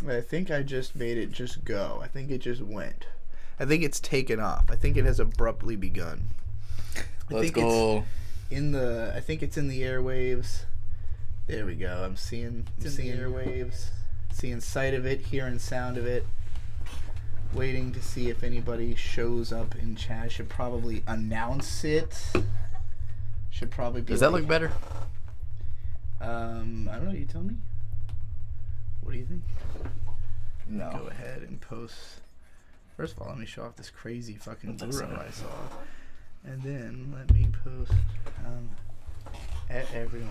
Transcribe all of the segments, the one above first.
I think I just made it just go. I think it just went. I think it's taken off. I think it has abruptly begun. Let's go. I think it's in the airwaves. There we go. I'm seeing the airwaves. Seeing sight of it, hearing sound of it. Waiting to see if anybody shows up in chat. I should probably announce it. Should probably be. Does that look better? I don't know. You tell me. What do you think? No. Go ahead and post. First of all, let me show off this crazy fucking Blu-ray I saw. And then let me post at everyone.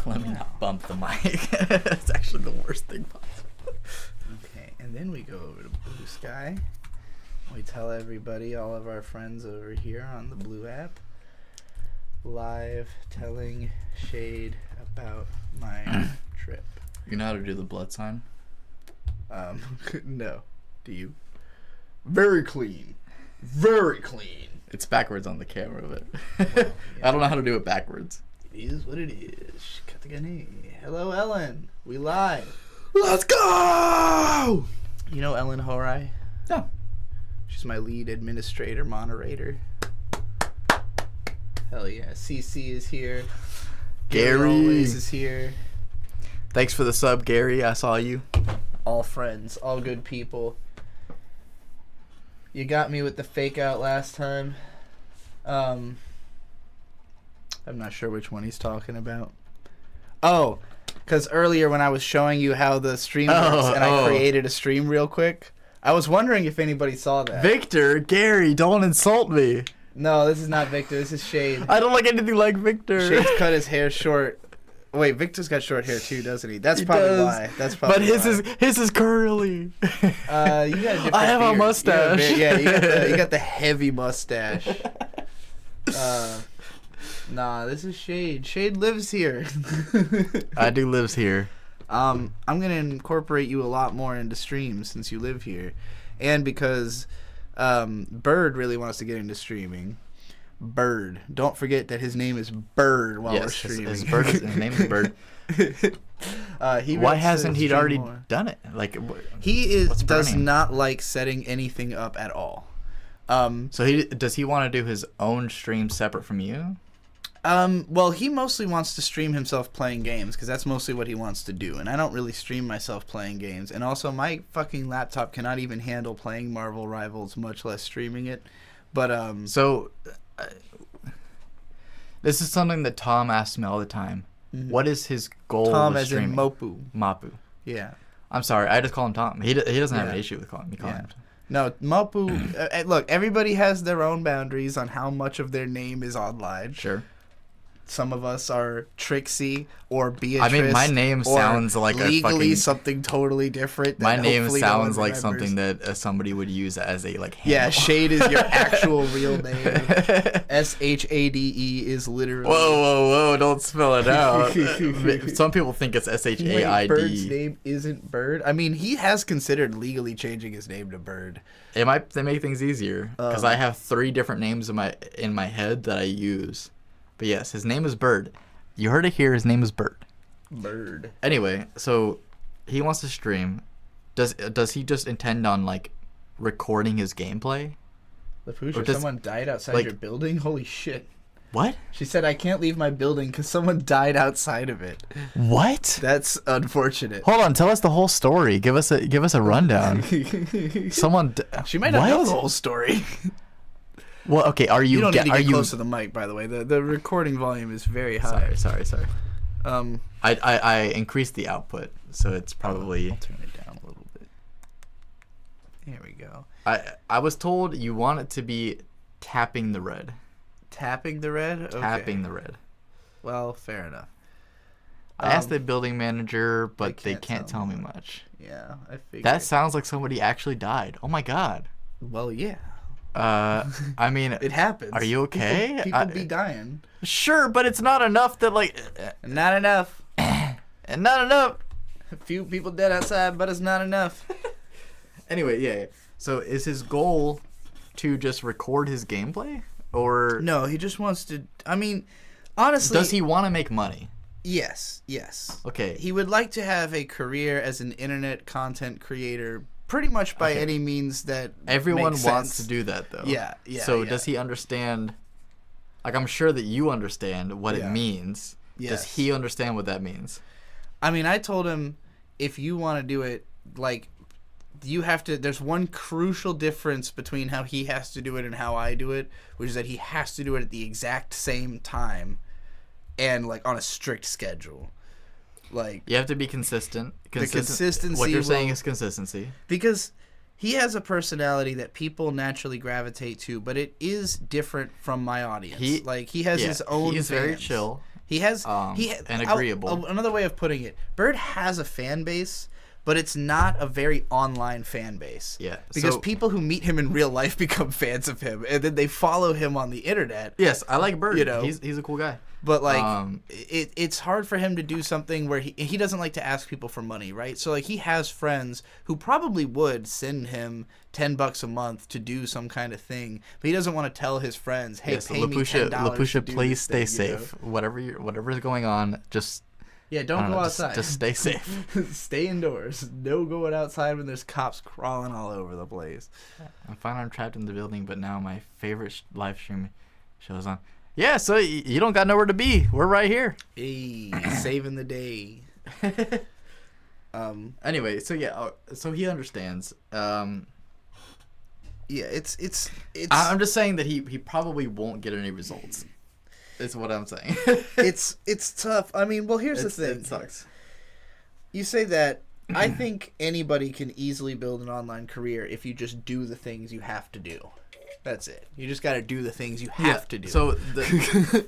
Let me not bump the mic. That's actually the worst thing possible. Okay, and then we go over to Blue Sky. We tell everybody, all of our friends over here on the Blue app, live telling Shade about my trip. You know how to do the blood sign? No. Do you? Very clean. Very clean. It's backwards on the camera, but Well, yeah. I don't know how to do it backwards. It is what it is. Hello, Ellen. We live. Let's go! You know Ellen Horai? No. She's my lead administrator, moderator. Hell yeah. CC is here. Gary always is here. Thanks for the sub, Gary. I saw you. All friends, all good people. You got me with the fake out last time. I'm not sure which one he's talking about. Oh, because earlier when I was showing you how the stream works and I created a stream real quick, I was wondering if anybody saw that. Victor, Gary, don't insult me. No, this is not Victor. This is Shade. I don't like anything like Victor. Shade's cut his hair short. Wait, Victor's got short hair too, doesn't he? That's He probably does. why. That's probably But his why. is curly. You got a different I have a beard. mustache. You got the heavy mustache. Nah, this is Shade. Shade lives here. I do lives here. I'm gonna incorporate you a lot more into streams since you live here, and because Bird really wants to get into streaming. Bird, don't forget that his name is Bird while we're streaming. His name is Bird. Why hasn't he already done it? Like he does burning? not like setting anything up at all. So does he want to do his own stream separate from you? Well, he mostly wants to stream himself playing games because that's mostly what he wants to do, and I don't really stream myself playing games. And also, my fucking laptop cannot even handle playing Marvel Rivals, much less streaming it. But this is something that Tom asks me all the time. Mm-hmm. What is his goal? Tom with as streaming? in Mopu. Mapu. Yeah. I'm sorry, I just call him Tom. He doesn't have an issue with calling me. Him. No, Mopu. Look, everybody has their own boundaries on how much of their name is online. Sure. Some of us are Trixie or Beatrice. I mean, my name sounds like legally something totally different. My name sounds like something that somebody would use as a handle. Yeah, Shade is your actual real name. SHADE is literally. Whoa! Don't spell it out. Some people think it's SHAID. Bird's name isn't Bird. I mean, he has considered legally changing his name to Bird. They make things easier because I have 3 different names in my head that I use. But yes, his name is Bird. You heard it here. His name is Bird. Bird. Anyway, so he wants to stream. Does he just intend on like recording his gameplay? LaFusha, someone died outside your building? Holy shit. What? She said, I can't leave my building because someone died outside of it. What? That's unfortunate. Hold on, tell us the whole story. Give us a rundown. She might not know the whole story. Well, okay. You don't need to get close to the mic, by the way. The recording volume is very high. Sorry. I increased the output, so it's probably. I'll turn it down a little bit. There we go. I was told you want it to be tapping the red. Tapping the red? Okay. Tapping the red. Well, fair enough. I asked the building manager, but they can't tell me much. Yeah, I figured. That sounds like somebody actually died. Oh my god. Well, yeah. I mean, it happens. Are you okay? People be dying. Sure, but it's not enough that like. Not enough. And not enough. A few people dead outside, but it's not enough. Anyway, yeah. So is his goal to just record his gameplay, or no? He just wants to. I mean, honestly, does he want to make money? Yes. Okay. He would like to have a career as an internet content creator, pretty much by any means that everyone makes wants sense. to do that, though. Yeah. So does he understand? Like, I'm sure that you understand what it means. Yes. Does he understand what that means? I mean, I told him, if you want to do it, like, you have to. There's one crucial difference between how he has to do it and how I do it, which is that he has to do it at the exact same time, and like on a strict schedule. Like, you have to be consistent. The consistency. What you're saying is consistency. Because he has a personality that people naturally gravitate to, but it is different from my audience. He has his own. He's fans. very chill. He has and agreeable. Another way of putting it, Bird has a fan base, but it's not a very online fan base. Yeah. Because people who meet him in real life become fans of him, and then they follow him on the internet. Yes, I like Bird. You know, he's a cool guy. But like, it's hard for him to do something where he doesn't like to ask people for money, right? So like, he has friends who probably would send him $10 a month to do some kind of thing, but he doesn't want to tell his friends, "Hey, pay me $10 LaPusha, to do please this stay thing," safe. You know? Whatever's going on, just don't go outside. Just stay safe. Stay indoors. No going outside when there's cops crawling all over the place. I'm fine. I'm trapped in the building, but now my favorite live stream shows on. Yeah, so you don't got nowhere to be. We're right here. Hey, saving the day. Anyway, so he understands. It's. I'm just saying that he probably won't get any results. Is what I'm saying. it's tough. I mean, well, here's the thing. It sucks. You say that. I think anybody can easily build an online career if you just do the things you have to do. That's it. You just got to do the things you have to do. So the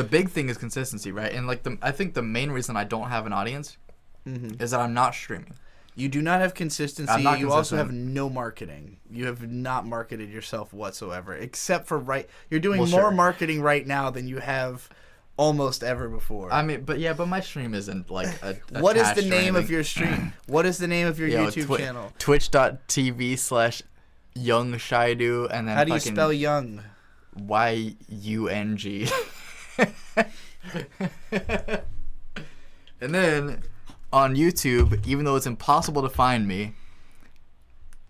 big thing is consistency, right? And like I think the main reason I don't have an audience is that I'm not streaming. You do not have consistency. I'm not you consistent. also have no marketing. You have not marketed yourself whatsoever, except for You're doing more marketing right now than you have almost ever before. I mean, but my stream isn't like a What is the name of your stream? What is the name of your YouTube channel? Twitch.tv/YoungShaidu, and then how do you spell young? YUNG. And then on YouTube, even though it's impossible to find me,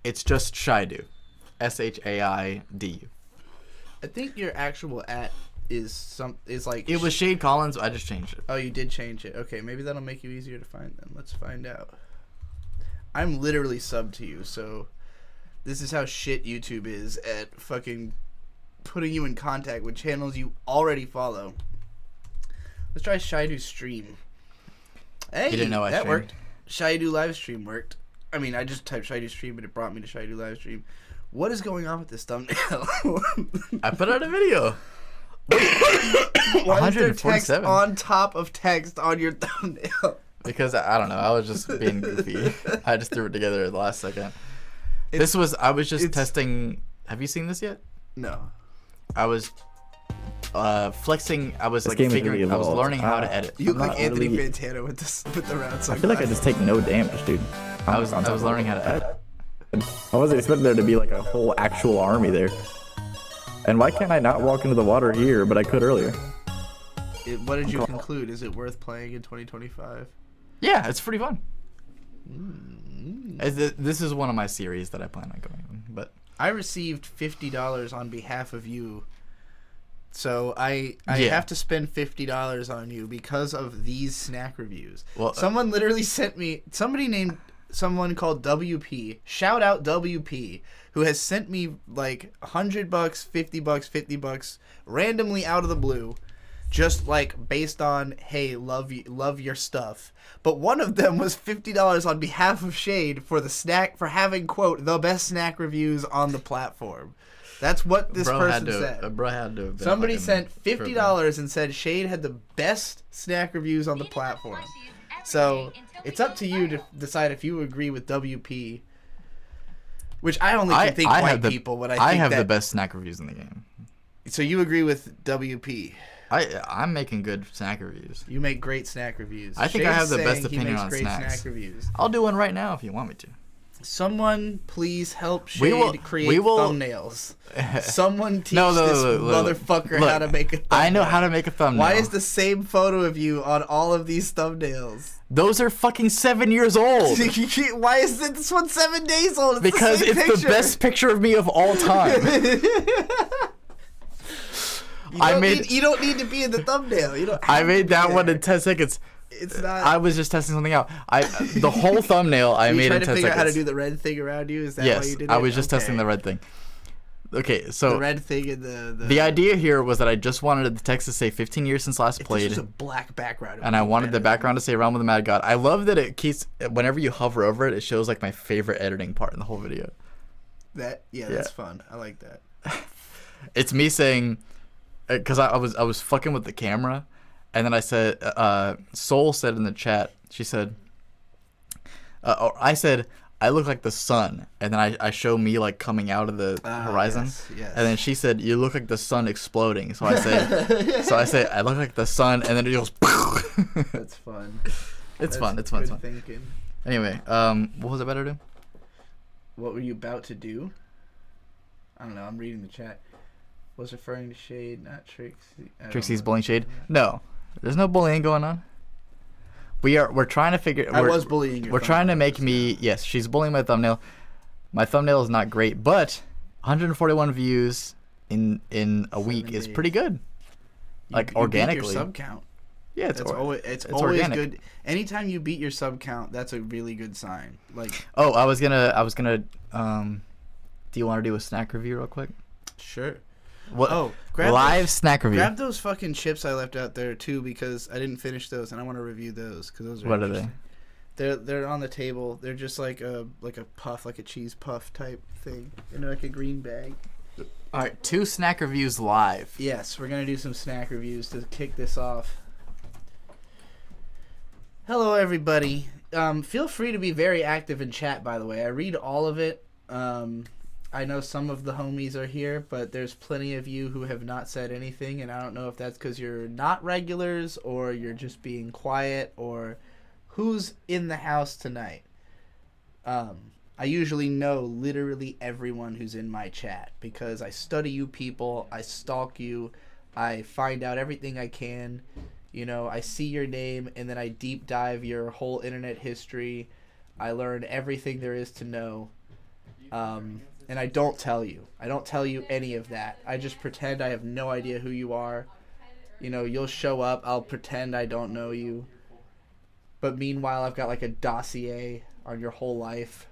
it's just Shaidu. SHAIDU. I think your actual is like it was Shade Collins. I just changed it. Oh, you did change it. Okay, maybe that'll make you easier to find then. Let's find out. I'm literally subbed to you, so this is how shit YouTube is at fucking putting you in contact with channels you already follow. Let's try Shaidu's stream. Hey, you didn't know that worked. Shaidu live stream worked. I mean, I just typed Shaidu stream, but it brought me to Shaidu live stream. What is going on with this thumbnail? I put out a video. Why is there text on top of text on your thumbnail? Because I don't know. I was just being goofy. I just threw it together at the last second. I was just testing. Have you seen this yet? No. I was flexing. I was like figuring. I was learning how to edit. You look like Anthony Fantano with the round sunglasses. I feel like I just take no damage, dude. I was learning how to edit. I wasn't expecting there to be like a whole actual army there. And why can't I not walk into the water here, but I could earlier? What did you conclude? Is it worth playing in 2025? Yeah, it's pretty fun. This is one of my series that I plan on going on. But I received $50 on behalf of you. So I have to spend $50 on you because of these snack reviews. Well, someone literally sent me someone called WP. Shout out WP, who has sent me like $100, $50, $50 randomly out of the blue, just like based on, hey, love your stuff. But one of them was $50 on behalf of Shade for having, quote, the best snack reviews on the platform. That's what this person said. Bro had to. Somebody sent $50 and said Shade had the best snack reviews on the platform. So it's up to you to decide if you agree with WP. Which I only can think white people. But I have the best snack reviews in the game. So you agree with WP? I'm making good snack reviews. You make great snack reviews. I think I have the best opinion on snacks. Snack reviews. I'll do one right now if you want me to. Someone please help We Shade will- create we will- thumbnails. Someone teach No, this look. motherfucker Look, how to make a thumbnail. I know how to make a thumbnail. Why is the same photo of you on all of these thumbnails? Those are fucking 7 years old. Why is this one 7 days old? It's Because the same it's picture. the best picture of me of all time. You don't need to be in the thumbnail. You don't. I made that one one in 10 seconds. It's not. I was just testing something out. The whole thumbnail I you made trying in 10 to seconds. figure out how to do the red thing around you? Is that why Yes, you did it? I was just Okay. testing the red thing. Okay, so The red thing in the. the idea here was that I just wanted the text to say 15 years since last If played. This was a black background. it And would I be wanted the better. background to say Realm of the Mad God. I love that it keeps, whenever you hover over it, it shows like my favorite editing part in the whole video. That's fun. I like that. It's me saying, because I was fucking with the camera, and then I said, Soul said in the chat, she said, or I said, I look like the sun, and then I show me like coming out of the horizon, yes. and then she said, you look like the sun exploding. So I say, I look like the sun, and then it goes. That's fun. It's That's fun. It's fun. It's good fun. thinking. Anyway, what was I about to do? What were you about to do? I don't know. I'm reading the chat. Was referring to Shade, not Trixie. I don't Trixie's know. bullying Shade? No, there's no bullying going on. We're trying to figure. I was bullying your We're trying to make thumbnails, me. Yes, she's bullying my thumbnail. My thumbnail is not great, but 141 views in a week is days. pretty good. Like You beat organically. your sub count. Yeah, It's always organic. good. Anytime you beat your sub count, that's a really good sign. Like, Oh, I was gonna. Do you want to do a snack review real quick? sure. What? Oh, grab live those, snack review. grab those fucking chips I left out there too, because I didn't finish those and I want to review those because those are. What are they? They're on the table. They're just like a puff, like a cheese puff type thing, in like a green bag. All right, 2 snack reviews live. Yes, we're gonna do some snack reviews to kick this off. Hello, everybody. Feel free to be very active in chat. By the way, I read all of it. I know some of the homies are here, but there's plenty of you who have not said anything, and I don't know if that's because you're not regulars or you're just being quiet or who's in the house tonight. I usually know literally everyone who's in my chat because I study you people, I stalk you, I find out everything I can. You know, I see your name and then I deep dive your whole internet history. I learn everything there is to know. And I don't tell you. I don't tell you any of that. I just pretend I have no idea who you are. You know, you'll show up, I'll pretend I don't know you. But meanwhile, I've got like a dossier on your whole life.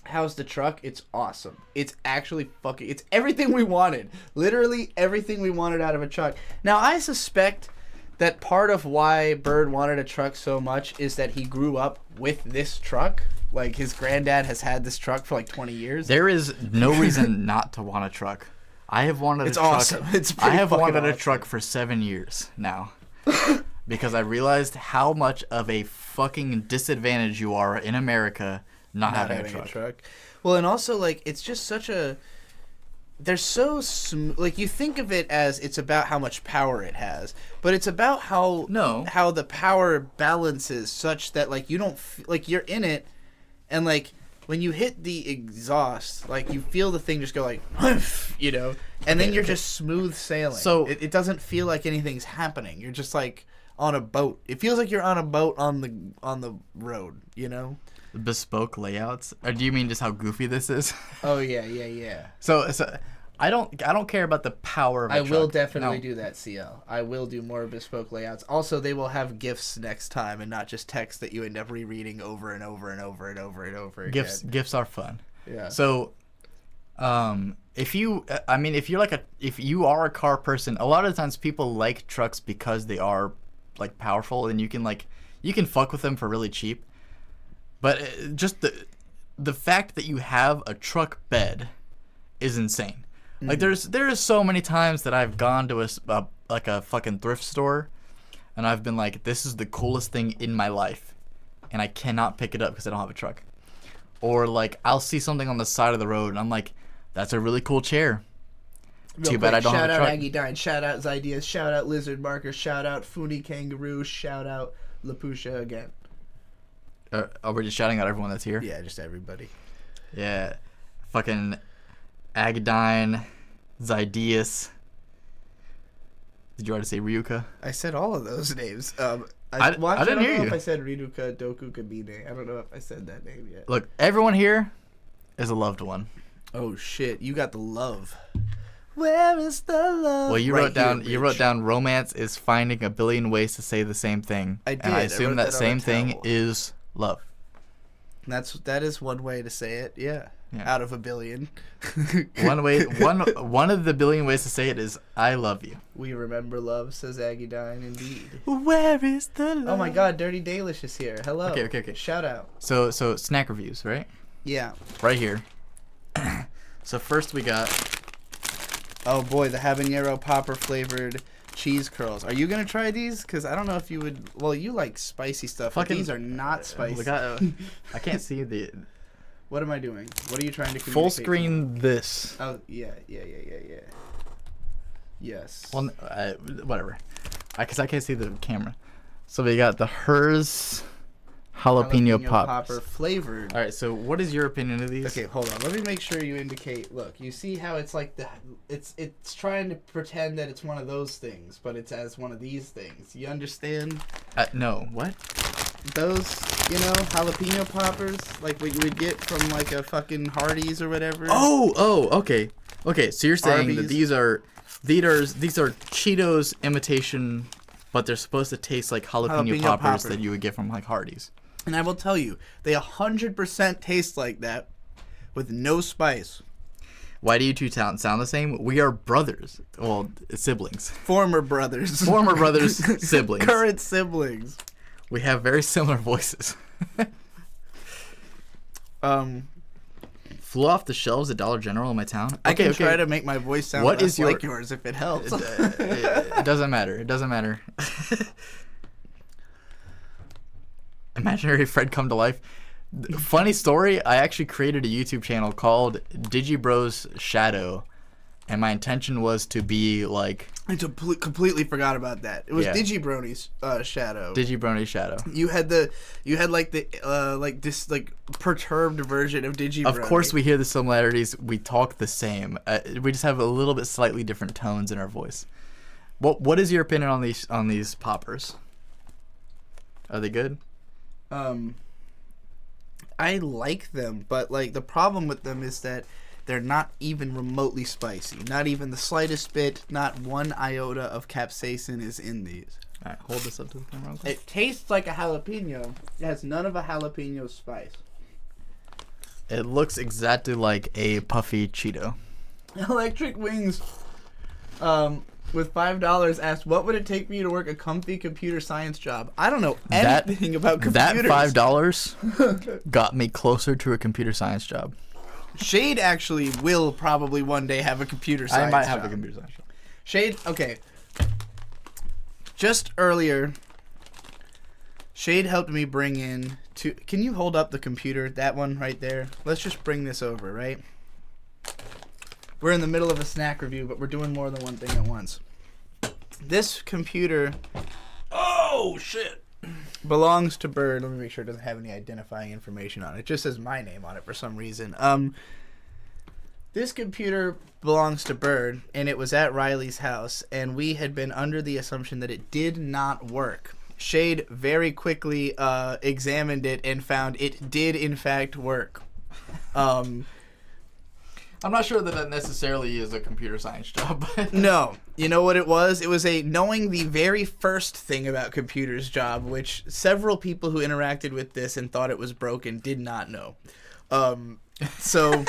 How's the truck? It's awesome. It's actually it's everything we wanted. Literally everything we wanted out of a truck. Now, I suspect that part of why Bird wanted a truck so much is that he grew up with this truck. Like, his granddad has had this truck for like 20 years. There is no reason not to want a truck. I have wanted a truck. Awesome. It's I have fucking wanted a awesome. truck for 7 years now. Because I realized how much of a fucking disadvantage you are in America not having a truck. Well, and also, like, it's just such a... They're so smooth. Like, you think of it as it's about how much power it has, but it's about how the power balances such that, like, you don't... like, you're in it, and, like, when you hit the exhaust, like, you feel the thing just go, like, you know? And then you're just smooth sailing. So... It doesn't feel like anything's happening. You're just, like, on a boat. It feels like you're on a boat on the road, you know? Bespoke layouts? Or do you mean just how goofy this is? Oh yeah. So I don't care about the power of a I truck. will definitely No. do that, CL. I will do more bespoke layouts. Also, they will have GIFs next time and not just text that you end up rereading over and over and over and over and over again. GIFs are fun. Yeah. So if you are a car person, a lot of the times people like trucks because they are like powerful and you can fuck with them for really cheap. But just the fact that you have a truck bed is insane. Like there's so many times that I've gone to a fucking thrift store, and I've been like, this is the coolest thing in my life, and I cannot pick it up because I don't have a truck. Or like I'll see something on the side of the road, and I'm like, that's a really cool chair. Too bad I don't have a Shout out truck. Aggie Dine. Shout out Zydias. Shout out Lizard Marker. Shout out Funi Kangaroo. Shout out Lapusha again. Oh, we're just shouting out everyone that's here. Yeah, just everybody. Yeah, fucking Agadine, Zydeus. Did you already say Ryuka? I said all of those names. I don't didn't hear know you. if I said Riruka Dokuka Bine. I don't know if I said that name yet. Look, everyone here is a loved one. Oh shit, you got the love. Where is the love? Well, you Right wrote down here, you bitch. wrote down romance is finding a billion ways to say the same thing. I did. And I I assume wrote that that on a same thing towel. is love. That is one way to say it. Yeah. Yeah. Out of a billion. One of the billion ways to say it is I love you. We remember love, says Agadine, indeed. Where is the love? Oh my god, Dirty Dalish is here. Hello. Okay. Shout out. So snack reviews, right? Yeah. Right here. So first we got Oh boy, the habanero popper flavored cheese curls. Are you gonna try these? Because I don't know if you would. Well, you like spicy stuff. But Fucking- these are not spicy. we got I can't see the What am I doing? What are you trying to communicate? full to me? screen this. Oh yeah. Yes. Well, whatever. Because I can't see the camera. So we got the Hers jalapeno popper poppers. flavored. All right. So what is your opinion of these? Okay, hold on. Let me make sure you indicate. Look, you see how it's like it's trying to pretend that it's one of those things, but it's as one of these things. You understand? No. What? Those, jalapeno poppers, like what you would get from like a fucking Hardee's or whatever. Oh. Okay. Okay. So you're saying that Arby's. these are Cheetos imitation, but they're supposed to taste like jalapeno poppers popper. that you would get from like Hardee's. And I will tell you, they 100% taste like that, with no spice. Why do you two sound the same? We are brothers. Well, siblings. Former brothers. Former brothers, siblings. Current siblings. We have very similar voices. Flew off the shelves at Dollar General in my town. I can try to make my voice sound What less is your- like yours if it helps. It doesn't matter. It doesn't matter. Imaginary Fred come to life. Funny story, I actually created a YouTube channel called Digibros Shadow, and my intention was to be like I completely forgot about that. It was Yeah. Digibrony's shadow. Digibrony Shadow. You had this perturbed version of Digibrony. Of course, we hear the similarities. We talk the same. We just have a little bit slightly different tones in our voice. What is your opinion on these poppers? Are they good? I like them, but like the problem with them is that they're not even remotely spicy. Not even the slightest bit. Not one iota of capsaicin is in these. All right, hold this up to the camera. real quick. It tastes like a jalapeno. It has none of a jalapeno spice. It looks exactly like a puffy Cheeto. Electric Wings, with $5 asked, what would it take me to work a comfy computer science job? I don't know anything about computers. That $5 got me closer to a computer science job. Shade actually will probably one day have a computer science I might have job. a computer science job. Shade, okay. Just earlier, Shade helped me bring in two. Can you hold up the computer? That one right there. Let's just bring this over, right? We're in the middle of a snack review, but we're doing more than one thing at once. This computer. Oh, shit. Belongs to Bird. Let me make sure it doesn't have any identifying information on it. It just says my name on it for some reason. This computer belongs to Bird, and it was at Riley's house, and we had been under the assumption that it did not work. Shade very quickly examined it and found it did in fact work. I'm not sure that necessarily is a computer science job. No. You know what it was? It was a knowing the very first thing about computers job, which several people who interacted with this and thought it was broken did not know. So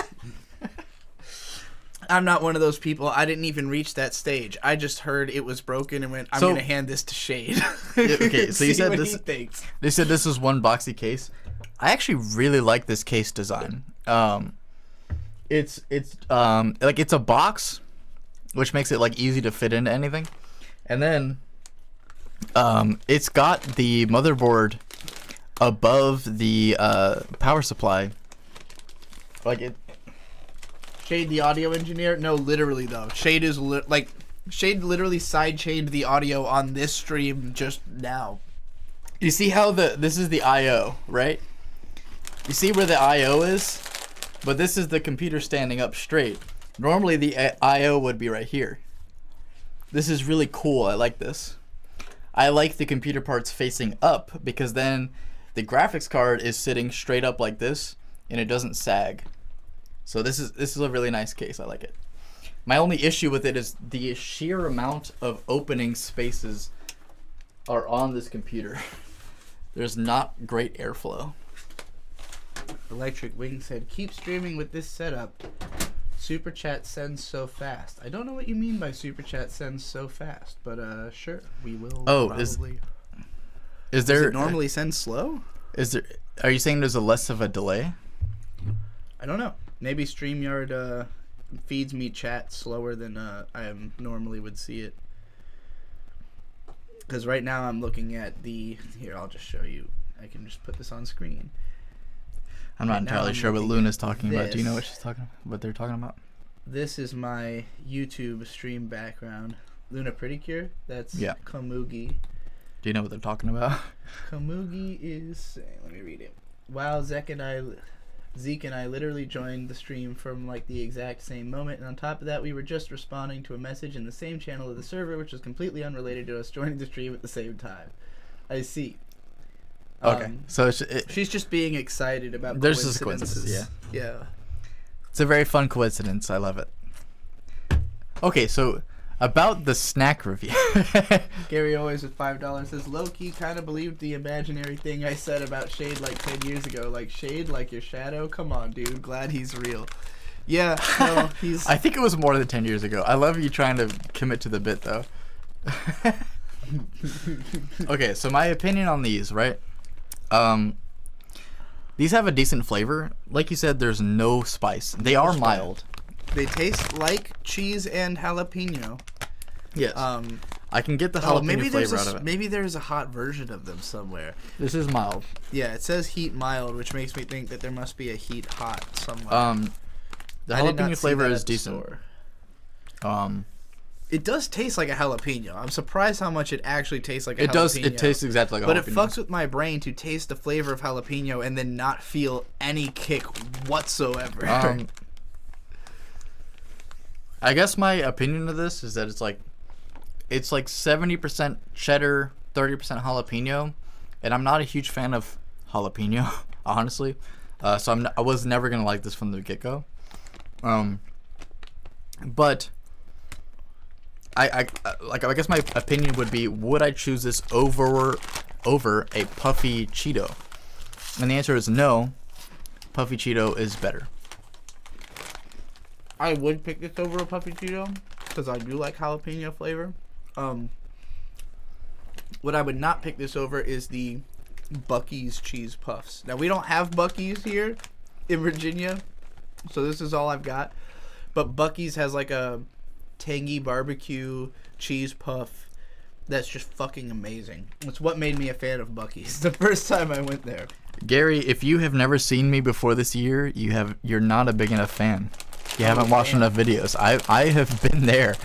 I'm not one of those people. I didn't even reach that stage. I just heard it was broken and went, I'm going to hand this to Shade. Okay, so you See said what this. he thinks. They said this was one boxy case. I actually really like this case design. It's a box, which makes it like easy to fit into anything, and then it's got the motherboard above the power supply. Like it. Shade, the audio engineer? No, literally though. Shade is Shade literally sidechained the audio on this stream just now. You see how this is the I/O, right? You see where the I/O is? But this is the computer standing up straight. Normally the I/O would be right here. This is really cool. I like this. I like the computer parts facing up because then the graphics card is sitting straight up like this and it doesn't sag. So this is a really nice case. I like it. My only issue with it is the sheer amount of opening spaces are on this computer. There's not great airflow. Electric Wing said, keep streaming with this setup. Super chat sends so fast. I don't know what you mean by super chat sends so fast, but sure, we will. Oh, probably. Is there? Does it normally send slow? Is there? Are you saying there's a less of a delay? I don't know. Maybe StreamYard feeds me chat slower than I normally would see it. Because right now I'm looking at the. Here, I'll just show you. I can just put this on screen. I'm not Right now entirely I'm sure what looking Luna's at talking about. Do you know what this. she's talking? What they're talking about? This is my YouTube stream background. Luna Pretty Cure. That's Yeah. Komugi. Do you know what they're talking about? Komugi is saying, let me read it. Wow, Zeke and I literally joined the stream from like the exact same moment, and on top of that, we were just responding to a message in the same channel of the server, which was completely unrelated to us joining the stream at the same time. I see. Okay, so She's just being excited about There's just coincidences. coincidences, Yeah. it's a very fun coincidence. I love it. Okay, so about the snack review. Gary always with $5 says, low-key kind of believed the imaginary thing I said about Shade like 10 years ago. Like, Shade, like your shadow? Come on, dude. Glad he's real. Yeah, no, he's... I think it was more than 10 years ago. I love you trying to commit to the bit, though. Okay, so my opinion on these, right? These have a decent flavor. Like you said, there's no spice. They are mild. They taste like cheese and jalapeno. Yes. I can get the jalapeno flavor out of it. Maybe there's a hot version of them somewhere. This is mild. Yeah, it says heat mild, which makes me think that there must be a heat hot somewhere. The I did not jalapeno see flavor that is at the decent. store. It does taste like a jalapeno. I'm surprised how much it actually tastes like a jalapeno. It does. It tastes exactly like a jalapeno. But it fucks with my brain to taste the flavor of jalapeno and then not feel any kick whatsoever. I guess my opinion of this is that it's like 70% cheddar, 30% jalapeno, and I'm not a huge fan of jalapeno, honestly. So I was never gonna like this from the get-go. But I guess my opinion would be, would I choose this over a puffy Cheeto? And the answer is no. Puffy Cheeto is better. I would pick this over a puffy Cheeto because I do like jalapeno flavor. What I would not pick this over is the Buc-ee's cheese puffs. Now, we don't have Buc-ee's here in Virginia, so this is all I've got. But Buc-ee's has like a tangy barbecue cheese puff that's just fucking amazing. It's what made me a fan of Buc-ee's the first time I went there. Gary, if you have never seen me before this year, you're not a big enough fan. You haven't watched enough videos. I have been there.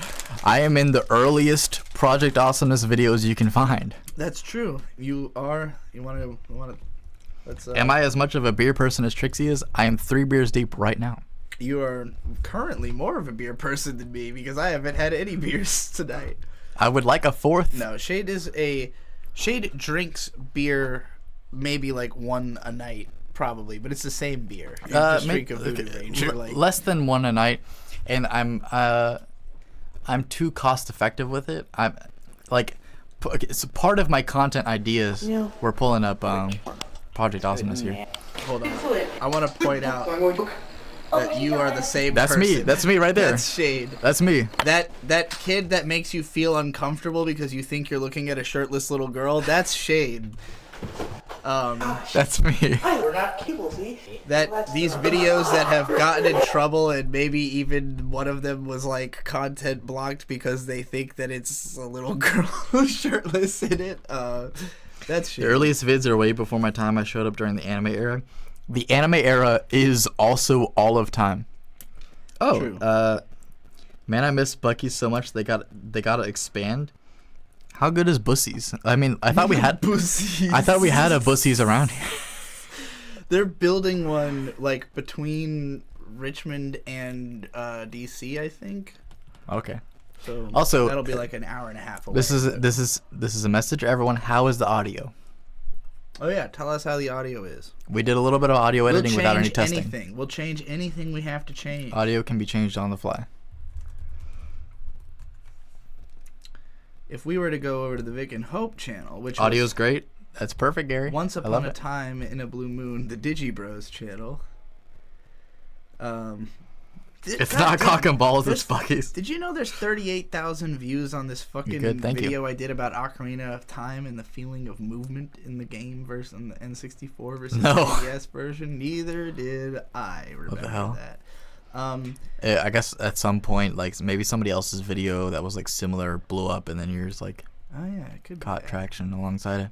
I am in the earliest Project Awesomeness videos you can find. That's true. You want to. Let's. Am I as much of a beer person as Trixie is? I am 3 beers deep right now. You are currently more of a beer person than me because I haven't had any beers tonight. I would like a 4th. No, Shade drinks beer maybe like one a night, probably, but it's the same beer. You just drink a Voodoo Ranger, like less than 1 a night, and I'm too cost effective with it. I'm like, it's part of my content ideas. Yeah. We're pulling up Project Awesomeness here. Hold on, I want to point out that you are the same That's person. me. That's me right there. That's Shade. That's me. That kid that makes you feel uncomfortable because you think you're looking at a shirtless little girl, that's Shade. That's me. We're not cable, see? That these videos that have gotten in trouble, and maybe even one of them was like content blocked because they think that it's a little girl shirtless in it. That's shit. The earliest vids are way before my time. I showed up during the anime era. The anime era is also all of time. Oh, True. Man, I miss Buc-ee's so much. They gotta expand. How good is Bussies? I mean, I thought we had Bussies. I thought we had a Bussies around here. They're building one like between Richmond and DC, I think. Okay. So Also, that'll be like an hour and a half away. This is a message to everyone. How is the audio? Oh yeah, tell us how the audio is. We did a little bit of audio editing without any testing. Anything. We'll change anything we have to change. Audio can be changed on the fly. If we were to go over to the Vic and Hope channel, which Audio's great. That's perfect, Gary. Once I upon love a it. time in a blue moon, the Digibros channel. It's not cock and balls, it's Buckies. Did you know there's 38,000 views on this fucking video I did about Ocarina of Time and the feeling of movement in the game versus on the N64 versus the NES version? Neither did I remember that. I guess at some point, like maybe somebody else's video that was like similar blew up, and then yours like oh yeah, it could caught traction alongside it.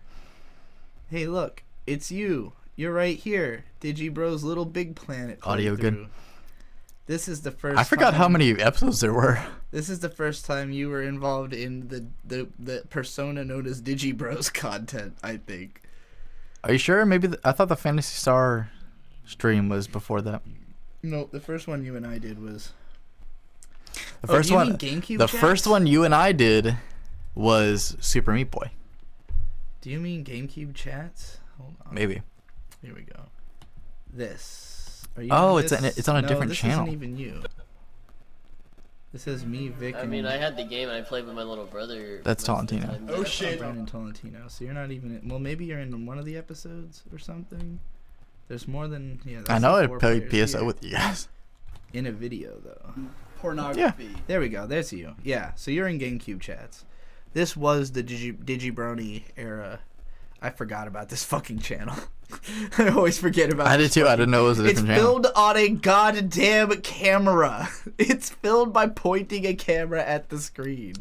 Hey, look, it's you. You're right here. Digibro's Little Big Planet. Audio good. This is the first. I forgot how many episodes there were. This is the first time you were involved in the persona known as Digibros content, I think. Are you sure? Maybe I thought the Phantasy Star stream was before that. No, the first one you and I did was. The first one. GameCube the chats? first one you and I did was Super Meat Boy. Do you mean GameCube chats? Hold on. Maybe. Here we go. This. Are you Oh, on it's this? it's on a different channel. This isn't even you. This is me, Vic. I mean, I had the game and I played with my little brother. That's Tolentino. Oh shit. Brandon Tolentino. So you're not even. Well, maybe you're in one of the episodes or something. There's more than. Yeah. I know I four played players PSO here. with you guys. In a video though. Pornography. There we go. There's you. Yeah. So you're in GameCube chats. This was the Digibrony era. I forgot about this fucking channel. I always forget about. I did too. I didn't know it was a different channel. It's filmed on a goddamn camera. It's filmed by pointing a camera at the screen.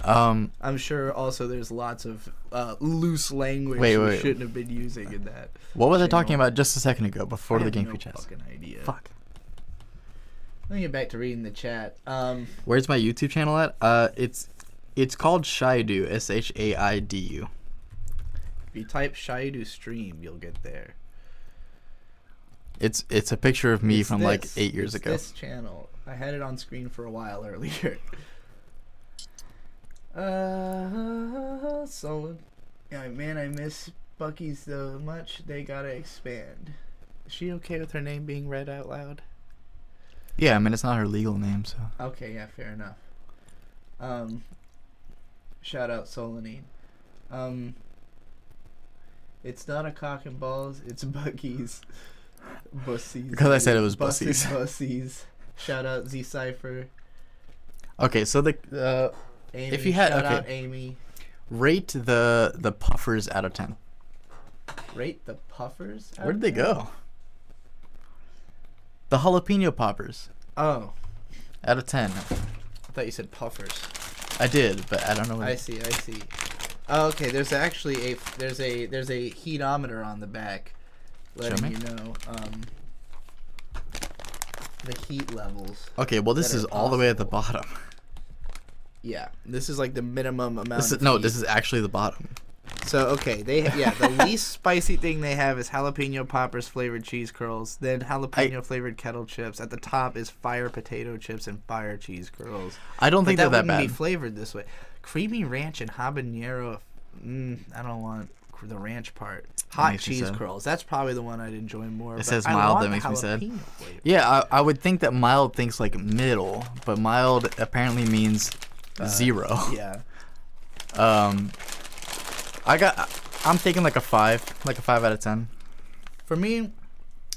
I'm sure also there's lots of loose language we shouldn't have been using in that. What was I talking about just a second ago before the GameCube chats? Fucking idea. Fuck. Let me get back to reading the chat. Where's my YouTube channel at? It's called Shaidu, Shaidu. If you type Shaidu stream, you'll get there. It's a picture of me from like 8 years ago. This channel. I had it on screen for a while earlier. Solid. Yeah, man, I miss Bucky's so much. They gotta expand. Is she okay with her name being read out loud? Yeah, I mean it's not her legal name, so. Okay, yeah, fair enough. Shout out Solanine. It's not a cock and balls, it's Bucky's. Bussies. Because I said it was Bussies. Bussies. Bussies. Shout out Z Cypher. Okay, so the Amy. if you had Shout out okay, Amy. rate the puffers out of 10. Rate the puffers. Where did they go? The jalapeno poppers Oh, out of 10. I thought you said puffers. I did, but I don't know. I see. Oh, okay, there's actually there's a heatometer on the back, letting you know the heat levels. Okay, well this that is are all the way at the possible. bottom. Yeah, this is like the minimum amount. This is actually the bottom. So okay, the least spicy thing they have is jalapeno poppers flavored cheese curls. Then jalapeno flavored kettle chips. At the top is fire potato chips and fire cheese curls. I don't think that they're that wouldn't bad. be flavored this way. Creamy ranch and habanero. I don't want the ranch part. Hot makes me cheese sad. curls. That's probably the one I'd enjoy more. It but says I mild, want that the makes me sad. jalapeno flavor. Yeah, I would think that mild thinks like middle, but mild apparently means 0. Yeah. I'm taking like a 5 out of 10. For me,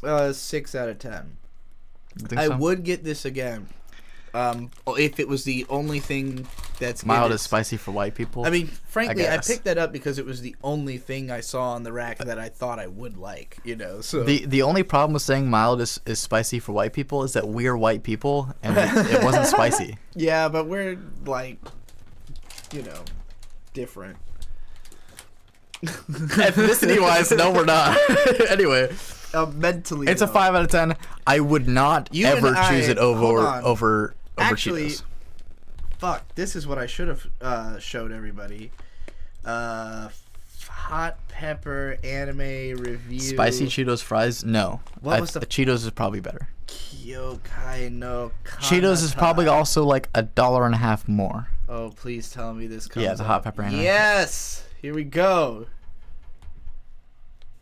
6 out of 10. You think I so? would get this again. If it was the only thing that's Mild in is spicy for white people. I mean, frankly, I guess. picked that up because it was the only thing I saw on the rack that I thought I would like, So The only problem with saying mild is spicy for white people is that we're white people and it wasn't spicy. yeah, but we're like, different. Ethnicity wise, no, we're not. Anyway, Mentally, it's a 5 out of 10. I would not You ever and I- choose it hold over on. over Actually, Cheetos. fuck, this is what I should have showed everybody. hot pepper anime review. Spicy Cheetos fries? No. What was the Cheetos is probably better. Kyokai no Cheetos is probably also like $1.50 more. Oh, please tell me this comes Yeah, the hot pepper anime. Yes! Here we go.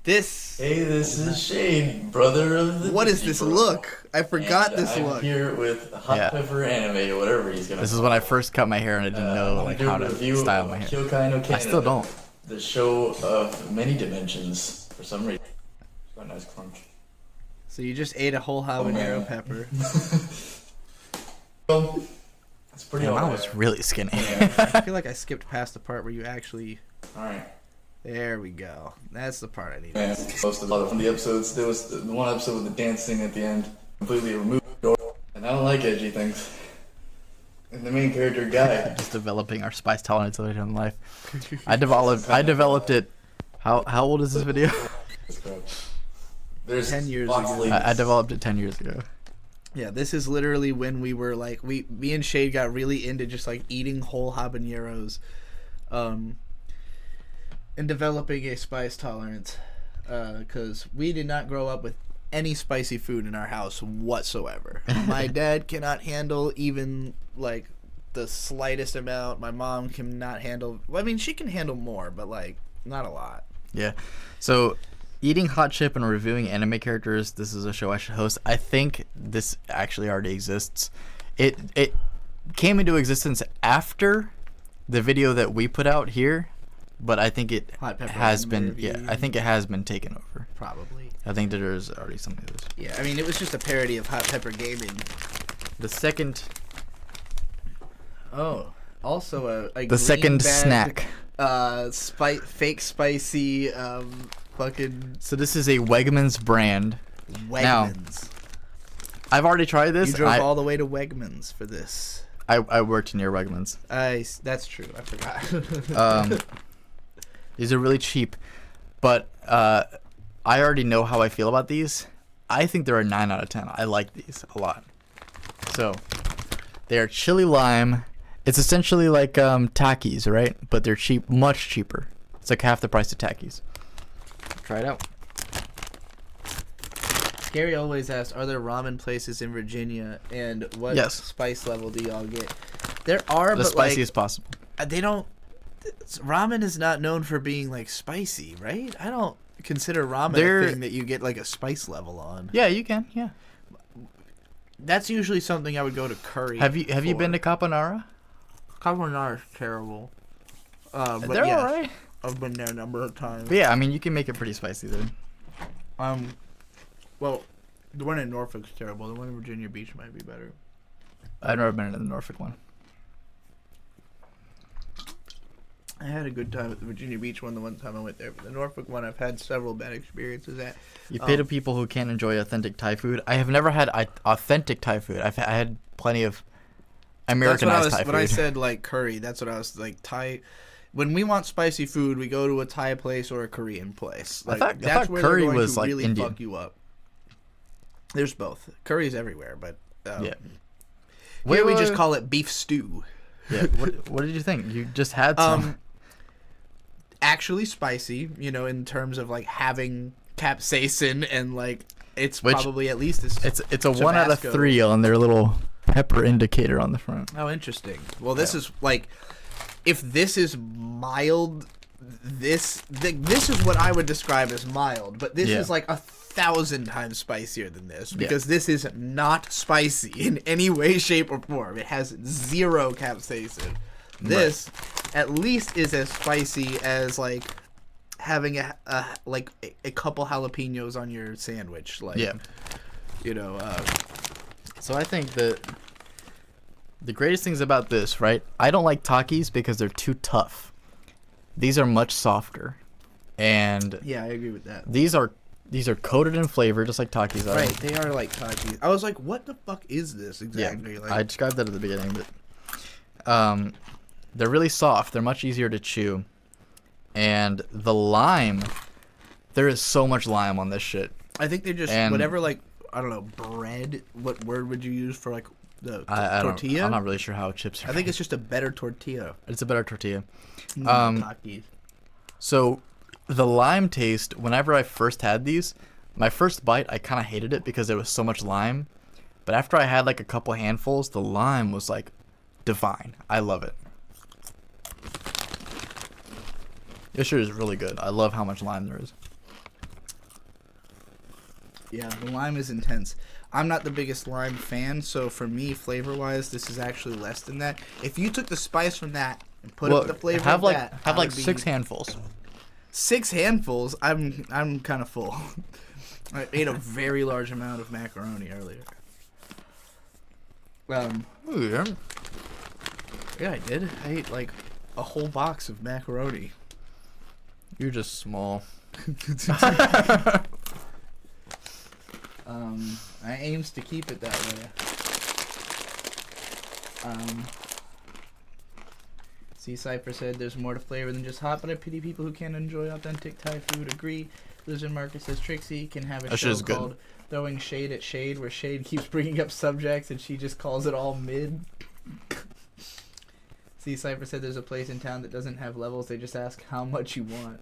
This. Hey, this is Shane, brother of the. What is this look? I forgot this I'm look. here with hot pepper anime or whatever he's gonna. This is when I first cut my hair and I didn't know like how to style my hair. Kyokai no Canada, I still don't. The show of many dimensions for some reason. It's got a nice crunch. So you just ate a whole habanero pepper. Well, it's pretty. Damn, I alright. was really skinny. I feel like I skipped past the part where you actually. All right. There we go. That's the part I need. Yeah, most of the episodes, there was the one episode with the dancing at the end, completely removed, and I don't like edgy things. And the main character guy. Just developing our spice tolerance later in life. I developed it. How old is this video? There's 10 years box ago. ladies. I developed it 10 years ago. Yeah, this is literally when we were like, me and Shade got really into just like eating whole habaneros, and developing a spice tolerance, because we did not grow up with any spicy food in our house whatsoever. My dad cannot handle even like the slightest amount. My mom cannot handle. Well, I mean, she can handle more, but like not a lot. Yeah. So, eating hot chip and reviewing anime characters. This is a show I should host. I think this actually already exists. It came into existence after the video that we put out here, but I think it Hot pepper has anime been. review. Yeah, I think it has been taken over. Probably. I think that there's already something of this. Yeah, I mean, it was just a parody of Hot Pepper Gaming. The second. Oh, also a The second green-bagged, snack. fake spicy, fucking So this is a Wegmans brand. Wegmans. I've already tried this. You drove all the way to Wegmans for this. I worked near Wegmans. That's true. I forgot. These are really cheap, but I already know how I feel about these. I think they're a 9 out of 10. I like these a lot. So they are chili lime. It's essentially like Takis, right? But they're cheap, much cheaper. It's like half the price of Takis. Try it out. Gary always asks, are there ramen places in Virginia, and what Yes. spice level do y'all get? There are, The but spiciest possible. they don't. Ramen is not known for being like spicy, right? I don't consider ramen a thing that you get like a spice level on. Yeah, you can. Yeah. That's usually something I would go to curry. Have you been to Caponara? Carbonara is terrible. But They're yeah, alright. I've been there a number of times. But yeah, I mean, you can make it pretty spicy there. Well, the one in Norfolk's terrible. The one in Virginia Beach might be better. I've never been to the Norfolk one. I had a good time at the Virginia Beach one the one time I went there, but the Norfolk one I've had several bad experiences at. You pay to people who can't enjoy authentic Thai food. I have never had authentic Thai food. I had plenty of Americanized Thai food. When I said like curry, that's what I was like Thai. When we want spicy food, we go to a Thai place or a Korean place. Like, I thought where curry they're going was to like really Indian. fuck you up. There's both. Curry's everywhere, but Yeah. here we just call it beef stew. Yeah. What did you think? You just had some. Actually spicy, in terms of like having capsaicin and like it's probably at least It's a 1 out of 3 on their little pepper indicator on the front. Oh, interesting. Well, this is like, if this is mild, this is what I would describe as mild, but this is like 1,000 times spicier than this, because this is not spicy in any way, shape, or form. It has 0 capsaicin. This at least is as spicy as like having a couple jalapenos on your sandwich. Like, So I think that the greatest things about this, right? I don't like Takis because they're too tough. These are much softer, and yeah, I agree with that. these are coated in flavor, just like Takis are. Right, they are like Takis. I was like, what the fuck is this exactly? Yeah, Like, I described that at the beginning, but they're really soft. They're much easier to chew, and the lime. There is so much lime on this shit. I think they're just whatever, like, I don't know, bread. What word would you use for like The I tortilla? I'm not really sure how chips are I think made. it's just a better tortilla. It's a better tortilla. Takis. So the lime taste, whenever I first had these, my first bite, I kind of hated it because there was so much lime. But after I had like a couple handfuls, the lime was like divine. I love it. This shit is really good. I love how much lime there is. Yeah, the lime is intense. I'm not the biggest lime fan, so for me, flavor-wise, this is actually less than that. If you took the spice from that and put up the flavor have of like that, have I like would be- 6 handfuls. 6 handfuls. I'm kind of full. I ate a very large amount of macaroni earlier. Ooh, yeah. Yeah, I did. I ate like a whole box of macaroni. You're just small. I aims to keep it that way. C Cypher said there's more to flavor than just hot, but I pity people who can't enjoy authentic Thai food. Agree. Lizard Marcus says Trixie can have a That shit show is good. called Throwing Shade at Shade, where Shade keeps bringing up subjects and she just calls it all mid. C Cypher said there's a place in town that doesn't have levels. They just ask how much you want.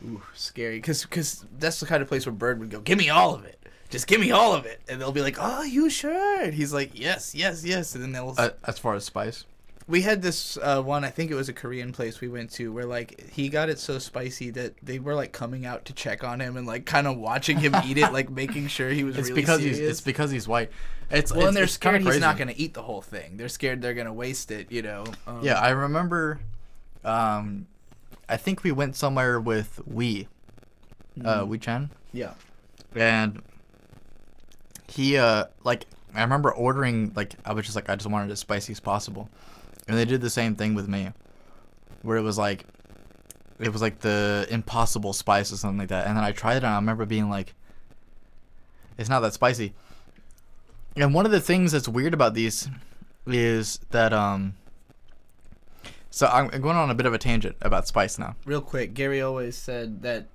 Ooh, scary. Because that's the kind of place where Bird would go, give me all of it. Just give me all of it. And they'll be like, oh, you sure? And he's like, yes, yes, yes. And then they'll... As far as spice. We had this one, I think it was a Korean place we went to, where, like, he got it so spicy that they were, like, coming out to check on him and, like, kind of watching him eat it, like, making sure he was It's really because serious. it's because he's white. It's Well, and they're it's kinda scared he's crazy. not going to eat the whole thing. They're scared they're going to waste it, you know? Yeah, I remember. I think we went somewhere with Wee Chan, Yeah. and he like I remember ordering, like, I was just like, I just wanted it as spicy as possible, and they did the same thing with me, where it was like the impossible spice or something like that, and then I tried it and I remember being like, it's not that spicy. And one of the things that's weird about these is that so I'm going on a bit of a tangent about spice now. Real quick, Gary always said that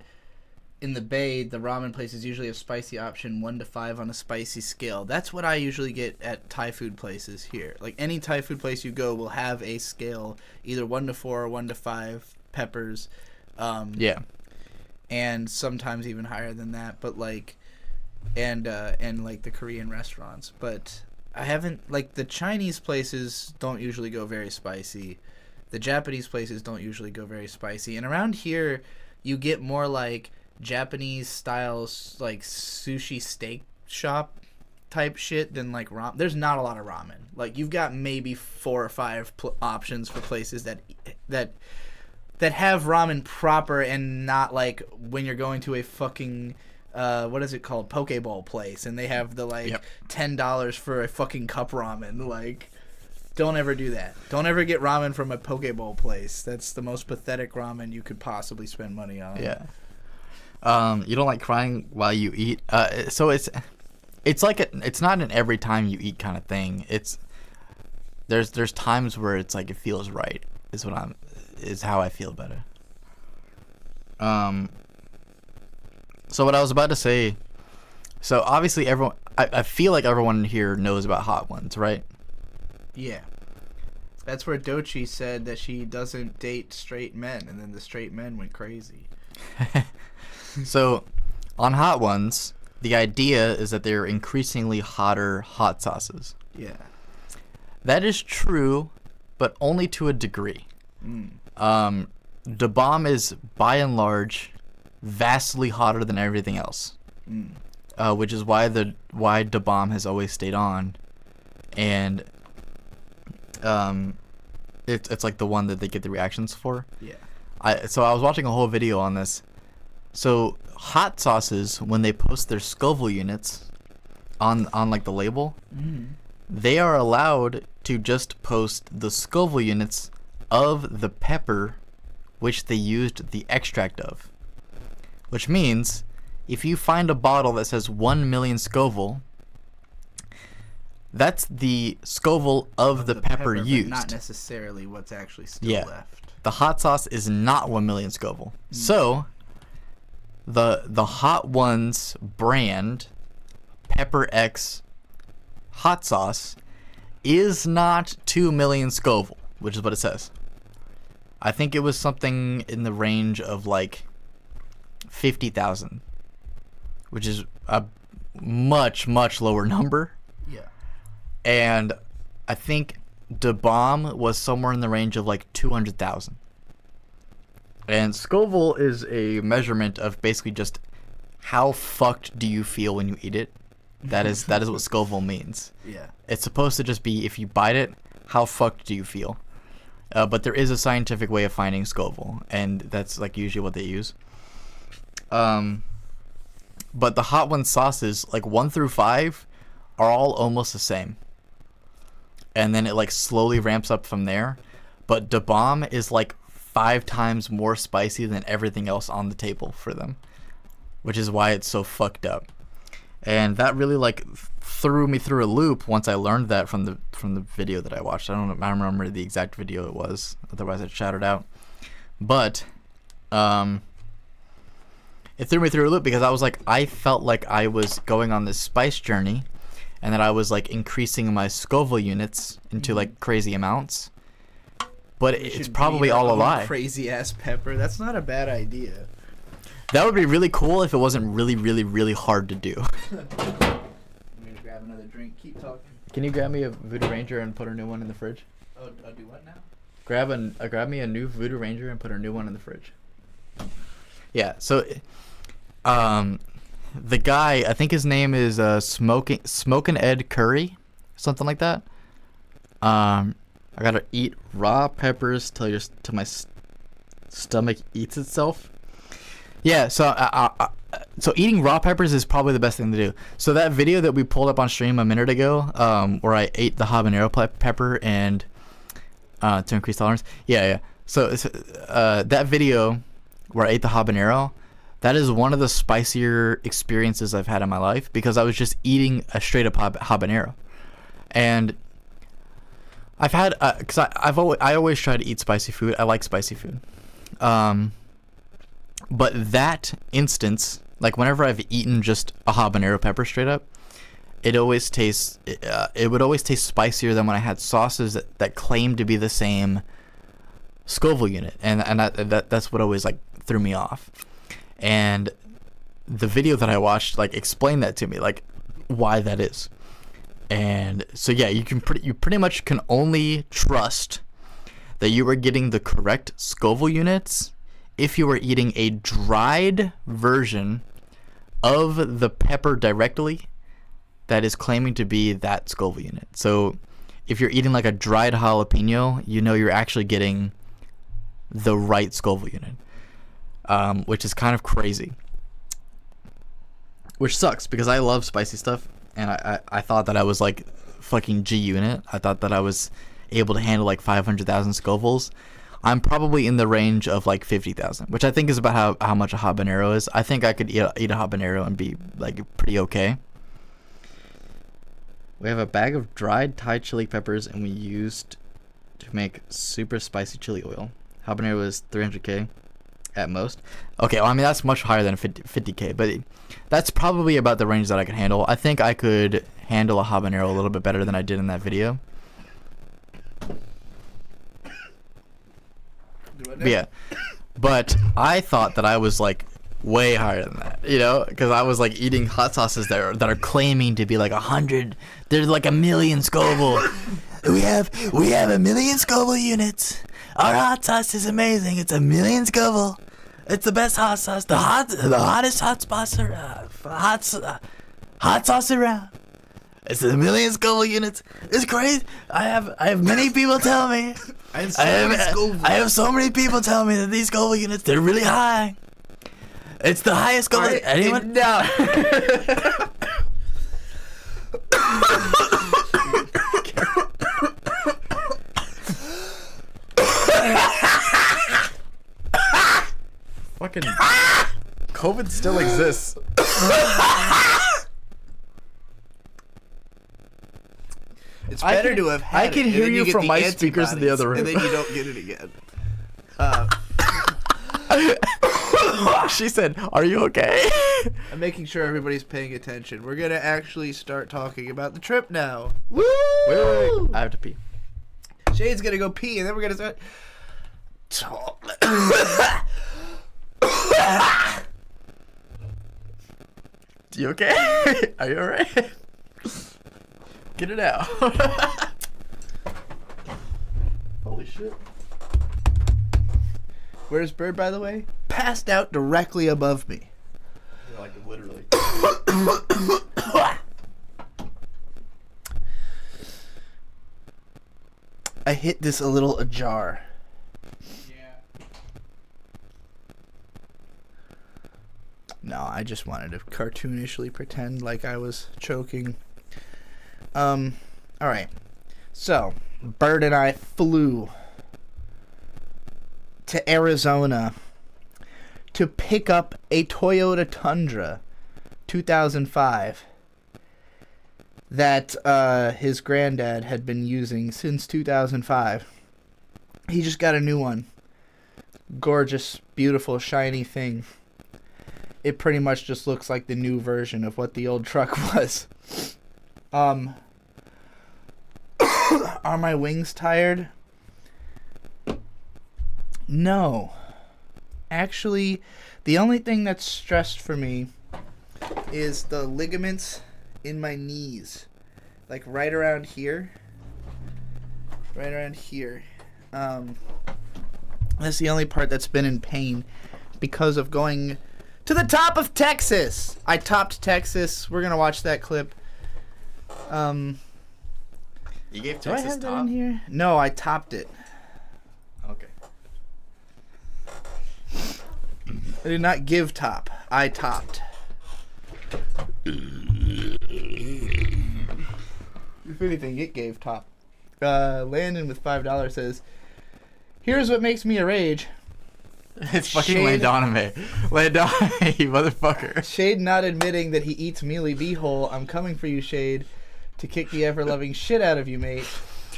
in the Bay, the ramen places usually have spicy option 1 to 5 on a spicy scale. That's what I usually get at Thai food places here. Like, any Thai food place you go will have a scale, either 1 to 4 or 1 to 5 peppers. Yeah. And sometimes even higher than that. But, like, and like the Korean restaurants. But I haven't, like, the Chinese places don't usually go very spicy. The Japanese places don't usually go very spicy. And around here, you get more, like, Japanese styles, like sushi steak shop type shit than like ramen. There's not a lot of ramen. Like, you've got maybe 4 or 5 options for places that have ramen proper, and not like when you're going to a fucking what is it called, poke bowl place, and they have the like $10 for a fucking cup ramen. Like, don't ever do that. Don't ever get ramen from a poke bowl place. That's the most pathetic ramen you could possibly spend money on. Yeah. You don't like crying while you eat. So it's like it's not an every time you eat kind of thing. It's there's times where it's like it feels right. Is how I feel about it. So what I was about to say. So obviously everyone, I feel like everyone here knows about Hot Ones, right? Yeah. That's where Dochi said that she doesn't date straight men, and then the straight men went crazy. So, on Hot Ones, the idea is that they're increasingly hotter hot sauces. Yeah. That is true, but only to a degree. Da Bomb is, by and large, vastly hotter than everything else. Which is why Da Bomb has always stayed on. And it's like the one that they get the reactions for. Yeah. So I was watching a whole video on this. So hot sauces, when they post their Scoville units on like the label, they are allowed to just post the Scoville units of the pepper which they used the extract of. Which means if you find a bottle that says 1 million Scoville, that's the Scoville of the pepper but used. not necessarily what's actually still left. The hot sauce is not 1 million Scoville. So the Hot Ones brand Pepper X hot sauce is not 2 million Scoville, which is what it says. I think it was something in the range of like 50,000, which is a much lower number. Yeah. And I think the bomb was somewhere in the range of like 200,000. And Scoville is a measurement of basically just how fucked do you feel when you eat it. That is what Scoville means. Yeah. It's supposed to just be if you bite it, how fucked do you feel? But there is a scientific way of finding Scoville, and that's like usually what they use. But the Hot One sauces, like 1 through 5, are all almost the same. And then it like slowly ramps up from there. But Da Bomb is like 5 times more spicy than everything else on the table for them, which is why it's so fucked up. And that really like threw me through a loop once I learned that from the video that I watched. I don't remember the exact video it was. Otherwise, I'd shout it out. But it threw me through a loop because I felt like I was going on this spice journey, and that I was like increasing my Scoville units into like crazy amounts. But it's probably all a lie. Crazy ass pepper. That's not a bad idea. That would be really cool if it wasn't really hard to do. I'm gonna grab another drink. Keep talking. Can you grab me a Voodoo Ranger and put a new one in the fridge? Oh, I'll do what now? Grab me a new Voodoo Ranger and put a new one in the fridge. Yeah. So, the guy, I think his name is Smokin' Ed Curry, something like that. I gotta eat raw peppers till my stomach eats itself. Yeah, so eating raw peppers is probably the best thing to do. So that video that we pulled up on stream a minute ago, where I ate the habanero pepper and to increase tolerance. Yeah. So that video where I ate the habanero, that is one of the spicier experiences I've had in my life because I was just eating a straight up habanero, and I've had because I always try to eat spicy food. I like spicy food. But that instance, like whenever I've eaten just a habanero pepper straight up, it would always taste spicier than when I had sauces that claimed to be the same Scoville unit, and that's what always like threw me off. And the video that I watched like explained that to me, like why that is. And so yeah, you pretty much can only trust that you are getting the correct Scoville units if you are eating a dried version of the pepper directly that is claiming to be that Scoville unit. So if you're eating like a dried jalapeno, you know you're actually getting the right Scoville unit, which is kind of crazy. Which sucks because I love spicy stuff, and I thought that I was like fucking G unit. I thought that I was able to handle like 500,000 Scovilles. I'm probably in the range of like 50,000, which I think is about how much a habanero is. I think I could eat a habanero and be like pretty okay. We have a bag of dried Thai chili peppers, and we used to make super spicy chili oil. Habanero is 300k at most. Okay, well, I mean that's much higher than 50k, but that's probably about the range that I could handle. I think I could handle a habanero a little bit better than I did in that video. Yeah, but I thought that I was like way higher than that, you know, because I was like eating hot sauces that are claiming to be like 100. They're like 1 million Scoville. we have 1 million Scoville units. Our hot sauce is amazing. It's 1 million Scoville. It's the best hot sauce. The hottest hot sauce around. It's 1 million Scoville units. It's crazy. I have many people tell me. I have so many people tell me that these Scoville units, they're really high. It's the highest Scoville. Right, anyone? No. Fucking COVID still exists. It's better to have had I can hear you from my speakers in the other room. And then you don't get it again. She said, "Are you okay?" I'm making sure everybody's paying attention. We're gonna actually start talking about the trip now. Woo! Wait. I have to pee. Shade's gonna go pee, and then we're gonna start. You okay? Are you alright? Get it out. Holy shit. Where's Bird, by the way? Passed out directly above me. Like literally. I hit this a little ajar. Yeah. No, I just wanted to cartoonishly pretend like I was choking. Alright. So, Bird and I flew to Arizona to pick up a Toyota Tundra 2005 that his granddad had been using since 2005. He just got a new one. Gorgeous, beautiful, shiny thing. It pretty much just looks like the new version of what the old truck was. Are my wings tired? No. Actually, the only thing that's stressed for me is the ligaments in my knees. Like right around here. Right around here. That's the only part that's been in pain because of going to the top of Texas. I topped Texas. We're gonna watch that clip. You gave Do I Texas have that top? in here? No, I topped it. Okay. I did not give top. I topped. If anything, it gave top. Landon with $5 says, "Here's what makes me a rage. It's fucking Shade. Landoname. Landoname, you motherfucker. Shade not admitting that he eats mealy beehole. I'm coming for you, Shade, to kick the ever-loving shit out of you, mate."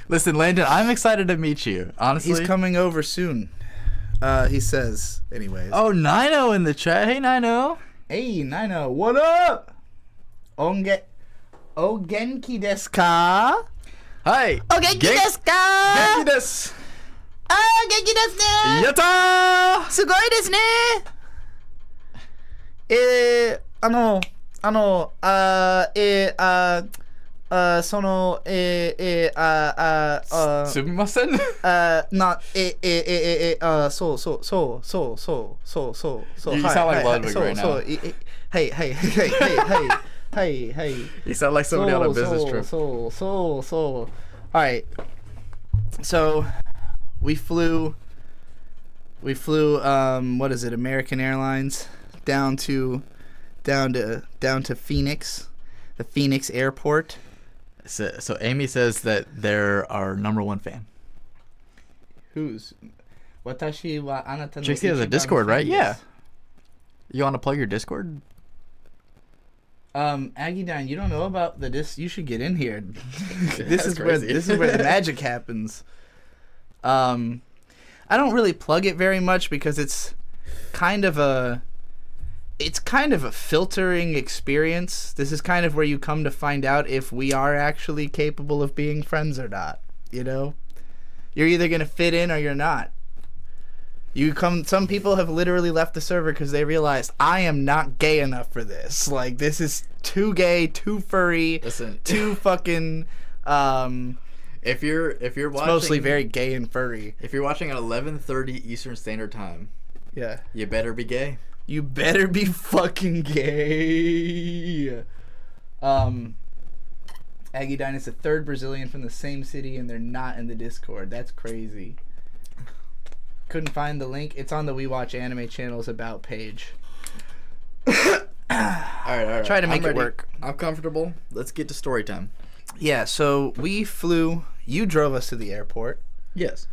Listen, Landon, I'm excited to meet you. Honestly. He's coming over soon. He says, anyways. Oh, Nino in the chat. Hey, Nino. Hey, Nino, what up? Ogenki desu ka? Hi. Ogenki desu ka? Genki desu. Ah, genki desu ne? Yatta! すごいですね。その、すみません。そう。You sound like Ludwig right now. Hey. You sound like somebody on a business trip. So. Alright. So, we flew, what is it, American Airlines, down to Phoenix, the Phoenix airport. So Amy says that they're our #1 fan. Who's? Watashi wa anata no Trixie has a ichiban Discord, right? fan Yeah. desu. You want to plug your Discord? Aggie-Dan, you don't know about the you should get in here. That's this crazy. is where the magic happens. I don't really plug it very much because it's kind of a filtering experience. This is kind of where you come to find out if we are actually capable of being friends or not, you know? You're either going to fit in or you're not. Some people have literally left the server because they realized I am not gay enough for this. Like, this is too gay, too furry, Listen. too fucking If you're it's watching, mostly very gay and furry. If you're watching at 11:30 Eastern Standard Time, Yeah. you better be gay. You better be fucking gay. Aggie Dine is the third Brazilian from the same city, and they're not in the Discord. That's crazy. Couldn't find the link. It's on the We Watch Anime channel's about page. All right. Try to make I'm it ready. work. I'm comfortable. Let's get to story time. Yeah, so we flew. You drove us to the airport. Yes.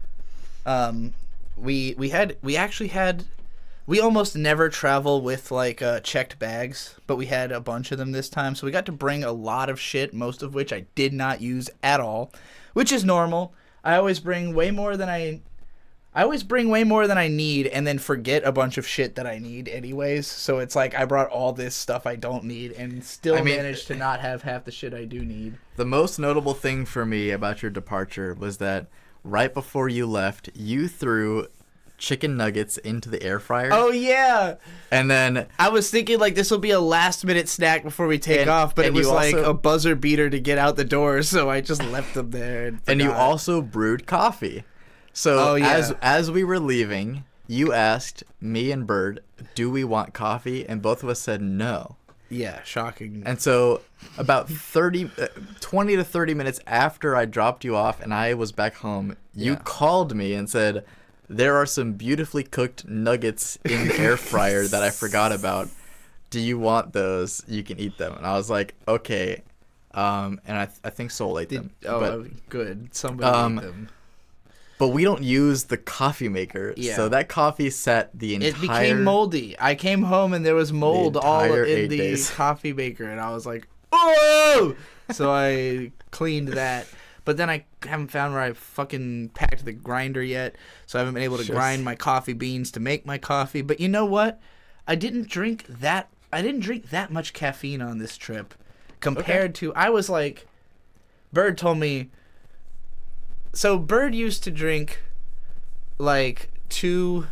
We almost never travel with like checked bags, but we had a bunch of them this time, so we got to bring a lot of shit, most of which I did not use at all, which is normal. I always bring way more than I always bring way more than I need and then forget a bunch of shit that I need anyways. So it's like I brought all this stuff I don't need and still managed to not have half the shit I do need. The most notable thing for me about your departure was that right before you left, you threw chicken nuggets into the air fryer. Oh, yeah. And then I was thinking, like, this will be a last-minute snack before we take off, but it was, like, a buzzer beater to get out the door, so I just left them there. And you also brewed coffee. So as we were leaving, you asked me and Bird, do we want coffee? And both of us said no. Yeah, shocking. And so about 20 to 30 minutes after I dropped you off and I was back home, you called me and said, there are some beautifully cooked nuggets in the air fryer that I forgot about. Do you want those? You can eat them. And I was like, okay. And I think Soul ate them. Good. Somebody ate them. But we don't use the coffee maker. Yeah. So that coffee set the entire... It became moldy. I came home and there was mold all in the coffee maker. And I was like, oh! So I cleaned that. But then I haven't found where I fucking packed the grinder yet. So I haven't been able to grind my coffee beans to make my coffee. But you know what? I didn't drink that much caffeine on this trip. Compared to... I was like... Bird told me... So Bird used to drink like 2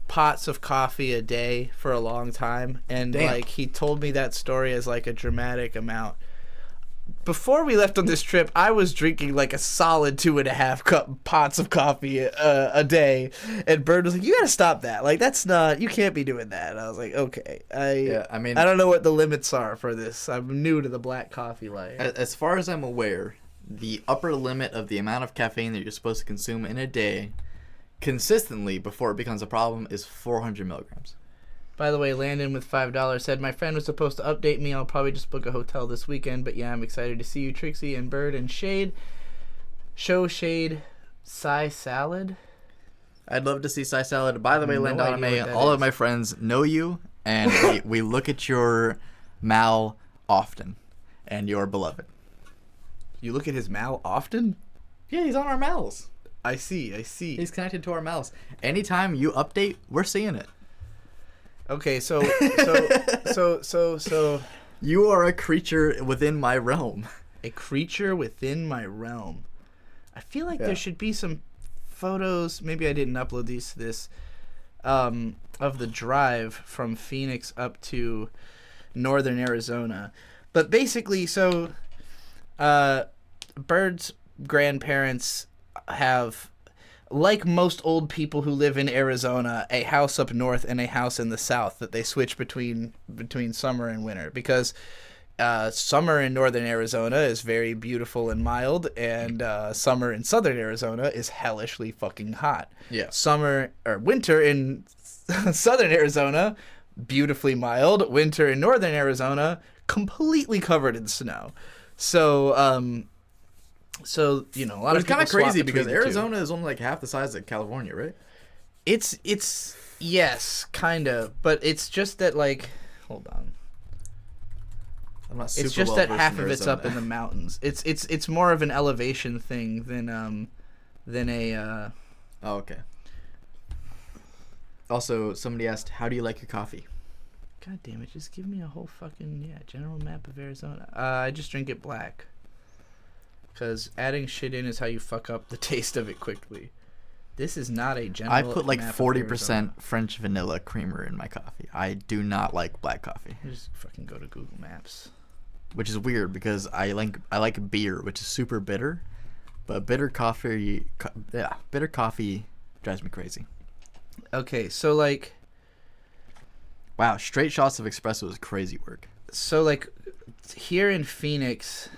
pots of coffee a day for a long time, and like he told me that story as like a dramatic amount. Before we left on this trip, I was drinking like a solid 2.5 pots of coffee a day, and Bird was like, "You gotta stop that. Like that's not. You can't be doing that." And I was like, "Okay, I don't know what the limits are for this. I'm new to the black coffee life." As far as I'm aware, the upper limit of the amount of caffeine that you're supposed to consume in a day consistently before it becomes a problem is 400 milligrams. By the way, Landon with $5 said, my friend was supposed to update me. I'll probably just book a hotel this weekend. But yeah, I'm excited to see you, Trixie and Bird and Shade. Show Shade Psy Salad. I'd love to see Psy Salad. By the way, Landon, all of my friends know you, and we look at your mal often, and you're beloved. You look at his mal often? Yeah, he's on our mals. I see. He's connected to our mals. Anytime you update, we're seeing it. Okay, so you are a creature within my realm. A creature within my realm. I feel like there should be some photos. Maybe I didn't upload these to this. Of the drive from Phoenix up to northern Arizona, but basically, Bird's grandparents have, like most old people who live in Arizona, a house up north and a house in the south that they switch between summer and winter, because summer in northern Arizona is very beautiful and mild, and summer in southern Arizona is hellishly fucking hot. Yeah. Winter in southern Arizona, beautifully mild. Winter in northern Arizona, completely covered in snow. So, you know, a lot of people. It's kind of crazy because Arizona is only like half the size of California, right? It's yes, kind of, but it's just that, like, hold on. I'm not super it's just well that versed half in of it's up in the mountains. It's more of an elevation thing than a. Oh, okay. Also, somebody asked, "How do you like your coffee?" God damn it! Just give me a whole fucking general map of Arizona. I just drink it black. Because adding shit in is how you fuck up the taste of it quickly. This is not a general. I put like 40% French vanilla creamer in my coffee. I do not like black coffee. Just fucking go to Google Maps. Which is weird because I like beer, which is super bitter, but bitter coffee drives me crazy. Okay, so like. Wow, straight shots of espresso is crazy work. So like, here in Phoenix,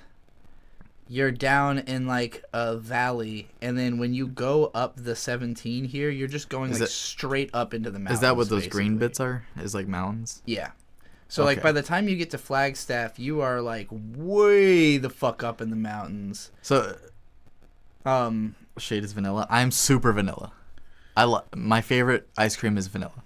you're down in like a valley, and then when you go up the 17 here, you're just going straight up into the mountains. Is that what those green bits are? Is like mountains? Yeah. So like by the time you get to Flagstaff, you are like way the fuck up in the mountains. So, Shade is vanilla. I'm super vanilla. My favorite ice cream is vanilla.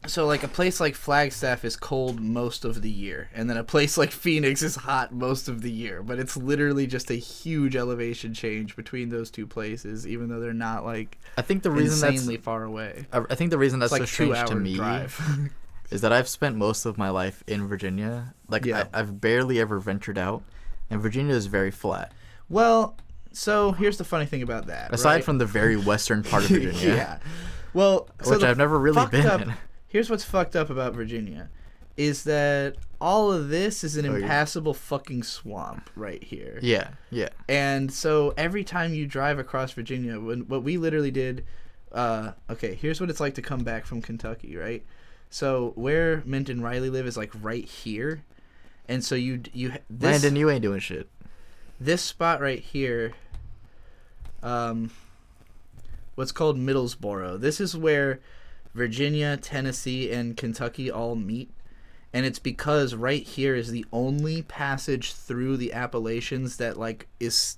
So, like, a place like Flagstaff is cold most of the year, and then a place like Phoenix is hot most of the year. But it's literally just a huge elevation change between those two places, even though they're not, like, I think the reason insanely far away. I think the reason that's It's so like strange 2 to hour me drive. is that I've spent most of my life in Virginia. Like, Yeah. I've barely ever ventured out, and Virginia is very flat. Well, so here's the funny thing about that. Aside right? from the very western part of Virginia, Yeah. Well, so which the I've never really fucked been up- in. Here's what's fucked up about Virginia, is that all of this is an Oh, yeah. impassable fucking swamp right here. Yeah, yeah. And so every time you drive across Virginia, what we literally did, okay, here's what it's like to come back from Kentucky, right? So where Mint and Riley live is like right here, and so this Landon, you ain't doing shit. this spot right here, what's called Middlesboro. This is where Virginia, Tennessee, and Kentucky all meet. And it's because right here is the only passage through the Appalachians that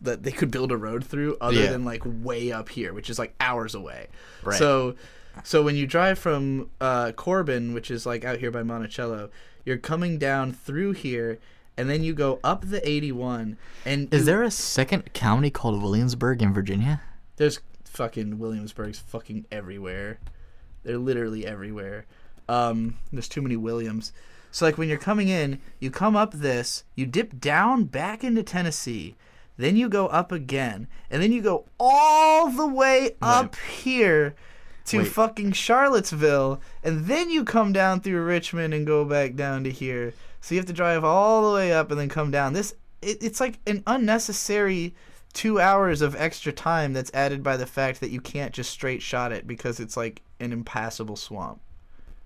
that they could build a road through, other Yeah. than like way up here, which is like hours away. Right. So when you drive from Corbin, which is like out here by Monticello, you're coming down through here, and then you go up the 81. And Is there a second county called Williamsburg in Virginia? There's fucking Williamsburg's fucking everywhere. They're literally everywhere. There's too many Williams. So, like, when you're coming in, you come up this, you dip down back into Tennessee, then you go up again, and then you go all the way up here to Wait. fucking Charlottesville, and then you come down through Richmond and go back down to here. So you have to drive all the way up and then come down. It's like an unnecessary 2 hours of extra time that's added by the fact that you can't just straight shot it because it's like an impassable swamp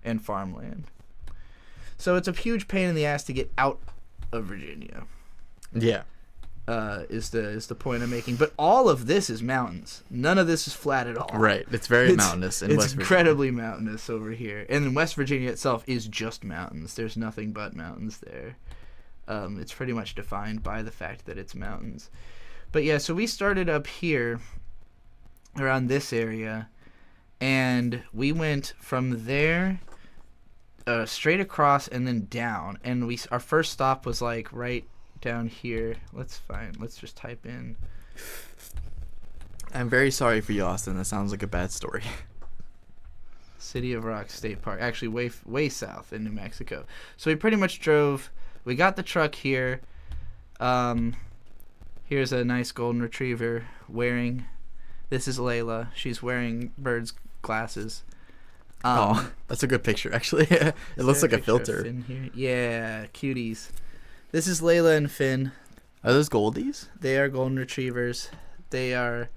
and farmland. So it's a huge pain in the ass to get out of Virginia. Yeah. Is the point I'm making. But all of this is mountains. None of this is flat at all. Right. It's very mountainous in It's West Virginia. incredibly mountainous over here. And then West Virginia itself is just mountains. There's nothing but mountains there. It's pretty much defined by the fact that it's mountains. But yeah, so we started up here around this area, and we went from there straight across and then down. And our first stop was like right down here. Let's just type in. I'm very sorry for you, Austin. That sounds like a bad story. City of Rock State Park, actually way south in New Mexico. So we pretty much drove. We got the truck here. Here's a nice golden retriever wearing. This is Layla. She's wearing Bird's glasses. Oh, that's a good picture, actually. It looks like a picture of filter. Finn here? Yeah, cuties. This is Layla and Finn. Are those goldies? They are golden retrievers. They are.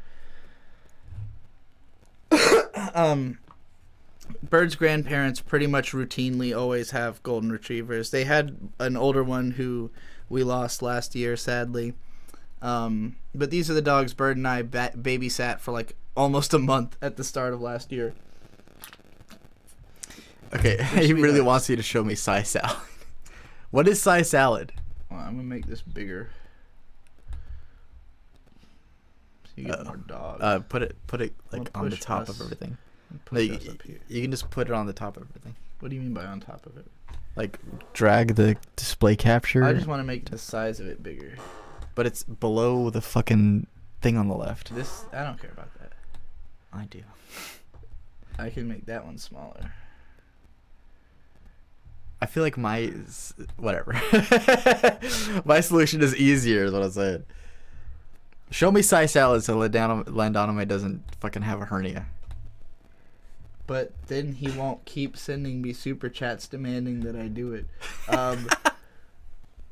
Bird's grandparents pretty much routinely always have golden retrievers. They had an older one who we lost last year, sadly. But these are the dogs Bird and I babysat for like almost a month at the start of last year. Okay, he really wants you to show me Sai salad. What is Sai salad? Well, I'm gonna make this bigger. So you get more dogs. Put it like I'll on the push top us. of everything. Push No, us up here. you can just put it on the top of everything. What do you mean by on top of it? Like drag the display capture. I just want to make the size of it bigger. But it's below the fucking thing on the left. I don't care about that. I do. I can make that one smaller. I feel like whatever. My solution is easier, is what I said. Show me Sai salad so Landonime doesn't fucking have a hernia. But then he won't keep sending me super chats demanding that I do it.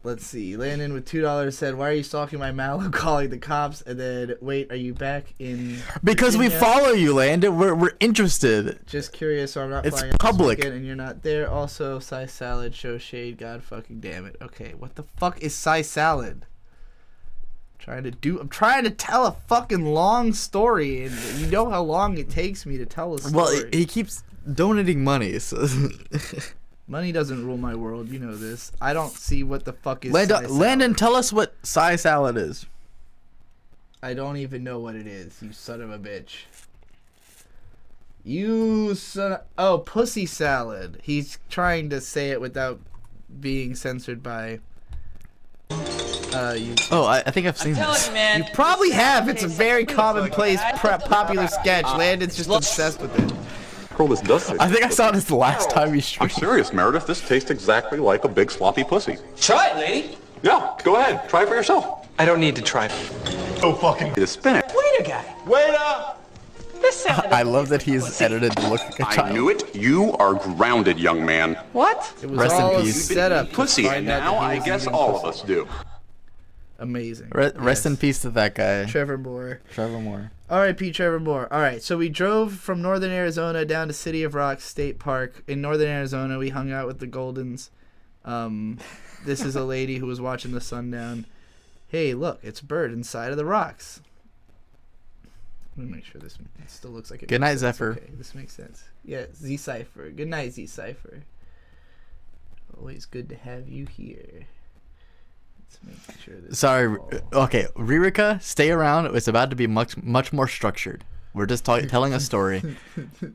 Let's see. Landon with $2 said, "Why are you stalking my Malibu, calling the cops?" And then, wait, are you back in Because we Virginia? follow you, Landon. We're interested. Just curious, so I'm not It's flying public. this weekend and you're not there. Also, Sai Salad, show shade. God fucking damn it. Okay, what the fuck is Sai Salad? I'm trying to tell a fucking long story, and you know how long it takes me to tell a story. Well, he keeps donating money, so Money doesn't rule my world, you know this. I don't see what the fuck is Sai Salad. Landon, tell us what Sai salad is. I don't even know what it is, you son of a bitch. You son. Oh, pussy salad. He's trying to say it without being censored by. YouTube. Oh, I think I've seen this. You probably have. It's a very commonplace, popular sketch. Landon's just obsessed with it. Girl, this does taste. I think I saw this the last time you I'm streamed. serious, Meredith. This tastes exactly like a big sloppy pussy. Try it, lady. Yeah, go ahead. Try it for yourself. I don't need to try. Oh, fucking. The spinach. Waiter guy. Waiter! Listen. I love that he's edited to look like a I child. knew it. You are grounded, young man. What? It was Rest in all a peace. setup. to Pussy, find and out that now he I was guess eating all of pussy. us do. Amazing. Rest in peace to that guy. Trevor Moore. Trevor Moore. R.I.P. Trevor Moore. All right, so we drove from northern Arizona down to City of Rocks State Park. In northern Arizona, we hung out with the Goldens. This is a lady who was watching the sundown. Hey, look, it's a bird inside of the rocks. Let me make sure this still looks like it. Good makes night, sense. Zephyr. Okay, this makes sense. Yeah, Z-Cypher. Good night, Z-Cypher. Always good to have you here. Let's make sure this. Sorry. Okay, Ririka, stay around. It's about to be much more structured. We're just telling a story.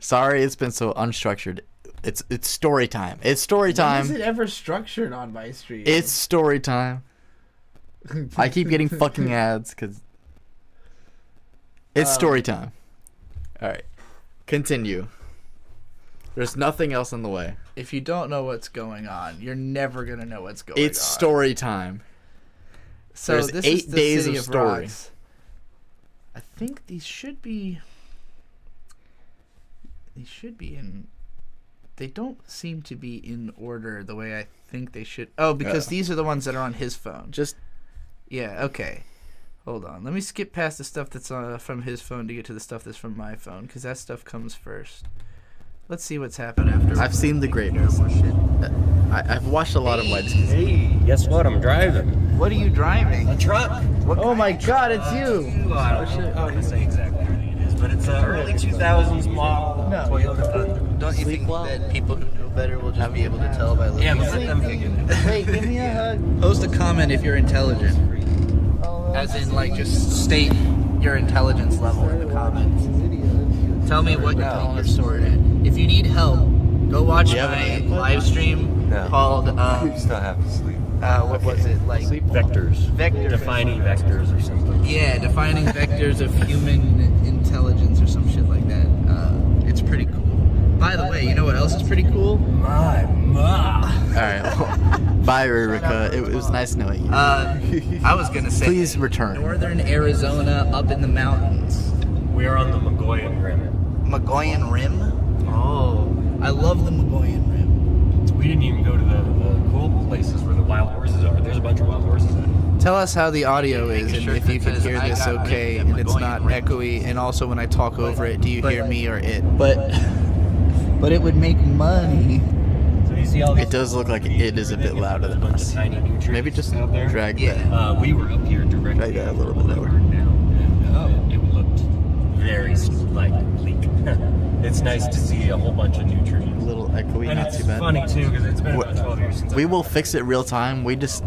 Sorry, it's been so unstructured. It's story time. It's story When time. is it ever structured on my stream? It's story time. I keep getting fucking ads because it's story time. All right, continue. There's nothing else in the way. If you don't know what's going on, you're never gonna know what's going on. It's story time. So There's this 8 is the days City of of story. Rocks. I think these should be. They should be in. They don't seem to be in order the way I think they should. Oh, because these are the ones that are on his phone. Just Yeah. Okay. Hold on. Let me skip past the stuff that's from his phone to get to the stuff that's from my phone, because that stuff comes first. Let's see what's happened after. I've seen the greatness. I've watched a lot of White Skis. Hey, guess what? I'm driving. What are you driving? A truck. Oh my God! It's you. I don't say exactly what it is, but it's an early 2000s model No. Toyota Thunder. Don't you think that people who know better will just be able to tell by looking Yeah, but at let it? them figure it out. Wait, give me a hug. Post a comment if you're intelligent. As in, like, just state your intelligence level in the comments. Tell me what you're telling your story at. If you need help, go watch my live stream No. called, You still have to sleep. what was it? Like, Vectors. Vector. Defining vectors or something. Yeah, defining vectors of human intelligence or some shit like that. It's pretty cool. By the way, you know what else is pretty cool? My mom. All right. Well, bye, Ririka. It was nice knowing you. I was gonna say. Please return. Northern Arizona, up in the mountains. We're on the Magoyan Rim. Magoyan Rim? Oh, I love the Magoyan Rim. We didn't even go to the cool places where the wild horses are. There's a bunch of wild horses in it. Tell us how the audio is and if you can Because hear I this got okay rid of and it's Magoyan not Rim. echoey, and also when I talk over it, do you hear me or it? But it would make money. So you see all these. It does look like it is a bit louder than There's a bunch us. of tiny nutrients Maybe just out there. drag Yeah. that. We were up here directly. Drag that a little bit lower. Down, and it looked very bleak. It's nice to see a whole bunch of nutrients. A little echoey, And not it's too bad. funny too because it's been about 12 years since. We will fix it real time. We just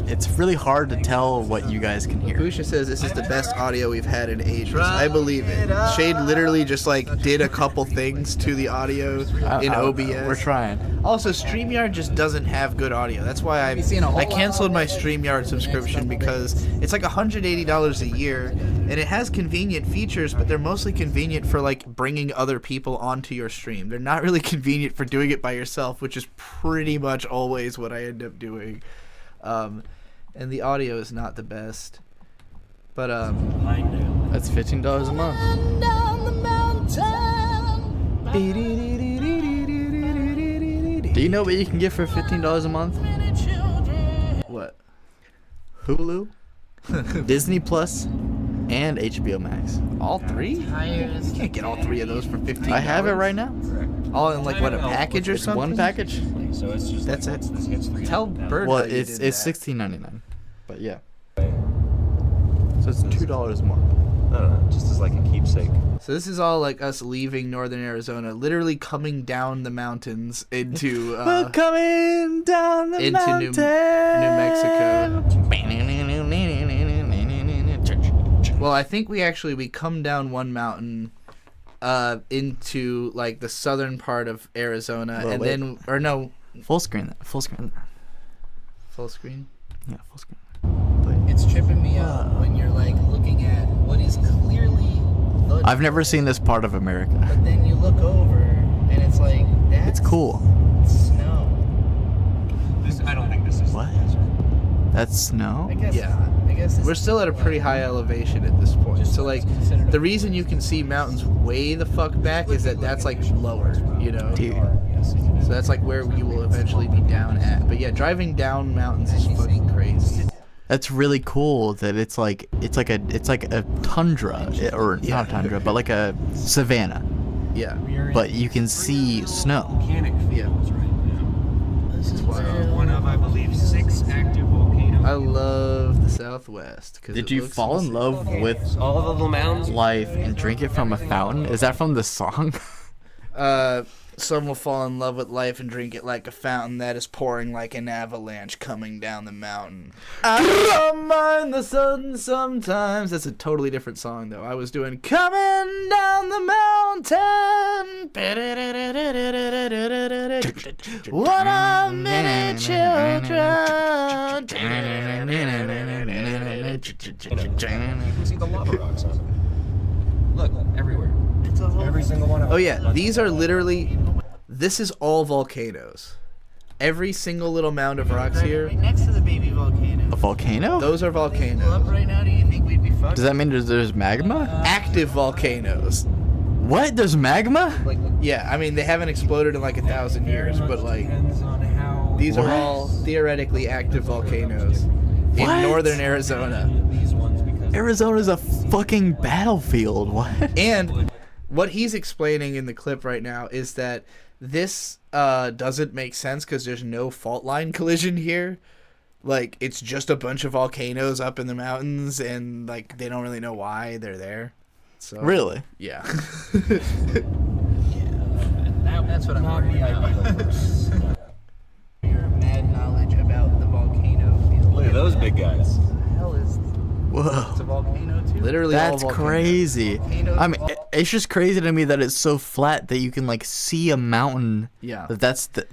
it's really hard to tell what you guys can hear. Busha says this is the best audio we've had in ages. I believe it. Shade literally just did a couple things to the audio in OBS. We're trying. Also, StreamYard just doesn't have good audio. That's why I canceled my StreamYard subscription, because it's like $180 a year, and it has convenient features, but they're mostly convenient for bringing other people onto your stream. They're not really convenient for doing it by yourself, which is pretty much always what I end up doing. And the audio is not the best. But That's $15 a month. Do you know what you can get for $15 a month? What? Hulu, Disney Plus, and HBO Max. All three? You can't get all three of those for $15. I have it right now. All in what, a package or It's something? one package. So it's just That's like, it. once this hits 300 Tell now. Bird Well, how you it's did that. $16.99, but yeah. So it's $2 more. I don't know, just as like a keepsake. So this is all us leaving northern Arizona, literally coming down the mountains into We're coming down the into mountain. New Mexico. Well, I think we come down one mountain into like the southern part of Arizona, Well, and wait. then or no, Full screen. Full screen. full screen. Yeah, full screen. It's tripping me out when you're like looking at what is clearly the I've never seen this part of America. but then you look over and it's like that's It's cool. snow. I don't think this is What? That's snow? I guess not. I guess we're still at a pretty high elevation at this point. So like the reason you can see mountains way the fuck back is that that's like lower, you know. Dude. So that's like where you will eventually be down at. But yeah, driving down mountains is fucking crazy. That's really cool that it's like a tundra or Yeah. not tundra, but like a savanna. Yeah. But you can see snow. volcanic Yeah. fields right now. This is One of, I believe, 6 active volcanoes. I love the Southwest. Did you fall in love with All the little mountains. life and drink it from a fountain? Is that from the song? Some will fall in love with life and drink it like a fountain that is pouring like an avalanche coming down the mountain. I don't mind the sun sometimes. That's a totally different song, though. I was doing coming down the mountain. What a many children. You can see the lava rocks on them. Look, everywhere. Every single one of them. Oh yeah, these are literally. This is all volcanoes. Every single little mound of rocks here. Right next to the baby volcano. A volcano? Those are Pull volcanoes. up right now, do you think we'd be fucked? Does that mean there's magma? Active volcanoes. What? There's magma? Yeah, I mean they haven't exploded in like 1,000 years, but like Depends on how these What? are all theoretically active volcanoes in What? northern Arizona. these ones because Arizona's a fucking battlefield. What? And what he's explaining in the clip right now is that this doesn't make sense because there's no fault line collision here. Like it's just a bunch of volcanoes up in the mountains, and like they don't really know why they're there. So Really? yeah. That's what I'm not worried the about. ideal. Your mad knowledge about the volcano field. Look at those big guys. What the hell is Whoa. It's a volcano too. literally all That's volcanoes. crazy. Volcanoes I mean, all- it's just crazy to me that it's so flat that you can like see a mountain. Yeah. That's Dude,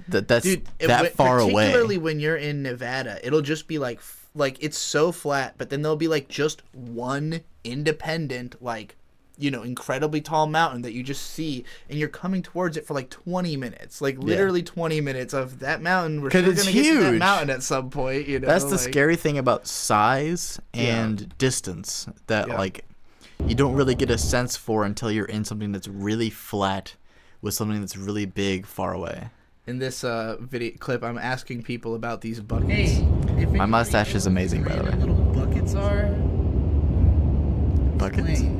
that far away. Particularly when you're in Nevada, it'll just be like it's so flat, but then there'll be like just one independent, like, you know, incredibly tall mountain that you just see, and you're coming towards it for like 20 minutes, like literally 20 minutes of that mountain. We're 'Cause still it's gonna get to that huge. mountain at some point, you know. That's the like- scary thing about size Yeah. and distance that Yeah. like you don't really get a sense for until you're in something that's really flat with something that's really big far away. In this video clip, I'm asking people about these buckets. Hey, if My mustache is amazing, by the way. Little buckets are Buckets? explain.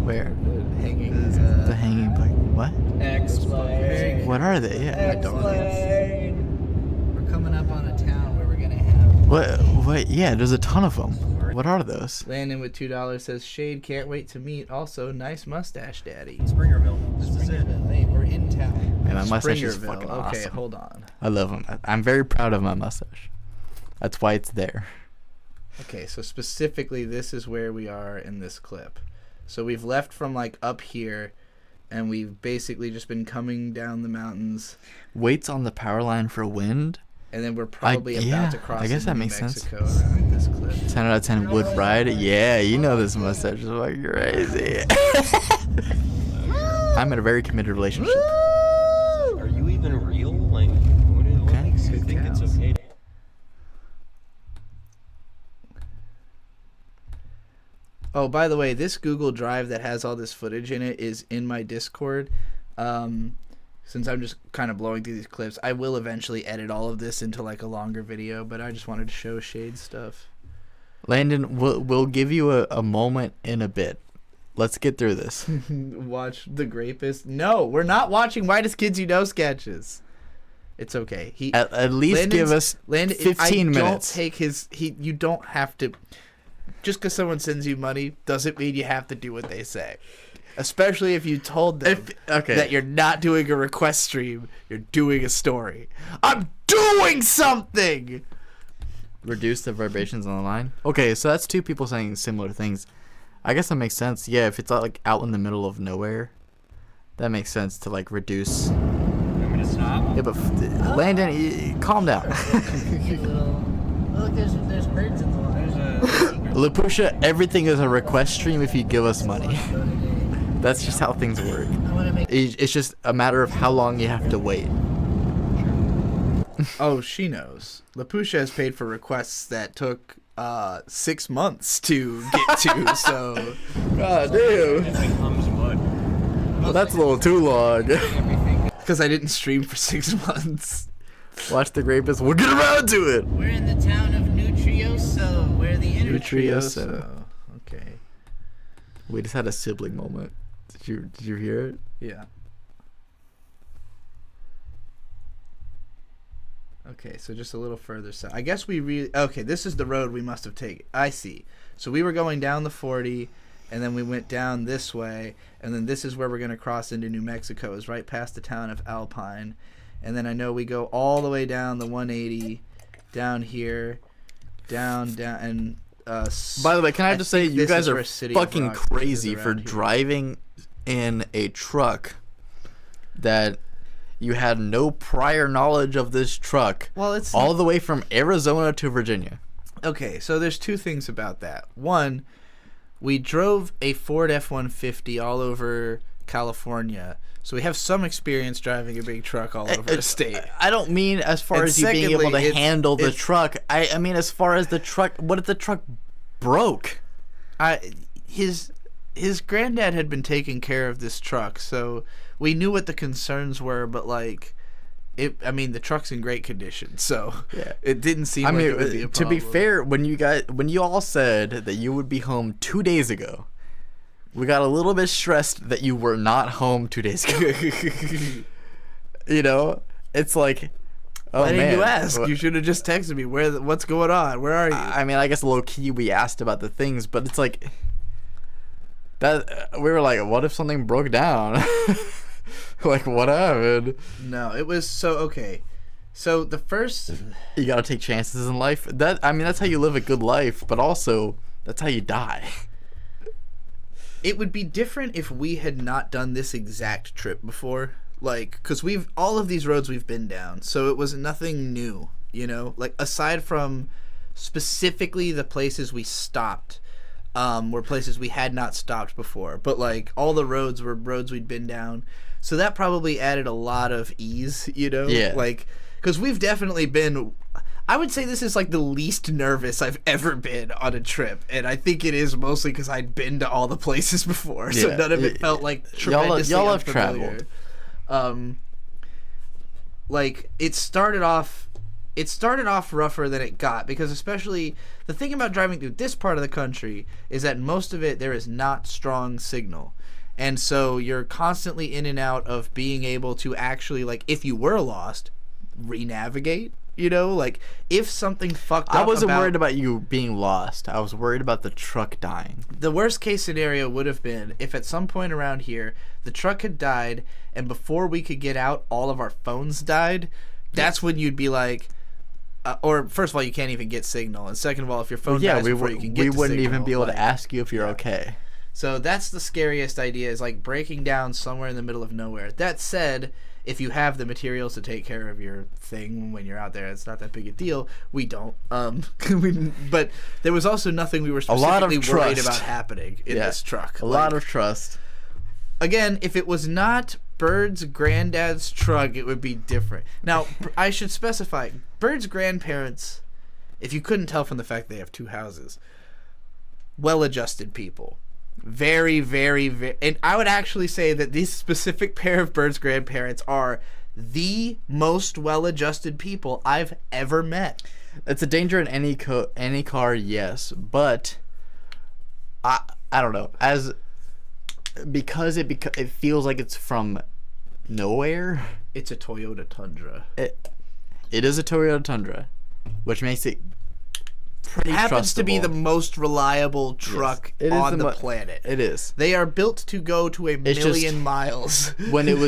Where? Hanging. The hanging bucket. What? Explain. What are they? Yeah. I don't know. we're coming up on a town where we're gonna have. What? Yeah, there's a ton of them. What are those? Landon with $2 says, Shade, can't wait to meet. Also, nice mustache, daddy. Springerville. This is it. Hey, we're in town. Man, my mustache is Springerville. fucking Okay, awesome. hold on. I love him. I'm very proud of my mustache. That's why it's there. Okay, so specifically, this is where we are in this clip. So we've left from like up here, and we've basically just been coming down the mountains, Waits on the power line for wind. and then we're probably yeah, about to cross I guess into that New makes sense. Mexico around this clip. 10 out of 10 would ride. Yeah, you know this mustache is fucking crazy. I'm in a very committed relationship. Are you even real? Like, what Okay. makes you Good think it's cows. okay to... Oh, by the way, this Google Drive that has all this footage in it is in my Discord. Since I'm just kind of blowing through these clips, I will eventually edit all of this into like a longer video, but I just wanted to show Shade stuff. Landon, we'll give you a moment in a bit. Let's get through this. Watch The Grapist. No, we're not watching Whitest Kids You Know sketches. It's okay. At least give us 15 minutes. Don't take his. You don't have to. Just because someone sends you money doesn't mean you have to do what they say. Especially if you told them that you're not doing a request stream, you're doing a story. I'm doing something! Reduce the vibrations on the line. Okay, so that's two people saying similar things. I guess that makes sense. Yeah, if it's like out in the middle of nowhere, That makes sense to like reduce. Want me to stop? Yeah, but Landon, calm down. Look, there's birds in the water. Lapusha, everything is a request stream if you give us money. That's just how things work. It's just a matter of how long you have to wait. Oh, she knows. Lapusha has paid for requests that took 6 months to get to, so... God damn. It becomes mud. Well, that's a little too long. Because I didn't stream for 6 months. Watch the Grapist. We'll get around to it. We're in the town of Nutrioso, where the Nutrioso. Okay. We just had a sibling moment. Did you hear it? Yeah. Okay, so just a little further south. I guess we really... Okay, this is the road we must have taken. I see. So we were going down the 40, and then we went down this way, and then this is where we're going to cross into New Mexico, is right past the town of Alpine. And then I know we go all the way down the 180, down here, down, and... By the way, can I just say, you guys are City of fucking Rocks is crazy around for here. driving in a truck that you had no prior knowledge of this truck. Well, it's... all the way from Arizona to Virginia. Okay, so there's two things about that. One, we drove a Ford F-150 all over California, so we have some experience driving a big truck all over the state. I don't mean as far And as you being able to secondly, handle the it's- truck. I mean as far as the truck. What if the truck broke? His granddad had been taking care of this truck, so we knew what the concerns were, but like... the truck's in great condition, so Yeah. it didn't seem like it would be a to problem. be fair, when you all said that you would be home 2 days ago, we got a little bit stressed that you were not home 2 days ago. You know, it's like, oh Why man, didn't you ask? You should have just texted me. What's going on? Where are you? I mean, I guess low key we asked about the things, but it's like that we were like, what if something broke down? Like, what happened? No, it was so okay. So the first... You gotta take chances in life. That's how you live a good life, but also that's how you die. It would be different if we had not done this exact trip before. Like, because all of these roads we've been down, so it was nothing new, you know? Like, aside from specifically the places we stopped, were places we had not stopped before. But, like, all the roads were roads we'd been down. So that probably added a lot of ease, you know? Yeah. Like, because we've definitely been... I would say this is like the least nervous I've ever been on a trip, and I think it is mostly because I'd been to all the places before, so Yeah. none of it felt like tremendously y'all have unfamiliar. traveled. Like it started off rougher than it got, because especially the thing about driving through this part of the country is that most of it there is not strong signal. And so you're constantly in and out of being able to actually, like, if you were lost, re-navigate. You know, like, if something fucked up... I wasn't worried about you being lost. I was worried about the truck dying. The worst case scenario would have been if at some point around here the truck had died, and before we could get out, all of our phones died. That's when you'd be like... or, first of all, you can't even get signal. And second of all, if your phone dies before you can get we to wouldn't signal, even be able like, to ask you if you're okay. So that's the scariest idea, is like breaking down somewhere in the middle of nowhere. That said, if you have the materials to take care of your thing when you're out there, it's not that big a deal. We don't. But there was also nothing we were specifically worried about happening in this truck. A lot of trust. Again, if it was not Bird's granddad's truck, it would be different. Now, I should specify, Bird's grandparents, if you couldn't tell from the fact they have two houses, well-adjusted people. Very, very, very... And I would actually say that this specific pair of Bird's grandparents are the most well-adjusted people I've ever met. It's a danger in any car, yes, but I don't know, because it feels like it's from nowhere. It's a Toyota Tundra. It is a Toyota Tundra, which makes it pretty Happens to be the trustable. most reliable truck It is on the planet. It is. They are built to go to a It's million just- miles. when it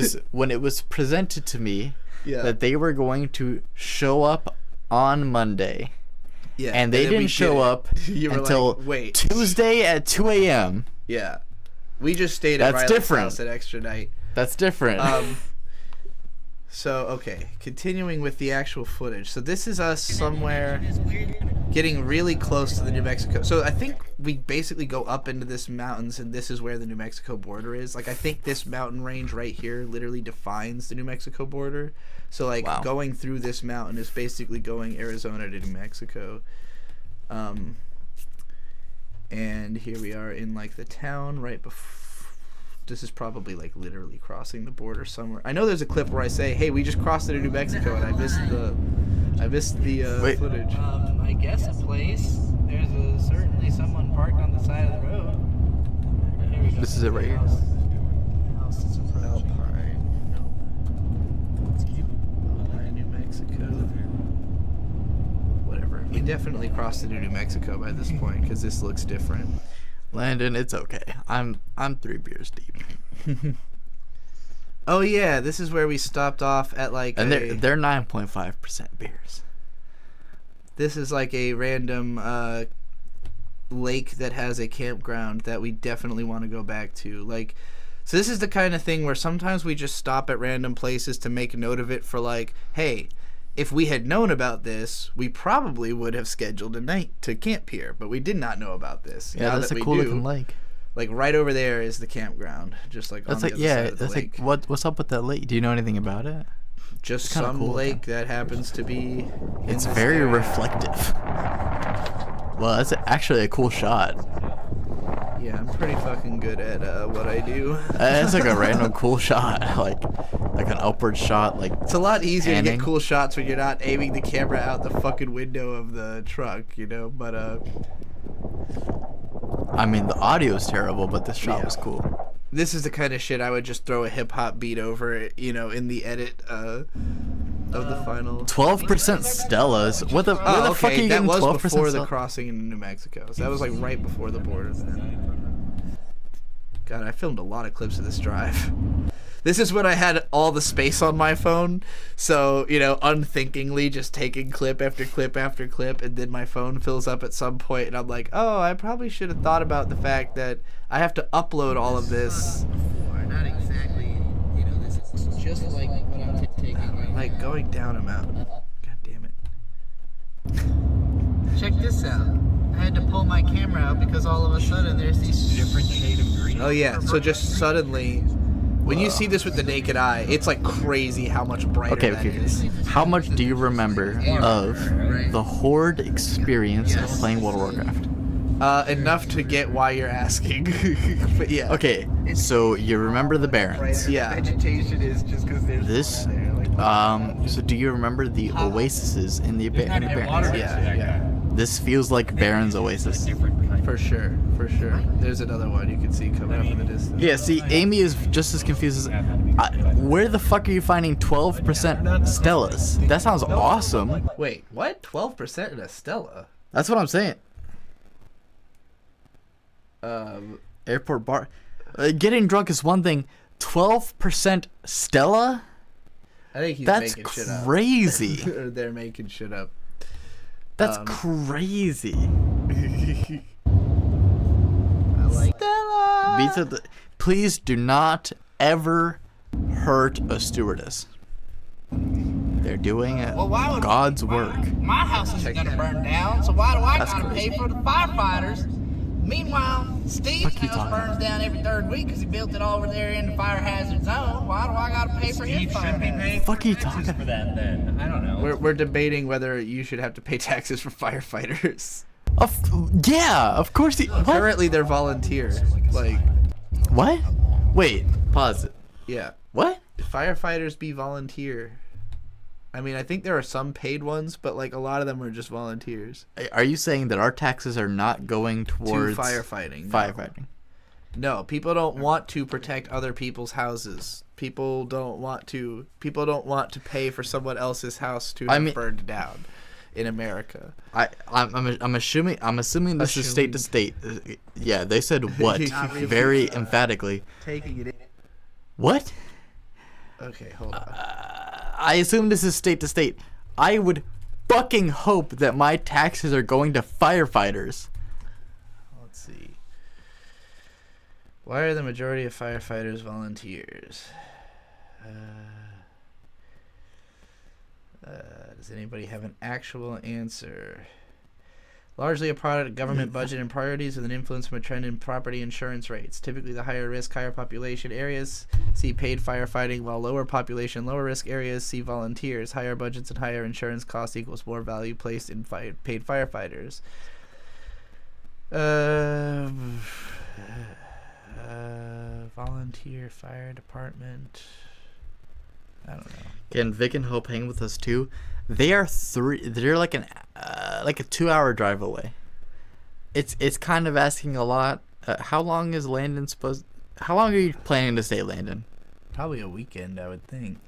was presented to me that they were going to show up on Monday, Yeah, and they then we didn't show did it. up You were until like, wait. Tuesday at 2 a.m. Yeah. We just stayed at That's Riley's different. house at extra night. That's different. So, okay, continuing with the actual footage. So this is us somewhere getting really close to the New Mexico. So I think we basically go up into this mountains, and this is where the New Mexico border is. Like, I think this mountain range right here literally defines the New Mexico border. So, like, going through this mountain is basically going Arizona to New Mexico. And here we are in, like, the town right before. This is probably like literally crossing the border somewhere. I know there's a clip where I say, "Hey, we just crossed into New Mexico," and I missed the footage. I guess a place. There's certainly someone parked on the side of the road. Here we go. This is it right here. House is Alpine. Nope. Alpine, New Mexico. Whatever. We definitely crossed into New Mexico by this point because this looks different. Landon, it's okay. I'm 3 beers deep. Oh yeah, this is where we stopped off at like. And they're 9.5% beers. This is like a random lake that has a campground that we definitely want to go back to. Like, so this is the kind of thing where sometimes we just stop at random places to make note of it for like, hey, if we had known about this, we probably would have scheduled a night to camp here, but we did not know about this. Yeah, now that's that a we cool do, looking lake. Like right over there is the campground, just like That's on like the other side of the that's lake. like what's up with that lake? Do you know anything about it? Just kinda some cool lake that happens to be. It's very reflective. Well, that's actually a cool shot. Yeah, I'm pretty fucking good at what I do. That's like a random cool shot, like an upward shot, like. It's a lot easier to panning. get cool shots when you're not aiming the camera out the fucking window of the truck, you know. But I mean, the audio is terrible, but this shot was cool. this is the kind of shit I would just throw a hip hop beat over, you know, in the edit of the final. 12% Stellas. What the? Where the fuck are you that getting was 12% before the Stella? crossing in New Mexico. So that was like right before the border then. God, I filmed a lot of clips of this drive. This is when I had all the space on my phone, so, you know, unthinkingly just taking clip after clip after clip, and then my phone fills up at some point, and I'm like, oh, I probably should have thought about the fact that I have to upload all of this. Not exactly, you know, this is just like what I'm taking. Like going down a mountain. God damn it. Check this out. I had to pull my camera out because all of a sudden there's these Different shade of green. Oh yeah, so just suddenly, when you see this with the naked eye, it's like crazy how much brighter that is. How much do you remember of the Horde experience of playing World of Warcraft? Enough to get why you're asking. But yeah. Okay, so you remember the Barrens. Yeah. Vegetation is just because there's This, so do you remember the oases in the Barrens? Yeah. This feels like Barrens Oasis. For sure. For sure. There's another one you can see coming up in the distance. Yeah, see, Amy is just as confused as where the fuck are you finding 12% Stellas? That sounds awesome. Wait, what? 12% in a Stella? That's what I'm saying. Um, Airport bar. Getting drunk is one thing. 12% Stella? I think he's That's making shit up. crazy. Or they're making shit up. That's crazy. I like Stella. Please do not ever hurt a stewardess. They're doing God's work. My house isn't gonna burn down, so why do I That's gotta crazy. pay for the firefighters? Meanwhile, Steve's Fuck you house talking burns down every third week because he built it over there in the fire hazard zone. Why do I gotta pay for his Steve fire should be hazard? paying Fuck you taxes talking- for that then. I don't know. We're debating whether you should have to pay taxes for firefighters. Yeah, of course. What? Currently, they're volunteer. Like, What? Wait, pause it. yeah. What? Firefighters be volunteer. I mean, I think there are some paid ones, but like a lot of them are just volunteers. Are you saying that our taxes are not going towards To firefighting. No. Firefighting. No, people don't want to protect other people's houses. People don't want to pay for someone else's house to have burned down in America. I'm assuming this is state to state. Yeah, they said what very emphatically. Taking it in. What? Okay, hold on. I assume this is state to state. I would fucking hope that my taxes are going to firefighters. Let's see. Why are the majority of firefighters volunteers? Does anybody have an actual answer? Largely a product of government budget and priorities with an influence from a trend in property insurance rates. Typically, the higher risk, higher population areas see paid firefighting, while lower population, lower risk areas see volunteers. Higher budgets and higher insurance costs equals more value placed in paid firefighters. Volunteer fire department. I don't know. Again, Vic and Hope hang with us too. They're like a 2-hour drive away. It's kind of asking a lot. How long is Landon supposed? How long are you planning to stay, Landon? Probably a weekend, I would think.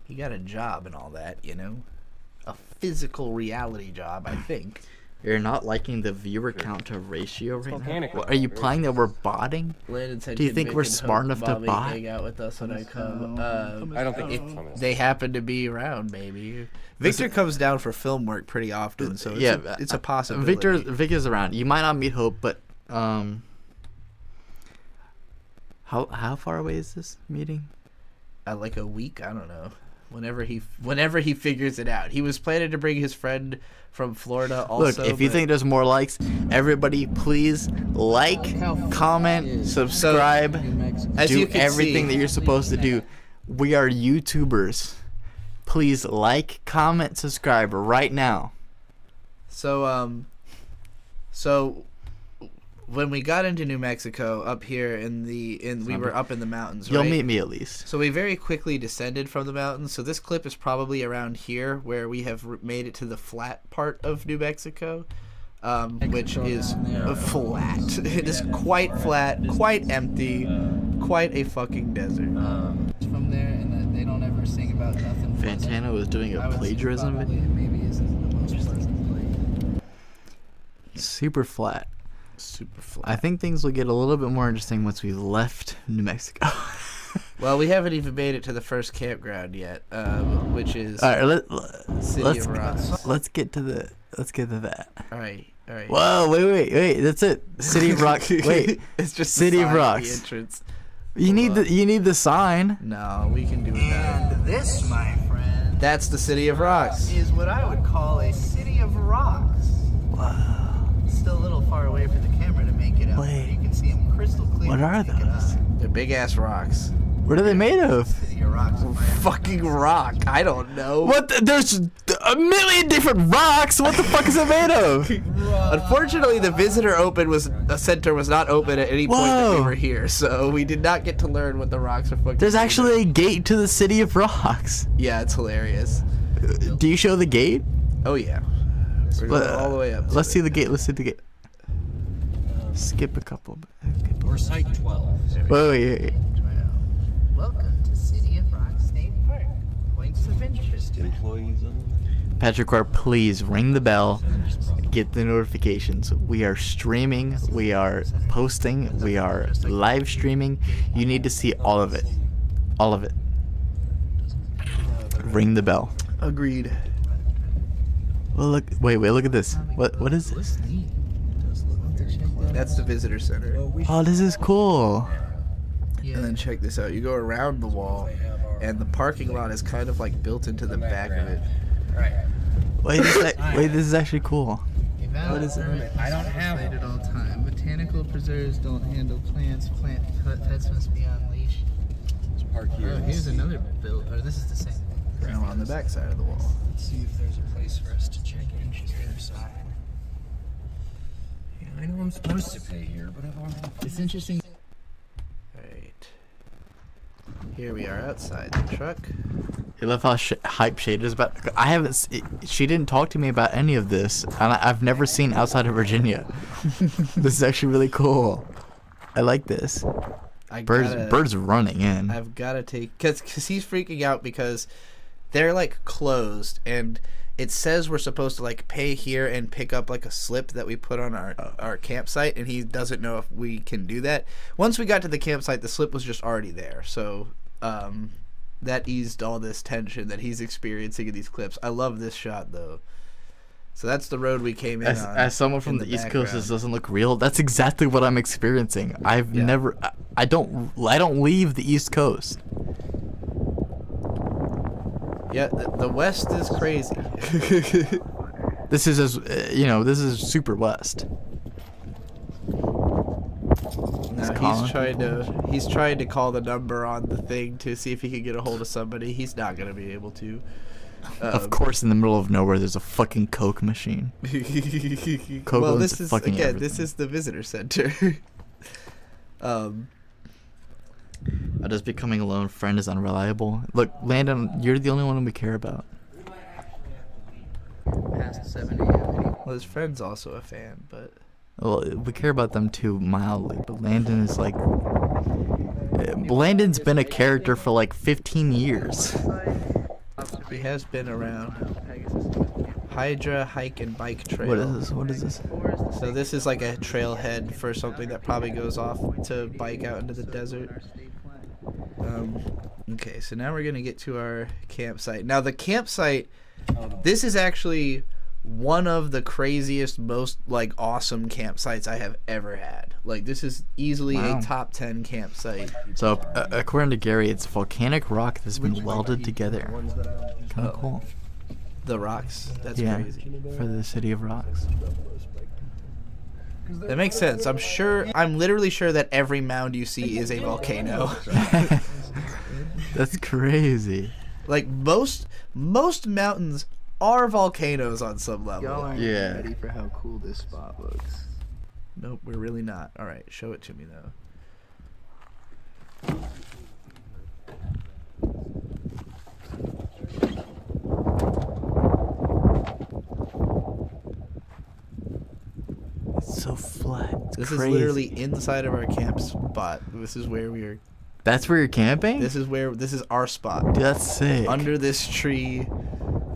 He got a job and all that, you know, a physical reality job, I think. You're not liking the viewer count to ratio right now? Volcanic. What, are you implying that we're botting? Landon said, Do you "Can think Vic we're and smart Hope enough to Bobby bot?" hang out with us when I come. I don't think it's coming. They happen to be around, maybe. Victor comes down for film work pretty often, so it's a possibility. Vic is around. You might not meet Hope, but how far away is this meeting? Like a week, I don't know. Whenever he figures it out. He was planning to bring his friend from Florida also. Look, if you think there's more likes, everybody please like, comment, subscribe, as do you can everything see, that you're supposed to do. We are YouTubers. Please like, comment, subscribe right now. So when we got into New Mexico up here we were up in the mountains, You'll right? meet me at least. So we very quickly descended from the mountains. So this clip is probably around here where we have made it to the flat part of New Mexico, which is flat. It is quite flat, quite empty, quite a fucking desert. From there, and they don't ever sing about nothing. Fantano was doing a plagiarism video. Maybe isn't the most pleasant place. Super flat. Super flat. I think things will get a little bit more interesting once we left New Mexico. Well, we haven't even made it to the first campground yet, which is All right, City of Rocks. let's get to that. All right. Whoa, wait. That's it. City of Rocks. Wait, It's just City the of sign at Rocks. The entrance. you need the sign. No, we can do it now. And this, my friend, That's the City of Rocks. is what I would call a city of rocks. Wow. Still a little far away for the camera to make it out. Wait. But you can see them crystal clear. What are when you pick it those? up. They're big ass rocks. What are they made of? City of rocks. my Fucking rock. I don't know. What? There's a million different rocks. What the fuck is it made of? Unfortunately, the visitor center was not open at any point that we Whoa. were here, so we did not get to learn what the rocks are fucking. There's made of. actually a gate to the City of Rocks. Yeah, it's hilarious. Do you show the gate? Oh yeah. We're going all the way up. Let's see the gate. Let's see the gate. Skip a couple. We're site 12. Wait. Welcome to City of Rocks State Park. Points of interest. Employees only. Patrick Ware, please ring the bell. Get the notifications. We are streaming. We are posting. We are live streaming. You need to see all of it. All of it. Ring the bell. Agreed. Well, look. Wait. Look at this. What is this? That's the visitor center. Oh, this is cool. And then check this out. You go around the wall, and the parking lot is kind of like built into the back of it. Wait, this is actually cool. What is it? I don't have it at all time. Botanical preserves don't handle plants. Plant pets must be on leash. Park here. Oh, here's another bill. Or this is the same. Now on the back side of the wall. Let's see if there's a place for us to check in. Yeah, I know I'm supposed to pay here, but I've already. It's interesting. Right. Here we are outside the truck. You love how hype Shade is about. I haven't. She didn't talk to me about any of this, and I've never seen Outside of Virginia. This is actually really cool. I like this. Birds running in. I've got to take because he's freaking out because they're like closed and it says we're supposed to like pay here and pick up like a slip that we put on our campsite, and he doesn't know if we can do that. Once we got to the campsite, the slip was just already there, so that eased all this tension that he's experiencing in these clips. I love this shot though. So that's the road we came in on. As someone from in the East Coast, this background. doesn't look real. That's exactly what I'm experiencing. I've Yeah. never. I don't leave the East Coast. Yeah, the West is crazy. This is this is super West. No, he's trying to call the number on the thing to see if he can get a hold of somebody. He's not gonna be able to. Of course, in the middle of nowhere, there's a fucking Coke machine. Coke Well, owns this is fucking again. everything. This is the visitor center. Does becoming a lone friend is unreliable? Look, Landon, you're the only one we care about. Past 7 a.m. Well, his friend's also a fan, but Well, we care about them too mildly, but Landon is like... Landon's been a character for like 15 years. he has been around. Hydra hike and bike trail. What is this? What is this? So this is like a trailhead for something that probably goes off to bike out into the desert. Okay, so now we're gonna get to our campsite. Now the campsite, this is actually one of the craziest, most like awesome campsites I have ever had. Like this is easily Wow. a top 10 campsite. So, according to Gary, it's volcanic rock that's been welded together. Kind of cool. The rocks, that's Yeah, crazy. for the city of rocks. That makes sense. I'm literally sure that every mound you see is a volcano. That's crazy. Like most mountains are volcanoes on some Y'all level. aren't Yeah. ready for how cool this spot looks. Nope, we're really not. All right, show it to me though. It's so flat. It's This crazy. is literally inside of our camp spot. This is where we are. That's where you're camping? This is our spot. Dude, that's sick. Under this tree,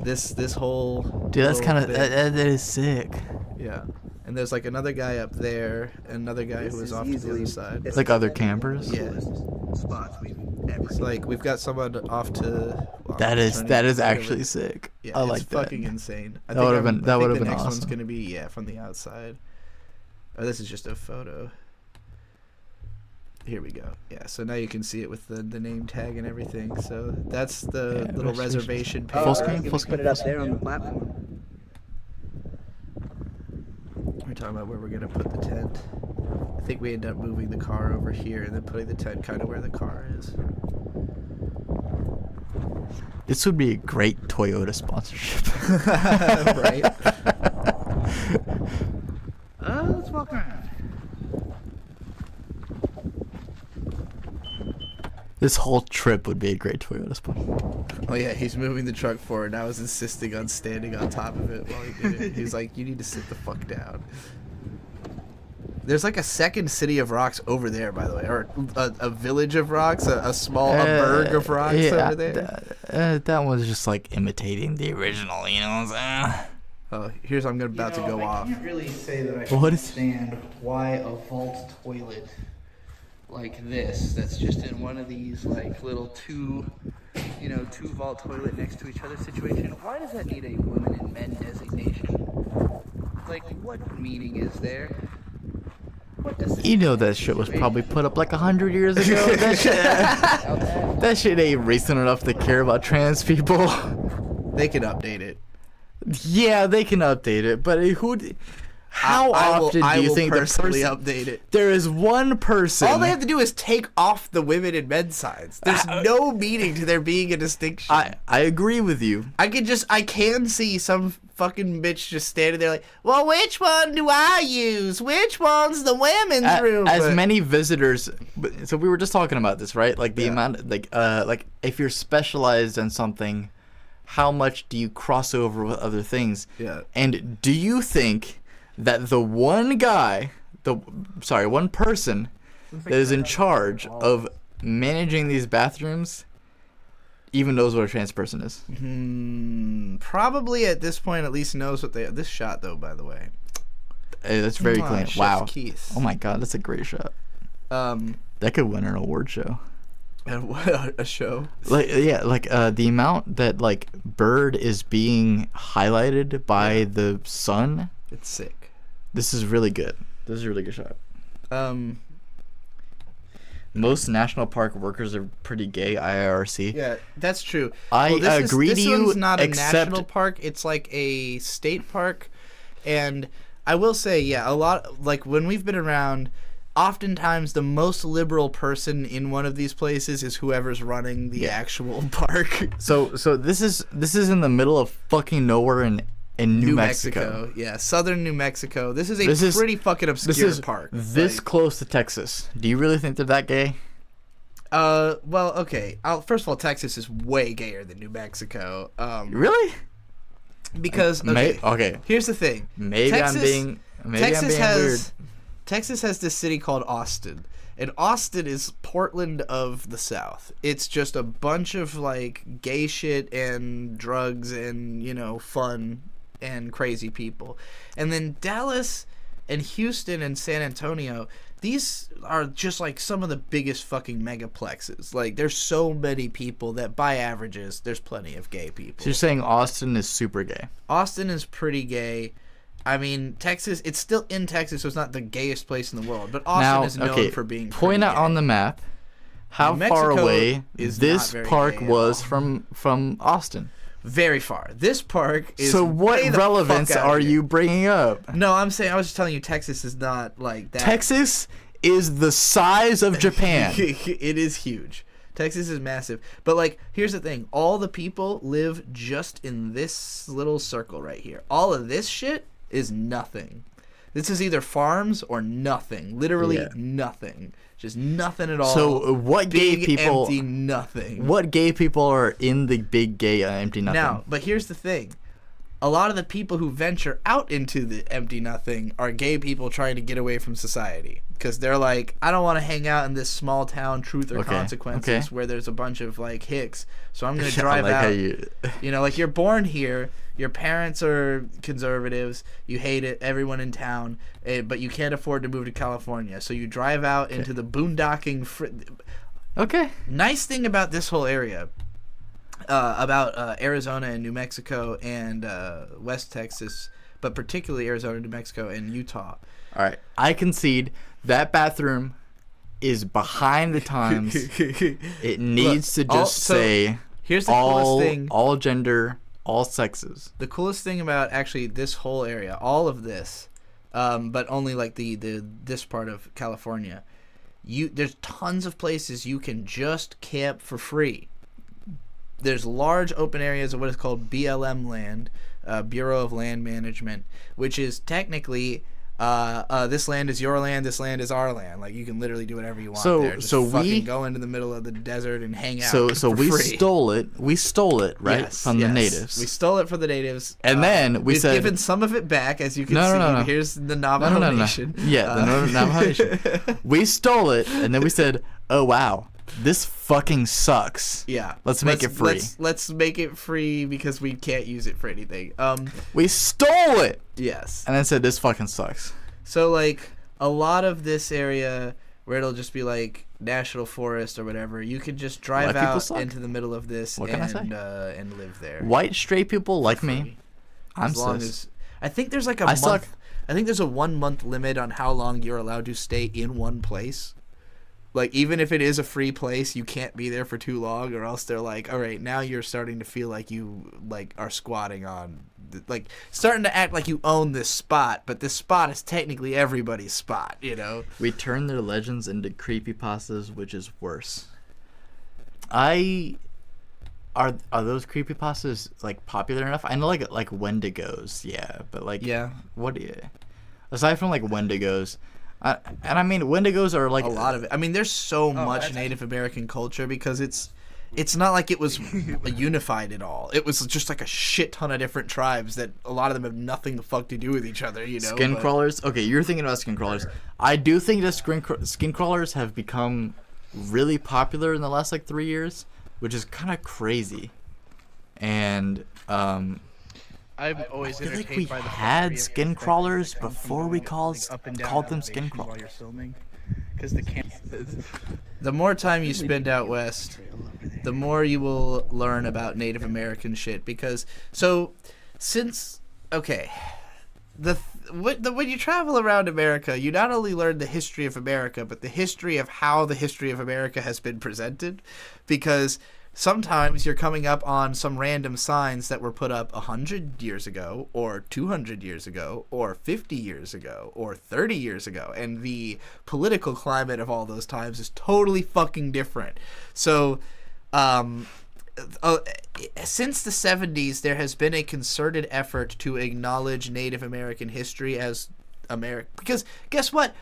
this whole. Dude, that's little kind of bit. that is sick. Yeah, and there's like another guy up there, and another guy who was off to the other side. Like other campers. Yeah. Spots we've ever It's like we've got someone off to. Well, That I'm is trying that to is think of actually it. sick. Yeah, I it's like that. fucking insane. I That think would've I'm- been- that I think would've the been next one's awesome. gonna be from the outside. Oh, this is just a photo. Here we go. Yeah, so now you can see it with the name tag and everything. So that's the Yeah, little reservation. reservation page. Full screen. Full screen. Put it up there on the platform. We're talking about where we're gonna put the tent. I think we end up moving the car over here and then putting the tent kind of where the car is. This would be a great Toyota sponsorship. Right? Let's walk around. This whole trip would be a great Toyota sponsor. Oh yeah, he's moving the truck forward. I was insisting on standing on top of it while he did it. He's like, "You need to sit the fuck down." There's like a second city of rocks over there, by the way, or a village of rocks, a burg of rocks over there. That was just like imitating the original, you know what I'm saying? Oh, here's I'm about to go off. I can't really say that I What is- understand why a vault toilet like this, that's just in one of these like little two vault toilet next to each other situation. Why does that need a women and men designation? Like, what meaning is there? What does it You know that shit was probably put up like 100 years ago. That shit ain't recent enough to care about trans people. They can update it. Yeah, they can update it, but how often I do you will think the personally person? update it? There is one person. All they have to do is take off the women and men signs. There's no meaning to there being a distinction. I agree with you. I can see some fucking bitch just standing there like, well, which one do I use? Which one's the women's room? As But- many visitors, so we were just talking about this, right? Like the Yeah. amount, like if you're specialized in something, how much do you cross over with other things? Yeah. And do you think that the one person that is in charge of managing these bathrooms even knows what a trans person is? Probably at this point at least knows what they. This shot though, by the way. Hey, that's very Mwah, clean. Chef Wow. Keith. Oh my god, that's a great shot. Um, That could win an award show. A show. Like the amount that like Bird is being highlighted by the sun. It's sick. This is really good. This is a really good shot. Most national park workers are pretty gay. IRC. Yeah, that's true. I agree to this you, one's not a except- national park. It's like a state park, and I will say, yeah, a lot. Like when we've been around, oftentimes the most liberal person in one of these places is whoever's running the actual park. So this is in the middle of fucking nowhere in New Mexico. Yeah, southern New Mexico. This is a pretty fucking obscure park. This Like, close to Texas. Do you really think they're that gay? well, okay. First of all, Texas is way gayer than New Mexico. Really? Because okay. Here's the thing. Maybe Texas, I'm being weird. Texas has this city called Austin. And Austin is Portland of the South. It's just a bunch of like gay shit and drugs and, you know, fun and crazy people. And then Dallas and Houston and San Antonio, these are just like some of the biggest fucking megaplexes. Like there's so many people that by averages there's plenty of gay people. So you're saying Austin is super gay? Austin is pretty gay. I mean, Texas, it's still in Texas, so it's not the gayest place in the world. But Austin is known for being pretty point out gay. on the map how New far Mexico away is this not very park gay at was all. from Austin. Very far. This park is So what way the relevance fuck out are here. you bringing up? No, I was just telling you Texas is not like that. Texas is the size of Japan. It is huge. Texas is massive. But like here's the thing, all the people live just in this little circle right here. All of this shit is nothing. This is either farms or nothing. Literally nothing. Just nothing at all. So what gay Big, people empty nothing. What gay people are in the big gay empty nothing? Now, but here's the thing. A lot of the people who venture out into the empty nothing are gay people trying to get away from society. Because they're like, I don't want to hang out in this small town truth or consequences where there's a bunch of like hicks. So I'm going to drive out. You know, like you're born here. Your parents are conservatives. You hate it. Everyone in town. But you can't afford to move to California. So you drive out into the boondocking. Nice thing about this whole area. About Arizona and New Mexico and West Texas, but particularly Arizona, New Mexico, and Utah. All right, I concede that bathroom is behind the times. It needs to just say here's the coolest thing. All gender, all sexes. The coolest thing about actually this whole area, all of this, but only like this part of California, there's tons of places you can just camp for free. There's large open areas of what is called BLM land, Bureau of Land Management, which is technically this land is your land, this land is our land. Like you can literally do whatever you want there. Just fucking go into the middle of the desert and hang out. So we free. stole it. We stole it, right, from the natives. We stole it from the natives, and then we've given some of it back, as you can see. No. Here's the Navajo Nation. Yeah, the Navajo Nation. We stole it, and then we said, "Oh wow, this fucking sucks." Yeah. Let's make it free. Let's make it free because we can't use it for anything. We stole it. Yes. And then said this fucking sucks. So like a lot of this area where it'll just be like national forest or whatever, you could just drive out into the middle of this and live there. White straight people like me. I'm cis. I think there's like a month. Suck. I think there's a 1 month limit on how long you're allowed to stay in one place. Like, even if it is a free place, you can't be there for too long, or else they're like, all right, now you're starting to feel like you, like, are squatting on, like, starting to act like you own this spot, but this spot is technically everybody's spot, you know? We turn their legends into creepypastas, which is worse. Are those creepypastas, like, popular enough? I know, like Wendigos, yeah, but, like, what do you... Aside from, like, Wendigos... and I mean, Wendigos are like a lot of it. I mean, there's so much Native American culture because it's not like it was unified at all. It was just like a shit ton of different tribes that a lot of them have nothing the fuck to do with each other, you know. Skin crawlers. Okay, you're thinking about skin crawlers. I do think that skin crawlers have become really popular in the last like 3 years, which is kind of crazy. And I've always I feel like we had skin crawlers before we called them skin crawlers. because the camp. The more time you spend out west, the more you will learn about Native American shit. Because when you travel around America, you not only learn the history of America, but the history of how the history of America has been presented. Because sometimes you're coming up on some random signs that were put up 100 years ago, or 200 years ago, or 50 years ago, or 30 years ago, and the political climate of all those times is totally fucking different. So, since the 70s, there has been a concerted effort to acknowledge Native American history as America, because guess what?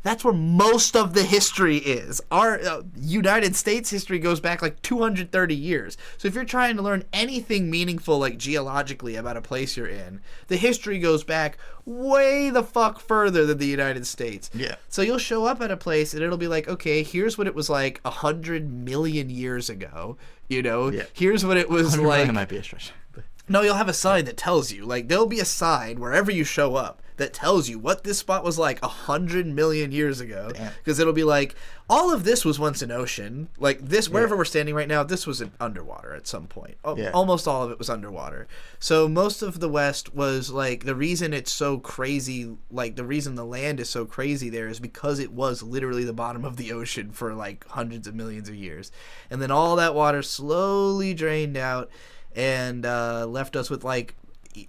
That's where most of the history is. Our United States history goes back like 230 years. So if you're trying to learn anything meaningful, like geologically, about a place you're in, the history goes back way the fuck further than the United States. Yeah. So you'll show up at a place and it'll be like, okay, here's what it was like 100 million years ago. You know, here's what it was like. It might be a stretch. But... No, you'll have a sign that tells you. Like, there'll be a sign wherever you show up that tells you what this spot was like 100 million years ago. Because it'll be like, all of this was once an ocean. Like, this, wherever we're standing right now, this was underwater at some point. Almost all of it was underwater. So most of the West was, like, the reason it's so crazy, like, the reason the land is so crazy there is because it was literally the bottom of the ocean for, like, hundreds of millions of years. And then all that water slowly drained out and left us with, like,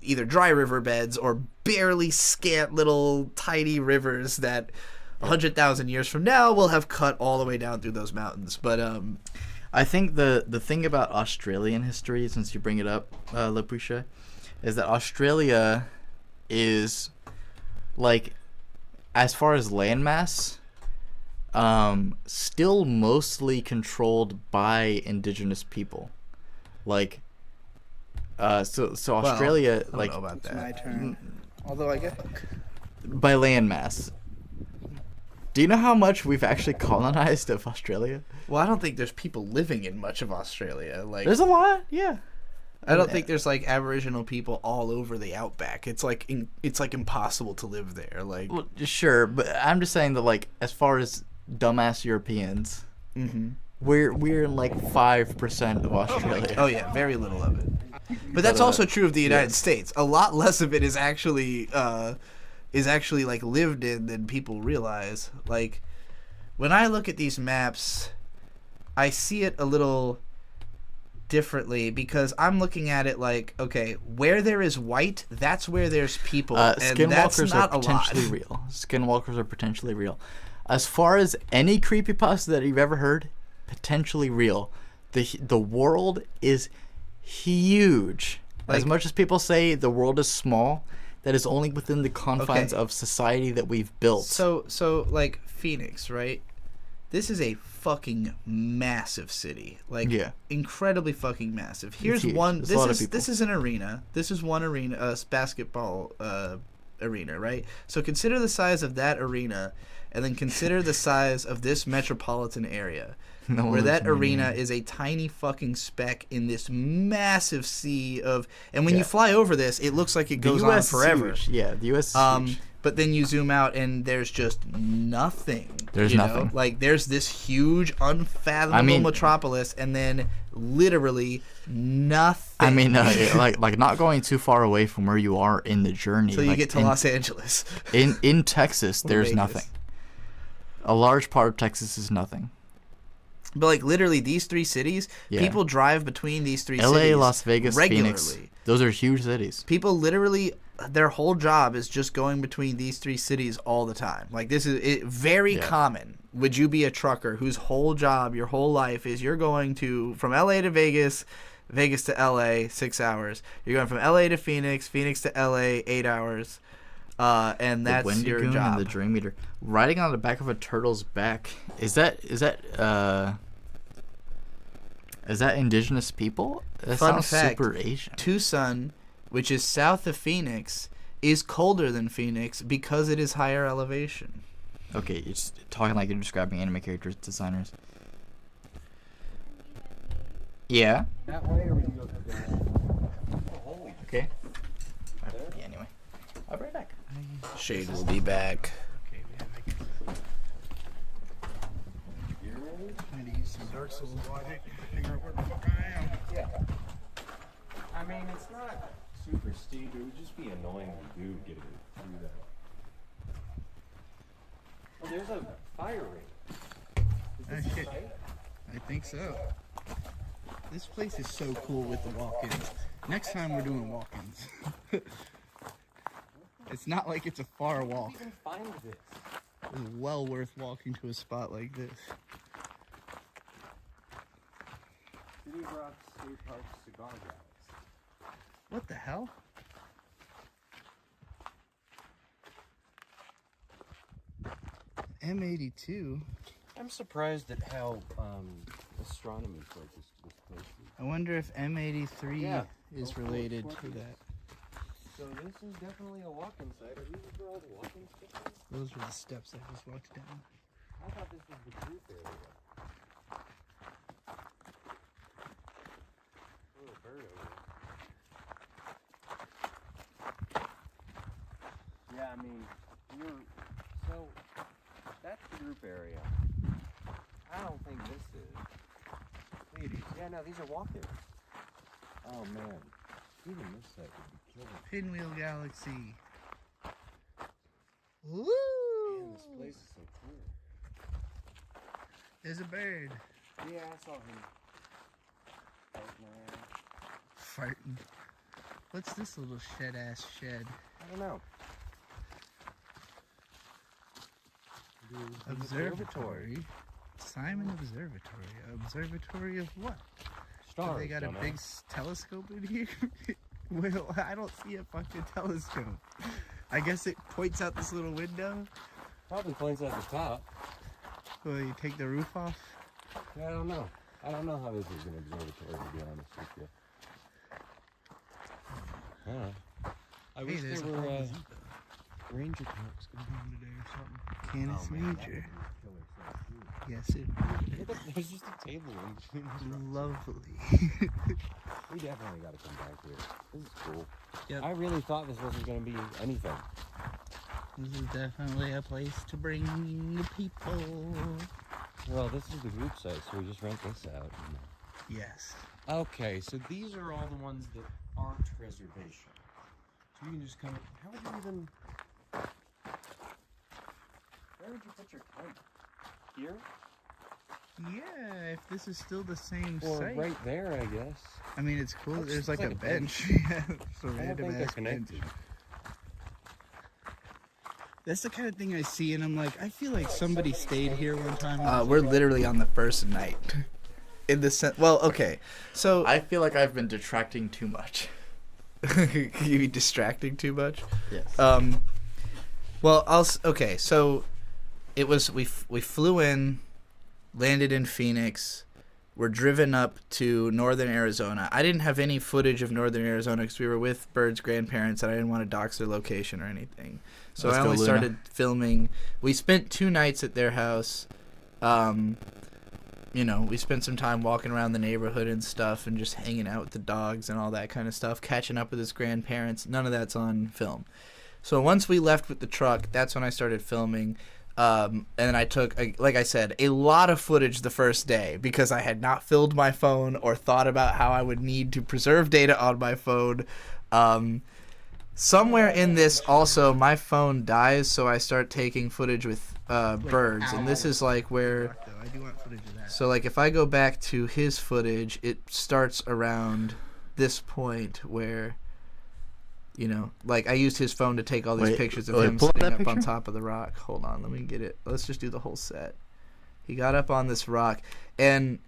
either dry riverbeds or barely scant little tiny rivers that 100,000 years from now will have cut all the way down through those mountains. But I think the thing about Australian history, since you bring it up, Lapusha, is that Australia is, like, as far as landmass, still mostly controlled by indigenous people. Like, so Australia, I like, don't know about that. My turn. Although I guess by landmass. Do you know how much we've actually colonized of Australia? Well, I don't think there's people living in much of Australia. Like, There's a lot, yeah. I don't think there's like Aboriginal people all over the outback. It's like impossible to live there. Like, Well, sure, but I'm just saying that, like, as far as dumbass Europeans, we're in like 5% of Australia. oh yeah, very little of it. But that's also true of the United States. A lot less of it is actually like lived in than people realize. Like, when I look at these maps, I see it a little differently because I'm looking at it like, okay, where there is white, that's where there's people, and that's Skinwalkers not are a potentially lot. real. Skinwalkers are potentially real. As far as any creepypasta that you've ever heard, potentially real. The world is huge. As Like- much as people say the world is small, that is only within the confines of society that we've built. So like Phoenix, right? This is a fucking massive city. Like, incredibly fucking massive. Here's huge. one. There's a lot of This is an arena. This is one arena, basketball arena, right? So consider the size of that arena, and then consider the size of this metropolitan area. No where that one's arena is a tiny fucking speck in this massive sea of, and when you fly over this, it looks like it The goes US on is forever. huge. Yeah, the US is huge. But then you zoom out and there's just nothing. There's you nothing. know? Like, there's this huge, unfathomable metropolis, and then literally nothing. I mean, like not going too far away from where you are in the journey. So you like, get to Los Angeles. in Texas, there's Vegas. nothing. A large part of Texas is nothing. But, like, literally, these three cities, people drive between these three LA, cities Las Vegas, regularly. Phoenix. Those are huge cities. People literally, their whole job is just going between these three cities all the time. Like, this is very common. Would you be a trucker whose whole job, your whole life, is you're going from LA to Vegas, Vegas to LA, 6 hours. You're going from LA to Phoenix, Phoenix to LA, 8 hours. And that's the wind your lagoon job. and the dream meter. Riding on the back of a turtle's back. Is that indigenous people? That Fun sounds fact, super Asian. Tucson, which is south of Phoenix, is colder than Phoenix because it is higher elevation. Okay, you're just talking like you're describing anime characters, designers. Yeah. That way, or we can go through there. Okay. Yeah, anyway. I'll be right back. Shade will be back. some Dark Souls logic to figure out where the fuck I am. Yeah. I mean, it's not super steep. It would just be annoying to do getting through that. Oh, there's a fire ring. Is this a site? I think so. This place is so cool with the walk-ins. Next time we're doing walk-ins. It's not like it's a far walk. How did you even find this? It's well worth walking to a spot like this. City of Rock State Park Cigar Galley. What the hell? M82. I'm surprised at how astronomy focused this place is. I wonder if M83 Yeah. is related to that. So this is definitely a walk-in site. Are these where all the walk-ins get from? Those were the steps I just walked down. I thought this was the group area. Little bird over there. Yeah, I mean, so that's the group area. I don't think this is. Ladies. Yeah, no, these are walk-ins. Oh man, even this site would be killing. Pinwheel Galaxy. Woo! Man, this place is so cool. There's a bird. Yeah, I saw him. Farting. What's this little shed-ass shed? I don't know. Observatory. Simon Observatory. Observatory of what? Stars. They got a big telescope in here? Well, I don't see a fucking telescope. I guess it points out this little window. Probably points at the top. Will you take the roof off? Yeah, I don't know. I don't know how this is an observatory, to be honest with you. I wish there's there a were whole ranger talks going on today or something. Canis Oh, man, that Major. would be killer stuff, too. Yes, it There's just a table in between the trucks. lovely. We definitely got to come back here. This is cool. Yep. I really thought this wasn't going to be anything. This is definitely a place to bring people. Well, this is the group site, so we just rent this out. Yes. Okay, so these are all the ones that aren't reservation. So you can just come. How would you even? Where would you put your tent? Here? Yeah, if this is still the same Or site. right there, I guess. I mean, it's cool. Looks There's like a like a bench. Yeah, it's a I don't random think they're ass bench. connected. That's the kind of thing I see, and I'm like, I feel like somebody stayed here one time. We're literally on the first night. In the sense, well, okay, so I feel like I've been detracting too much. you be distracting too much. Yes. Well, okay, so it was we flew in, landed in Phoenix. We're driven up to northern Arizona. I didn't have any footage of northern Arizona because we were with Bird's grandparents and I didn't want to dox their location or anything. So Let's I go, only Luna. started filming. We spent 2 nights at their house. You know, we spent some time walking around the neighborhood and stuff and just hanging out with the dogs and all that kind of stuff, catching up with his grandparents. None of that's on film. So once we left with the truck, that's when I started filming. And I took, like I said, a lot of footage the first day because I had not filled my phone or thought about how I would need to preserve data on my phone. Somewhere in this also, my phone dies, so I start taking footage with birds. And this is like where... I do want footage of that. So, like, if I go back to his footage, it starts around this point where, you know, like, I used his phone to take all these pictures of him pull up sitting that up on picture? top of the rock. Hold on, let me get it. Let's just do the whole set. He got up on this rock, and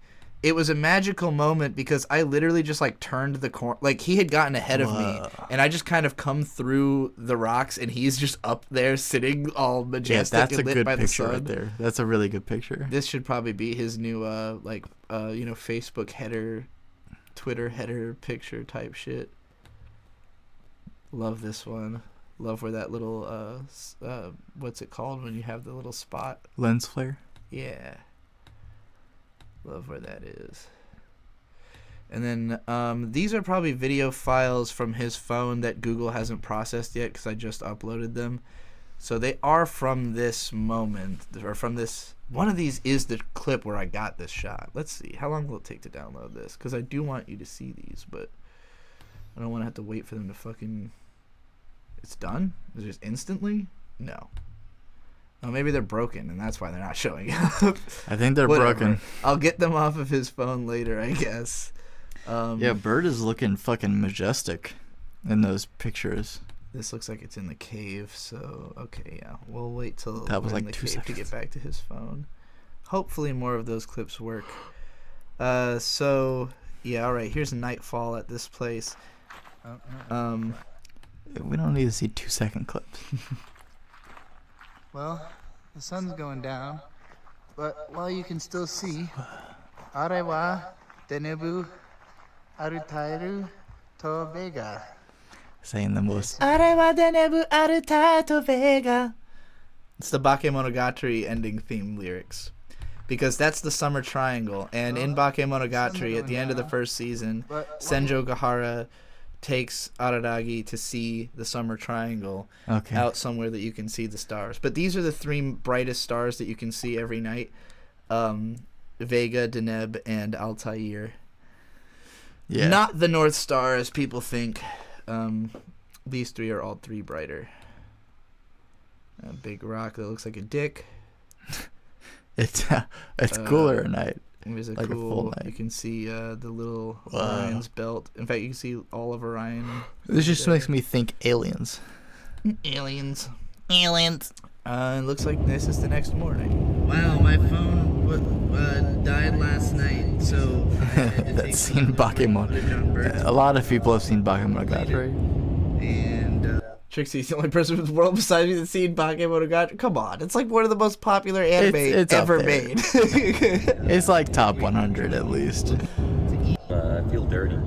it was a magical moment because I literally just, like, turned the corner. Like, he had gotten ahead of me, and I just kind of come through the rocks, and he's just up there sitting all Yeah, majestic that's a and lit good by the picture sun. right there. That's a really good picture. This should probably be his new, you know, Facebook header, Twitter header picture type shit. Love this one. Love where that little, what's it called when you have the little spot? Lens flare. Yeah. Love where that is. And then these are probably video files from his phone that Google hasn't processed yet because I just uploaded them. So they are from this moment, or from this One of these is the clip where I got this shot. Let's see. How long will it take to download this? Because I do want you to see these, but I don't want to have to wait for them to fucking... It's done? Is it just instantly? No. Oh, maybe they're broken, and that's why they're not showing up. I think they're Whatever. broken. I'll get them off of his phone later, I guess. Yeah, Bird is looking fucking majestic in those pictures. This looks like it's in the cave, so okay, yeah. We'll wait till That was we're in like the 2 cave to seconds. get back to his phone. Hopefully more of those clips work. So yeah, all right. Here's nightfall at this place. We don't need to see 2-second clips. Well, the sun's going down, but while you can still see, Arewa Denebu Arutairu to Vega. Saying the most. Arewa Denebu Arutairu to Vega. It's the Bakemonogatari ending theme lyrics. Because that's the summer triangle, and in Bakemonogatari, at the end of the first season, Senjo Gahara takes Araragi to see the summer triangle out somewhere that you can see the stars. But these are the 3 brightest stars that you can see every night. Vega, Deneb, and Altair. Yeah. Not the North Star as people think. These 3 are all 3 brighter. A big rock that looks like a dick. It's cooler at night. There's a like cool, a full night. You can see the little Orion's belt. In fact, you can see all of Orion. This just makes me think aliens. Aliens. It looks like this is the next morning. Wow, my phone died last night, so That's seen Bakemon. A lot of people have seen Bakemonogatari. And Trixie's the only person in the world besides me that's seen Bakemonogatari. Come on, it's like one of the most popular anime It's up ever there. made. It's like top 100 at least. I feel dirty.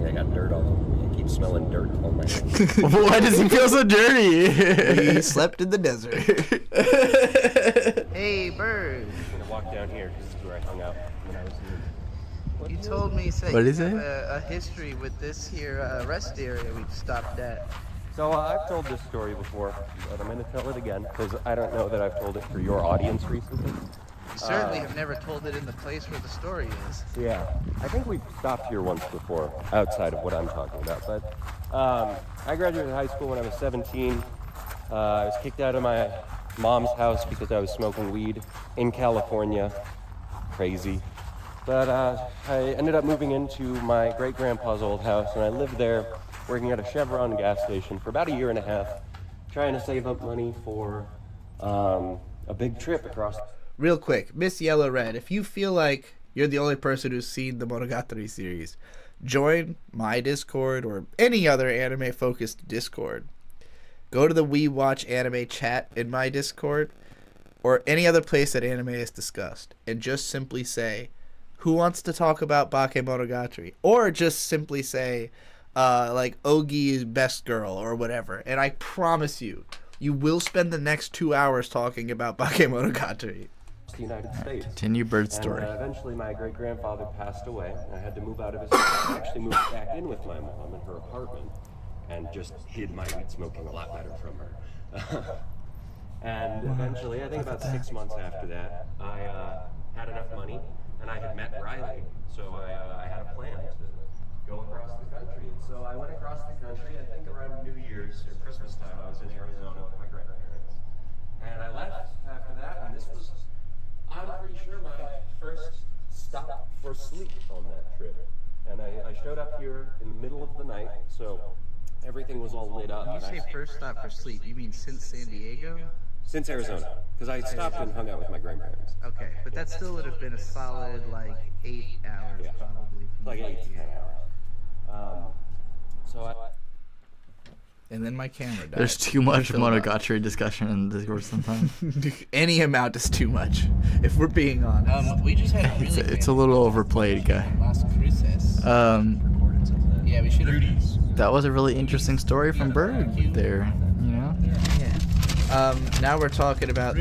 I got dirt all over me. I keep smelling dirt on my hands. Why does he feel so dirty? He slept in the desert. Hey, Bird. I'm gonna walk down here because this is where I hung out when I was in. You told me What you is have it? a history with this here rest area we stopped at. So I've told this story before, but I'm going to tell it again because I don't know that I've told it for your audience recently. You certainly have never told it in the place where the story is. Yeah, I think we've stopped here once before, outside of what I'm talking about. But I graduated high school when I was 17. I was kicked out of my mom's house because I was smoking weed in California. Crazy. But I ended up moving into my great-grandpa's old house, and I lived there working at a Chevron gas station for about 1.5 years, trying to save up money for a big trip across. Real quick, Miss Yellow Red, if you feel like you're the only person who's seen the Monogatari series, join my Discord or any other anime-focused Discord. Go to the We Watch Anime chat in my Discord or any other place that anime is discussed and just simply say, who wants to talk about Bakemonogatari? Or just simply say, like, Ogi is best girl or whatever. And I promise you, you will spend the next 2 hours talking about Bakemonogatari. The United States. Continue Bird's story. And eventually my great-grandfather passed away, and I had to move out of his house. I actually moved back in with my mom in her apartment and just hid my weed smoking a lot better from her. And eventually, I think about 6 months after that, I had enough money, and I had met Riley, so I had a plan to go across the country. And so I went across the country, I think around New Year's or Christmas time, I was in Arizona with my grandparents. And I left after that, and this was, I'm pretty sure, my first stop for sleep on that trip. And I showed up here in the middle of the night, so everything was all lit up. When you and say first stop for sleep, you mean since San Diego? Since Arizona, because I stopped and hung out with my grandparents. Okay, but that still would have been a solid, like, 8 hours, Yeah. probably. Like 8 to 10 hours. So I... And then my camera died. There's too much Filled up. Monogatari discussion in Discord sometimes. Any amount is too much, if we're being honest. We just had a really It's a little overplayed, guy. Las Cruces. Yeah, we should have. That was a really interesting story from Bird there, you know? Yeah. Now we're talking about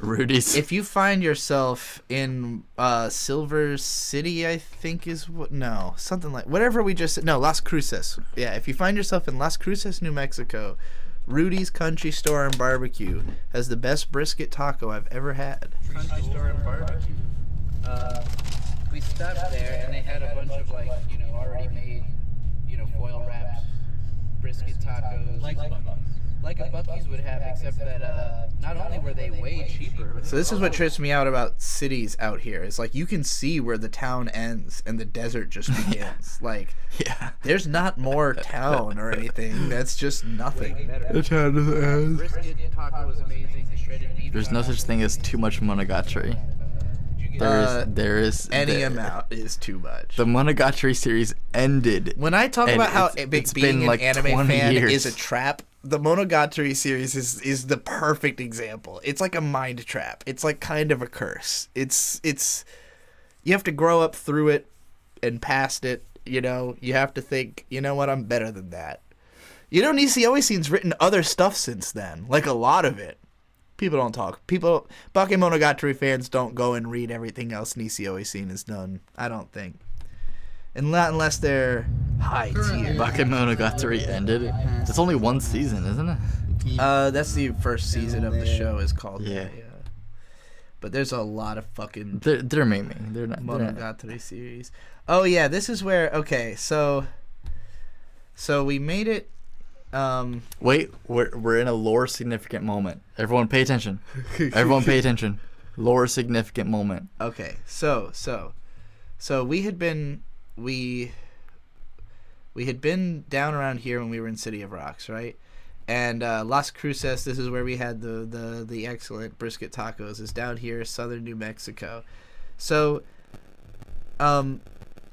Rudy's. if you find yourself in Silver City, I think is what, no, something like, whatever we just said, no, Las Cruces. Yeah, if you find yourself in Las Cruces, New Mexico, Rudy's Country Store and Barbecue has the best brisket taco I've ever had. Country Store and Barbecue. We stopped there and they had a bunch of like, you know, already made, you know, foil wrapped brisket tacos. Like a Buc-ee's would have, except that not only were they way cheaper. So this is what trips me out about cities out here. It's like you can see where the town ends and the desert just begins. Like, Yeah. there's not more town or anything. That's just nothing. The town ends. Brisket taco was amazing. The shredded beef. There's no such thing as too much Monogatari. There is Any amount is too much. The Monogatari series ended. When I talk and about how it's being been an like anime 20 fan years. is a trap, the Monogatari series is the perfect example. It's like a mind trap. It's like kind of a curse. It's you have to grow up through it and past it. You know, you have to think, you know what, I'm better than that. You know, Nisio-Isin's written other stuff since then, like a lot of it. People don't talk. Bakemonogatari fans don't go and read everything else Nisio-Isin has done. I don't think. And not unless they're high tier. Bakemonogatari ended. It's only one season, isn't it? That's the first season of the show is called. Yeah. But there's a lot of fucking They're maiming. They're not. Monogatari series. Oh yeah, this is where. Okay, so we made it. Wait, we're in a lore significant moment. Everyone pay attention. Everyone pay attention. Lore significant moment. Okay, so we had been down around here when we were in City of Rocks, right? And Las Cruces, this is where we had the excellent brisket tacos, is down here, southern New Mexico. So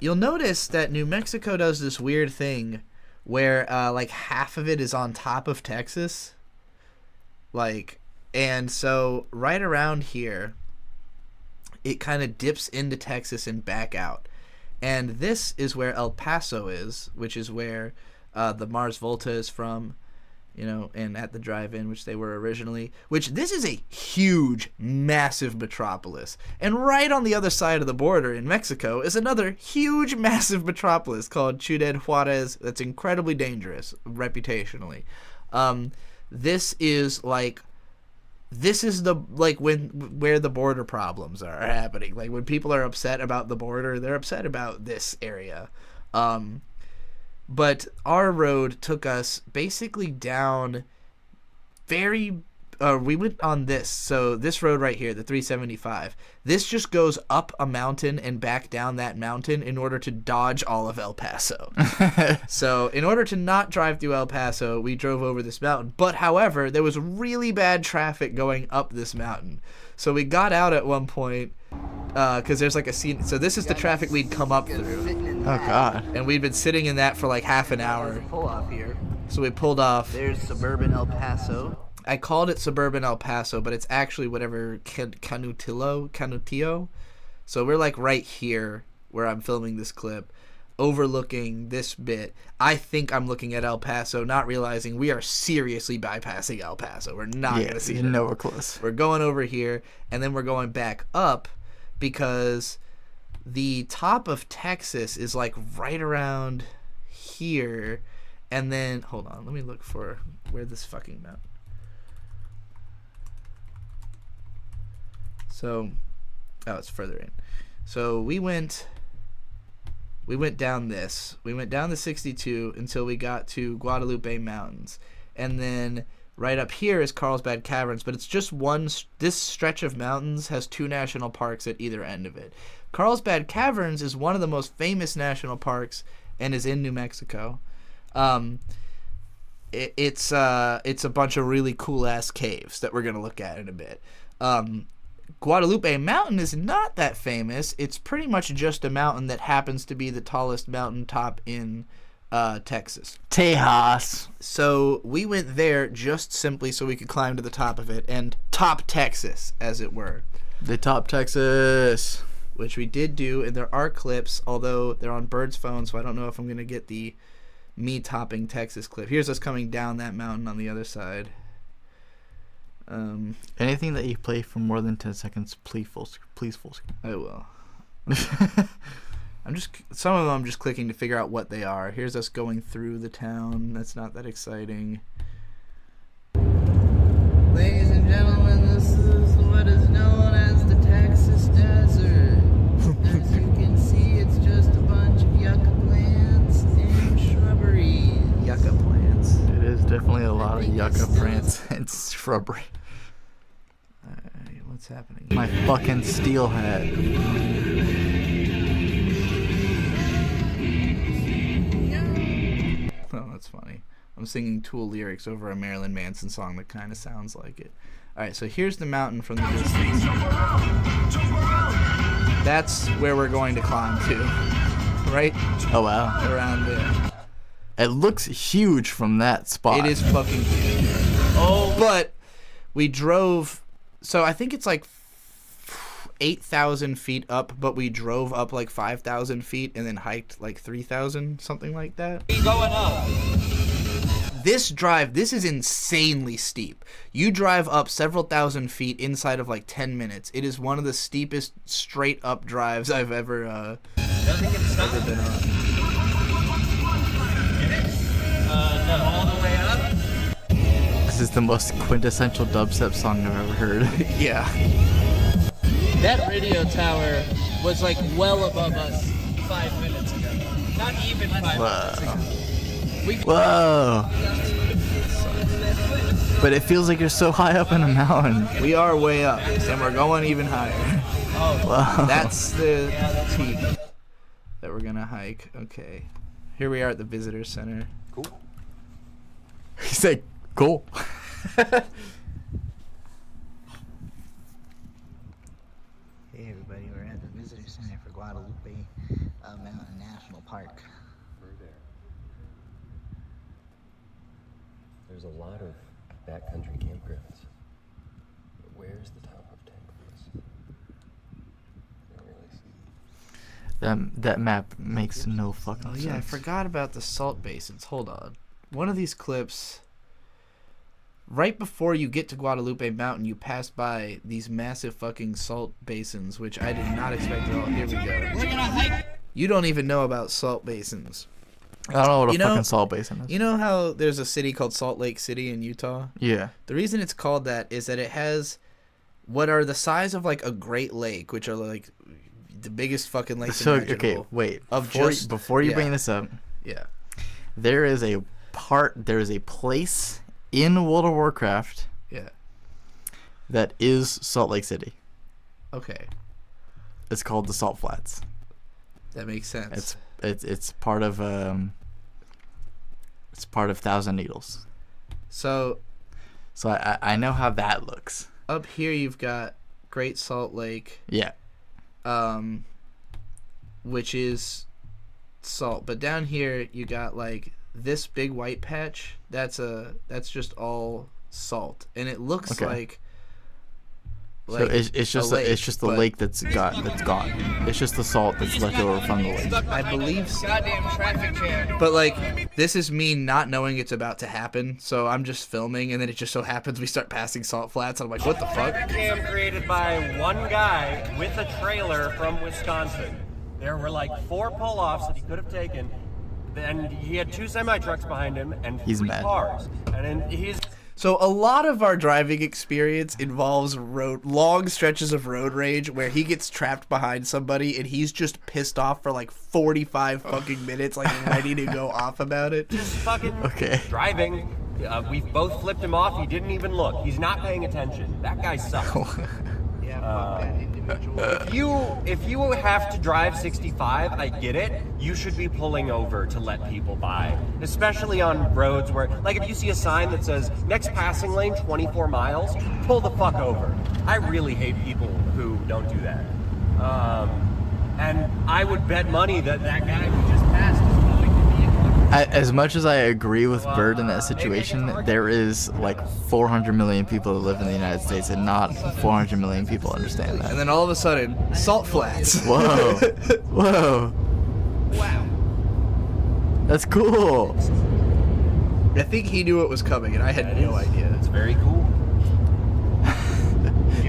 you'll notice that New Mexico does this weird thing where like half of it is on top of Texas. Like, and so right around here it kind of dips into Texas and back out. And this is where El Paso is, which is where the Mars Volta is from, you know, and at the drive-in, which they were originally, which this is a huge, massive metropolis. And right on the other side of the border in Mexico is another huge, massive metropolis called Ciudad Juarez that's incredibly dangerous, reputationally. This is the where the border problems are happening. Like when people are upset about the border, they're upset about this area. But our road took us basically down we went on this. So this road right here, the 375, this just goes up a mountain and back down that mountain in order to dodge all of El Paso. So in order to not drive through El Paso, we drove over this mountain. But however, there was really bad traffic going up this mountain. So we got out at one point because there's like a scene. So this is the traffic we'd come up through. Oh God. And we'd been sitting in that for like half an hour. Pull off here. So we pulled off. There's suburban El Paso. I called it suburban El Paso, but it's actually whatever Canutillo. So we're like right here where I'm filming this clip, overlooking this bit. I think I'm looking at El Paso, not realizing we are seriously bypassing El Paso. We're not going to see it. Nowhere close. We're going over here, and then we're going back up because the top of Texas is like right around here. And then, hold on, let me look for where this fucking mountain. So, it's further in. So we went down this. We went down the 62 until we got to Guadalupe Mountains. And then right up here is Carlsbad Caverns, but it's just this stretch of mountains has 2 national parks at either end of it. Carlsbad Caverns is one of the most famous national parks and is in New Mexico. It's a bunch of really cool ass caves that we're going to look at in a bit. Guadalupe Mountain is not that famous. It's pretty much just a mountain that happens to be the tallest mountaintop in Texas. Tejas. So we went there just simply so we could climb to the top of it and top Texas, as it were. The top Texas. Which we did do, and there are clips, although they're on Bird's phone, so I don't know if I'm going to get the me topping Texas clip. Here's us coming down that mountain on the other side. Anything that you play for more than 10 seconds, please full screen. I will. Some of them I'm just clicking to figure out what they are. Here's us going through the town. That's not that exciting. Ladies and gentlemen, this is what is known as the Texas desert. As you can see, it's just a bunch of yucca plants and shrubberies. Yucca plants. It is definitely a lot of yucca plants and shrubbery. Alright, what's happening? My fucking steel hat. Oh, that's funny. I'm singing Tool lyrics over a Marilyn Manson song that kind of sounds like it. Alright, so here's the mountain from the distance. That's where we're going to climb to. Right? Oh wow. Around there. It looks huge from that spot. It is fucking huge. Oh. But we drove, so I think it's like 8,000 feet up, but we drove up like 5,000 feet and then hiked like 3,000, something like that. Going up. This is insanely steep. You drive up several thousand feet inside of like 10 minutes. It is one of the steepest straight up drives I've ever been on. No, all the way up. This is the most quintessential dubstep song I've ever heard. Yeah. That radio tower was like well above us 5 minutes ago. Not even 5 minutes ago. Whoa. But it feels like you're so high up in a mountain. We are way up, and we're going even higher. Wow. That's the peak that we're gonna hike. Okay. Here we are at the visitor center. Cool. He said, cool. Hey everybody, we're at the visitor center for Guadalupe Mountain National Park. We're there. There's a lot of backcountry campgrounds. But where's the top of Tank Place? I don't really see. That map makes no fucking sense. Oh yeah, I forgot about the salt basins. Hold on. One of these clips, right before you get to Guadalupe Mountain, you pass by these massive fucking salt basins, which I did not expect at all. Here we go. We're gonna hike. You don't even know about salt basins. I don't know what You a know- fucking salt basin is. You know how there's a city called Salt Lake City in Utah? Yeah. The reason it's called that is that it has what are the size of like a Great Lake, which are like the biggest fucking lakes So, imaginable. okay, wait. Of Before you yeah. bring this up, Yeah. there is a place in World of Warcraft Yeah. that is Salt Lake City. Okay. It's called the Salt Flats. That makes sense. It's part of Thousand Needles. So So I know how that looks. up here you've got Great Salt Lake, Yeah. which is salt, but down here you got like this big white patch. That's just all salt, and it looks Okay. like So it's just a lake, it's just the but lake that's gone. It's just the salt that's left over from the lake. I believe so. Goddamn traffic jam. But like this is me not knowing it's about to happen, so I'm just filming, and then it just so happens we start passing salt flats, and I'm like, what the fuck? Traffic jam created by one guy with a trailer from Wisconsin. There were like 4 pull-offs that he could have taken, and he had 2 semi-trucks behind him and He's 3 mad. cars. And then he's So a lot of our driving experience involves long stretches of road rage where he gets trapped behind somebody and he's just pissed off for like 45 fucking minutes, like ready to go off about it. fucking Okay. driving. We've both flipped him off. He didn't even look. He's not paying attention. That guy sucks. Yeah, fuck that individual. If you have to drive 65, I get it. You should be pulling over to let people by, especially on roads where, like, if you see a sign that says next passing lane 24 miles, pull the fuck over. I really hate people who don't do that. And I would bet money that that guy who just passed is going to be As much as I agree with Bird in that situation, there is like 400 million people that live in the United States, and not 400 million people understand that. And then all of a sudden, salt flats. Whoa. Whoa. Wow. That's cool. I think he knew it was coming and I had no idea. It's very cool.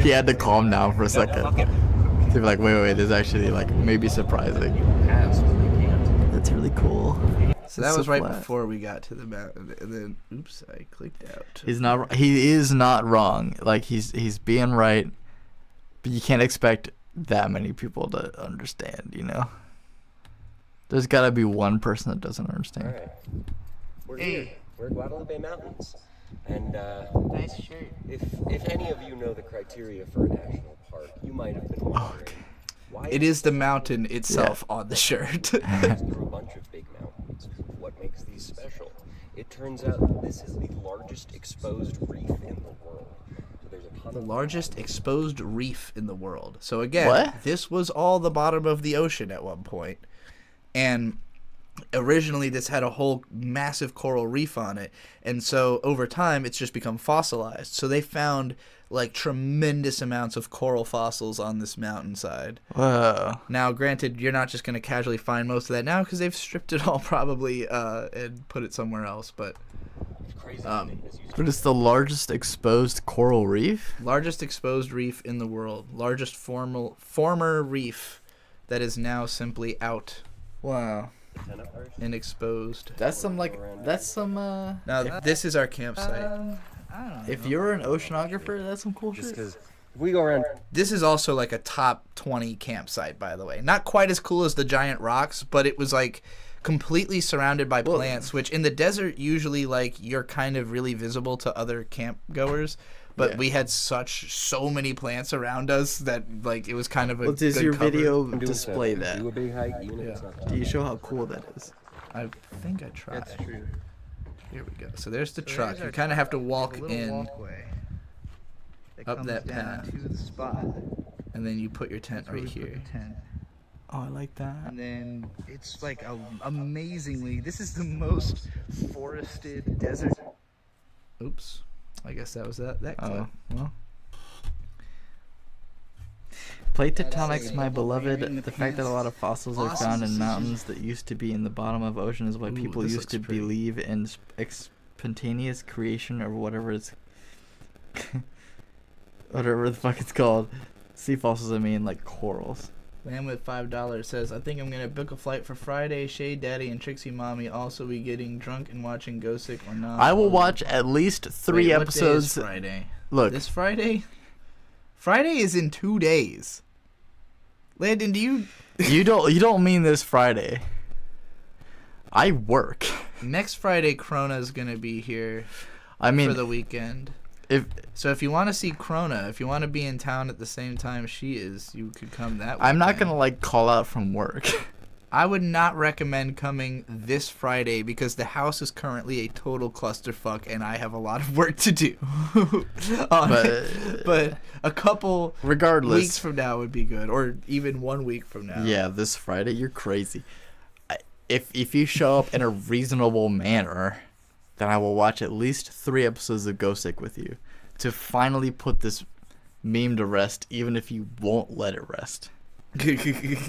He had to calm down for a second. Fuck it. To be like, wait, this is actually like maybe surprising. Pass when they can't. That's really cool. So that It's was so right flat. before we got to the mountain, and then oops, I clicked out. He is not wrong. Like he's being right, but you can't expect that many people to understand. You know, there's got to be one person that doesn't understand. All right. We're here. We're Guadalupe Mountains. And Nice shirt. if any of you know the criteria for a national park, you might have been wondering why It is the mountain itself on the shirt. through a bunch of big mountains. What makes these special? It turns out this is the largest exposed reef in the world. So there's a ton The of largest exposed reef in the world. So again, What? this was all the bottom of the ocean at one point. And originally this had a whole massive coral reef on it. And so over time it's just become fossilized. So they found like tremendous amounts of coral fossils on this mountainside. Whoa. Now, granted, you're not just going to casually find most of that now because they've stripped it all probably and put it somewhere else. But crazy. But it's the largest exposed coral reef? largest exposed reef in the world. Largest former reef that is now simply out. Wow. And exposed. That's some Now, this is our campsite. if you're an oceanographer, that's some cool shit. Because if we go around, This is also like a top 20 campsite, by the way. Not quite as cool as the giant rocks, but it was like completely surrounded by plants, which in the desert usually like you're kind of really visible to other camp goers. But Yeah. we had so many plants around us that like it was kind of a Does good your cover. video doing display stuff, that? do a big hike, even if it's not. Do you show how cool that is? I think I tried. That's true. Here we go. So there's the So truck. there's You our kind of have to truck. walk There's a little in, walkway up comes that down path. to the spot. and then you put your tent That's where right we put here. the tent. Oh, I like that. And then it's like amazingly, this is the most forested desert. Oops. I guess that was that clip. Oh, well. Plate tectonics, my beloved. The fact that a lot of fossils are found in mountains that used to be in the bottom of ocean is why Ooh, people this used to looks pretty. believe in spontaneous creation or whatever it's whatever the fuck it's called. Sea fossils, I mean, like corals. Man with $5 says, I think I'm going to book a flight for Friday. Shade Daddy and Trixie Mommy also be getting drunk and watching Go Sick or not. I will watch at least 3 Wait, what day is episodes. Friday. Look, This Friday? Friday is in 2 days. Landon, do you... you don't mean this Friday. I work. Next Friday, Krona is going to be here I mean, for the weekend. So if you want to see Krona, if you want to be in town at the same time she is, you could come that weekend. I'm not gonna like call out from work. I would not recommend coming this Friday because the house is currently a total clusterfuck and I have a lot of work to do. But a couple regardless, weeks from now would be good, or even 1 week from now. yeah, this Friday you're crazy. If you show up in a reasonable manner, then I will watch at least 3 episodes of Go Sick with you to finally put this meme to rest, even if you won't let it rest.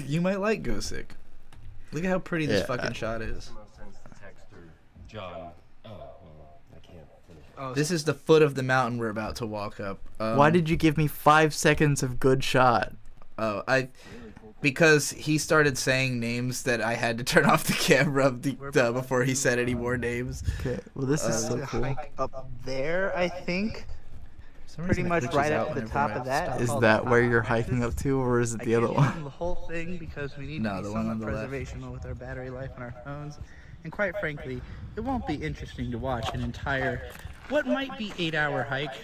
You might like Go Sick. Look at how pretty this Yeah. fucking shot is. John. Oh, well, I can't finish it. Oh, This is the foot of the mountain we're about to walk up. Why did you give me 5 seconds of good shot? Because he started saying names that I had to turn off the camera before he said any more names. Okay, well this is so cool. hike up there, I think. For some Pretty reason it much glitches right out up to the whenever top I of that. stop. Is called that the where top you're axis. hiking up to, or is it I the other can't one? give them the whole thing because we need No, to be the one on somewhat the left. preservational with our battery life on our phones. And quite frankly, it won't be interesting to watch an entire, what might be 8-hour hike.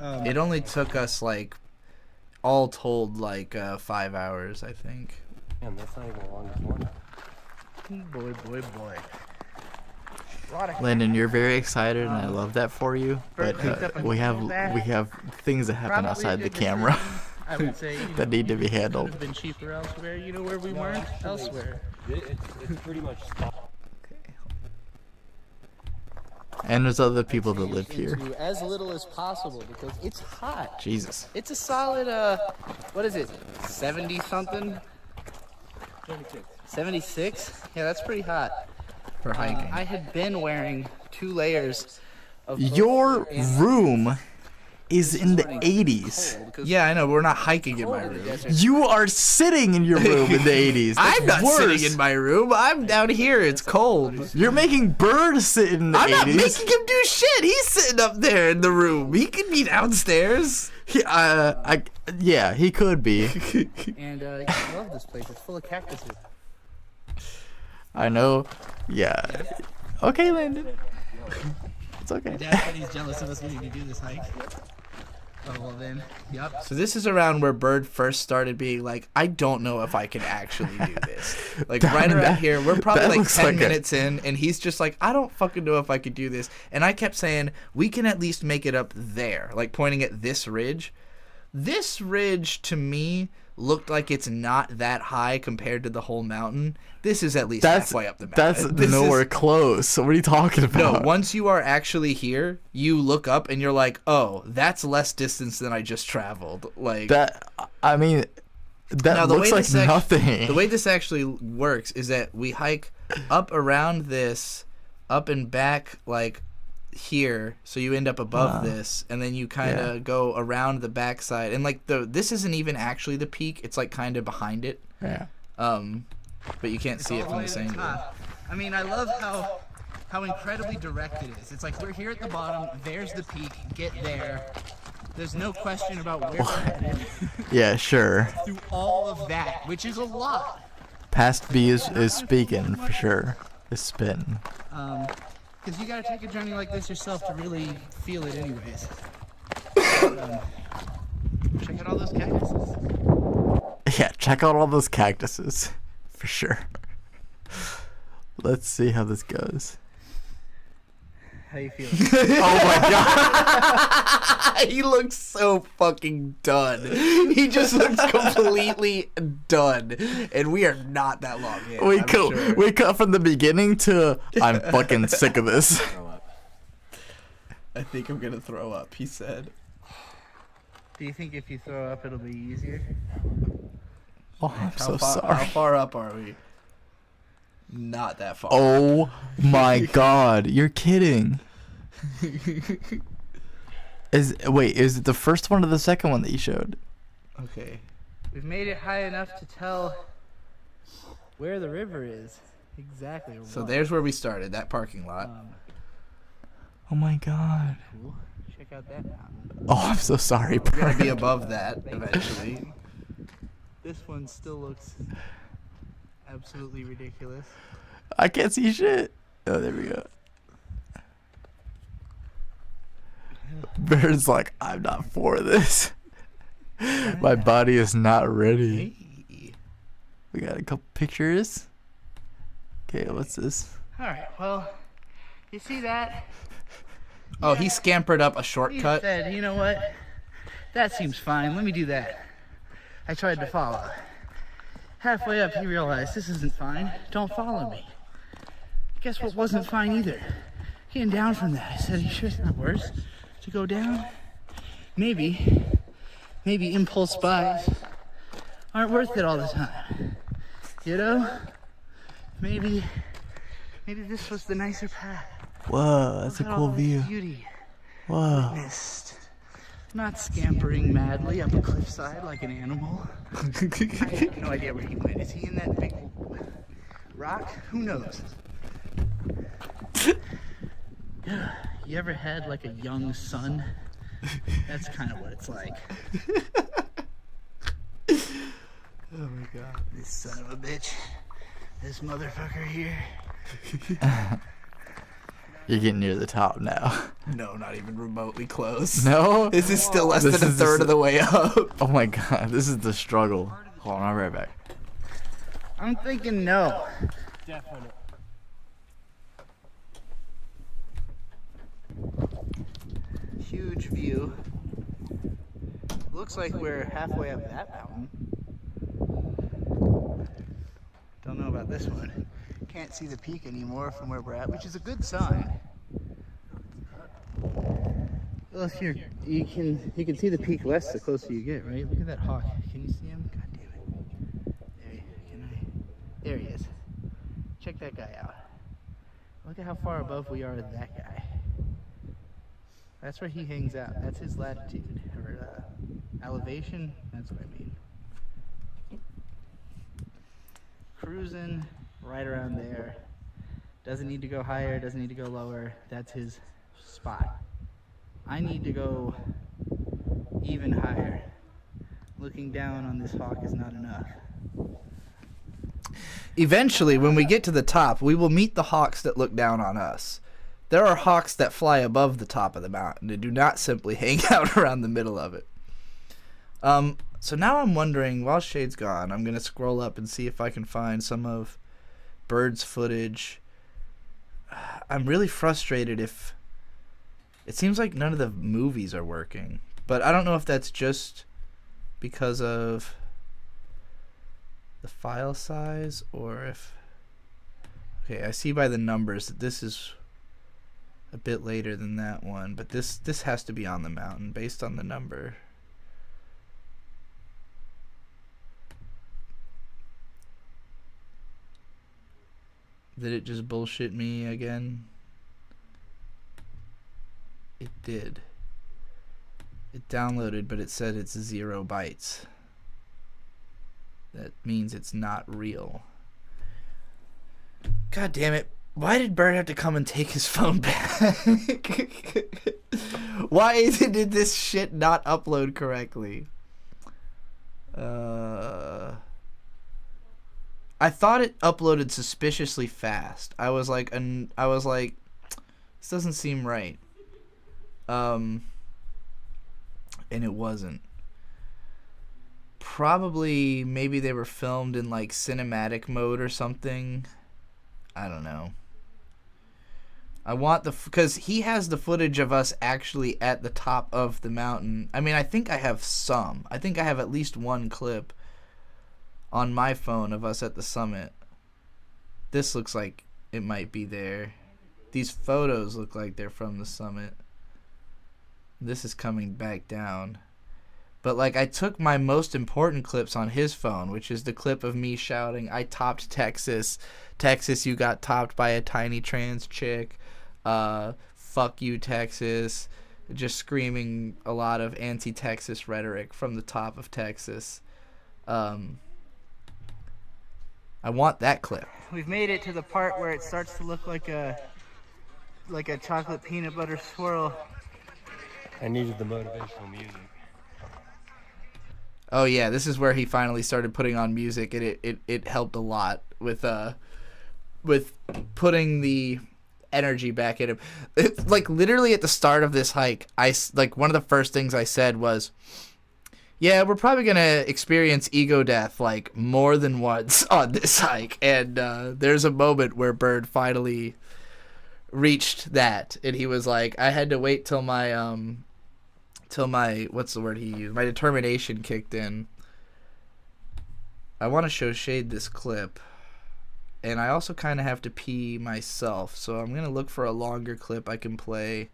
It only took us like, all told, like 5 hours, I think. Man, that's not even the longest one. Boy. Landon, you're very excited, and I love that for you. But we have things that happen Probably outside a the good camera decision. I would say that need to be Could handled. have been cheaper elsewhere. You know where we weren't? Elsewhere. It's pretty much spot. And there's other people that live here. Into as little as possible because it's hot. Jesus. It's a solid, what is it, 70 something? 76? Yeah, that's pretty hot. For hiking. I had been wearing 2 layers of Your room is in the 80s. Yeah, I know. But we're not hiking in my room. You are sitting in your room in the 80s. I'm not worse. sitting in my room. I'm down here. It's cold. You're making Bird sit in the 80s. I'm not making him do shit. He's sitting up there in the room. He could be downstairs. Yeah, he could be. And I love this place. It's full of cactuses. I know. Yeah. Okay, Landon. It's okay. Dad said he's jealous of us getting to do this hike. Oh, well then, yep. So this is around where Bird first started being like, I don't know if I can actually do this. Like right around here, we're probably like 10 minutes in, and he's just like, I don't fucking know if I could do this. And I kept saying, we can at least make it up there, like pointing at this ridge. This ridge to me looked like it's not that high compared to the whole mountain. This is at least halfway up the mountain. That's nowhere close. What are you talking about? No, once you are actually here, you look up and you're like, oh, that's less distance than I just traveled. Like that. I mean, that looks like nothing. The way this actually works is that we hike up around this, up and back like here, so you end up above this, and then you kind of go around the backside, and like this isn't even actually the peak. It's like kind of behind it. Yeah. But you can't see it from this angle. I mean, I love how incredibly direct it is. It's like we're here at the bottom. There's the peak. Get there. There's no question about where we're headed. Yeah, sure. Through all of that, which is a lot. Past B is speaking for sure. Is spitting. Because you gotta take a journey like this yourself to really feel it anyways. Check out all those cactuses. Yeah, check out all those cactuses. For sure. Let's see how this goes. How you feeling? Oh my god! He looks so fucking done. He just looks completely done. And we are not that long in. We cut from the beginning to I'm fucking sick of this. I think I'm gonna throw up, he said. Do you think if you throw up it'll be easier? Oh, I'm so sorry. How far up are we? Not that far. Oh my god, you're kidding. Is it the first one or the second one that you showed? Okay. We've made it high enough to tell where the river is. Exactly. So there's where we started, that parking lot. Oh my god. Cool. Check out that mountain. Oh, I'm so sorry, We're bro. gonna be above that eventually. This one still looks absolutely ridiculous. I can't see shit. Oh, there we go. Bird's like, I'm not for this. My body is not ready. Hey. We got a couple pictures. Okay, what's this? Alright, well, you see that? Oh, he scampered up a He shortcut. said, you know what? That seems fine. Let me do that. I tried to follow. Halfway up, he realized this isn't fine. Don't follow me. Guess what wasn't fine either? Getting down from that. I said, are you sure it's not worse to go down? Maybe impulse buys aren't worth it all the time. You know? Maybe this was the nicer path. Whoa, that's a Look at cool all this view. Beauty. Whoa. Witnessed. Not scampering madly up a cliffside like an animal. I have no idea where he went. Is he in that big rock? Who knows? You ever had like a young son? That's kind of what it's like. Oh my god. This son of a bitch. This motherfucker here. You're getting near the top now. No, not even remotely close. No? This is still less than a third of the way up. Oh my god, this is the struggle. Hold on, I'll be right back. I'm thinking no. Definitely. Huge view. Looks like we're halfway up that mountain. Don't know about this one. Can't see the peak anymore from where we're at, which is a good sign. Well, if you can see the peak less the closer you get, right? Look at that hawk. Can you see him? God damn it. There he is. Check that guy out. Look at how far above we are to that guy. That's where he hangs out. That's his latitude or elevation. That's what I mean. Cruising right around there. Doesn't need to go higher, doesn't need to go lower. That's his spot. I need to go even higher. Looking down on this hawk is not enough. Eventually, when we get to the top, we will meet the hawks that look down on us. There are hawks that fly above the top of the mountain and do not simply hang out around the middle of it. So now I'm wondering, while Shade's gone, I'm going to scroll up and see if I can find some of Bird's footage. I'm really frustrated if... It seems like none of the movies are working. But I don't know if that's just because of the file size or if... Okay, I see by the numbers that this is a bit later than that one. But this has to be on the mountain based on the number. Did it just bullshit me again? It did. It downloaded, but it said it's 0 bytes. That means it's not real. God damn it. Why did Bird have to come and take his phone back? Why did this shit not upload correctly? I thought it uploaded suspiciously fast. I was like, this doesn't seem right. And it wasn't. Probably, maybe they were filmed in like cinematic mode or something. I don't know. I want because he has the footage of us actually at the top of the mountain. I mean, I think I have some. I think I have at least one clip on my phone of us at the summit. This looks like it might be there. These photos look like they're from the summit. This is coming back down. But like, I took my most important clips on his phone, which is the clip of me shouting, "I topped Texas. Texas, you got topped by a tiny trans chick. Fuck you, Texas." Just screaming a lot of anti-Texas rhetoric from the top of Texas. I want that clip. We've made it to the part where it starts to look like a chocolate peanut butter swirl. I needed the motivational music. Oh yeah, this is where he finally started putting on music, and it helped a lot with putting the energy back in him. It's like literally at the start of this hike, one of the first things I said was, yeah, we're probably gonna experience ego death like more than once on this hike, and there's a moment where Bird finally reached that, and he was like, I had to wait till my what's the word he used? My determination kicked in. I want to show Shade this clip, and I also kind of have to pee myself, so I'm gonna look for a longer clip I can play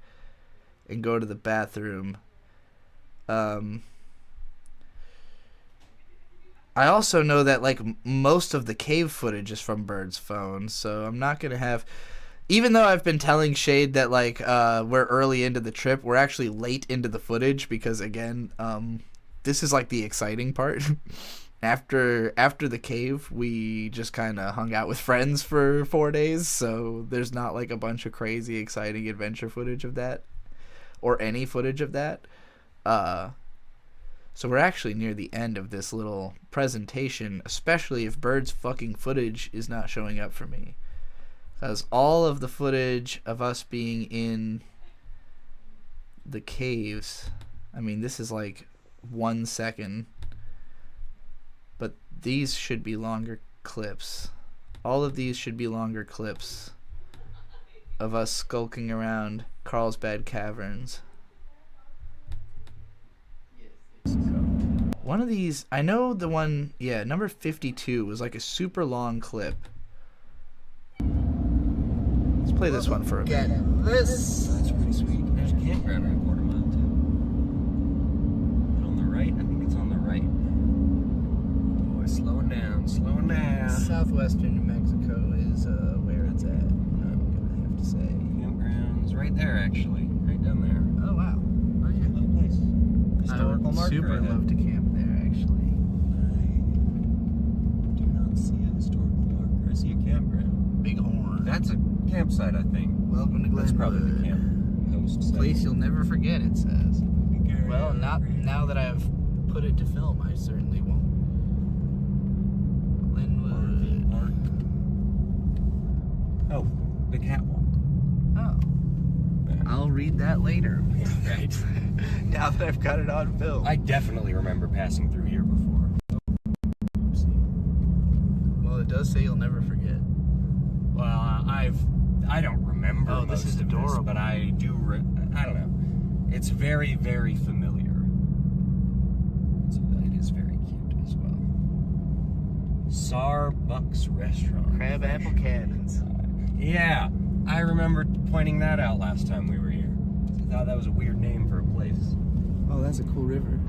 and go to the bathroom. I also know that like most of the cave footage is from Bird's phone, so I'm not gonna have. Even though I've been telling Shade that like we're early into the trip, we're actually late into the footage because again, this is like the exciting part. After the cave, we just kind of hung out with friends for 4 days, so there's not like a bunch of crazy exciting adventure footage of that, or any footage of that. So we're actually near the end of this little presentation, especially if Bird's fucking footage is not showing up for me. Because all of the footage of us being in the caves, I mean, this is like 1 second. But these should be longer clips. All of these should be longer clips of us skulking around Carlsbad Caverns. One of these, I know the one, yeah, number 52 was like a super long clip. Let's play this one for a minute. This. That's pretty sweet. There's a campground right a quarter mile too. Is it on the right? I think it's on the right. Boy, slowing down, slowing down. Southwestern New Mexico is where it's at, I'm gonna have to say. Campground's right there actually, right down there. Oh wow. circle marker super ahead. love to camp there, actually. I do not see a historical marker. I see a campground. Bighorn. That's a campsite, I think. Welcome to Glenwood. That's probably the camp host site. Place you'll never forget, it says. Well, not now that I've put it to film, I certainly won't. Glenwood. Oh, the catwalk. Oh. I'll read that later. Right. Now that I've got it on film. I definitely remember passing through here before. Well, it does say you'll never forget. Well, I don't remember. Oh, this most is of adorable. but I do. I don't know. It's very, very familiar. It is very cute as well. Starbucks restaurant. Crab Apple Cabins. Yeah, I remember pointing that out last time we were here. I thought that was a weird name for a place. Oh, that's a cool river.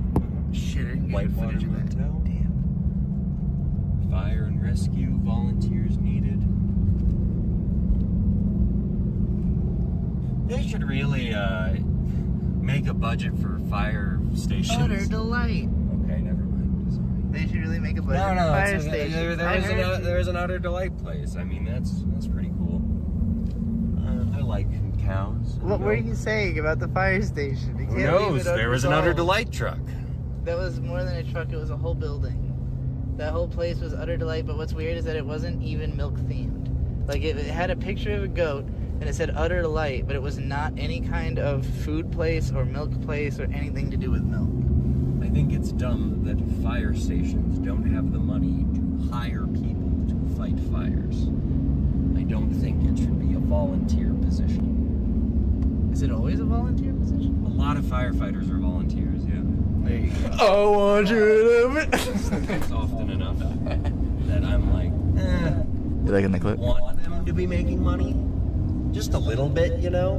Shit, I didn't get Whitewater footage of that. Motel. Damn. Fire and rescue volunteers needed. They should really make a budget for fire stations. Utter delight. Okay, never mind. Sorry. They should really make a budget No, for no, fire it's station. there is an Utter Delight place. I mean, that's pretty cool. I like cows. What were you saying about the fire station? You Who can't leave knows? it There was an Utter unresolved. Delight truck. That was more than a truck, it was a whole building. That whole place was Utter Delight, but what's weird is that it wasn't even milk themed. Like, it had a picture of a goat, and it said Utter Delight, but it was not any kind of food place or milk place or anything to do with milk. I think it's dumb that fire stations don't have the money to hire people to fight fires. I don't think it should be a volunteer position. Is it always a volunteer position? A lot of firefighters are volunteers, yeah. There you go. I want you to love it. It's often enough that I'm like, You liking the clip? want them to be making money? Just a little bit, you know?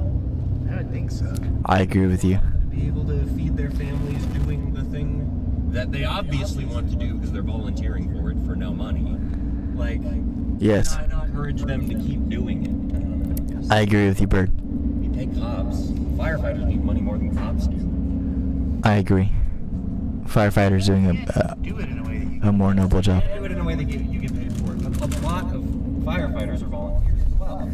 I don't think so. I agree with you. To be able to feed their families doing the thing that they obviously want to do because they're volunteering for it for no money. Like, Yes, encourage them to keep doing it. I agree with you, Bird. You take cops. Firefighters need money more than cops do. I agree. Firefighters doing Do it in a way that you a more noble job. Do it in a way that you get paid for it. A lot of firefighters are volunteers as well.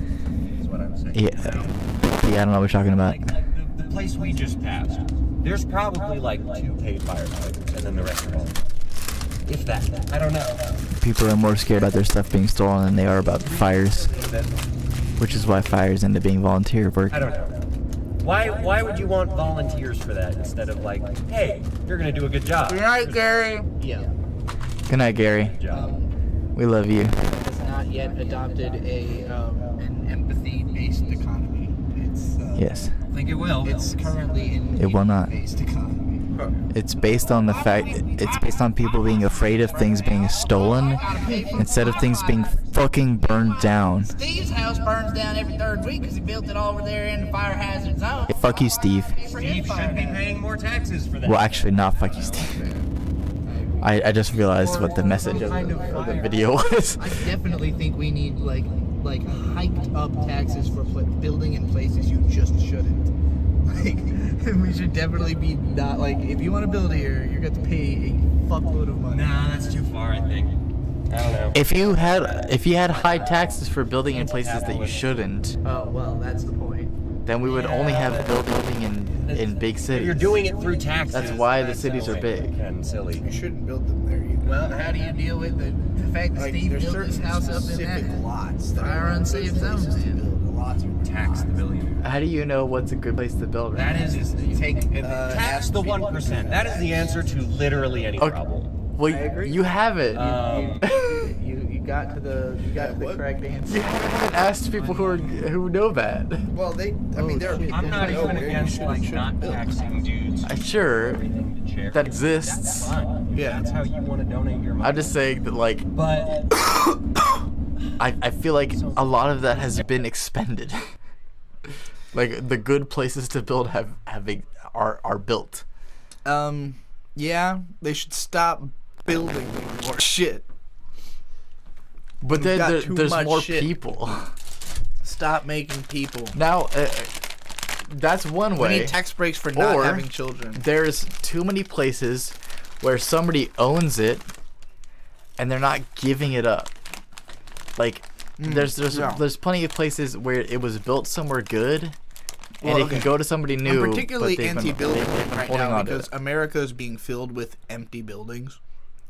Is what I'm saying. Yeah, I don't know what you're talking about. Like the place we just passed. There's probably like 2 paid firefighters, and then the rest are volunteers. If that. I don't know. People are more scared about their stuff being stolen than they are about fires, which is why fires end up being volunteer work. I don't know. Why would you want volunteers for that instead of like, hey, you're gonna do a good job? Good night, Gary. Yeah. Good night, Gary. Good job. We love you. Has not yet adopted an empathy-based economy. It's Yes. I think it will. It's currently an It will not. based economy. It's based on the fact, it's based on people being afraid of things being stolen instead of things being fucking burned down. Steve's house burns down every 3rd week because he built it over there in the fire hazard zone. Hey, fuck you, Steve. Steve should be paying more taxes for that. Well, actually, not fuck you, Steve. I just realized what the message of the video was. I definitely think we need like hiked up taxes for building in places you just shouldn't. Like, we should definitely be not like, if you want to build here, you're going to pay a fuckload of money. Nah, that's too far, I think. I don't know. If you had high taxes for building in places that you shouldn't, Oh well, that's the point. then we would only have building in big cities. You're doing it through taxes. That's why the cities are big. And silly. You shouldn't build them there either. Well, how do you deal with the fact that Like, Steve there's built certain his house up in specific that lots that fire are unsafe good zone, places to man? build. The lots are Tax the billionaire. How do you know what's a good place to build? That is take tax the 1%. That is the answer to literally any Okay. problem. Well, you have it. You got to the correct answer. You haven't asked people who know that. Well, there are people I'm not who know even where you against should like and shouldn't not build. taxing dudes. Sure, Everything to charity. that exists. That's fine. If Yeah. That's how you want to donate your money. I'm just saying that, like, But I feel like a lot of that has been expended. Like, the good places to build are built. Yeah, they should stop building more shit. But We've then got too there's much more shit. people. Stop making people. Now, that's one We way. need tax breaks for not Or having children. There's too many places where somebody owns it and they're not giving it up. Like there's plenty of places where it was built somewhere good, and it can go to somebody new. I'm particularly but they've been anti-building right holding now on to because it. America is being filled with empty buildings.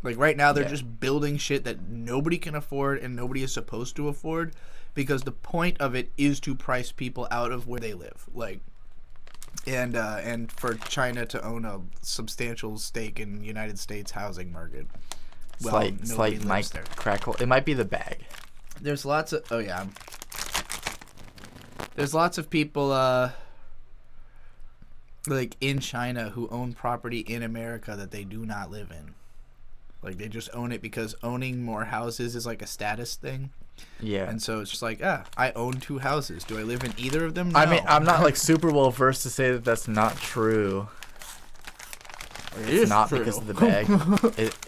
Like right now, they're just building shit that nobody can afford and nobody is supposed to afford, because the point of it is to price people out of where they live. Like, and for China to own a substantial stake in the United States housing market. Slight mic crackle. It might be the bag. There's lots of there's lots of people like in China who own property in America that they do not live in. Like they just own it because owning more houses is like a status thing. Yeah. And so it's just like, I own 2 houses. Do I live in either of them? No. I mean, I'm not like super well versed to say that that's not true. It's not true. because of the bag. It's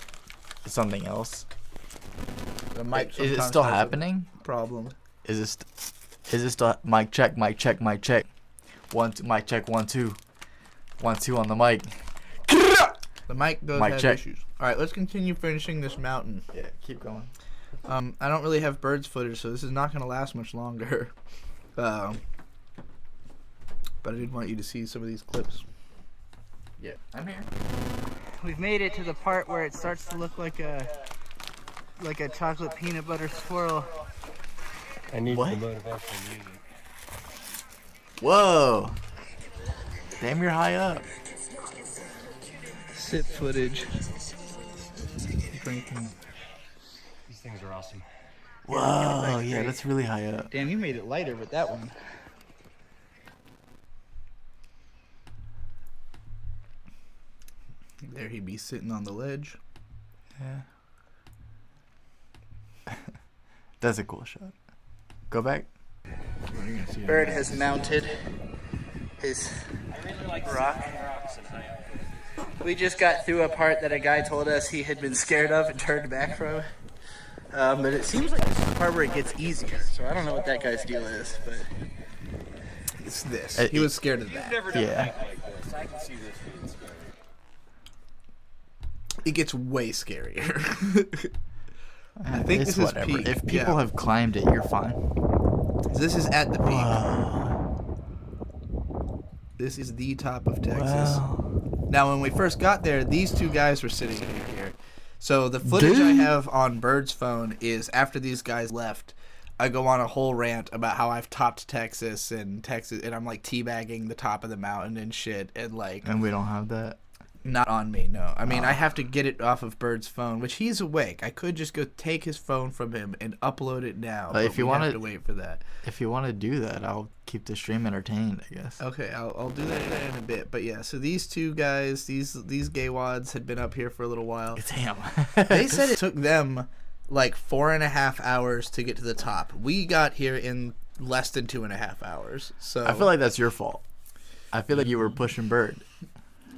something else. The mic Is it sometimes still has a happening? problem. Is this still mic check? Mic check. Mic check. 1 2 mic check. 1 2 1 2 on the mic. The mic does Mic have check. issues. All right, let's continue finishing this mountain. Yeah, keep going. I don't really have birds footage, so this is not going to last much longer. But I did want you to see some of these clips. Yeah, I'm here. We've made it to the part where it starts to look like a chocolate peanut butter swirl. I need What? the motivational music. Whoa. Damn, you're high up. Sit footage. Drinking. These things are awesome. Whoa, yeah, that's really high up. Damn, you made it lighter with that one. There he'd be sitting on the ledge. Yeah. That's a cool shot. Go back. Bird has mounted his rock. We just got through a part that a guy told us he had been scared of and turned back from. But it seems like this is the part where it gets easier. So I don't know what that guy's deal is, but It's this. He was scared of that. Yeah. I can see this being scary. It gets way scarier. I think It's this is whatever. peak. If people have climbed it, you're fine. This is at the peak. Wow. This is the top of Texas. Wow. Now, when we first got there, these 2 guys were sitting here. So the footage I have on Bird's phone is after these guys left, I go on a whole rant about how I've topped Texas, and I'm like teabagging the top of the mountain and shit, and like. And we don't have that. Not on me, no. I mean, I have to get it off of Bird's phone, which he's awake. I could just go take his phone from him and upload it now. But if you we want have to wait for that. If you want to do that, I'll keep the stream entertained, I guess. Okay, I'll do that in a bit. But yeah, so these 2 guys, these gay wads had been up here for a little while. Damn. They said it took them like 4.5 hours to get to the top. We got here in less than 2.5 hours. So I feel like that's your fault. I feel like you were pushing Bird.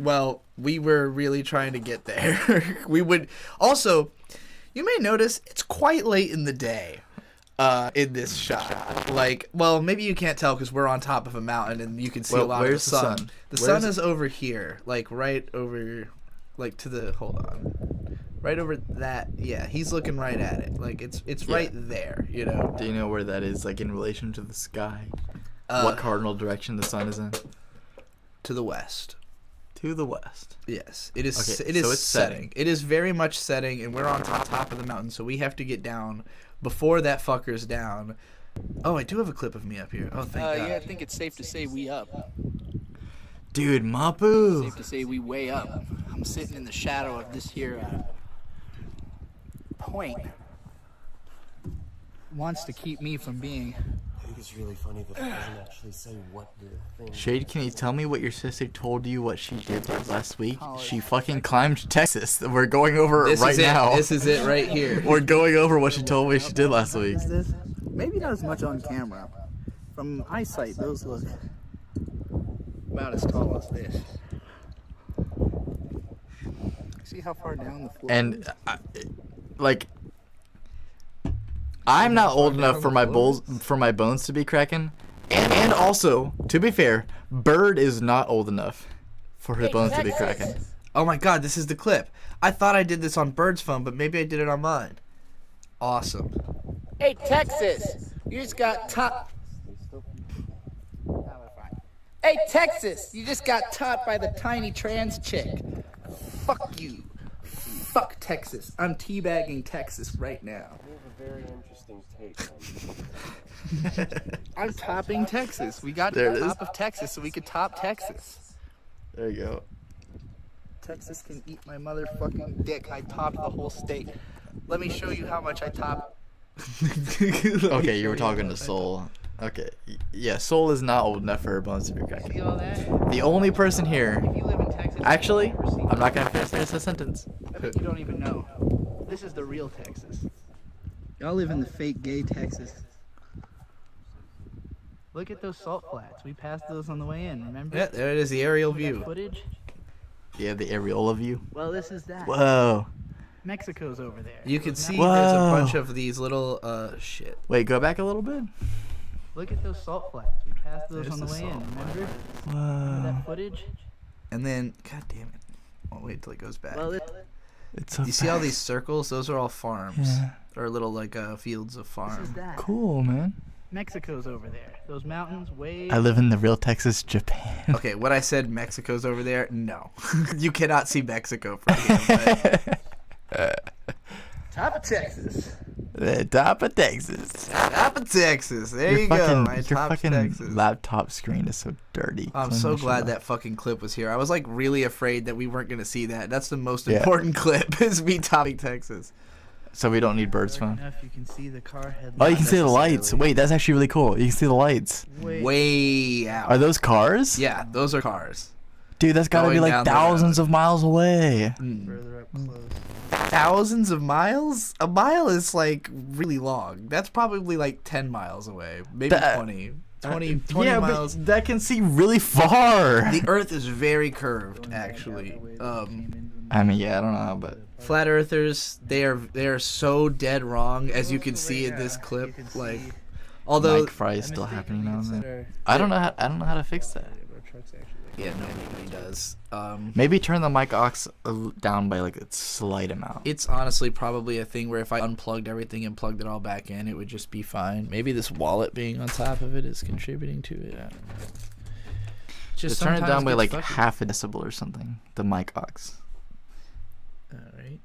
Well, we were really trying to get there. We would also, you may notice it's quite late in the day in this shot. Like, well, maybe you can't tell because we're on top of a mountain and you can see a lot of the sun. The sun is over here, like right over, like to the, hold on. Right over that, yeah, he's looking right at it. Like, it's right there, you know. Do you know where that is, like, in relation to the sky? What cardinal direction the sun is in? To the west. To the west. Yes, it is. Okay, it is so it's setting. It is very much setting, and we're on top of the mountain, so we have to get down before that fucker's down. Oh, I do have a clip of me up here. Oh, thank God. yeah, I think it's safe to say we up. Dude, Mapu. Safe to say we way up. I'm sitting in the shadow of this here point. Wants to keep me from being. I think it's really funny that it doesn't actually say what the thing. Shade, can you tell me what your sister told you what she did last week? She fucking climbed Texas. We're going over it right now. This is it right here. We're going over what she told me she did last week. Is this? Maybe not as much on camera. From eyesight, those look about as tall as this. See how far down the floor And, is? I'm not old enough for my bones to be cracking, And also, to be fair, Bird is not old enough for his bones to be cracking. Oh my god, this is the clip. I thought I did this on Bird's phone, but maybe I did it on mine. Awesome. Hey, Texas, you just got top. Hey, Texas, you just got taught by the tiny trans chick. Fuck you. Fuck Texas. I'm teabagging Texas right now. You have a very interesting take on I'm topping Texas. We got There to it the is. top of Texas so we could top Texas. There you go. Texas can eat my motherfucking dick. I topped the whole state. Let me show you how much I topped. Okay, you were talking to Soul. Okay, yeah, Soul is not old enough for her bones to be cracking. See all that? The only person here, If you live in Texas, actually, I'm not gonna finish the sentence. I bet you don't even know. This is the real Texas. Y'all live in the fake gay Texas. Look at those salt flats. We passed those on the way in, remember? Yeah, there it is, the aerial view. Footage? Yeah, the areola view. Well, this is that. Whoa. Mexico's over there. You can see Whoa. there's a bunch of these little, shit. Wait, go back a little bit. Look at those salt flats. We passed those There's on the the way in, salt remember? Whoa. Remember that footage? And then, god damn it. I'll wait till it goes back. Well, It's so You see all fast. these circles? Those are all farms. Yeah. Or little, like, fields of this is farm. that. Cool, man. Mexico's over there. Those mountains way. I live in the real Texas, Japan. Okay, what I said, Mexico's over there? No. You cannot see Mexico from here. But Top of Texas. The top of Texas. top of Texas. There Your you fucking, go. My your top fucking Texas. laptop screen is so dirty. I'm Clean so that shit glad up. that fucking clip was here. I was like really afraid that we weren't going to see that. That's the most Yeah. important clip is me topping Texas. So we don't need Bird's Dark phone. enough you can see the car headlights. Oh, you can see the lights. necessarily. Wait, that's actually really cool. You can see the lights. Way out. Are those cars? Yeah, those are cars. Dude, that's gotta be Going like down the thousands of miles away. Further up close. Thousands of miles? A mile is like really long. That's probably like 10 miles away. Maybe That- 20. 20 yeah, miles. but that can see really far. The Earth is very curved, actually. I mean, yeah, I don't know, but Flat Earthers, they are so dead wrong, as you can see in this clip. Like, although Mike Fry is still happening now and then. I don't know how to fix that. yeah, nobody does. Maybe turn the mic aux down by like a slight amount. It's honestly probably a thing where if I unplugged everything and plugged it all back in, it would just be fine. Maybe this wallet being on top of it is contributing to it. I don't know. Just turn it sometimes down by gets like fucky. half a decibel or something. The mic aux. All right.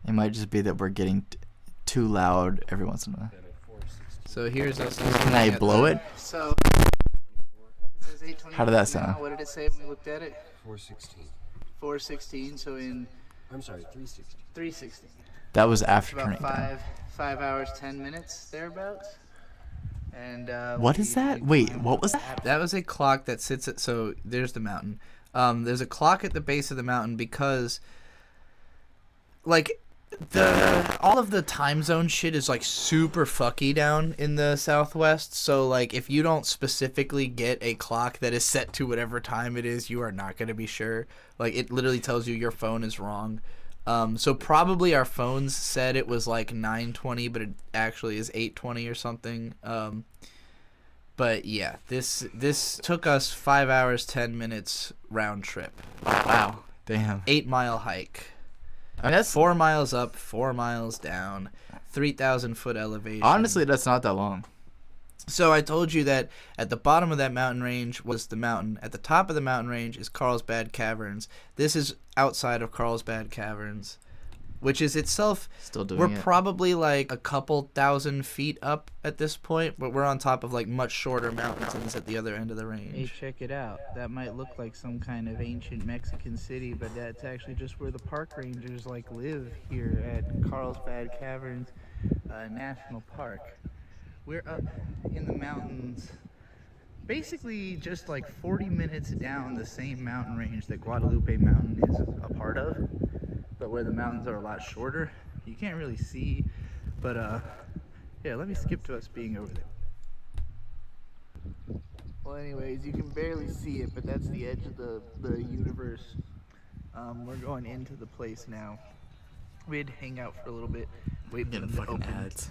It might just be that we're getting too loud every once in a while. So here's us. Can I blow it? So it says 8:20 How did that now. sound? What did it say when we looked at it? 416. 4:16. So in I'm sorry, 360. 3:16. That was after About turning it down. 5 hours 10 minutes thereabouts. And What is that? Wait, what was that? That was a clock that sits at. So there's the mountain. There's a clock at the base of the mountain because, like, all of the time zone shit is like super fucky down in the Southwest. So like, if you don't specifically get a clock that is set to whatever time it is, you are not gonna be sure. Like, it literally tells you your phone is wrong. So probably our phones said it was like 9:20, but it actually is 8:20 or something. But yeah, this took us 5 hours 10 minutes round trip. Wow. Damn. 8-mile hike. I mean, that's 4 miles up, 4 miles down, 3,000 foot elevation. honestly, that's not that long. So I told you that at the bottom of that mountain range was the mountain. At the top of the mountain range is Carlsbad Caverns. This is outside of Carlsbad Caverns, which is itself. Still doing We're it. probably like a couple thousand feet up at this point, but we're on top of like much shorter mountains at the other end of the Hey, range. check it out. That might look like some kind of ancient Mexican city, but that's actually just where the park rangers like live here at Carlsbad Caverns National Park. We're up in the mountains, basically just like 40 minutes down the same mountain range that Guadalupe Mountain is a part of, but where the mountains are a lot shorter. You can't really see, but yeah, let me skip to us being over there. Well, anyways, you can barely see it, but that's the edge of the universe. We're going into the place now. We had to hang out for a little bit, wait for Getting them to fucking open. ads.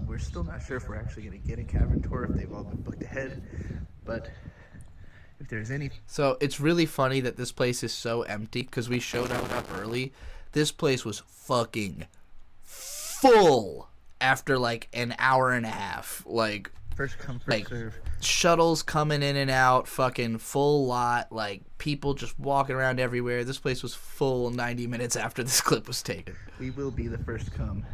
We're still not sure if we're actually going to get a cavern tour, if they've all been booked ahead. But if there's any... So it's really funny that this place is so empty because we showed up early. This place was fucking full after like an hour and a half. Like, First come, first like serve. shuttles coming in and out, fucking full lot, like people just walking around everywhere. This place was full 90 minutes after this clip was taken. We will be the first come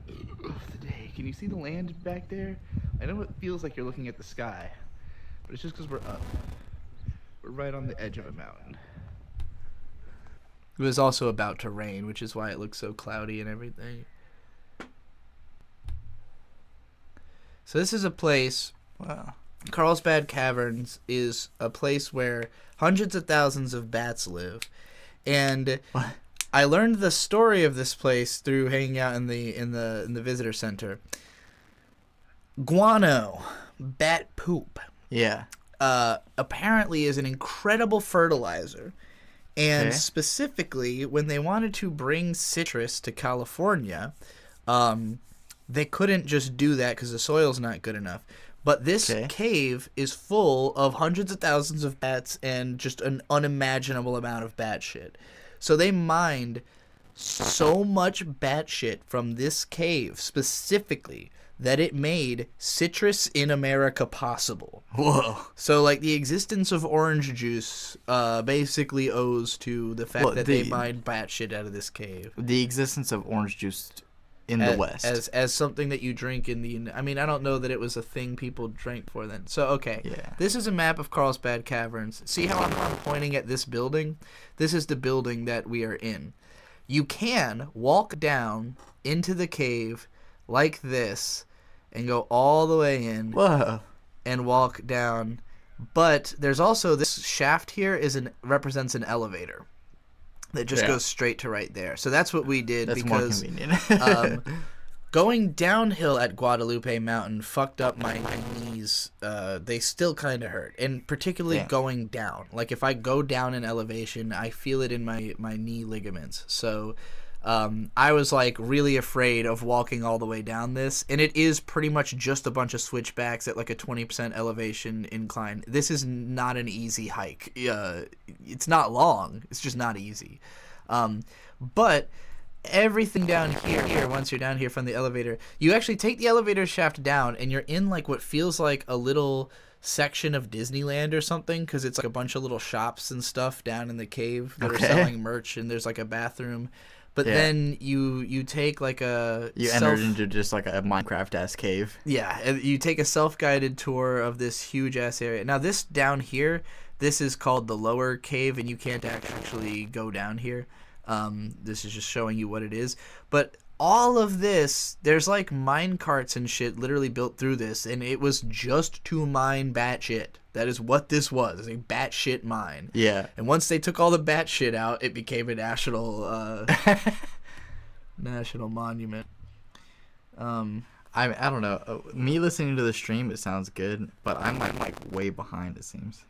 of the day. Can you see the land back there? I know it feels like you're looking at the sky, but it's just because we're up. We're right on the edge of a mountain. It was also about to rain, which is why it looks so cloudy and everything. So this is a place, Wow. Carlsbad Caverns is a place where hundreds of thousands of bats live. And What? I learned the story of this place through hanging out in the visitor center. Guano, bat poop, Yeah. apparently is an incredible fertilizer. And Okay. specifically, when they wanted to bring citrus to California, they couldn't just do that because the soil's not good enough. But this Okay. cave is full of hundreds of thousands of bats and just an unimaginable amount of bat shit. So they mined so much bat shit from this cave specifically that it made citrus in America possible. Whoa. So, like, the existence of orange juice basically owes to the fact Well, that they mined bat shit out of this cave. The existence of orange juice in the West. As something that you drink in the... I mean, I don't know that it was a thing people drank before then. So, okay. Yeah. This is a map of Carlsbad Caverns. See how I'm pointing at this building? This is the building that we are in. You can walk down into the cave like this and go all the way in. Whoa. And walk down. But there's also this shaft here represents an elevator that just goes straight to right there. So that's what we did That's because more convenient. going downhill at Guadalupe Mountain fucked up my knees. They still kind of hurt, and particularly going down. Like if I go down in elevation, I feel it in my knee ligaments. So I was like really afraid of walking all the way down this, and it is pretty much just a bunch of switchbacks at like a 20% elevation incline. This is not an easy hike. It's not long. It's just not easy. But everything down here, once you're down here from the elevator, you actually take the elevator shaft down, and you're in like what feels like a little section of Disneyland or something, because it's like a bunch of little shops and stuff down in the cave that are selling merch, and there's like a bathroom. But then you take like a... You entered into just like a Minecraft-ass cave. Yeah, and you take a self-guided tour of this huge-ass area. Now this down here, this is called the lower cave, and you can't actually go down here. This is just showing you what it is. But all of this, there's like mine carts and shit literally built through this, and it was just to mine bat shit. That is what this was, a bat shit mine. Yeah. And once they took all the bat shit out, it became a national national monument. I don't know. Me listening to the stream, it sounds good, but I'm like way behind, it seems.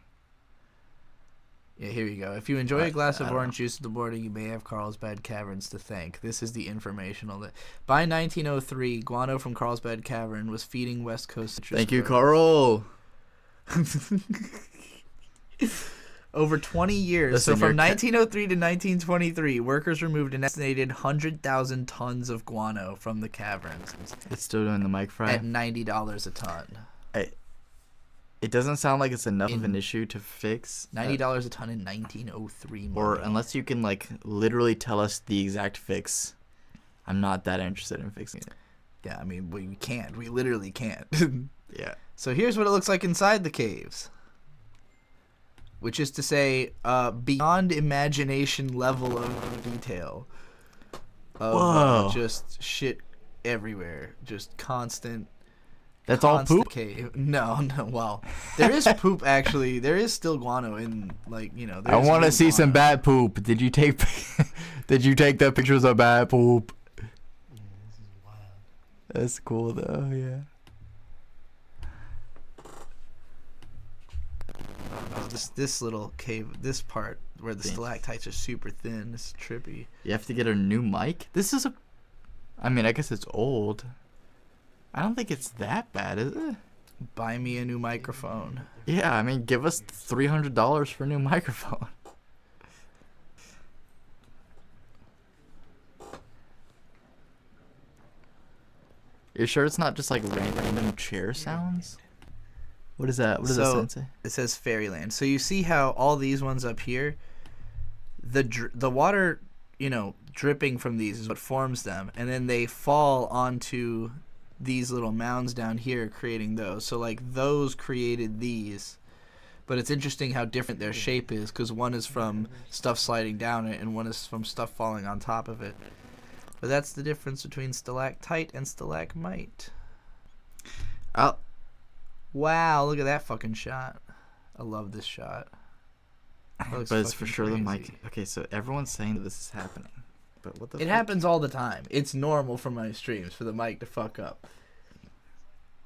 Yeah, here you go. If you enjoy a glass of orange juice in the morning, you may have Carlsbad Caverns to thank. This is the informational. By 1903, guano from Carlsbad Cavern was feeding West Coast citrus Thank you, groves. Carl. Over 20 years. Listen, So from 1903 to 1923, workers removed an estimated 100,000 tons of guano from the caverns It's still doing the mic fry. at $90 a ton. It doesn't sound like it's enough of an issue to fix. $90 a ton in 1903. Or money. unless you can like literally tell us the exact fix, I'm not that interested in fixing it. Yeah, I mean, we can't. We literally can't. Yeah. So here's what it looks like inside the caves. Which is to say, beyond imagination level of detail. Whoa. Just shit everywhere. Just constant. That's all constant poop? Cave. No. Well, there is poop actually. There is still guano in, like, you know. I want to see some bad poop. Did you take the pictures of bad poop? Yeah, this is wild. That's cool though, yeah. This little cave, this part where the stalactites are super thin, is trippy. You have to get a new mic? This is I mean, I guess it's old. I don't think it's that bad, is it? Buy me a new microphone. Yeah, I mean, give us $300 for a new microphone. You're sure it's not just like random chair sounds? What is that? What does that sign say? It says Fairyland. So you see how all these ones up here, the water, dripping from these is what forms them, and then they fall onto these little mounds down here, creating those. So like those created these, but it's interesting how different their shape is, because one is from stuff sliding down it, and one is from stuff falling on top of it. But that's the difference between stalactite and stalagmite. Wow, look at that fucking shot. I love this shot. But it's for sure crazy. The mic. Okay, so everyone's saying that this is happening. But what the fuck? It happens all the time. It's normal for my streams for the mic to fuck up.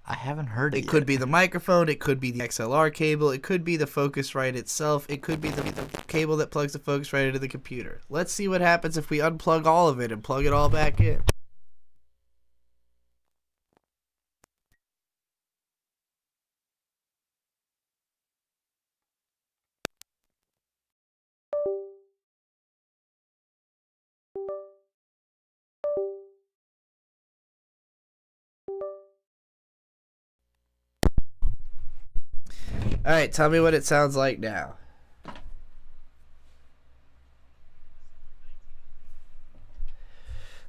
I haven't heard it yet. Could be the microphone, it could be the XLR cable, it could be the Focusrite itself, it could be the cable that plugs the Focusrite into the computer. Let's see what happens if we unplug all of it and plug it all back in. Alright, tell me what it sounds like now.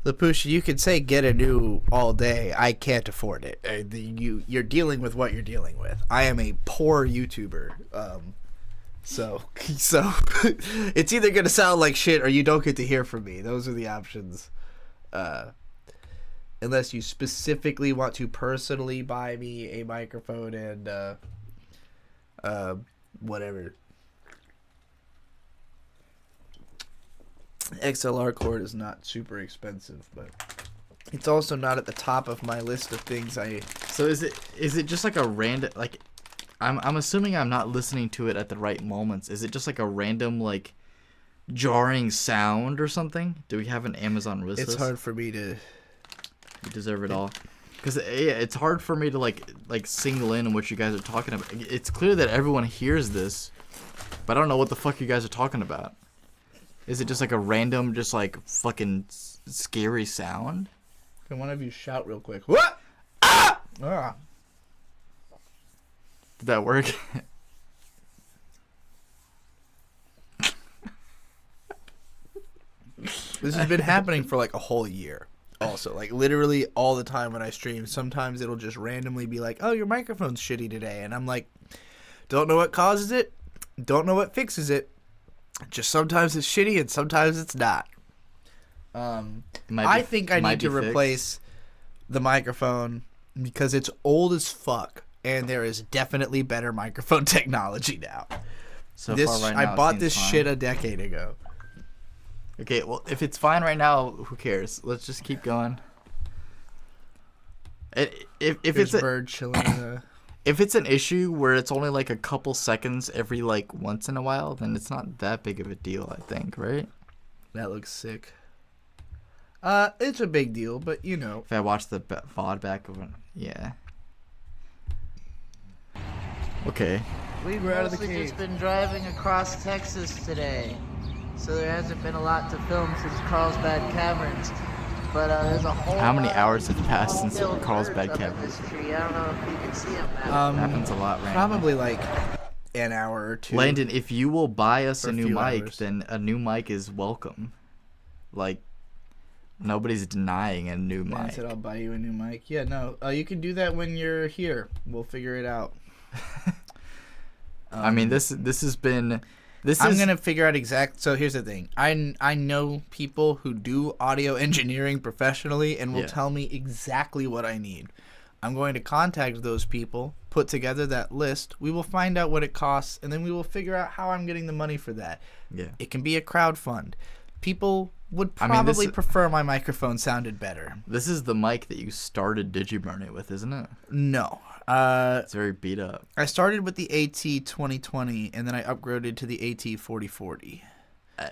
Lapusha, you can say get a new all day. I can't afford it. You're dealing with what you're dealing with. I am a poor YouTuber. So it's either going to sound like shit or you don't get to hear from me. Those are the options. Unless you specifically want to personally buy me a microphone and whatever. XLR cord is not super expensive, but it's also not at the top of my list of things I. So is it just like a random, like, I'm assuming I'm not listening to it at the right moments. Is it just like a random, like, jarring sound or something? Do we have an Amazon wish list? It's hard for me to. You deserve it all. Because it's hard for me to like single in on what you guys are talking about. It's clear that everyone hears this, but I don't know what the fuck you guys are talking about. Is it just like a random, just like fucking scary sound? Can one of you shout real quick? What? Ah! Ah. Did that work? This has been happening for like a whole year. Also, like literally all the time when I stream, sometimes it'll just randomly be like, oh, your microphone's shitty today. And I'm like, don't know what causes it. Don't know what fixes it. Just sometimes it's shitty and sometimes it's not. I think I need to replace the microphone because it's old as fuck. And there is definitely better microphone technology now. So far right now, I bought this shit a decade ago. Okay, well, if it's fine right now, who cares? Let's just keep going. If it's a bird chilling. If it's an issue where it's only like a couple seconds every like once in a while, then it's not that big of a deal, I think, right? That looks sick. It's a big deal, but you know. If I watch the VOD back of it, yeah. Okay. We've mostly just been driving across Texas today. So there hasn't been a lot to film since Carlsbad Caverns, but there's a whole. How many hours have passed since Carlsbad Caverns? I don't know if you can see them now. Happens a lot, right? Probably like an hour or two. Landon, if you will buy us a new mic, then a new mic is welcome. Like, nobody's denying a new mic. I said I'll buy you a new mic. Yeah, no, you can do that when you're here. We'll figure it out. I mean, this has been. I'm gonna figure out so here's the thing. I know people who do audio engineering professionally and will tell me exactly what I need. I'm going to contact those people, put together that list. We will find out what it costs, and then we will figure out how I'm getting the money for that. Yeah. It can be a crowd fund. People would probably prefer my microphone sounded better. This is the mic that you started Digiburn it with, isn't it? No. It's very beat up. I started with the AT2020, and then I upgraded to the AT4040.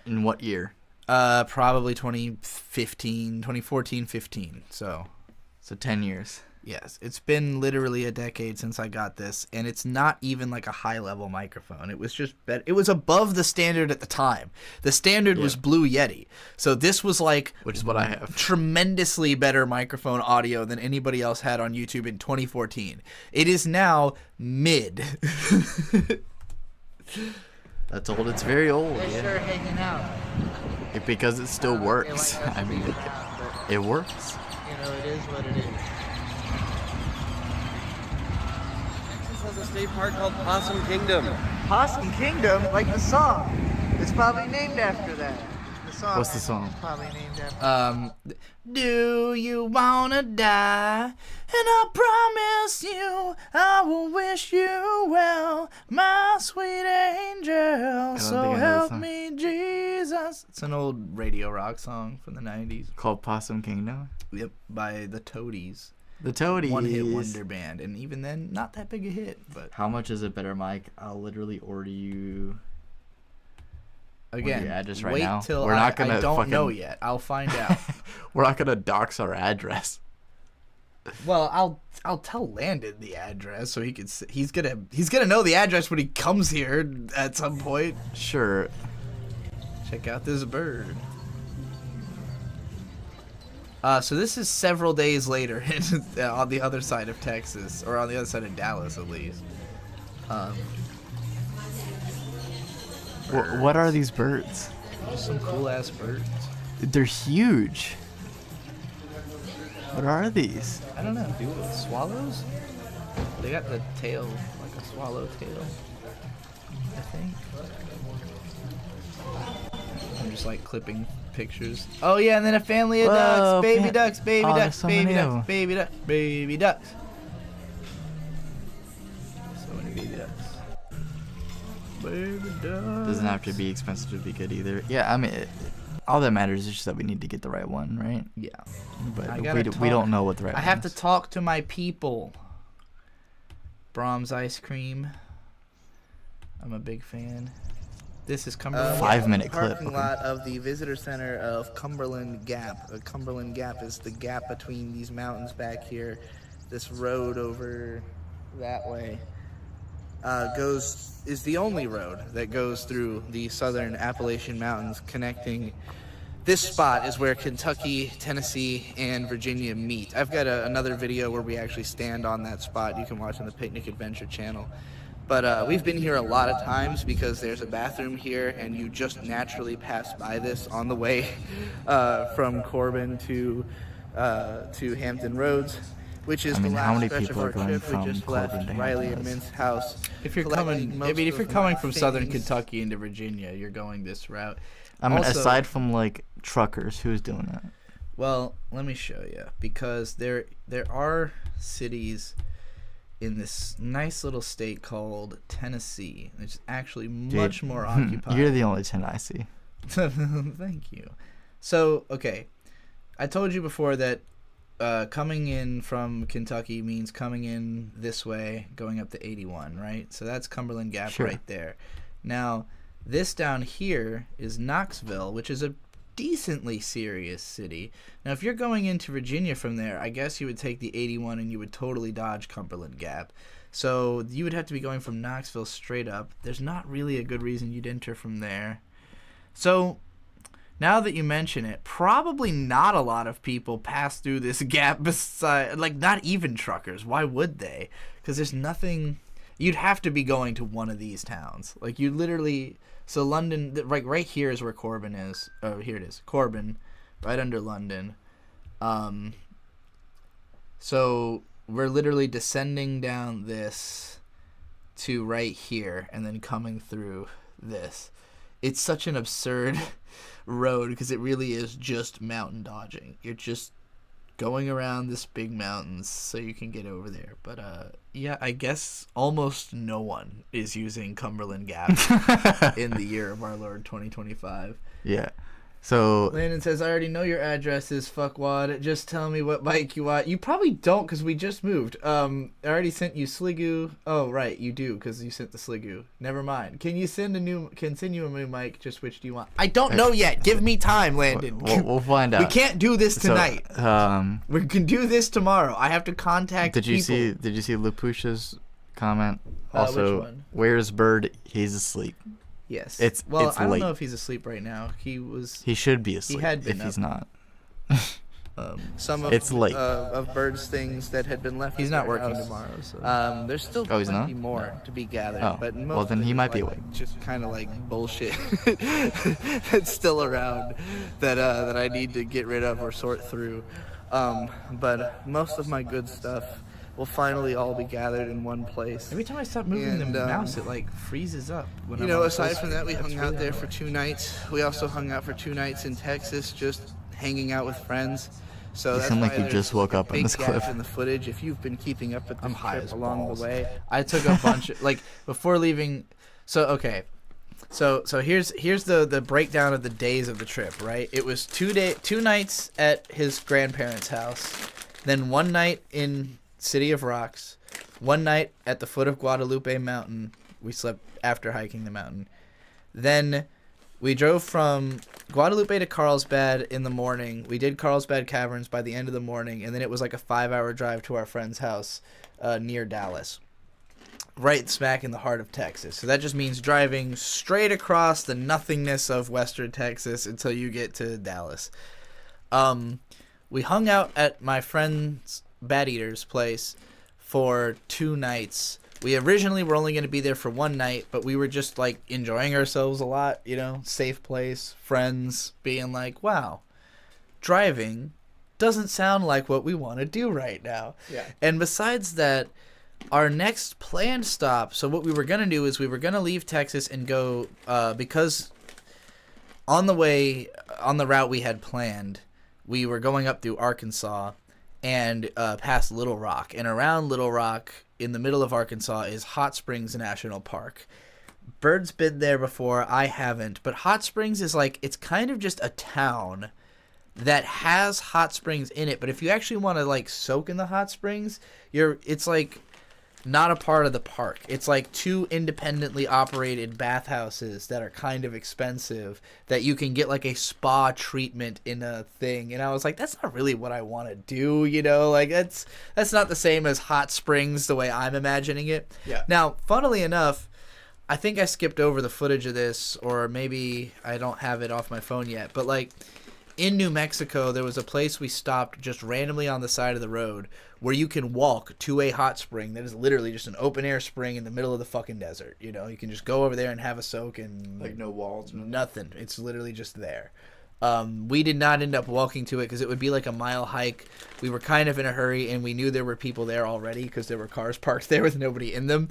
In what year? Probably 2014, 15. So 10 years. Yes, it's been literally a decade since I got this, and it's not even like a high-level microphone. It was just better. It was above the standard at the time. The standard was Blue Yeti, so this was like, which is what I have, tremendously better microphone audio than anybody else had on YouTube in 2014. It is now mid. That's old. It's very old. They're sure hanging out. Because it still works. I mean, it works. You know, it is what it is. Texas has a state park called Possum Kingdom. Possum Kingdom, like the song. It's probably named after that. The song. What's the song? It's probably named after. Do you wanna die? And I promise you, I will wish you well, my sweet angel. So help me, Jesus. It's an old radio rock song from the 90s. Called Possum Kingdom? Yep, by the Toadies. The Toadies. One-hit wonder band, and even then, not that big a hit. But how much is a better mic? I'll literally order you. Again, address right wait now. till We're not gonna I don't fucking... know yet. I'll find out. We're not gonna dox our address. Well, I'll tell Landon the address so he can. He's gonna know the address when he comes here at some point. Sure. Check out this bird. So this is several days later on the other side of Texas, or on the other side of Dallas at least. What are these birds? Just some cool ass birds. They're huge. What are these? I don't know, dude. Swallows? They got the tail, like a swallow tail, I think. I'm just like clipping pictures. Oh yeah, and then a family of ducks, baby ducks, baby ducks, baby ducks, baby ducks, baby ducks. So many baby ducks. Baby ducks. Doesn't have to be expensive to be good either. Yeah, I mean, all that matters is just that we need to get the right one, right? Yeah. But we don't know what the right one is. I have to talk to my people. Brahms ice cream. I'm a big fan. This is Cumberland. 5-minute clip. Parking lot of the visitor center of Cumberland Gap. Cumberland Gap is the gap between these mountains back here. This road over that way is the only road that goes through the southern Appalachian Mountains, connecting. This spot is where Kentucky, Tennessee, and Virginia meet. I've got another video where we actually stand on that spot. You can watch on the Picnic Adventure channel. But we've been here a lot of times because there's a bathroom here, and you just naturally pass by this on the way from Corbin to Hampton Roads, which is the last stretch of our trip. We just left Riley and Mint's house. If you're coming from southern Kentucky into Virginia, you're going this route. I mean, aside from like truckers, who's doing that? Well, let me show you, because there are cities in this nice little state called Tennessee, which is actually much more occupied. You're the only 10 I see. Thank you. So, okay, I told you before that coming in from Kentucky means coming in this way, going up to 81, right? So that's Cumberland Gap right there. Now, this down here is Knoxville, which is a decently serious city. Now, if you're going into Virginia from there, I guess you would take the 81 and you would totally dodge Cumberland Gap. So you would have to be going from Knoxville straight up. There's not really a good reason you'd enter from there. So now that you mention it, probably not a lot of people pass through this gap beside, like, not even truckers. Why would they? Because there's nothing. You'd have to be going to one of these towns. Like, you literally. So London, right here is where Corbin is. Oh, here it is. Corbin, right under London. So we're literally descending down this to right here and then coming through this. It's such an absurd road because it really is just mountain dodging. You're just going around this big mountains so you can get over there. But yeah, I guess almost no one is using Cumberland Gap in the year of our Lord 2025. Yeah. So Landon says, I already know your addresses, fuckwad. Just tell me what bike you want. You probably don't, because we just moved. I already sent you Sligoo. Oh, right, you do, because you sent the Sligoo. Never mind. Can you send you a new mic? Just which do you want? I don't know yet. Give me time, Landon. We'll find out. We can't do this tonight. So, we can do this tomorrow. I have to contact Did you people. see Lapusha's comment? Also, which one? where's Bird? He's asleep. Yes. It's I don't late. know if he's asleep right now. He should be asleep. He had been if he's not. Some of, It's late. Of Bird's things that had been left. He's at not their working house. tomorrow, so. There's still Oh, he's plenty not? more to be gathered. Oh, But well, most then of he it might is, be like, awake. Just kind of like bullshit that's still around that I need to get rid of or sort through. But most of my good stuff will finally all be gathered in one place. Every time I stop moving the And, mouse, it like freezes up. When You I'm know, on aside full from that, we screen. hung That's out really there for 2 nights. We also hung out for 2 nights in Texas, just hanging out with friends. So You that's sound like why you there's just woke a up in big this gap clip. in the footage. If you've been keeping up with the I'm high trip as along balls. the way, I took a bunch of like before leaving. So okay, so here's the breakdown of the days of the trip. Right, it was 2 nights at his grandparents' house, then 1 night in City of Rocks, 1 night at the foot of Guadalupe Mountain. We slept after hiking the mountain. Then we drove from Guadalupe to Carlsbad in the morning. We did Carlsbad Caverns by the end of the morning, and then it was like a 5-hour drive to our friend's house near Dallas, right smack in the heart of Texas. So that just means driving straight across the nothingness of western Texas until you get to Dallas. We hung out at my friend's Bat Eater's place for 2 nights. We originally were only going to be there for 1 night, but we were just like enjoying ourselves a lot, you know, safe place, friends, being like, wow, driving doesn't sound like what we want to do right now. Yeah. And besides that, our next planned stop, so what we were going to do is we were going to leave Texas and go, because on the way, on the route we had planned, we were going up through Arkansas and past Little Rock. And around Little Rock, in the middle of Arkansas, is Hot Springs National Park. Bird's been there before, I haven't. But Hot Springs is like, it's kind of just a town that has hot springs in it. But if you actually want to like soak in the hot springs, it's like not a part of the park. It's like 2 independently operated bathhouses that are kind of expensive that you can get like a spa treatment in a thing. And I was like, that's not really what I want to do, you know? Like that's not the same as hot springs the way I'm imagining it. Yeah. Now, funnily enough, I think I skipped over the footage of this, or maybe I don't have it off my phone yet, but like in New Mexico, there was a place we stopped just randomly on the side of the road where you can walk to a hot spring that is literally just an open air spring in the middle of the fucking desert. You know, you can just go over there and have a soak and like no walls, nothing. It's literally just there. We did not end up walking to it because it would be like a mile hike. We were kind of in a hurry and we knew there were people there already because there were cars parked there with nobody in them.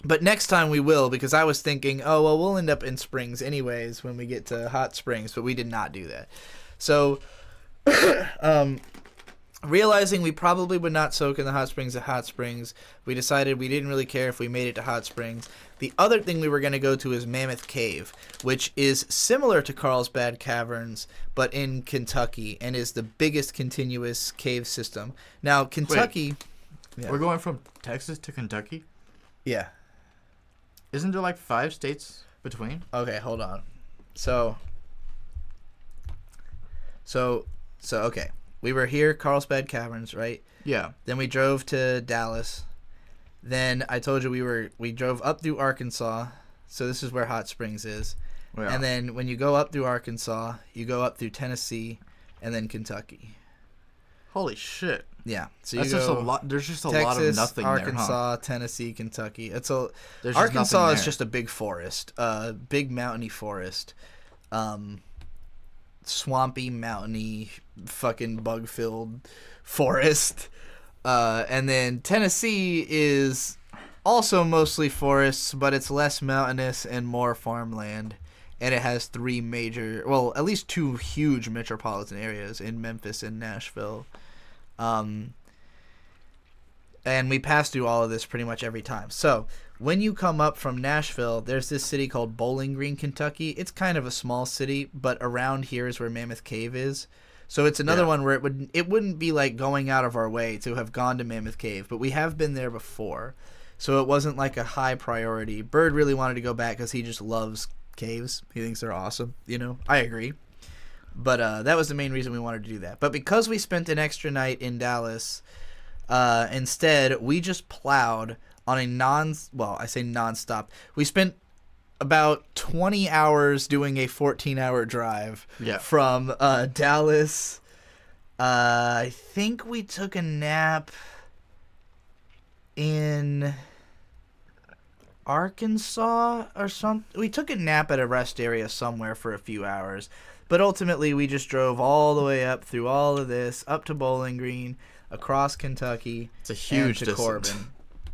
But next time we will, because I was thinking, oh, well, we'll end up in Springs anyways when we get to Hot Springs, but we did not do that. So, realizing we probably would not soak in the hot springs at Hot Springs, we decided we didn't really care if we made it to Hot Springs. The other thing we were going to go to is Mammoth Cave, which is similar to Carlsbad Caverns, but in Kentucky, and is the biggest continuous cave system. Now, Kentucky... Yeah. We're going from Texas to Kentucky? Yeah. Isn't there like 5 states between? Okay, hold on. So okay. We were here, Carlsbad Caverns, right? Yeah. Then we drove to Dallas. Then I told you we drove up through Arkansas. So this is where Hot Springs is. Yeah. And then when you go up through Arkansas, you go up through Tennessee and then Kentucky. Holy shit. Yeah. So that's you just go a lot. There's just a Texas, lot of nothing Arkansas, there, huh? Tennessee, Kentucky. There's just Arkansas nothing is there. just a big forest, big mountainy forest, swampy, mountainy, fucking bug-filled forest. And then Tennessee is also mostly forests, but it's less mountainous and more farmland. And it has 3 major, well, at least 2 huge metropolitan areas in Memphis and Nashville. And we pass through all of this pretty much every time. So when you come up from Nashville, there's this city called Bowling Green, Kentucky. It's kind of a small city, but around here is where Mammoth Cave is. So it's another one where it wouldn't be like going out of our way to have gone to Mammoth Cave, but we have been there before. So it wasn't like a high priority. Bird really wanted to go back because he just loves caves. He thinks they're awesome. You know, I agree. But that was the main reason we wanted to do that. But because we spent an extra night in Dallas, instead we just plowed on a I say non-stop. We spent about 20 hours doing a 14-hour drive from Dallas. I think we took a nap in Arkansas or something. We took a nap at a rest area somewhere for a few hours. But ultimately, we just drove all the way up through all of this, up to Bowling Green, across Kentucky, it's a huge to distance. Corbin.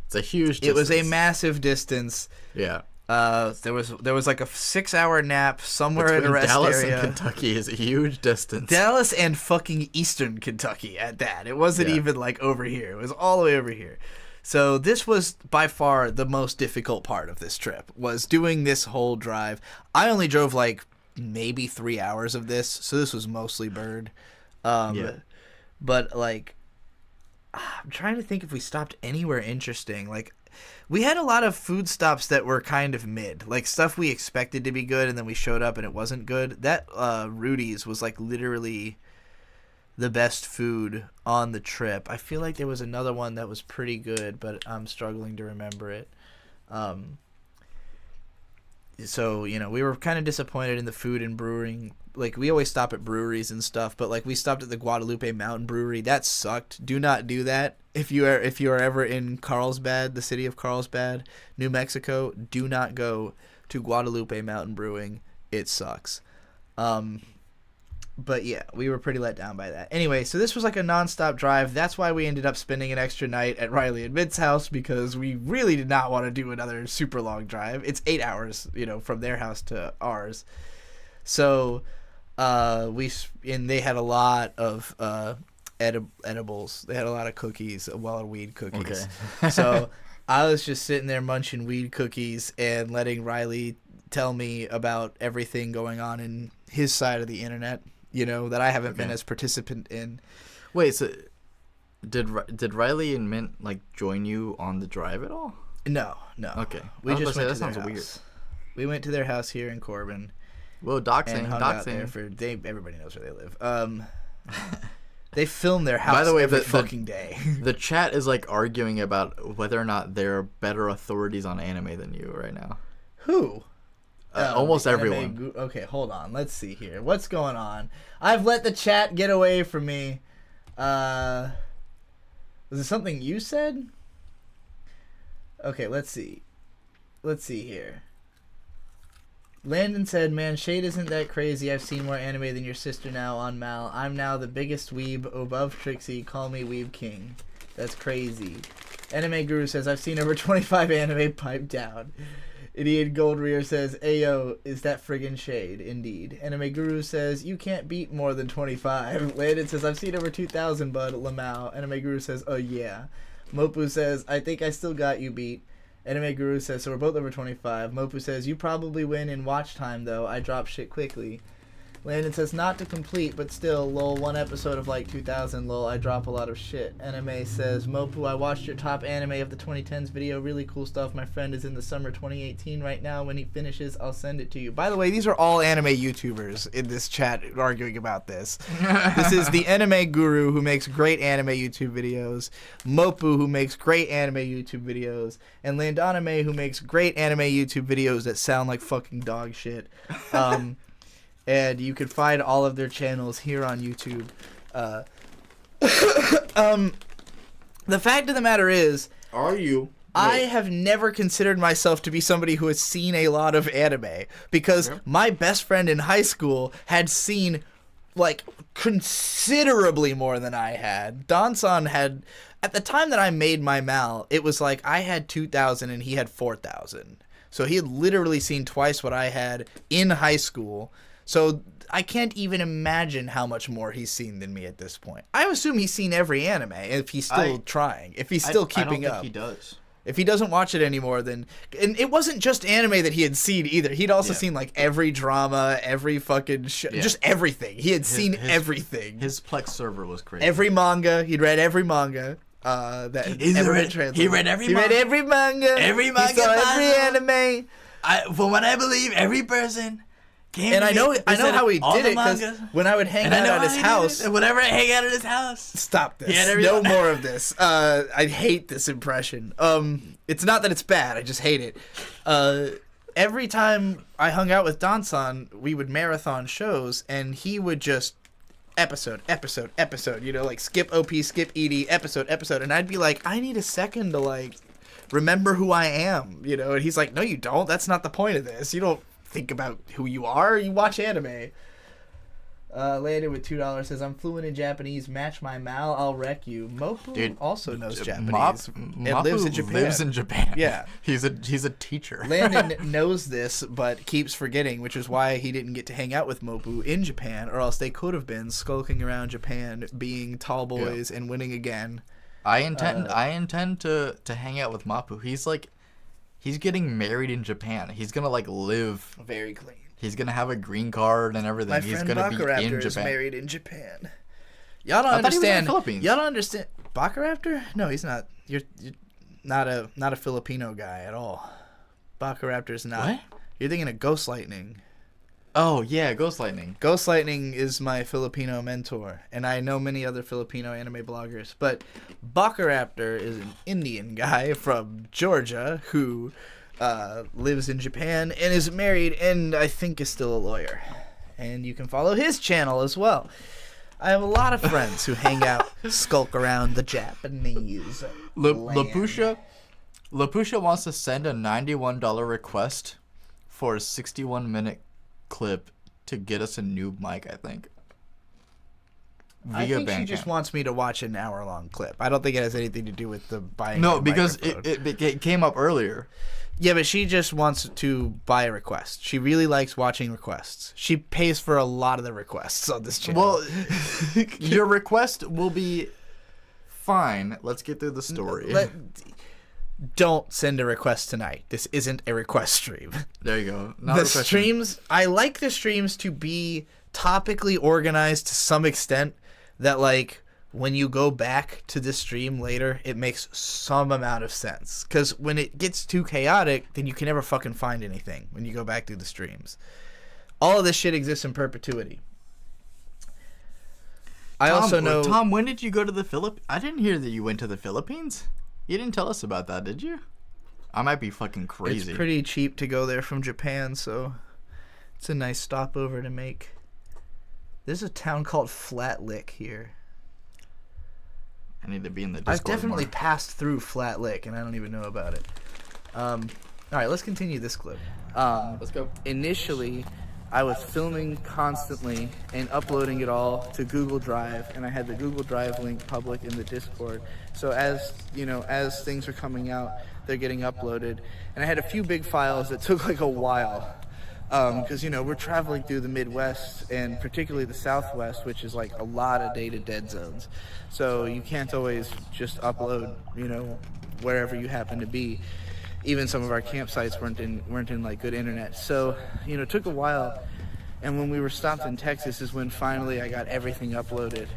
It's a huge distance. It was a massive distance. Yeah. There was like a 6-hour nap somewhere Between in a rest Dallas area. and Kentucky is a huge distance. Dallas and fucking Eastern Kentucky at that. It wasn't even like over here. It was all the way over here. So this was by far the most difficult part of this trip, was doing this whole drive. I only drove like maybe 3 hours of this, so this was mostly Bird. But like, I'm trying to think if we stopped anywhere interesting. Like, we had a lot of food stops that were kind of mid, like stuff we expected to be good, and then we showed up and it wasn't good. That Rudy's was like literally the best food on the trip. I feel like there was another one that was pretty good, but I'm struggling to remember it. So, you know, we were kind of disappointed in the food and brewing. Like, we always stop at breweries and stuff, but like we stopped at the Guadalupe Mountain Brewery. That sucked. Do not do that. If you are ever in Carlsbad, the city of Carlsbad, New Mexico, do not go to Guadalupe Mountain Brewing. It sucks. But yeah, we were pretty let down by that. Anyway, so this was like a nonstop drive. That's why we ended up spending an extra night at Riley and Mid's house, because we really did not want to do another super long drive. It's 8 hours, you know, from their house to ours. So they had a lot of edibles. They had a lot of cookies, a lot of weed cookies. Okay. So I was just sitting there munching weed cookies and letting Riley tell me about everything going on in his side of the internet, you know, that I haven't been as participant in. Wait, so did Riley and Mint like join you on the drive at all? No. Okay. We just went to their house. Weird. We went to their house here in Corbin. Well, doxing. And hung out there for everybody knows where they live. They film their house. By the way, every fucking day. The chat is like arguing about whether or not they're better authorities on anime than you right now. Who? Almost everyone. Okay, hold on. Let's see here. What's going on? I've let the chat get away from me. Was it something you said? Okay, let's see. Let's see here. Landon said, "Man, Shade isn't that crazy. I've seen more anime than your sister now on Mal. I'm now the biggest weeb above Trixie. Call me Weeb King. That's crazy." Anime Guru says, "I've seen over 25 anime. Pipe down." Idiot Gold Rear says, "Ayo, is that friggin' Shade?" Indeed. Anime Guru says, "You can't beat more than 25. Landon says, "I've seen over 2,000, bud." Lamau. Anime Guru says, "Oh yeah." Mopu says, "I think I still got you beat." Anime Guru says, "So we're both over 25. Mopu says, "You probably win in watch time, though. I drop shit quickly." Landon says, "Not to complete, but still, lol, one episode of like 2,000, lol, I drop a lot of shit." Anime says, "Mopu, I watched your top anime of the 2010s video. Really cool stuff. My friend is in the summer 2018 right now. When he finishes, I'll send it to you." By the way, these are all anime YouTubers in this chat arguing about this. This is the Anime Guru, who makes great anime YouTube videos, Mopu, who makes great anime YouTube videos, and Landanime, who makes great anime YouTube videos that sound like fucking dog shit. And you can find all of their channels here on YouTube. The fact of the matter is, I have never considered myself to be somebody who has seen a lot of anime, because my best friend in high school had seen like considerably more than I had. Donson had, at the time that I made my Mal, it was like I had 2,000 and he had 4,000. So he had literally seen twice what I had in high school. So I can't even imagine how much more he's seen than me at this point. I assume he's seen every anime if he's still trying, if he's still keeping up. I don't think he does. If he doesn't watch it anymore, then... And it wasn't just anime that he had seen either. He'd also seen, like, every drama, every fucking show, just everything. He had seen everything. His Plex server was crazy. Every manga. He'd read every manga. That ever been translated. He read every He read every manga. Every manga. He saw every anime. From what I believe, every person... And I know how he did it, because when I would hang out at his house... Whenever I hang out at his house... Stop this. No more of this. I hate this impression. It's not that it's bad, I just hate it. Every time I hung out with Dansan, we would marathon shows, and he would just... Episode, you know, like skip OP, skip ED, episode, and I'd be like, I need a second to, like, remember who I am, you know? And he's like, no, you don't. That's not the point of this. You don't think about who you are. You watch anime. Landed with $2 says, I'm fluent in Japanese. Match my mal, I'll wreck you. Mopu also knows Japanese. Mapu lives in Japan. Lives in Japan. Yeah. He's a teacher. Landon knows this, but keeps forgetting, which is why he didn't get to hang out with Mopu in Japan, or else they could have been skulking around Japan, being tall boys and winning again. I intend to hang out with Mapu. He's getting married in Japan. He's gonna like live very clean. He's gonna have a green card and everything. My He's friend gonna be Bakuraptor in is Japan. married in Japan. Y'all don't I thought he was in understand. the Philippines. Y'all don't understand. Bakuraptor? No, he's not. You're not a Filipino guy at all. Bakuraptor's not. What? You're thinking of Ghost Lightning. Oh yeah, Ghost Lightning. Ghost Lightning is my Filipino mentor, and I know many other Filipino anime bloggers. But Bakuraptor is an Indian guy from Georgia who lives in Japan and is married, and I think is still a lawyer. And you can follow his channel as well. I have a lot of friends who hang out, skulk around the Japanese land. Lapusha wants to send a $91 request for a 61-minute clip to get us a new mic, I think. I think she just wants me to watch an hour-long clip. I don't think it has anything to do with the buying. No, because it came up earlier. Yeah, but she just wants to buy a request. She really likes watching requests. She pays for a lot of the requests on this channel. Well, your request will be fine. Let's get through the story. Don't send a request tonight. This isn't a request stream. There you go. The streams, I like the streams to be topically organized to some extent that, like, when you go back to the stream later, it makes some amount of sense. Because when it gets too chaotic, then you can never fucking find anything when you go back through the streams. All of this shit exists in perpetuity. Tom, when did you go to the Philippines? I didn't hear that you went to the Philippines. You didn't tell us about that, did you? I might be fucking crazy. It's pretty cheap to go there from Japan, so it's a nice stopover to make. There's a town called Flat Lick here. I need to be in the Discord I've definitely more. passed through Flat Lick, and I don't even know about it. All right, let's continue this clip. Let's go. Initially, I was filming constantly and uploading it all to Google Drive, and I had the Google Drive link public in the Discord. So as things are coming out, they're getting uploaded. And I had a few big files that took like a while, because we're traveling through the Midwest and particularly the Southwest, which is like a lot of data dead zones. So you can't always just upload, wherever you happen to be. Even some of our campsites weren't in like good internet. So, it took a while. And when we were stopped in Texas is when finally I got everything uploaded.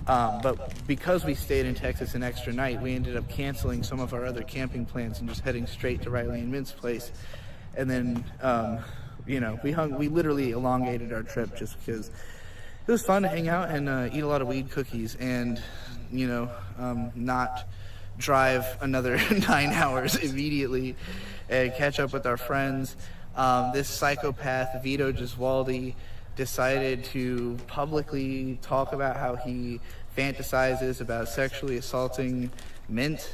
But because we stayed in Texas an extra night, we ended up canceling some of our other camping plans and just heading straight to Riley and Mint's place. And then, we literally elongated our trip just because it was fun to hang out and eat a lot of weed cookies and, not drive another 9 hours immediately and catch up with our friends. This psychopath, Vito Giswaldi, decided to publicly talk about how he fantasizes about sexually assaulting Mint.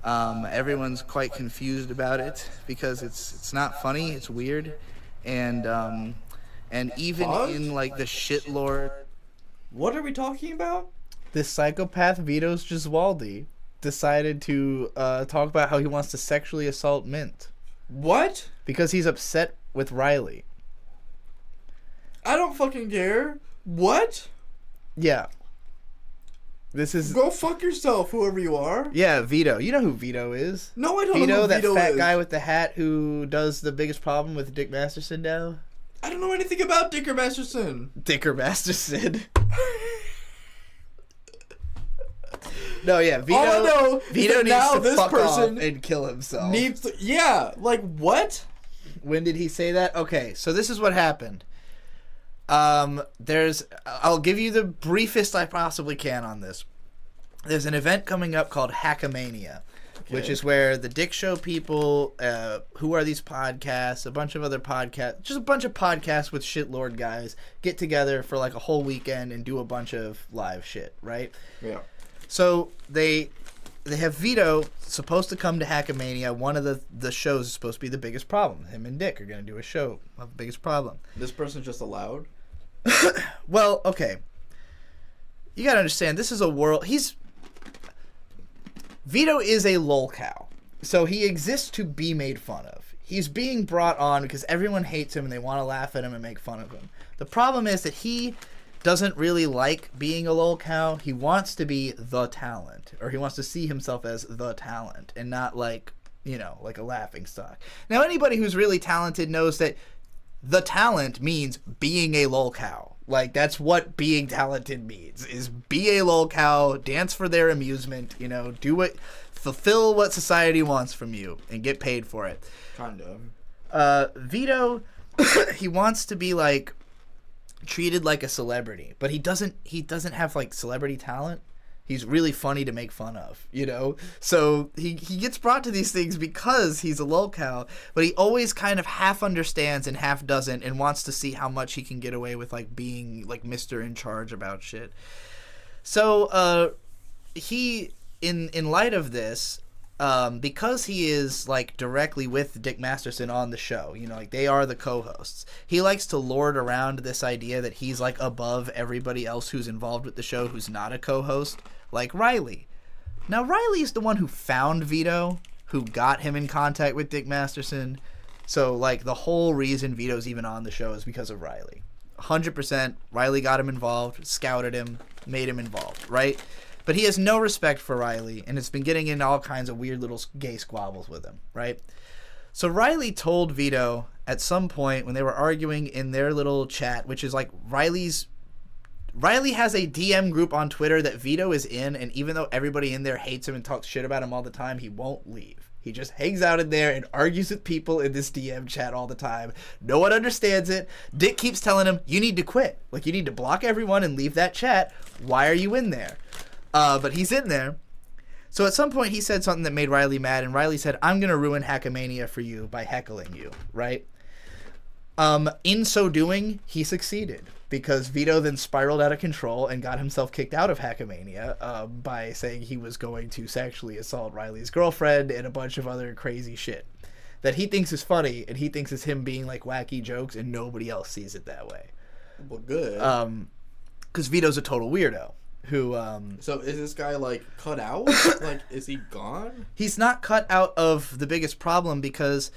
Everyone's quite confused about it because it's not funny, it's weird. And even in like the shitlord. What are we talking about? This psychopath, Vito Giswaldi, decided to talk about how he wants to sexually assault Mint. What? Because he's upset with Riley. I don't fucking care. What? Yeah. This is Go fuck yourself, whoever you are. yeah, Vito. You know who Vito is? No, I don't Vito, know who that Vito fat is. guy with the hat who does the biggest problem with Dick Masterson now. I don't know anything about Dicker Masterson. Dicker Masterson. No, yeah, Vito. All I know Vito is that needs now to this fuck person off and kill himself. Needs to, yeah, like what? When did he say that? Okay, so this is what happened. I'll give you the briefest I possibly can on this. There's an event coming up called Hackamania, which is where the Dick Show people, Who Are These Podcasts, a bunch of other podcasts, just a bunch of podcasts with shitlord guys get together for like a whole weekend and do a bunch of live shit, right? Yeah. So they have Vito supposed to come to Hackamania. One of the shows is supposed to be The Biggest Problem. Him and Dick are going to do a show of The Biggest Problem. This person's just allowed? Well, okay. You got to understand, this is a world... Vito is a lolcow. So he exists to be made fun of. He's being brought on because everyone hates him and they want to laugh at him and make fun of him. The problem is that he doesn't really like being a lolcow. He wants to be the talent, or he wants to see himself as the talent and not like, like a laughing stock. Now, anybody who's really talented knows that the talent means being a lolcow. Like, that's what being talented means, is be a lolcow, dance for their amusement, fulfill what society wants from you and get paid for it. Kind of. Vito, he wants to be like treated like a celebrity, but he doesn't have like celebrity talent. He's really funny to make fun of, So he gets brought to these things because he's a lolcow, but he always kind of half understands and half doesn't, and wants to see how much he can get away with like being like Mr. in charge about shit. So he in light of this, because he is like directly with Dick Masterson on the show, like they are the co-hosts, he likes to lord around this idea that he's like above everybody else who's involved with the show who's not a co-host, like Riley. Now Riley's the one who found Vito, who got him in contact with Dick Masterson. So like the whole reason Vito's even on the show is because of Riley. 100% Riley got him involved, scouted him, made him involved, right? But he has no respect for Riley, and has been getting in all kinds of weird little gay squabbles with him, right? So Riley told Vito at some point when they were arguing in their little chat, which is like Riley has a DM group on Twitter that Vito is in, and even though everybody in there hates him and talks shit about him all the time, he won't leave. He just hangs out in there and argues with people in this DM chat all the time. No one understands it. Dick keeps telling him, you need to quit. Like, you need to block everyone and leave that chat. Why are you in there? But he's in there. So at some point he said something that made Riley mad, and Riley said, I'm going to ruin Hackamania for you by heckling you, right? In so doing, he succeeded, because Vito then spiraled out of control and got himself kicked out of Hackamania by saying he was going to sexually assault Riley's girlfriend and a bunch of other crazy shit that he thinks is funny, and he thinks is him being like wacky jokes, and nobody else sees it that way. Well, good. Because Vito's a total weirdo. Who so is this guy like cut out? Like, is he gone? He's not cut out of The Biggest Problem, because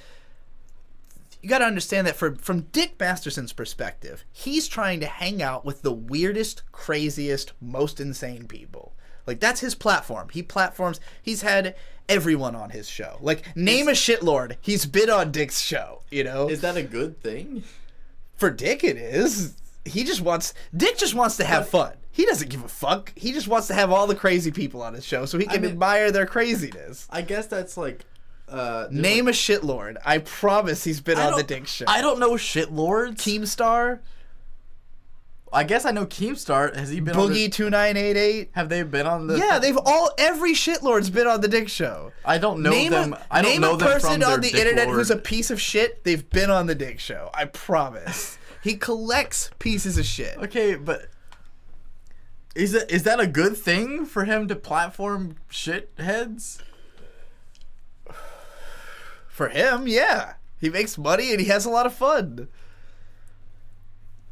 you got to understand that from Dick Masterson's perspective, he's trying to hang out with the weirdest, craziest, most insane people. Like, that's his platform. He's had everyone on his show. Like, name a shitlord, he's been on Dick's show, Is that a good thing? For Dick, it is. Dick just wants to have fun. He doesn't give a fuck. He just wants to have all the crazy people on his show so he can admire their craziness. I guess that's like... Name a shitlord. I promise he's been on the Dick show. I don't know shitlords. Keemstar? I guess I know Keemstar. Has he been Boogie on 2988? Have they been on the... Yeah, every shitlord's been on the Dick show. I don't know them. I don't know them from Name a person their on the Dick internet Lord. who's a piece of shit. They've been on the Dick show. I promise. He collects pieces of shit. Okay, but is that a good thing for him to platform shitheads? For him, yeah. He makes money and he has a lot of fun.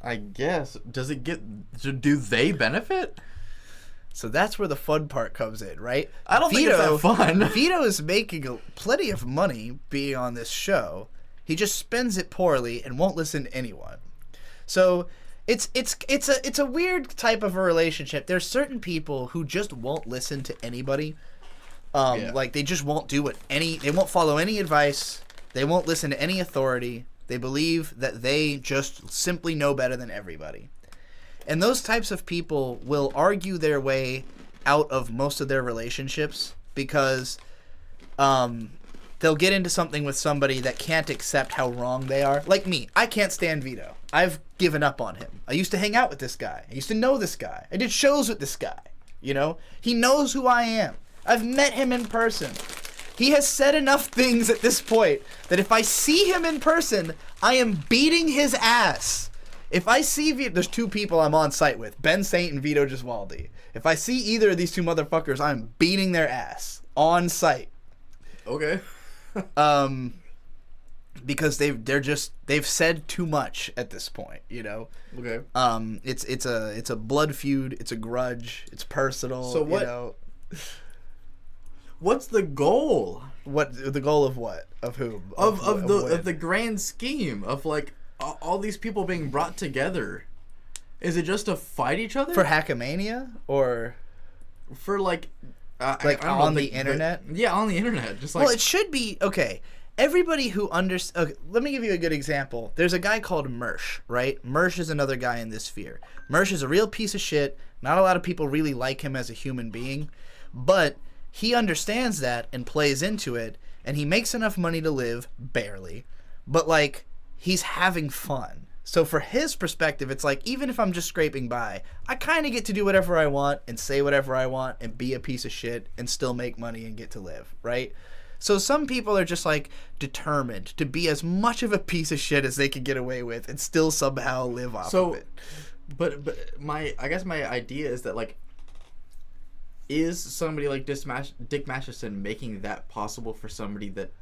I guess. Do they benefit? So that's where the fun part comes in, right? I don't think it's that fun. Vito is making plenty of money being on this show. He just spends it poorly and won't listen to anyone. So It's a weird type of a relationship. There's certain people who just won't listen to anybody. Like they just won't they won't follow any advice. They won't listen to any authority. They believe that they just simply know better than everybody. And those types of people will argue their way out of most of their relationships because they'll get into something with somebody that can't accept how wrong they are. Like me, I can't stand Vito. I've given up on him. I used to hang out with this guy. I used to know this guy. I did shows with this guy. You know? He knows who I am. I've met him in person. He has said enough things at this point that if I see him in person, I am beating his ass. If I see Vito, there's two people I'm on site with, Ben Saint and Vito Gesualdi. If I see either of these two motherfuckers, I'm beating their ass on site. Okay. Because they've said too much at this point, you know. Okay. It's a blood feud. It's a grudge. It's personal. So what? You know? What's the goal? What the goal of what? Of whom? Of the grand scheme of like all these people being brought together. Is it just to fight each other for Hackmania or for like on the internet? Yeah, on the internet. Just like well, it should be okay. Everybody who okay, let me give you a good example. There's a guy called Mersh, right? Mersh is another guy in this sphere. Mersh is a real piece of shit. Not a lot of people really like him as a human being, but he understands that and plays into it, and he makes enough money to live, barely, but like he's having fun. So for his perspective, it's like even if I'm just scraping by, I kind of get to do whatever I want and say whatever I want and be a piece of shit and still make money and get to live, right? So some people are just like determined to be as much of a piece of shit as they can get away with and still somehow live off of it. But I guess my idea is that like, is somebody like Dick Masterson making that possible for somebody that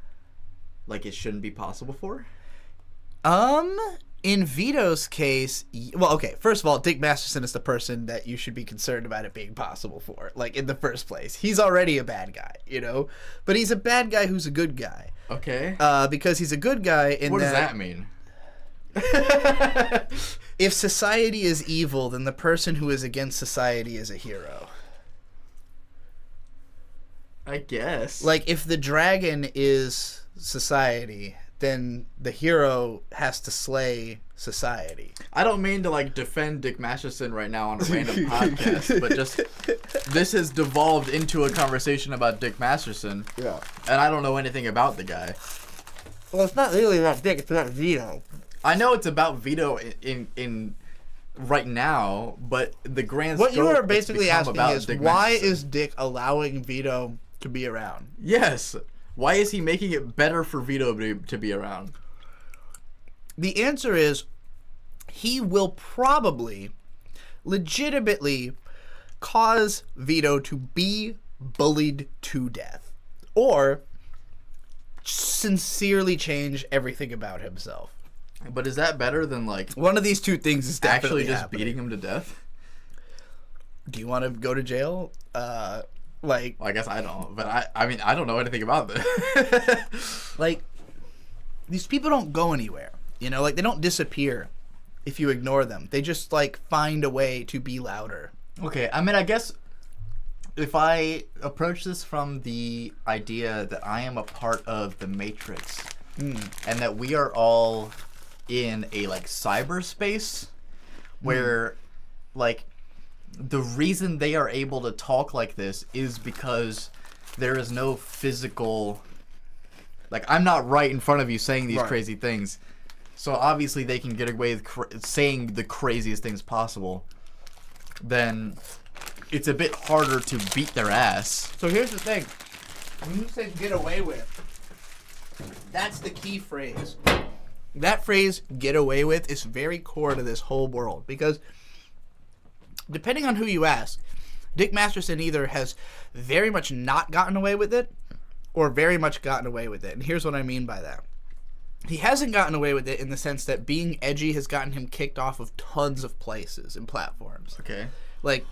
like it shouldn't be possible for? In Vito's case, well, okay, first of all, Dick Masterson is the person that you should be concerned about it being possible for, like, in the first place. He's already a bad guy, you know? But he's a bad guy who's a good guy. Okay. Because he's a good guy in what does that mean? If society is evil, then the person who is against society is a hero. I guess. Like, if the dragon is society, then the hero has to slay society. I don't mean to like defend Dick Masterson right now on a random podcast, but just this has devolved into a conversation about Dick Masterson. Yeah. And I don't know anything about the guy. Well, it's not really about Dick, it's about Vito. I know it's about Vito in right now, but the grand what scope you are basically asking is Dick why Masterson. is Dick allowing Vito to be around? Yes. Why is he making it better for Vito to be around? The answer is he will probably legitimately cause Vito to be bullied to death or sincerely change everything about himself. But is that better than like one of these two things is definitely actually just happening. beating him to death? Do you want to go to jail? Well, I guess I don't, but I mean I don't know anything about this. Like, these people don't go anywhere, you know, like they don't disappear if you ignore them. They just like find a way to be louder. Okay, I mean I guess if I approach this from the idea that I am a part of the Matrix and that we are all in a like cyberspace where like the reason they are able to talk like this is because there is no physical, like I'm not right in front of you saying these crazy things, so obviously they can get away with saying the craziest things possible. Then it's a bit harder to beat their ass. So here's the thing. When you say get away with, that's the key phrase. That phrase, get away with, is very core to this whole world. Because depending on who you ask, Dick Masterson either has very much not gotten away with it or very much gotten away with it. And here's what I mean by that. He hasn't gotten away with it in the sense that being edgy has gotten him kicked off of tons of places and platforms. Okay. Like,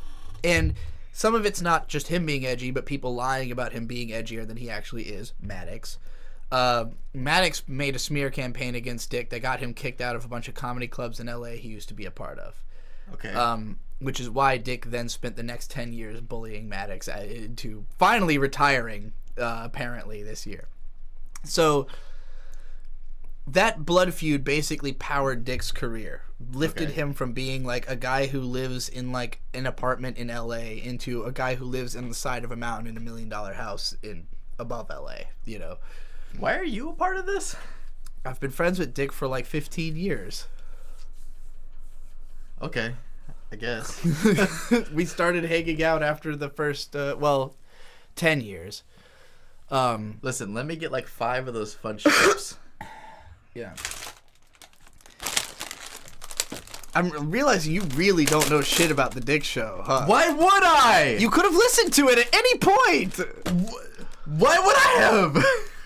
and some of it's not just him being edgy, but people lying about him being edgier than he actually is. Maddox. Maddox made a smear campaign against Dick that got him kicked out of a bunch of comedy clubs in LA he used to be a part of. Okay. Which is why Dick then spent the next 10 years bullying Maddox into finally retiring, apparently, this year. So that blood feud basically powered Dick's career, lifted him from being like a guy who lives in like an apartment in LA into a guy who lives in the side of a mountain in $1 million house in above LA, you know. Why are you a part of this? I've been friends with Dick for like 15 years. Okay, I guess. We started hanging out after the first 10 years. Listen, let me get like 5 of those fudge chips. Yeah. I'm realizing you really don't know shit about the Dick Show, huh? Why would I? You could have listened to it at any point. Why would I have?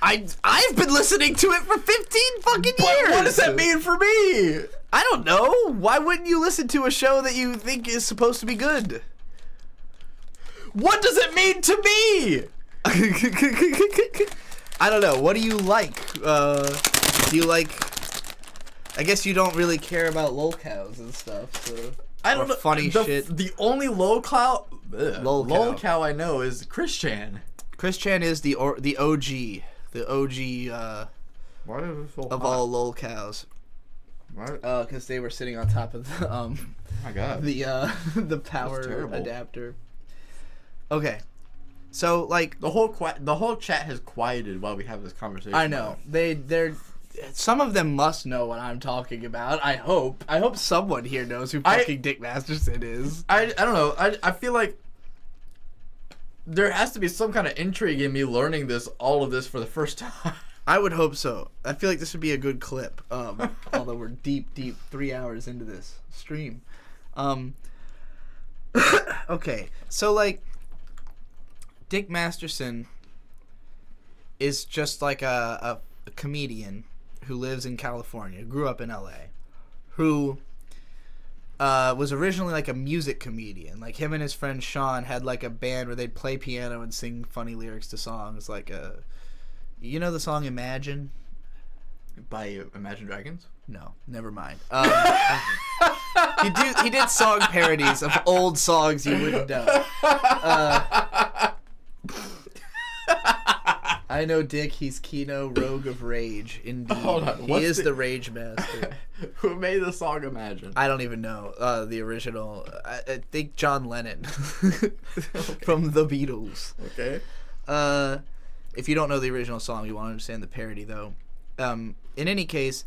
I've been listening to it for 15 fucking years. What does that mean for me? I don't know. Why wouldn't you listen to a show that you think is supposed to be good? What does it mean to me? I don't know. What do you like? Do you like... I guess you don't really care about lolcows and stuff, so... I don't know. Funny shit. The only lolcow I know is Chris Chan. Chris Chan is the OG. The OG Why is it so of hot? all lolcows. What? Because they were sitting on top of the Oh my god. the power adapter. Okay, so like the whole chat has quieted while we have this conversation. I know they're some of them must know what I'm talking about. I hope someone here knows who fucking Dick Masterson is. I don't know. I feel like there has to be some kind of intrigue in me learning all of this for the first time. I would hope so. I feel like this would be a good clip. Although we're deep 3 hours into this stream. Okay, so like Dick Masterson is just like a comedian who lives in California, grew up in LA, who was originally like a music comedian. Like him and his friend Sean had like a band where they'd play piano and sing funny lyrics to songs. Like you know the song Imagine? By Imagine Dragons? No, never mind. He did song parodies of old songs you wouldn't know. I know Dick, he's Kino, Rogue of Rage, indeed. Hold on, he is the Rage Master. Who made the song Imagine? I don't even know the original. I think John Lennon from the Beatles. Okay. If you don't know the original song, you won't understand the parody, though. In any case,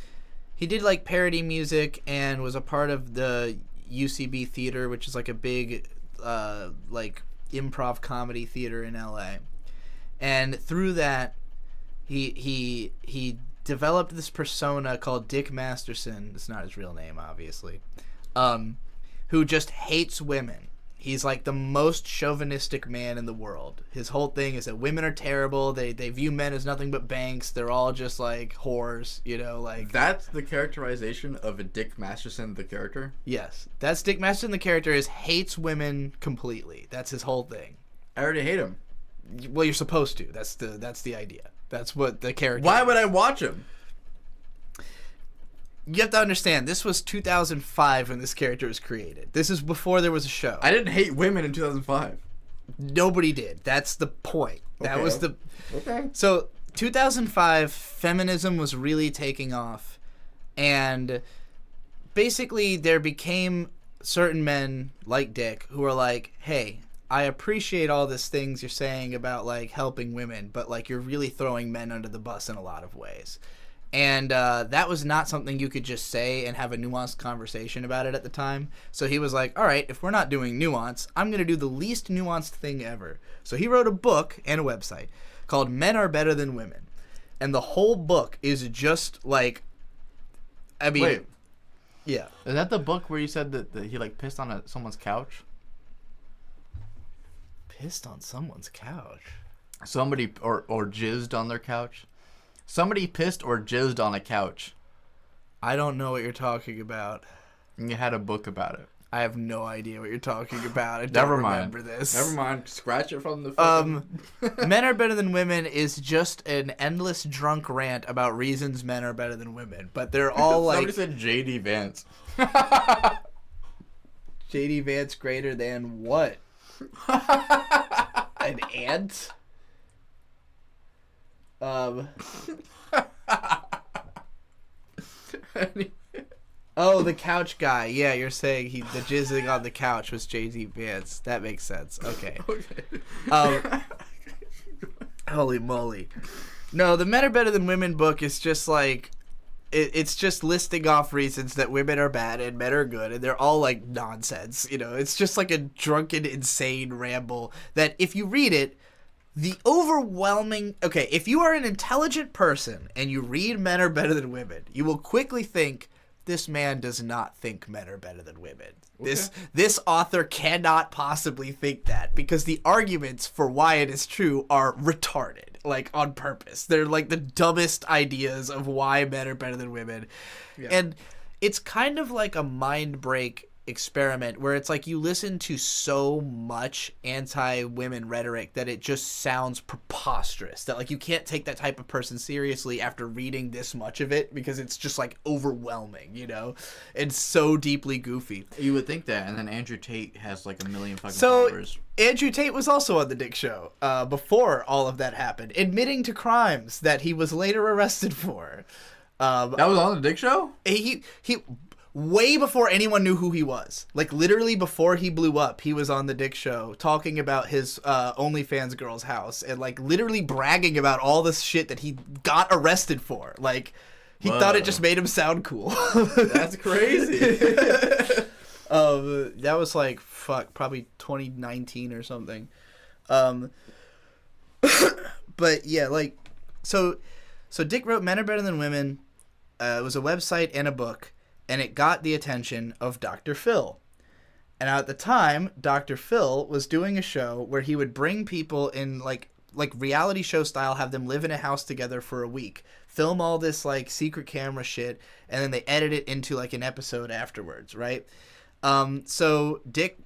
he did like parody music and was a part of the UCB Theater, which is like a big like improv comedy theater in LA. And through that, he developed this persona called Dick Masterson. It's not his real name, obviously. Who just hates women. He's like the most chauvinistic man in the world. His whole thing is that women are terrible. They view men as nothing but banks. They're all just like whores, you know, like... That's the characterization of a Dick Masterson, the character? Yes. That's Dick Masterson, the character, is hates women completely. That's his whole thing. I already hate him. Well, you're supposed to. That's the idea. That's what the character... Why would I watch him? You have to understand, this was 2005 when this character was created. This is before there was a show. I didn't hate women in 2005. Nobody did. That's the point. That was the... Okay. So, 2005, feminism was really taking off. And basically, there became certain men like Dick who were like, hey, I appreciate all these things you're saying about, like, helping women, but, like, you're really throwing men under the bus in a lot of ways. And that was not something you could just say and have a nuanced conversation about it at the time. So he was like, all right, if we're not doing nuance, I'm going to do the least nuanced thing ever. So he wrote a book and a website called Men Are Better Than Women. And the whole book is just like, I mean... Wait. Yeah. Is that the book where you said that he, like, pissed on someone's couch? Pissed on someone's couch? Somebody, or jizzed on their couch? Somebody pissed or jizzed on a couch. I don't know what you're talking about. And you had a book about it. I have no idea what you're talking about. I don't Never mind. remember this. Never mind. Scratch it from the fucking... Men Are Better Than Women is just an endless drunk rant about reasons men are better than women. But they're all like... Somebody said J.D. Vance. J.D. Vance greater than what? An ant? Oh, the couch guy. Yeah, you're saying the jizzing on the couch was J.D. Vance. That makes sense. Okay. Holy moly. No, the Men Are Better Than Women book is just like... It's just listing off reasons that women are bad and men are good, and they're all like nonsense. You know, it's just like a drunken, insane ramble that if you read it, the overwhelming... Okay, if you are an intelligent person and you read Men Are Better Than Women, you will quickly think, this man does not think men are better than women. Okay. This author cannot possibly think that, because the arguments for why it is true are retarded, like on purpose. They're like the dumbest ideas of why men are better than women. Yeah. And it's kind of like a mind break experiment where it's like you listen to so much anti-women rhetoric that it just sounds preposterous, that like you can't take that type of person seriously after reading this much of it, because it's just like overwhelming, you know, and so deeply goofy. You would think that, and then Andrew Tate has like 1 million fucking followers. Andrew Tate was also on the Dick Show before all of that happened, admitting to crimes that he was later arrested for. That was on the Dick Show? He way before anyone knew who he was. Like, literally before he blew up, he was on the Dick Show talking about his OnlyFans girl's house and, like, literally bragging about all this shit that he got arrested for. Like, he thought it just made him sound cool. That's crazy. That was, like, probably 2019 or something. But, yeah, like, so Dick wrote Men Are Better Than Women. It was a website and a book. And it got the attention of Dr. Phil. And at the time, Dr. Phil was doing a show where he would bring people in, like reality show style, have them live in a house together for a week, film all this, like, secret camera shit, and then they edit it into, like, an episode afterwards, right? So Dick,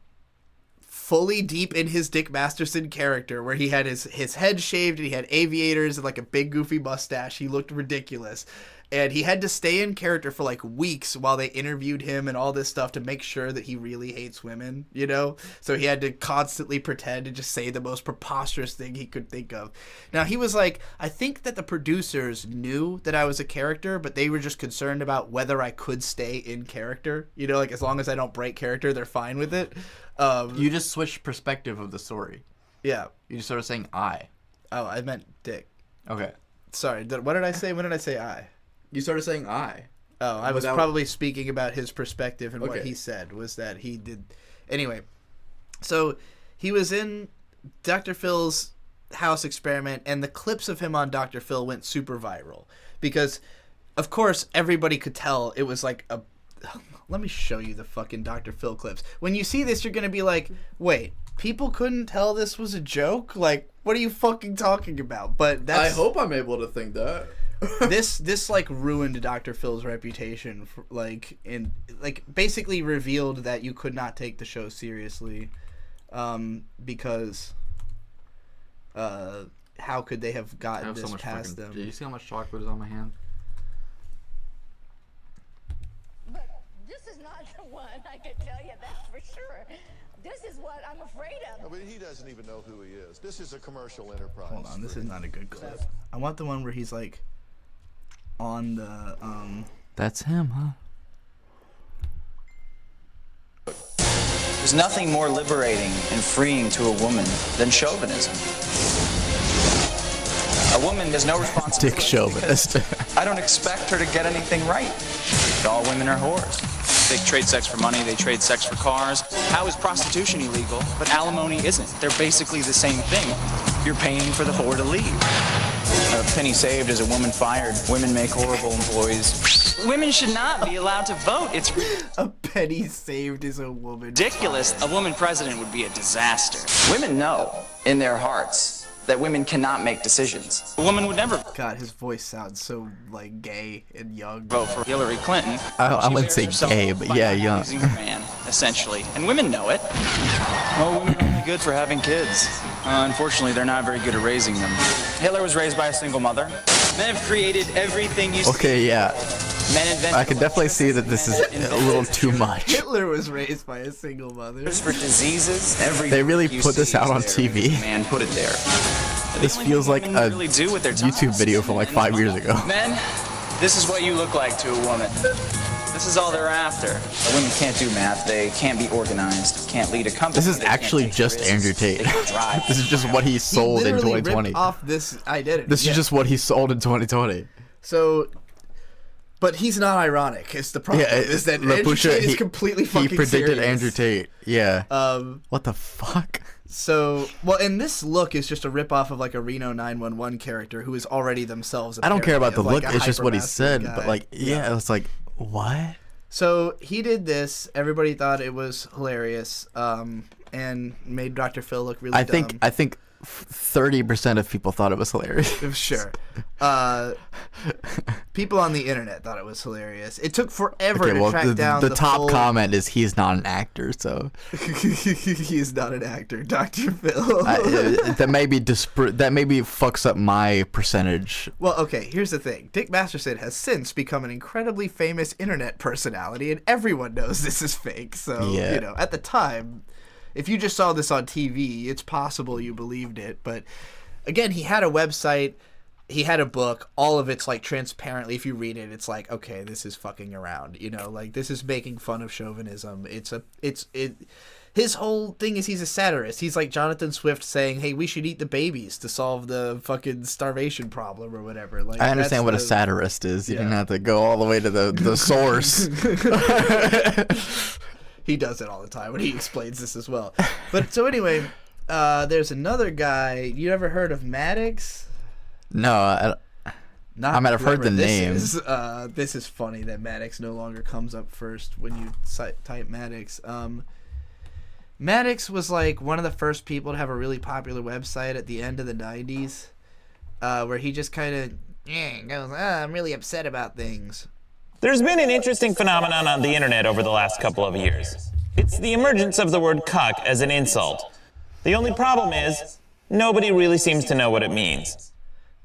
fully deep in his Dick Masterson character, where he had his head shaved and he had aviators and, like, a big goofy mustache. He looked ridiculous. And he had to stay in character for, like, weeks while they interviewed him and all this stuff to make sure that he really hates women, you know? So he had to constantly pretend to just say the most preposterous thing he could think of. Now, he was like, I think that the producers knew that I was a character, but they were just concerned about whether I could stay in character. You know, like, as long as I don't break character, they're fine with it. You just switched perspective of the story. Yeah. You just started saying I. Oh, I meant Dick. Okay. Sorry, what did I say? When did I say I? You started saying I. Oh, I was probably speaking about his perspective, and what he said was that he did... Anyway, so he was in Dr. Phil's house experiment, and the clips of him on Dr. Phil went super viral. Because, of course, everybody could tell it was like a... Let me show you the fucking Dr. Phil clips. When you see this, you're going to be like, wait, people couldn't tell this was a joke? Like, what are you fucking talking about? But that's... I hope I'm able to think that. this like ruined Dr. Phil's reputation for, basically revealed that you could not take the show seriously, because how could they have gotten this past them? Do you see how much chocolate is on my hand? But this is not the one, I can tell you that for sure. This is what I'm afraid of. No, but he doesn't even know who he is. This is a commercial enterprise. Hold on, this is not a good clip. I want the one where he's like on the That's him, huh? There's nothing more liberating and freeing to a woman than chauvinism. A woman has no responsibility. Dick chauvinist. I don't expect her to get anything right. All women are whores. They trade sex for money, they trade sex for cars. How is prostitution illegal, but alimony isn't? They're basically the same thing. You're paying for the whore to leave. A penny saved is a woman fired. Women make horrible employees. Women should not be allowed to vote. It's a penny saved is a woman ridiculous. A woman president would be a disaster. Women know in their hearts that women cannot make decisions. A woman would never... God, his voice sounds so, like, gay and young. Vote for Hillary Clinton. I wouldn't say gay, but yeah, young. A man. essentially. And women know it. Well, women are only good for having kids. Unfortunately, they're not very good at raising them. Hitler was raised by a single mother. Men have created everything you see. Okay, yeah. Men invented I can definitely see that this is a little too much. Hitler was raised by a single mother. For diseases, They really put this out on TV. Man put it there. This feels like a YouTube video from like 5 years ago. Men, this is what you look like to a woman. This is all they're after. Women can't do math. They can't be organized. Can't lead a company. This is actually just Andrew Tate. This is just what he sold in 2020. Ripped off this identity. This is just what he sold in 2020. So, but he's not ironic. It's the problem. Is that Andrew Tate is completely fucking He predicted serious. Andrew Tate. Yeah. What the fuck? So, well, and this look is just a ripoff of like a Reno 911 character who is already themselves. I don't care about the like look. It's just what he said. guy. But like, yeah, it's like, what? So he did this. Everybody thought it was hilarious, and made Dr. Phil look really dumb. I think 30% of people thought it was hilarious. Sure. People on the internet thought it was hilarious. It took forever to track down the top full... comment is he's not an actor, so he is not an actor, Dr. Phil. that maybe fucks up my percentage. Well, okay, here's the thing. Dick Masterson has since become an incredibly famous internet personality, and everyone knows this is fake. So, you know, at the time, if you just saw this on TV, it's possible you believed it. But again, he had a website, he had a book, all of it's like transparently. If you read it, it's like, okay, this is fucking around, you know, like this is making fun of chauvinism. His whole thing is he's a satirist. He's like Jonathan Swift saying, hey, we should eat the babies to solve the fucking starvation problem or whatever. Like, I understand what a satirist is. You didn't have to go all the way to the source. He does it all the time when he explains this as well. But so anyway, there's another guy. You ever heard of Maddox? No, I might have heard the name. This is funny that Maddox no longer comes up first when you type Maddox. Maddox was like one of the first people to have a really popular website at the end of the 90s, where he just kind of goes, I'm really upset about things. There's been an interesting phenomenon on the internet over the last couple of years. It's the emergence of the word cuck as an insult. The only problem is, nobody really seems to know what it means.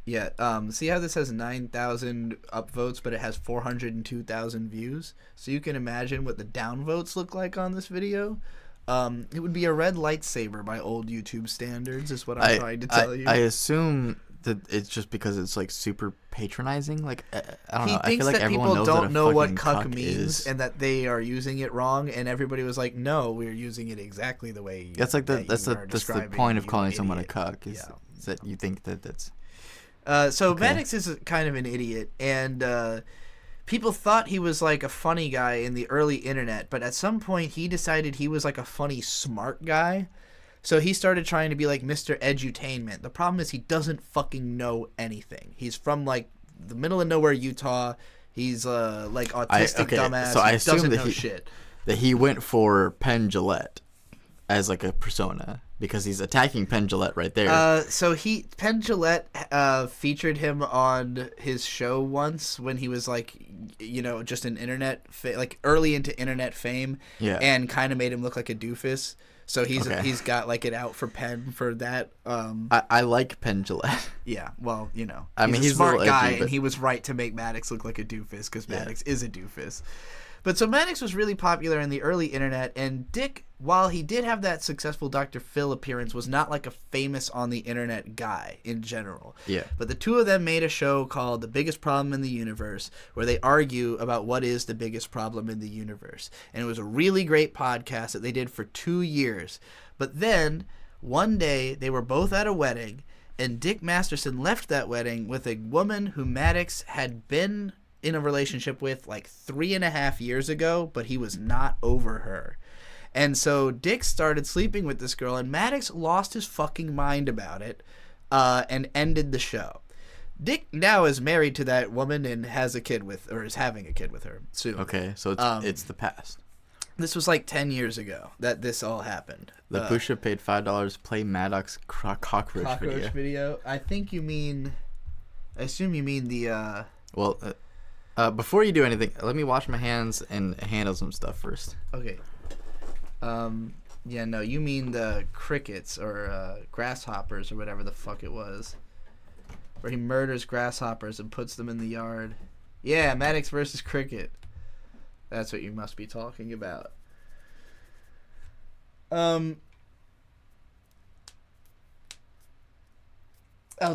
Yeah, see how this has 9,000 upvotes, but it has 402,000 views? So you can imagine what the downvotes look like on this video. It would be a red lightsaber by old YouTube standards, is what I'm trying to tell you. I assume that it's just because it's like super patronizing. Like I don't know. I feel like everyone knows don't know what cuck means is. and that they are using it wrong, and everybody was like, "No, we're using it exactly the way." That's like that's the point of calling someone a cuck is that you think that that's. So Maddox is kind of an idiot, and people thought he was like a funny guy in the early internet, but at some point he decided he was like a funny, smart guy. So he started trying to be like Mr. Edutainment. The problem is he doesn't fucking know anything. He's from like the middle of nowhere, Utah. He's like autistic dumbass. So I assume that he went for Penn Jillette as like a persona because he's attacking Penn Jillette right there. So Penn Jillette featured him on his show once when he was like, you know, just an internet like early into internet fame, and kind of made him look like a doofus. So he's got like it out for Penn for that. I like Penn Jillette. Yeah, well, you know, he's a smart guy, edgy, and he was right to make Maddox look like a doofus because Maddox is a doofus. But so Maddox was really popular in the early internet, and Dick, while he did have that successful Dr. Phil appearance, was not like a famous on the internet guy in general. Yeah. But the two of them made a show called The Biggest Problem in the Universe, where they argue about what is the biggest problem in the universe. And it was a really great podcast that they did for 2 years. But then, one day, they were both at a wedding, and Dick Masterson left that wedding with a woman who Maddox had been in a relationship with like 3.5 years ago, but he was not over her. And so Dick started sleeping with this girl, and Maddox lost his fucking mind about it, and ended the show. Dick now is married to that woman and has a kid with, or is having a kid with her soon. Okay, so it's the past. This was like 10 years ago that this all happened. The Pusha paid $5 play Maddox cockroach video. I assume you mean the well, before you do anything, let me wash my hands and handle some stuff first. Okay. Yeah, no, you mean the crickets or grasshoppers or whatever the fuck it was. Where he murders grasshoppers and puts them in the yard. Yeah, Maddox versus Cricket. That's what you must be talking about. I'll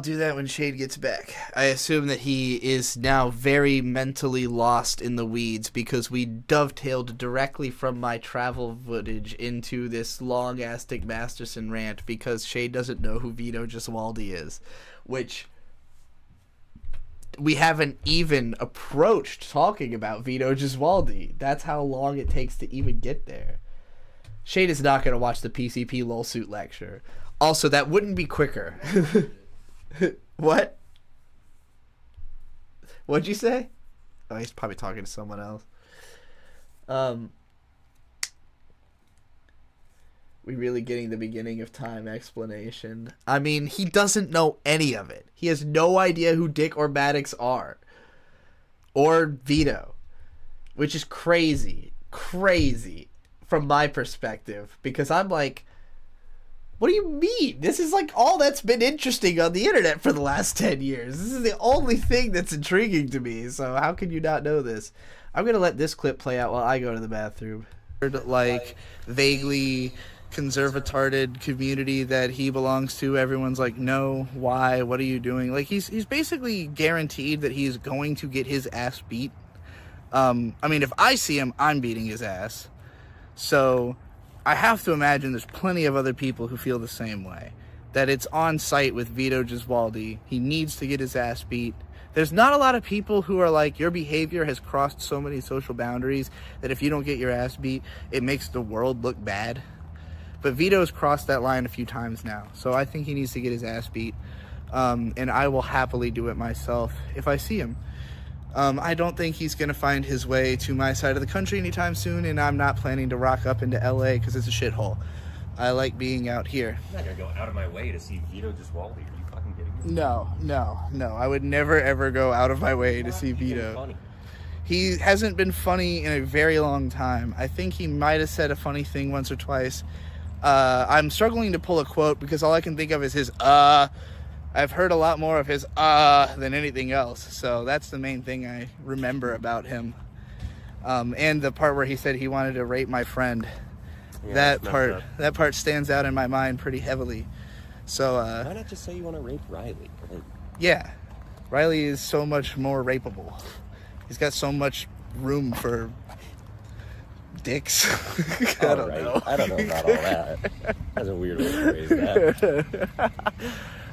do that when Shade gets back. I assume that he is now very mentally lost in the weeds because we dovetailed directly from my travel footage into this long-ass Dick Masterson rant because Shade doesn't know who Vito Gesualdi is, which we haven't even approached talking about Vito Gesualdi. That's how long it takes to even get there. Shade is not going to watch the PCP lol suit lecture. Also, that wouldn't be quicker. What? What'd you say? Oh, he's probably talking to someone else. We really getting the beginning of time explanation. I mean, he doesn't know any of it. He has no idea who Dick or Maddox are. Or Vito. Which is crazy. Crazy. From my perspective. Because I'm like, what do you mean? This is like all that's been interesting on the internet for the last 10 years. This is the only thing that's intriguing to me. So how can you not know this? I'm going to let this clip play out while I go to the bathroom. Like, vaguely conservatarded community that he belongs to. Everyone's like, no, why? What are you doing? Like, he's basically guaranteed that he's going to get his ass beat. I mean, if I see him, I'm beating his ass. So I have to imagine there's plenty of other people who feel the same way. That it's on site with Vito Gesualdi. He needs to get his ass beat. There's not a lot of people who are like, your behavior has crossed so many social boundaries that if you don't get your ass beat, it makes the world look bad. But Vito's crossed that line a few times now. So I think he needs to get his ass beat. And I will happily do it myself if I see him. I don't think he's going to find his way to my side of the country anytime soon, and I'm not planning to rock up into LA because it's a shithole. I like being out here. I'm not going to go out of my way to see Vito Gesualdi. Are you fucking kidding me? No. I would never, ever go out of my way to see Vito. He hasn't been funny in a very long time. I think he might have said a funny thing once or twice. I'm struggling to pull a quote because all I can think of is his I've heard a lot more of his than anything else, so that's the main thing I remember about him. And the part where he said he wanted to rape my friend. Yeah, that part stands out in my mind pretty heavily. So why not just say you want to rape Riley? Yeah, Riley is so much more rapeable. He's got so much room for dicks. I don't know. I don't know about all that. That's a weird way to phrase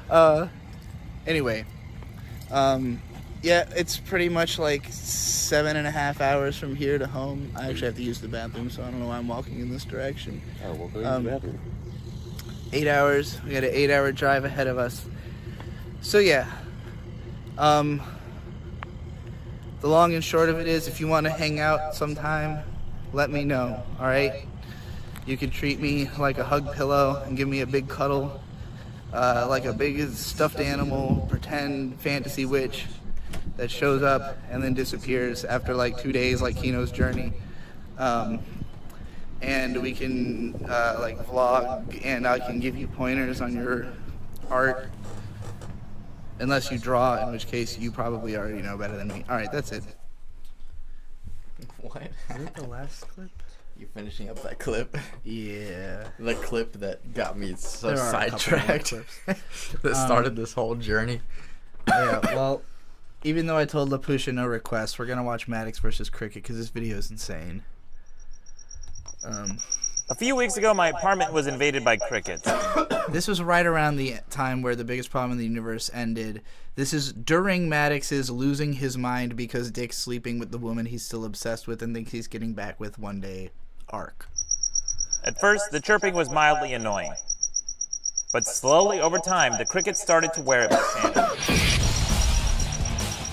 that. Anyway, yeah, it's pretty much like 7.5 hours from here to home. I actually have to use the bathroom, so I don't know why I'm walking in this direction. Oh, we'll go use the bathroom. 8 hours. We got an 8-hour drive ahead of us. So yeah, the long and short of it is, if you want to hang out sometime, let me know. All right, you can treat me like a hug pillow and give me a big cuddle. Like a big stuffed animal, pretend fantasy witch that shows up and then disappears after like 2 days, like Kino's Journey. And we can like vlog, and I can give you pointers on your art. Unless you draw, in which case you probably already know better than me. Alright, that's it. What? Is it the last clip? You finishing up that clip? Yeah. The clip that got me so sidetracked. That started this whole journey. Yeah, well, even though I told LaPusha no request, we're going to watch Maddox versus Cricket because this video is insane. A few weeks ago, my apartment was invaded by crickets. This was right around the time where the biggest problem in the universe ended. This is during Maddox's losing his mind because Dick's sleeping with the woman he's still obsessed with and thinks he's getting back with one day arc. At first, the chirping was mildly annoying. But slowly, over time, the crickets started to wear at my sanity.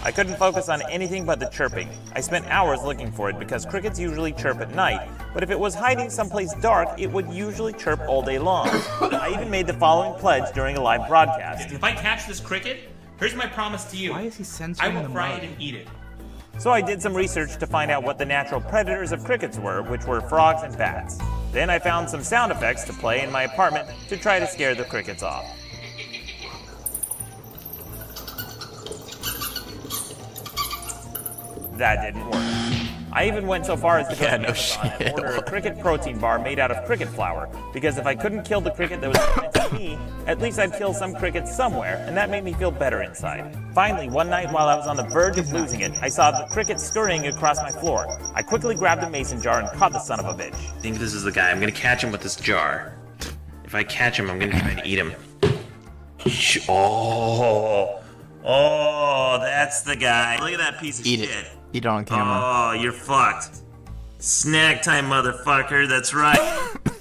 I couldn't focus on anything but the chirping. I spent hours looking for it because crickets usually chirp at night, but if it was hiding someplace dark, it would usually chirp all day long. I even made the following pledge during a live broadcast. If I catch this cricket, here's my promise to you. Why is he censoring I will fry it and eat it. So I did some research to find out what the natural predators of crickets were, which were frogs and bats. Then I found some sound effects to play in my apartment to try to scare the crickets off. That didn't work. I even went so far as to go to Amazon and order a cricket protein bar made out of cricket flour, because if I couldn't kill the cricket that was meant to me, at least I'd kill some crickets somewhere, and that made me feel better inside. Finally, one night while I was on the verge of losing it, I saw the cricket scurrying across my floor. I quickly grabbed a mason jar and caught the son of a bitch. I think this is the guy. I'm gonna catch him with this jar. If I catch him, I'm gonna try to eat him. Oh, that's the guy. Look at that piece of shit. Eat it on camera. Oh, you're fucked. Snack time, motherfucker. That's right.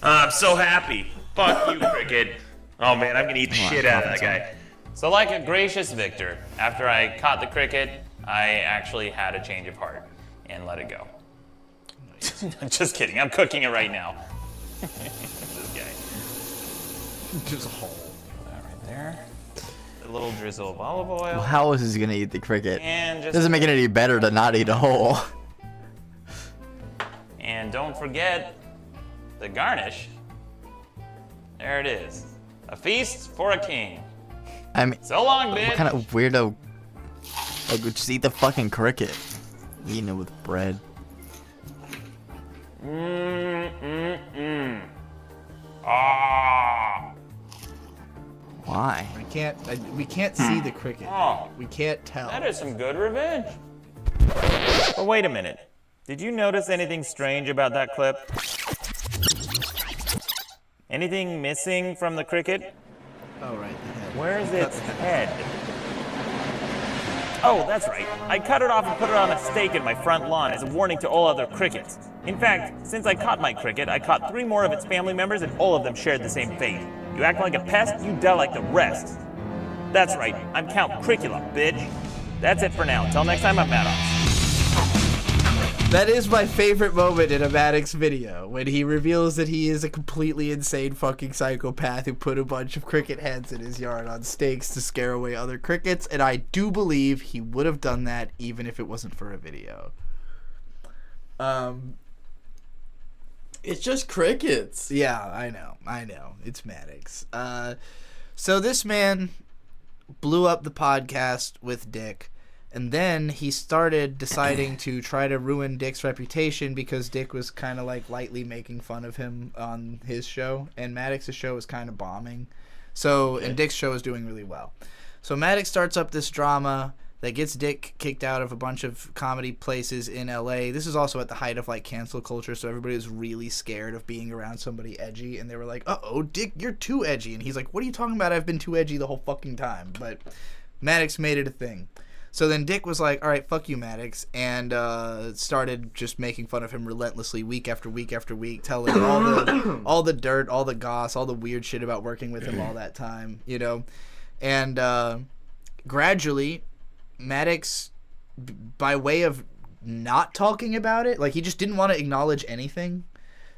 I'm so happy. Fuck you, cricket. Oh man, I'm gonna eat the shit out of that guy. So like a gracious victor, after I caught the cricket, I actually had a change of heart and let it go. Just kidding, I'm cooking it right now. This guy. Just a hole. That right there. A little drizzle of olive oil. Well, how is he gonna eat the cricket? And just Doesn't make it any better to not eat a whole. And don't forget the garnish. There it is. A feast for a king. I mean, so long, bitch. What kind of weirdo? Like, would just eat the fucking cricket. Eating it with bread. Ah. Why? We can't see the cricket. Oh. We can't tell. That is some good revenge. But wait a minute. Did you notice anything strange about that clip? Anything missing from the cricket? Oh, right, the head. Where's its head? Oh, that's right. I cut it off and put it on a stake in my front lawn as a warning to all other crickets. In fact, since I caught my cricket, I caught 3 more of its family members and all of them shared the same fate. You act like a pest, you die like the rest. That's right, I'm Count Cricula, bitch. That's it for now. Till next time, I'm Maddox. That is my favorite moment in a Maddox video, when he reveals that he is a completely insane fucking psychopath who put a bunch of cricket heads in his yard on stakes to scare away other crickets, and I do believe he would have done that even if it wasn't for a video. It's just crickets. Yeah, I know. It's Maddox. So this man blew up the podcast with Dick. And then he started deciding to try to ruin Dick's reputation because Dick was kind of like lightly making fun of him on his show. And Maddox's show was kind of bombing. And Dick's show is doing really well. So Maddox starts up this drama that gets Dick kicked out of a bunch of comedy places in LA. This is also at the height of like cancel culture. So everybody was really scared of being around somebody edgy. And they were like, uh-oh, Dick, you're too edgy. And he's like, what are you talking about? I've been too edgy the whole fucking time. But Maddox made it a thing. So then Dick was like, all right, fuck you, Maddox, and started just making fun of him relentlessly week after week after week, telling all the dirt, all the goss, all the weird shit about working with him all that time, you know. And gradually, Maddox, by way of not talking about it, like he just didn't want to acknowledge anything,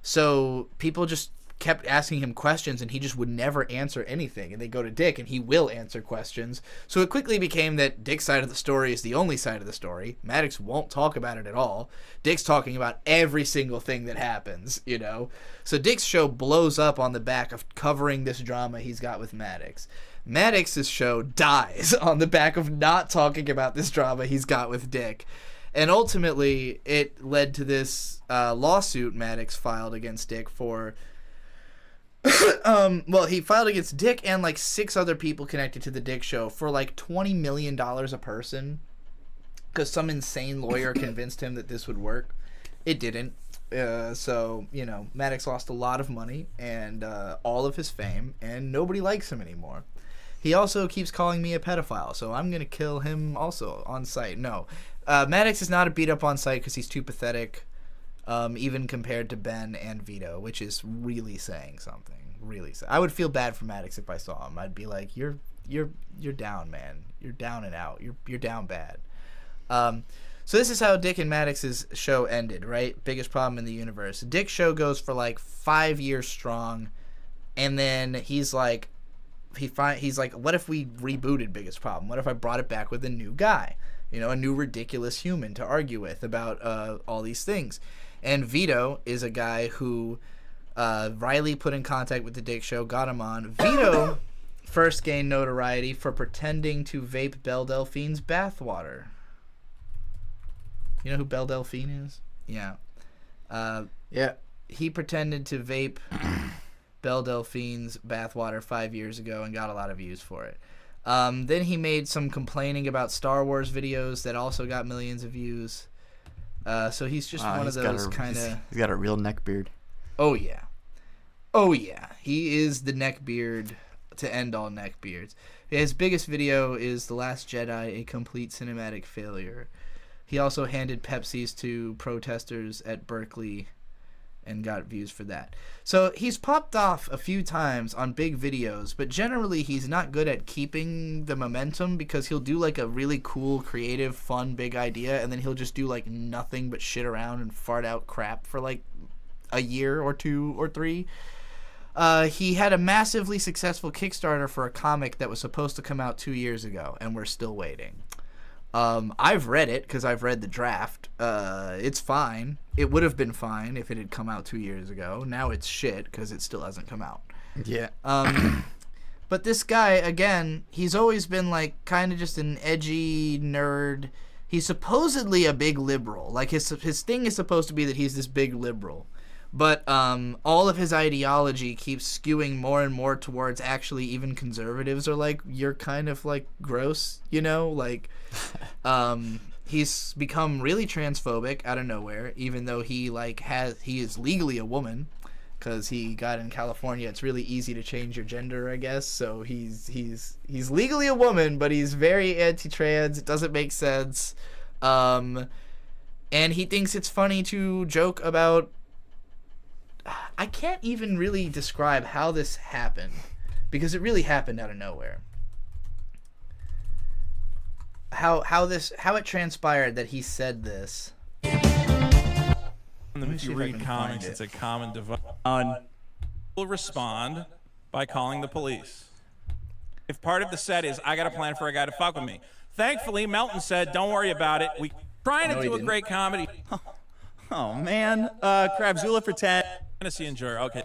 so people just kept asking him questions and he just would never answer anything, and they go to Dick and he will answer questions. So it quickly became that Dick's side of the story is the only side of the story. Maddox won't talk about it at all. Dick's talking about every single thing that happens, you know. So Dick's show blows up on the back of covering this drama he's got with Maddox. Maddox's show dies on the back of not talking about this drama he's got with Dick. And ultimately it led to this lawsuit Maddox filed against Dick for well, he filed against Dick and like 6 other people connected to the Dick show for like $20 million a person because some insane lawyer convinced him that this would work. It didn't. So, you know, Maddox lost a lot of money and all of his fame, and nobody likes him anymore. He also keeps calling me a pedophile, so I'm going to kill him also on site. No, Maddox is not a beat up on site because he's too pathetic. Even compared to Ben and Vito, which is really saying something. I would feel bad for Maddox if I saw him. I'd be like, "You're down, man. You're down and out. You're down bad." So this is how Dick and Maddox's show ended, right? Biggest problem in the universe. Dick's show goes for like 5 years strong, and then he's like, "What if we rebooted Biggest Problem? What if I brought it back with a new guy? You know, a new ridiculous human to argue with about all these things." And Vito is a guy who Riley put in contact with the Dick Show, got him on. Vito first gained notoriety for pretending to vape Belle Delphine's bathwater. You know who Belle Delphine is? Yeah. Yeah. He pretended to vape Belle Delphine's bathwater 5 years ago and got a lot of views for it. Then he made some complaining about Star Wars videos that also got millions of views. So he's just one of those kind of... He's got a real neck beard. Oh, yeah. Oh, yeah. He is the neckbeard to end all neckbeards. His biggest video is The Last Jedi, a complete cinematic failure. He also handed Pepsis to protesters at Berkeley and got views for that. So he's popped off a few times on big videos, but generally he's not good at keeping the momentum because he'll do like a really cool, creative, fun, big idea, and then he'll just do like nothing but shit around and fart out crap for like a year or 2 or 3. He had a massively successful Kickstarter for a comic that was supposed to come out 2 years ago, and we're still waiting. I've read it because I've read the draft. It's fine. It would have been fine if it had come out 2 years ago. Now it's shit because it still hasn't come out. Yeah. But this guy, again, he's always been like kind of just an edgy nerd. He's supposedly a big liberal. Like his thing is supposed to be that he's this big liberal. But all of his ideology keeps skewing more and more towards actually even conservatives are like, you're kind of like gross, you know? Like, he's become really transphobic out of nowhere, even though he is legally a woman, because he got in California. It's really easy to change your gender, I guess. So he's legally a woman, but he's very anti-trans. It doesn't make sense. And he thinks it's funny to joke about. I can't even really describe how this happened because it really happened out of nowhere. How it transpired that he said this. If you read comics, it's a common device. Will respond by calling the police. If part of the set is, I got a plan for a guy to fuck with me. Thankfully, Melton said, don't worry about it. We trying to do a great comedy. Oh, man. Crabzula for 10. Fantasy enjoyer. Okay.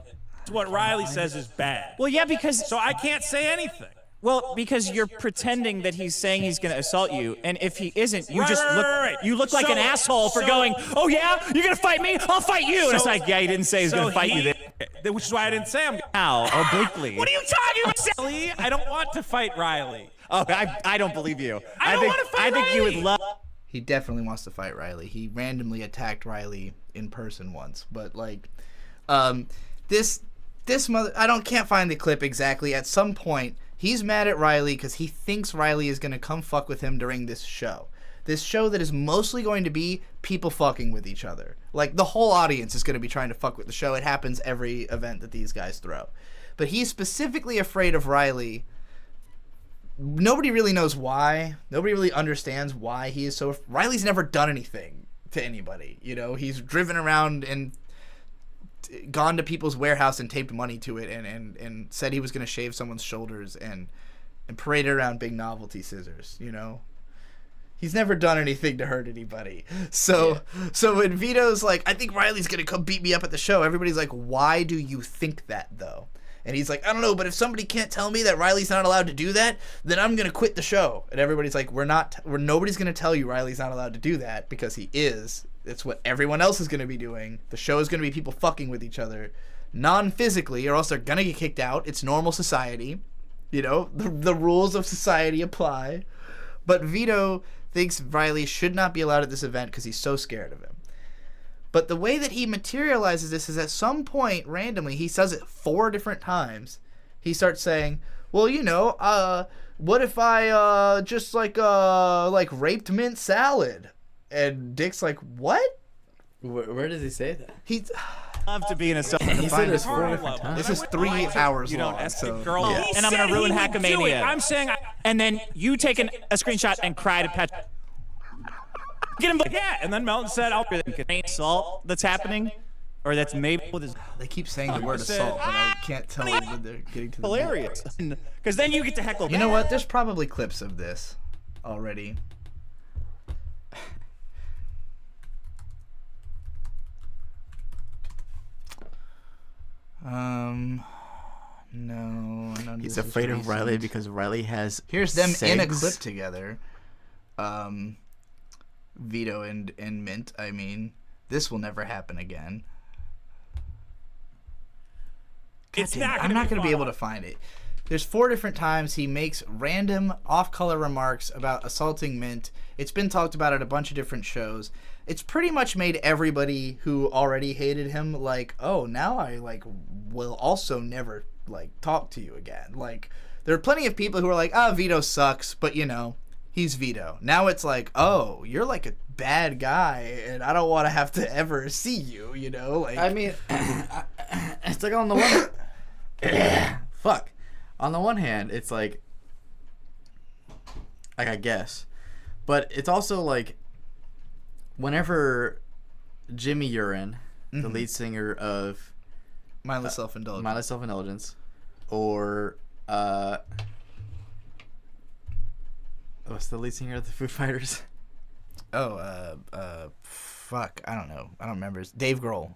What Riley says is bad. Well, yeah, because... So I can't say anything. Well, because you're pretending that he's saying he's going to assault you, and if he isn't, you just look... Right. You look like an asshole for going, oh, yeah? You're going to fight me? I'll fight you! And it's like, yeah, he didn't say he's going to fight you there. Which is why I didn't say I'm... How? Obliquely. What are you talking about? Riley? I don't want to fight Riley. Oh, I don't believe you. I don't want to fight Riley. I think you would love... He definitely wants to fight Riley. He randomly attacked Riley in person once, but like, this mother, can't find the clip exactly. At some point, he's mad at Riley because he thinks Riley is gonna come fuck with him during this show. This show that is mostly going to be people fucking with each other. Like the whole audience is gonna be trying to fuck with the show. It happens every event that these guys throw, but he's specifically afraid of Riley. Nobody really knows why. Nobody really understands why he is so... Riley's never done anything to anybody, you know? He's driven around and gone to people's warehouse and taped money to it and said he was going to shave someone's shoulders and paraded around big novelty scissors, you know? He's never done anything to hurt anybody. So when Vito's like, I think Riley's going to come beat me up at the show, everybody's like, why do you think that, though? And he's like, I don't know, but if somebody can't tell me that Riley's not allowed to do that, then I'm going to quit the show. And everybody's like, nobody's going to tell you Riley's not allowed to do that because he is. It's what everyone else is going to be doing. The show is going to be people fucking with each other non-physically, or else they're going to get kicked out. It's normal society. You know, the rules of society apply. But Vito thinks Riley should not be allowed at this event because he's so scared of him. But the way that he materializes this is at some point, randomly, he says it 4 different times. He starts saying, well, you know, what if I just like raped mint salad? And Dick's like, what? Where does he say that? He's... love to be in a He said this 4 different times. This is 3 hours you long. don't ask so, a girl, yeah. and I'm going to ruin Hackamania. I'm saying... And then you take a screenshot and cry to Patrick. Get him. Yeah, and then Melton said, "I'll assault that's happening, or that's maybe with his." They keep saying the word assault, but I can't tell when they're getting to the hilarious. Because then you get to heckle. You know what? There's probably clips of this already. No. He's afraid of Riley because Riley has. Here's them in a segs. clip together. Vito and Mint. I mean, this will never happen again. I'm not going to be able to find it. There's 4 different times he makes random off-color remarks about assaulting Mint. It's been talked about at a bunch of different shows. It's pretty much made everybody who already hated him like, oh, now I like will also never like talk to you again. Like, there are plenty of people who are like, Vito sucks, but you know, he's Vito. Now it's like, oh, you're like a bad guy, and I don't want to have to ever see you. You know, like I mean, it's like on the one. Fuck. On the one hand, it's like I guess, but it's also like whenever Jimmy Urine, the lead singer of Mindless Self-Indulgence, or what's the lead singer of the Foo Fighters? Fuck, I don't know. I don't remember. Dave Grohl.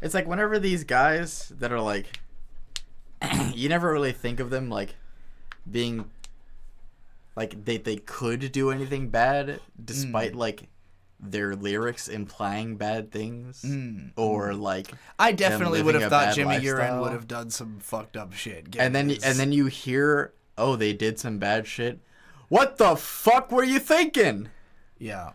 It's like whenever these guys that are like, you never really think of them like being like they could do anything bad despite like their lyrics implying bad things or like I definitely would have thought Jimmy Urine lifestyle. would have done some fucked up shit. And then you hear, oh, they did some bad shit. What the fuck were you thinking? Yeah.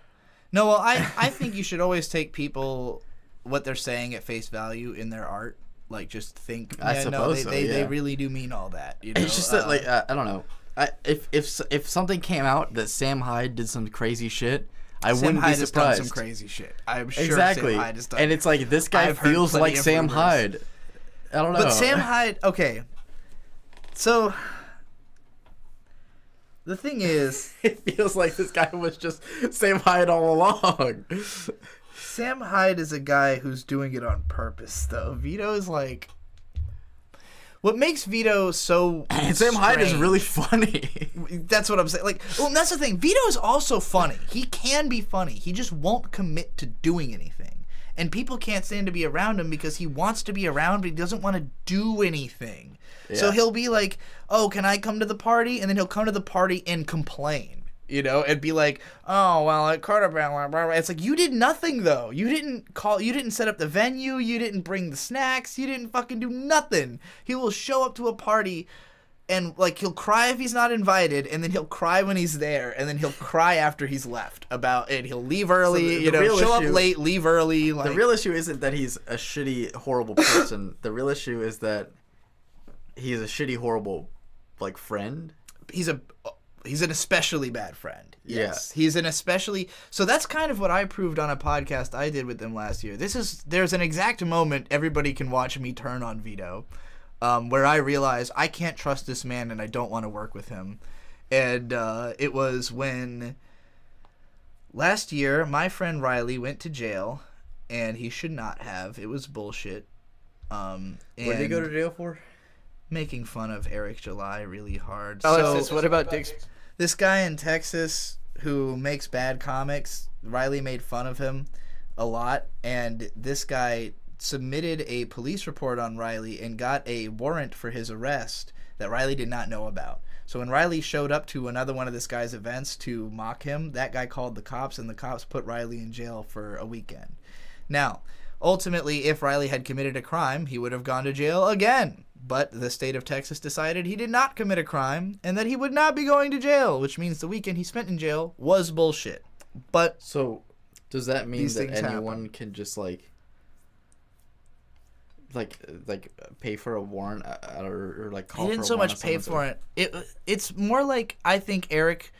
No, well, I think you should always take people what they're saying at face value in their art. Like, just think. I suppose they really do mean all that. You know? It's just that, like, I don't know. If something came out that Sam Hyde did some crazy shit, I wouldn't be surprised. Sam Hyde has done some crazy shit. I'm sure exactly. Sam Hyde has done. And it's like this guy feels like Sam Hyde. I don't know. But Sam Hyde, okay. So the thing is, it feels like this guy was just Sam Hyde all along. Sam Hyde is a guy who's doing it on purpose, though. Vito is like, what makes Vito so Sam Hyde is really funny. That's what I'm saying. Like, well, that's the thing. Vito is also funny. He can be funny. He just won't commit to doing anything. And people can't stand to be around him because he wants to be around, but he doesn't want to do anything. Yeah. So he'll be like, oh, can I come to the party? And then he'll come to the party and complain. You know, and be like, oh, well, at Carter blah, blah. It's like, you did nothing, though. You didn't set up the venue, you didn't bring the snacks, you didn't fucking do nothing. He will show up to a party and, like, he'll cry if he's not invited, and then he'll cry when he's there, and then he'll cry after he's left about it. He'll leave early, so show up late, leave early. Like, the real issue isn't that he's a shitty, horrible person. The real issue is that he's a shitty, horrible, like, friend. He's an especially bad friend. Yes. Yeah. He's an especially... So that's kind of what I proved on a podcast I did with them last year. There's an exact moment everybody can watch me turn on Vito, where I realize I can't trust this man and I don't want to work with him. And it was when last year my friend Riley went to jail, and he should not have. It was bullshit. What did he go to jail for? Making fun of Eric July really hard. Alexis, what about Dick's? This guy in Texas who makes bad comics, Riley made fun of him a lot, and this guy submitted a police report on Riley and got a warrant for his arrest that Riley did not know about. So when Riley showed up to another one of this guy's events to mock him, that guy called the cops, and the cops put Riley in jail for a weekend. Now, ultimately, if Riley had committed a crime, he would have gone to jail again. But the state of Texas decided he did not commit a crime and that he would not be going to jail, which means the weekend he spent in jail was bullshit. But so, does that mean that anyone can just like pay for a warrant or like call? He didn't so much pay for it. It's more like I think Eric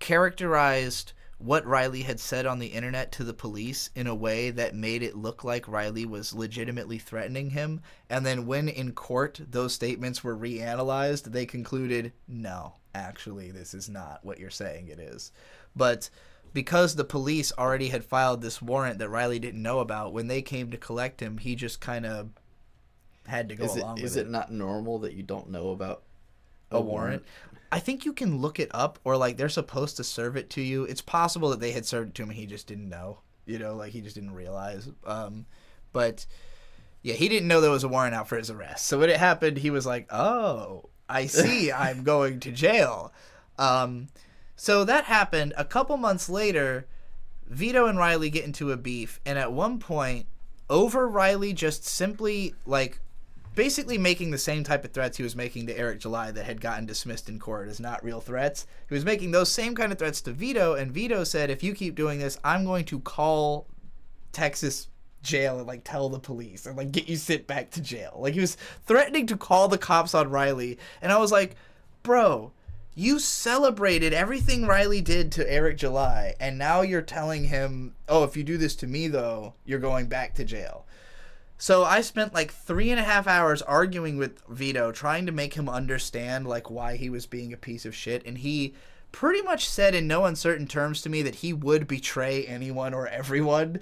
characterized what Riley had said on the internet to the police in a way that made it look like Riley was legitimately threatening him. And then when in court those statements were reanalyzed, they concluded, no, actually, this is not what you're saying it is. But because the police already had filed this warrant that Riley didn't know about, when they came to collect him, he just kind of had to go along with it. Is it not normal that you don't know about a warrant? I think you can look it up, or like they're supposed to serve it to you. It's possible that they had served it to him and he just didn't know, like he just didn't realize. But Yeah, he didn't know there was a warrant out for his arrest. So when it happened, he was like, oh, I see, I'm going to jail. So that happened. A couple months later, Vito and Riley get into a beef, and at one point, over Riley just simply, like, basically making the same type of threats he was making to Eric July that had gotten dismissed in court as not real threats. He was making those same kind of threats to Vito, and Vito said, if you keep doing this, I'm going to call Texas jail and, like, tell the police and, like, get you sent back to jail. Like, he was threatening to call the cops on Riley, and I was like, bro, you celebrated everything Riley did to Eric July, and now you're telling him, oh, if you do this to me, though, you're going back to jail. So I spent like 3.5 hours arguing with Vito, trying to make him understand like why he was being a piece of shit, and he pretty much said in no uncertain terms to me that he would betray anyone or everyone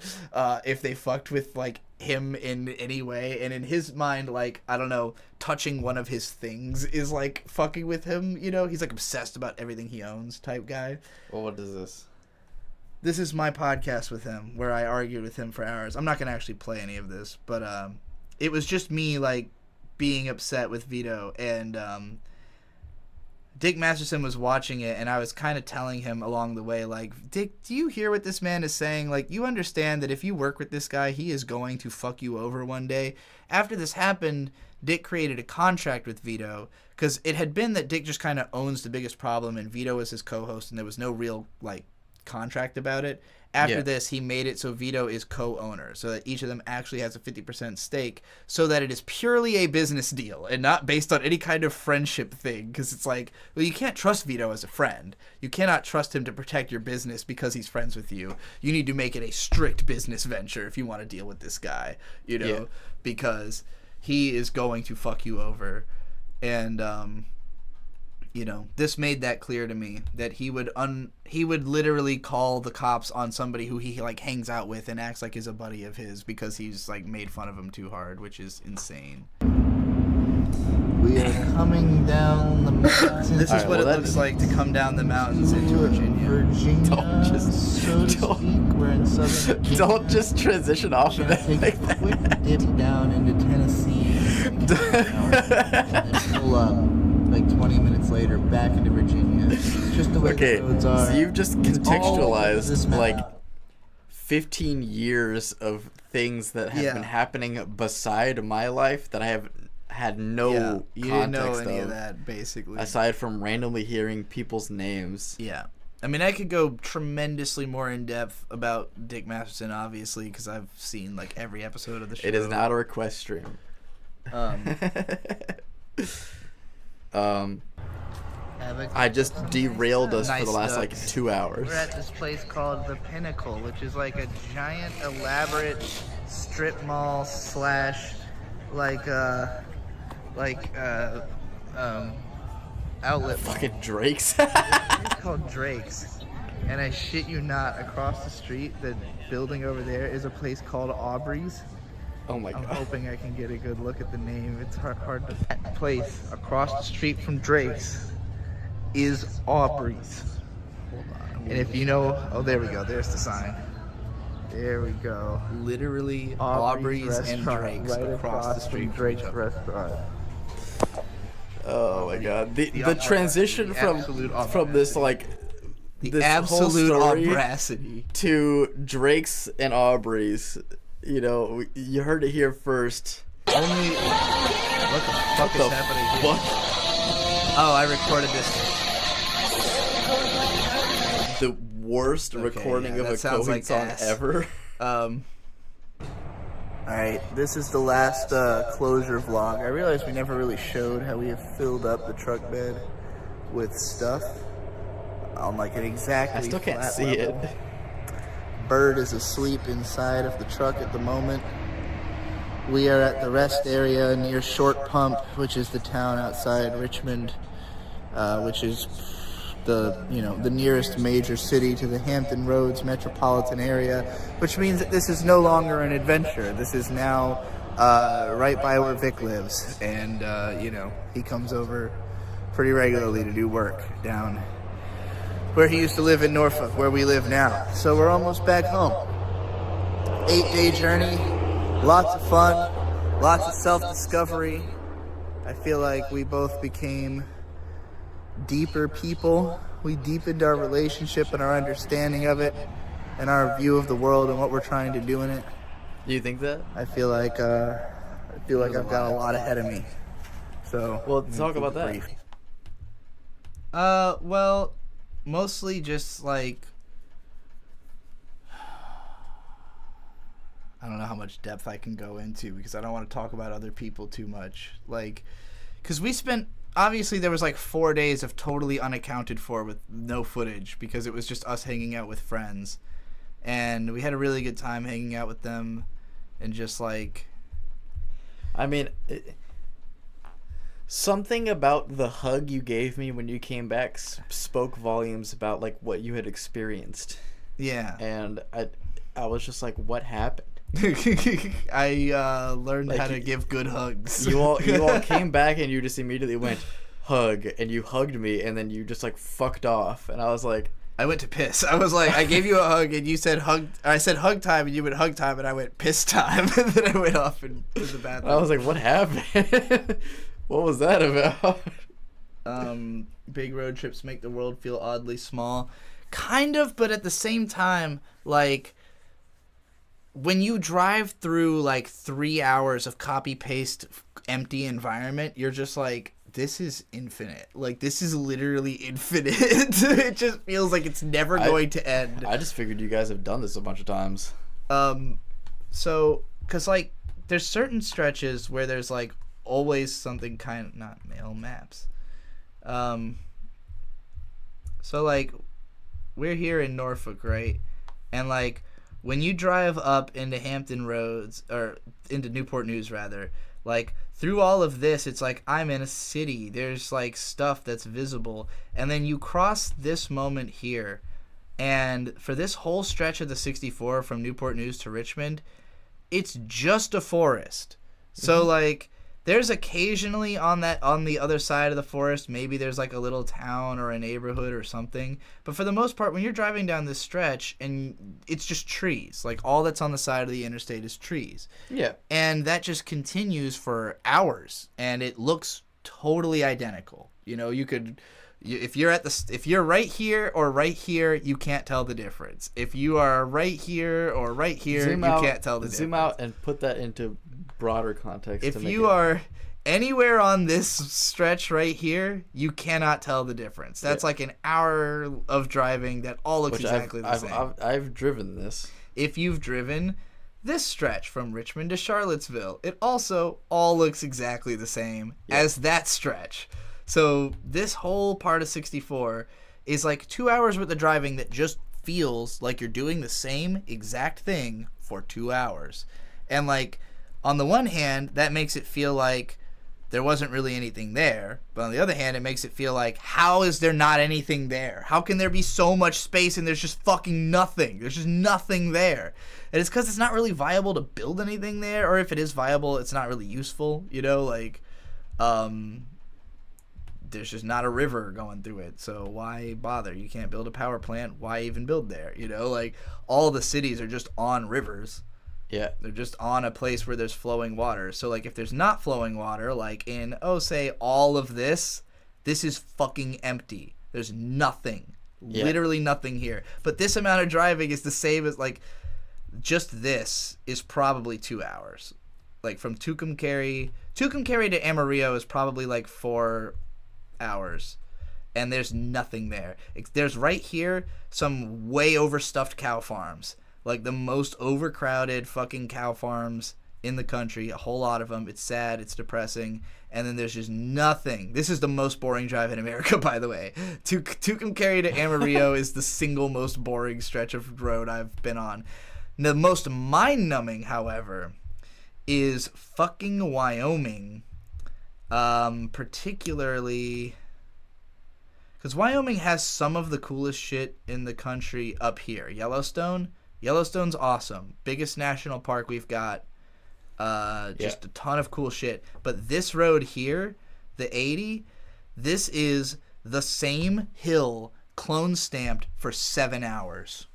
if they fucked with like him in any way. And in his mind, like, I don't know, touching one of his things is like fucking with him, you know? He's like obsessed about everything he owns type guy. Well, what is this? This is my podcast with him, where I argued with him for hours. I'm not going to actually play any of this, but it was just me, like, being upset with Vito, and Dick Masterson was watching it, and I was kind of telling him along the way, like, Dick, do you hear what this man is saying? Like, you understand that if you work with this guy, he is going to fuck you over one day. After this happened, Dick created a contract with Vito, because it had been that Dick just kind of owns the biggest problem, and Vito was his co-host, and there was no real, like, contract about it. After this, he made it so Vito is co-owner, so that each of them actually has a 50% stake, so that it is purely a business deal and not based on any kind of friendship thing. Because it's like, well, you can't trust Vito as a friend. You cannot trust him to protect your business because he's friends with you. You need to make it a strict business venture if you want to deal with this guy, you know, because he is going to fuck you over. And you know, this made that clear to me, that he would literally call the cops on somebody who he like hangs out with and acts like is a buddy of his because he's like made fun of him too hard, which is insane. We are coming down the mountains. This is what it looks like to come down the mountains into Virginia. Don't just transition off of it. Take a quick dip down into Tennessee and pull up. Like 20 minutes later, back into Virginia. Just the way the roads are. So you've just contextualized like 15 years of things that have been happening beside my life that I have had no you context didn't know any of that, basically. Aside from randomly hearing people's names. Yeah. I mean, I could go tremendously more in depth about Dick Masterson, obviously, because I've seen like every episode of the show. It is not a request stream. I just derailed us for the last like 2 hours. We're at this place called The Pinnacle, which is like a giant, elaborate strip mall slash outlet. Fucking Drake's. It's called Drake's, and I shit you not, across the street, the building over there is a place called Aubrey's. Oh my god. I'm hoping I can get a good look at the name. It's hard to... That place across the street from Drake's is Aubrey's. Hold on. And if you know... Oh, there we go. There's the sign. There we go. Literally Aubrey's and Drake's right across the street from Drake's restaurant. Oh my god. The transition from this like... The absolute audacity to Drake's and Aubrey's. You know, you heard it here first. What the fuck is happening here? Oh, I recorded this. The worst recording of a Coheed song ever. Alright, this is the last closure vlog. I realized we never really showed how we have filled up the truck bed with stuff on like an exactly I still can't flat see level. it. Bird is asleep inside of the truck at the moment. We are at the rest area near Short Pump, which is the town outside Richmond, which is the nearest major city to the Hampton Roads metropolitan area, which means that this is no longer an adventure. This is now right by where Vic lives, and he comes over pretty regularly to do work down where he used to live in Norfolk, where we live now. So we're almost back home. 8-day journey, lots of fun. lots of self-discovery. I feel like we both became deeper people. We deepened our relationship and our understanding of it and our view of the world and what we're trying to do in it. Do you think that? I feel like I've got a lot ahead of me. So well, talk about that. Brief. Well, mostly just like I don't know how much depth I can go into because I don't want to talk about other people too much. Like, because we spent obviously there was like 4 days of totally unaccounted for with no footage because it was just us hanging out with friends, and we had a really good time hanging out with them, and just like. I mean, something about the hug you gave me when you came back spoke volumes about like what you had experienced. Yeah. And I was just like, what happened? I learned how to give good hugs. You all came back and you just immediately went hug, and you hugged me, and then you just like fucked off, and I was like. I went to piss. I was like, I gave you a hug, and you said hug. I said hug time, and you went hug time, and I went piss time, and then I went off to the bathroom. I was like, what happened? What was that about? Big road trips make the world feel oddly small. Kind of, but at the same time, like, when you drive through, like, 3 hours of copy-paste empty environment, you're just like, this is infinite. Like, this is literally infinite. It just feels like it's never going to end. I just figured you guys have done this a bunch of times. So, because, like, there's certain stretches where there's, like, always something kind of, not mail maps. So, like, we're here in Norfolk, right? And, like, when you drive up into Hampton Roads, or into Newport News, rather, like, through all of this, it's like, I'm in a city. There's, like, stuff that's visible. And then you cross this moment here. And for this whole stretch of the 64 from Newport News to Richmond, it's just a forest. So, like, there's occasionally on the other side of the forest, maybe there's, like, a little town or a neighborhood or something. But for the most part, when you're driving down this stretch, and it's just trees. Like, all that's on the side of the interstate is trees. Yeah. And that just continues for hours, and it looks totally identical. You know, if you're right here or right here, you can't tell the difference. If you are right here or right here, can't tell the difference. Zoom out and put that into broader context. If you are anywhere on this stretch right here, you cannot tell the difference. That's like an hour of driving that all looks exactly the same. I've driven this. If you've driven this stretch from Richmond to Charlottesville, it also all looks exactly the same as that stretch. So this whole part of 64 is like 2 hours worth of driving that just feels like you're doing the same exact thing for 2 hours. And like, on the one hand, that makes it feel like there wasn't really anything there. But on the other hand, it makes it feel like, how is there not anything there? How can there be so much space and there's just fucking nothing? There's just nothing there. And it's because it's not really viable to build anything there. Or if it is viable, it's not really useful. You know, like, there's just not a river going through it. So why bother? You can't build a power plant. Why even build there? You know, like, all the cities are just on rivers. Yeah. They're just on a place where there's flowing water. So, like, if there's not flowing water, like in, say, all of this is fucking empty. There's nothing. Yeah. Literally nothing here. But this amount of driving is the same as, like, just this is probably 2 hours. Like, from Tucumcari to Amarillo is probably, like, 4 hours. And there's nothing there. There's right here some way overstuffed cow farms. Like, the most overcrowded fucking cow farms in the country. A whole lot of them. It's sad. It's depressing. And then there's just nothing. This is the most boring drive in America, by the way. Tucumcari to Amarillo is the single most boring stretch of road I've been on. The most mind-numbing, however, is fucking Wyoming. Particularly... because Wyoming has some of the coolest shit in the country up here. Yellowstone's awesome. Biggest national park we've got. Just a ton of cool shit. But this road here, the 80, this is the same hill clone stamped for 7 hours.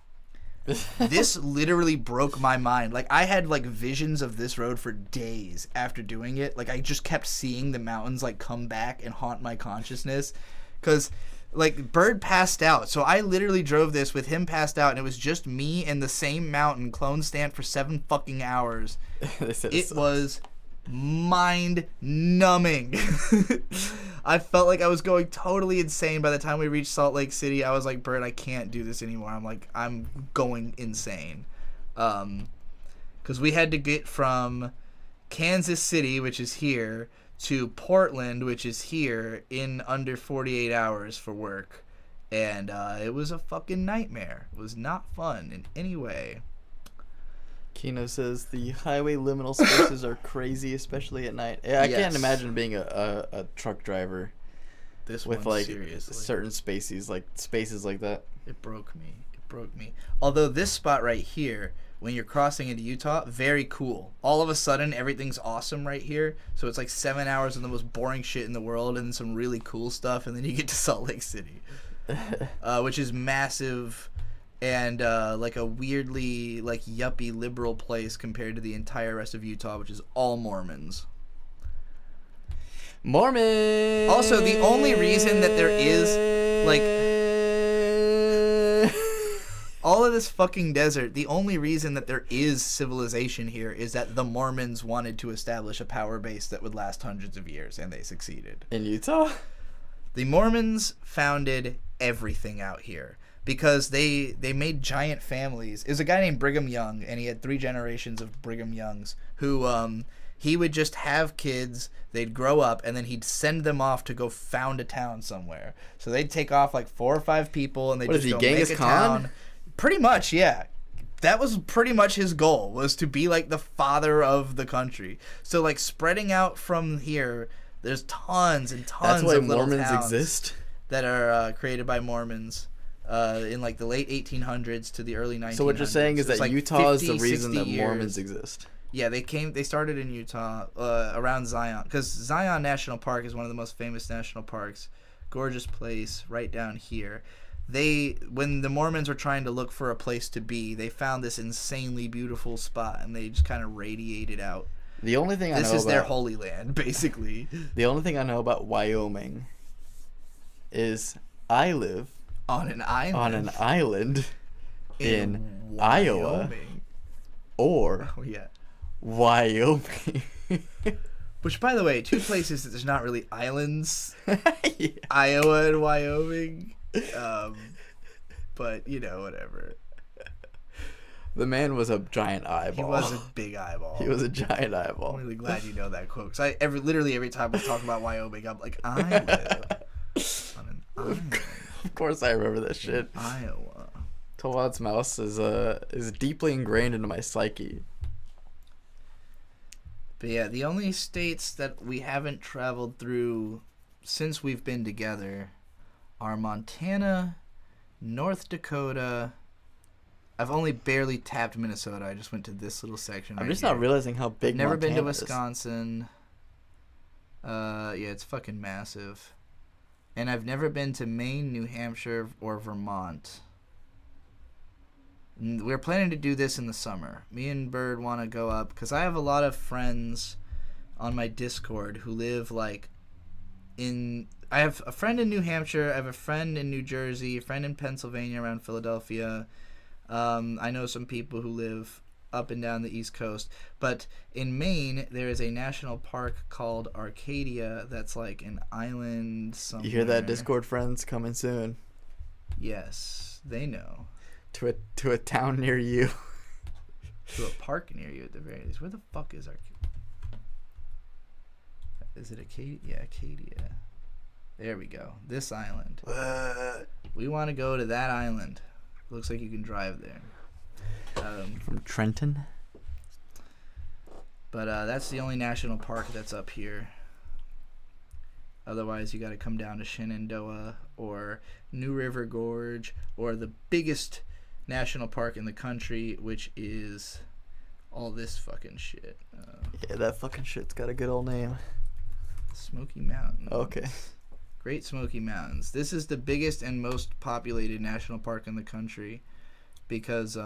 This literally broke my mind. Like, I had like visions of this road for days after doing it. Like, I just kept seeing the mountains like come back and haunt my consciousness, because like Bird passed out, so I literally drove this with him passed out, and it was just me and the same mountain clone stand for 7 fucking hours. It was mind numbing. I felt like I was going totally insane by the time we reached Salt Lake City. I was like, Bird, I can't do this anymore. I'm going insane. Because we had to get from Kansas City, which is here, to Portland, which is here, in under 48 hours for work. And it was a fucking nightmare. It was not fun in any way. Kino says the highway liminal spaces are crazy, especially at night. Yeah, I can't imagine being a truck driver with like seriously. certain spaces like that. It broke me. Although this spot right here, when you're crossing into Utah, very cool. All of a sudden, everything's awesome right here. So it's like 7 hours of the most boring shit in the world and some really cool stuff, and then you get to Salt Lake City, which is massive and like a weirdly like yuppie liberal place compared to the entire rest of Utah, which is all Mormons. Mormons! Also, the only reason that there is like all of this fucking desert, the only reason that there is civilization here is that the Mormons wanted to establish a power base that would last hundreds of years, and they succeeded. In Utah? The Mormons founded everything out here because they made giant families. It was a guy named Brigham Young, and he had 3 generations of Brigham Youngs who he would just have kids, they'd grow up, and then he'd send them off to go found a town somewhere. So they'd take off like 4 or 5 people, and they'd just go make a town. Pretty much, yeah. That was pretty much his goal, was to be like the father of the country. So like spreading out from here, there's tons and tons of little Mormons towns exist that are created by Mormons in like the late 1800s to the early 1900s. So what you're saying is that like Utah is the 50, reason that 60 Mormons years. exist. Yeah, they started in Utah around Zion, because Zion National Park is one of the most famous national parks. Gorgeous place right down here. When the Mormons were trying to look for a place to be, they found this insanely beautiful spot, and they just kind of radiated out. The only thing this is their holy land, basically. The only thing I know about Wyoming is I live on an island in Iowa or Wyoming. Which, by the way, 2 places that there's not really islands. Iowa and Wyoming. But, whatever. The man was a giant eyeball. He was a big eyeball. He was a giant eyeball. I'm really glad you know that quote. Because literally every time we talk about Wyoming, I'm like, I live on an island. Of course I remember that shit. Iowa. Towad's mouse is deeply ingrained into my psyche. But yeah, the only states that we haven't traveled through since we've been together are Montana, North Dakota. I've only barely tapped Minnesota. I just went to this little section. I'm just not realizing how big Never Montana been to is. Wisconsin. Yeah, it's fucking massive. And I've never been to Maine, New Hampshire, or Vermont. We're planning to do this in the summer. Me and Bird want to go up because I have a lot of friends on my Discord who live like in. I have a friend in New Hampshire. I have a friend in New Jersey. A friend in Pennsylvania around Philadelphia. I know some people who live up and down the East Coast. But in Maine, there is a national park called Arcadia that's like an island somewhere. You hear that, Discord friends? Coming soon. Yes, they know. To a town near you. To a park near you at the very least. Where the fuck is Arcadia? Is it Acadia? Yeah, Acadia. There we go. This island. We want to go to that island. Looks like you can drive there. From Trenton? But that's the only national park that's up here. Otherwise, you got to come down to Shenandoah or New River Gorge or the biggest national park in the country, which is all this fucking shit. Yeah, that fucking shit's got a good old name. Smoky Mountains. Okay. Great Smoky Mountains. This is the biggest and most populated national park in the country. because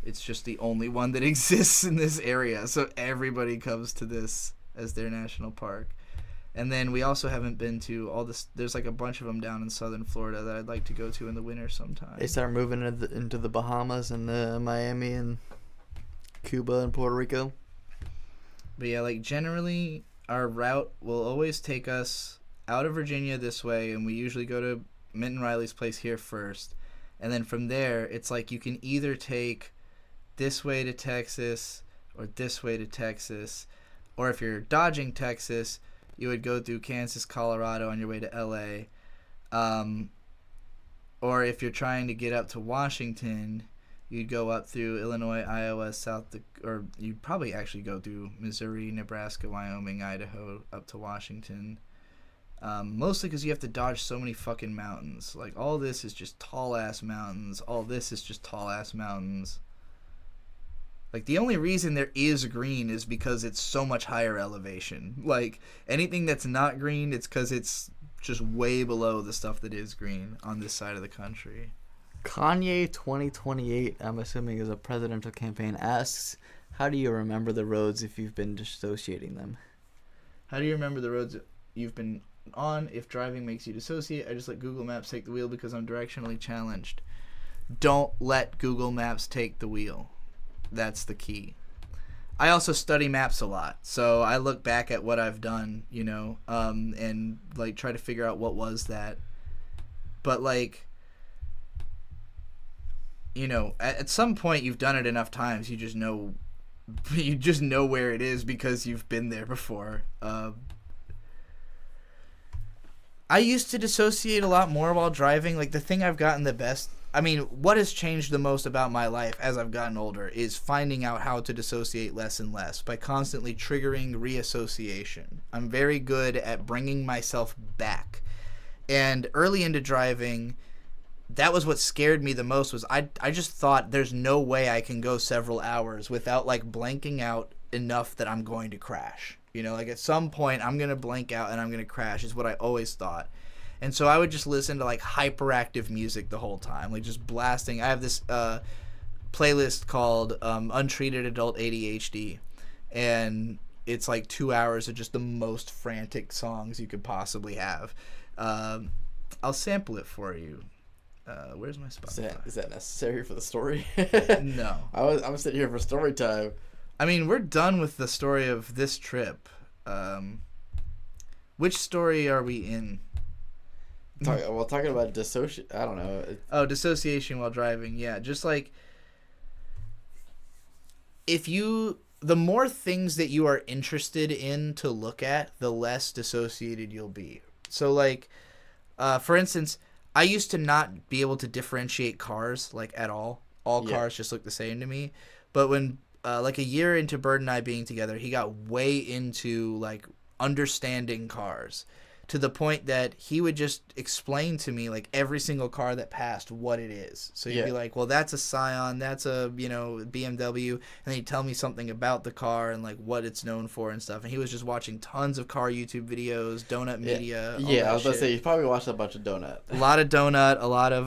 it's just the only one that exists in this area. So everybody comes to this as their national park. And then we also haven't been to all this. There's like a bunch of them down in southern Florida that I'd like to go to in the winter sometime. They start moving into the Bahamas and Miami and Cuba and Puerto Rico. But yeah, like generally our route will always take us out of Virginia this way, and we usually go to Minton Riley's place here first. And then from there, it's like you can either take this way to Texas or this way to Texas. Or if you're dodging Texas, you would go through Kansas, Colorado on your way to L.A. Or if you're trying to get up to Washington, you'd go up through Illinois, Iowa, or you'd probably actually go through Missouri, Nebraska, Wyoming, Idaho, up to Washington. Mostly because you have to dodge so many fucking mountains. Like, all this is just tall-ass mountains. All this is just tall-ass mountains. Like, the only reason there is green is because it's so much higher elevation. Like, anything that's not green, it's because it's just way below the stuff that is green on this side of the country. Kanye 2028, I'm assuming is a presidential campaign, asks, how do you remember the roads if you've been dissociating them? How do you remember the roads you've been on if driving makes you dissociate? I just let Google Maps take the wheel because I'm directionally challenged. Don't let Google Maps take the wheel. That's the key. I also study maps a lot, so I look back at what I've done, you know, and like try to figure out what was that. But like, you know, at some point you've done it enough times, you just know where it is because you've been there before. I used to dissociate a lot more while driving. Like, the thing I've gotten the best, I mean, what has changed the most about my life as I've gotten older is finding out how to dissociate less and less by constantly triggering reassociation. I'm very good at bringing myself back. And early into driving, that was what scared me the most. Was I just thought there's no way I can go several hours without like blanking out enough that I'm going to crash. You know, like at some point I'm going to blank out and I'm going to crash is what I always thought. And so I would just listen to like hyperactive music the whole time, like just blasting. I have this playlist called Untreated Adult ADHD, and it's like 2 hours of just the most frantic songs you could possibly have. I'll sample it for you. Where's my Spotify? Is that necessary for the story? No. I'm sitting here for story time. I mean, we're done with the story of this trip. Which story are we in? Talking about dissociation. I don't know. Oh, dissociation while driving. Yeah, just like the more things that you are interested in to look at, the less dissociated you'll be. So like, for instance, I used to not be able to differentiate cars like at all. All cars just look the same to me. But when like a year into Bird and I being together, he got way into like understanding cars to the point that he would just explain to me like every single car that passed what it is. So he'd be like, well, that's a Scion, that's a, you know, BMW, and then he'd tell me something about the car and like what it's known for and stuff. And he was just watching tons of car YouTube videos, Donut Media. Yeah, I was about to say, you probably watched a bunch of Donut. A lot of Donut, a lot of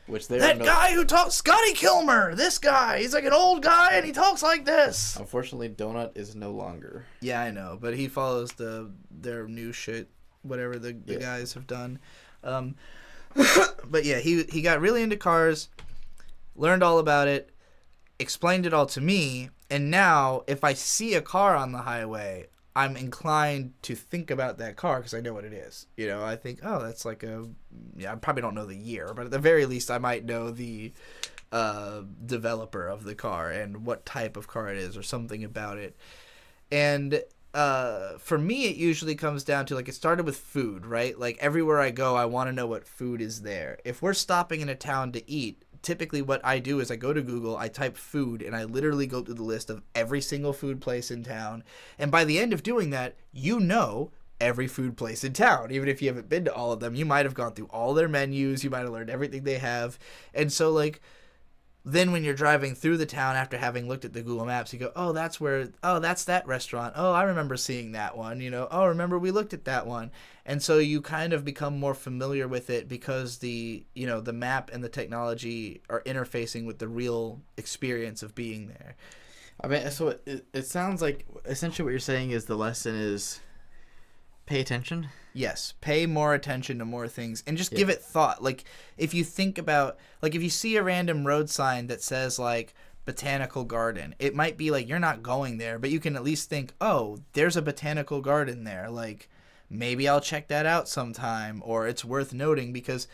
guy who talks, Scotty Kilmer, this guy, he's like an old guy and he talks like this. Unfortunately, Donut is no longer. Yeah, I know, but he follows their new shit, whatever the guys have done. But yeah, he got really into cars, learned all about it, explained it all to me, and now if I see a car on the highway, I'm inclined to think about that car because I know what it is. You know, I think, oh, that's like I probably don't know the year, but at the very least I might know the developer of the car and what type of car it is or something about it. And for me, it usually comes down to, like, it started with food, right? Like, everywhere I go, I want to know what food is there. If we're stopping in a town to eat, typically what I do is I go to Google, I type food, and I literally go through the list of every single food place in town. And by the end of doing that, you know every food place in town. Even if you haven't been to all of them, you might have gone through all their menus, you might have learned everything they have. And so, like, then when you're driving through the town after having looked at the Google Maps, you go, oh, that's that restaurant. Oh, I remember seeing that one, Oh, remember we looked at that one. And so you kind of become more familiar with it because the map and the technology are interfacing with the real experience of being there. I mean, so it sounds like essentially what you're saying is the lesson is pay attention. Yes, pay more attention to more things and just give it thought. Like, if you think about, like, if you see a random road sign that says, like, botanical garden, it might be like you're not going there, but you can at least think, oh, there's a botanical garden there. Like, maybe I'll check that out sometime, or it's worth noting, because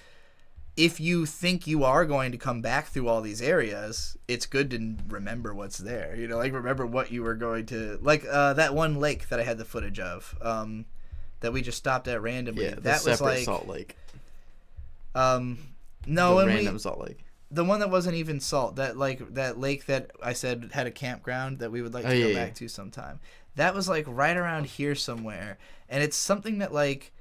if you think you are going to come back through all these areas, it's good to remember what's there. Like, remember what you were going to, like, that one lake that I had the footage of. That we just stopped at randomly. Yeah, that was like Salt Lake. No, the random Salt Lake. The one that wasn't even salt. That lake that I said had a campground that we would like to go back to sometime. That was like right around here somewhere, and it's something that like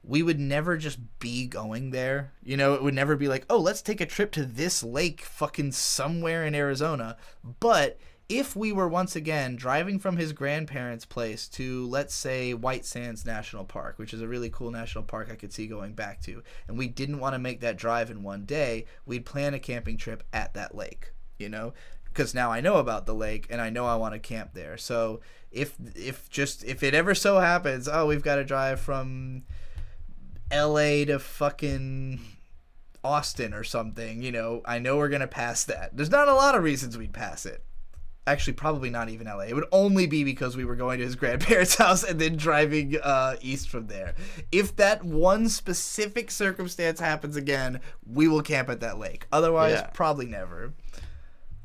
we would never just be going there. It would never be like, oh, let's take a trip to this lake fucking somewhere in Arizona. But if we were once again driving from his grandparents' place to, let's say, White Sands National Park, which is a really cool national park I could see going back to, and we didn't want to make that drive in one day, we'd plan a camping trip at that lake, because now I know about the lake and I know I want to camp there. So if it ever so happens, oh, we've got to drive from LA to fucking Austin or something, I know we're going to pass that. There's not a lot of reasons we'd pass it. Actually, probably not even LA. It would only be because we were going to his grandparents' house and then driving east from there. If that one specific circumstance happens again, we will camp at that lake. Otherwise, probably never.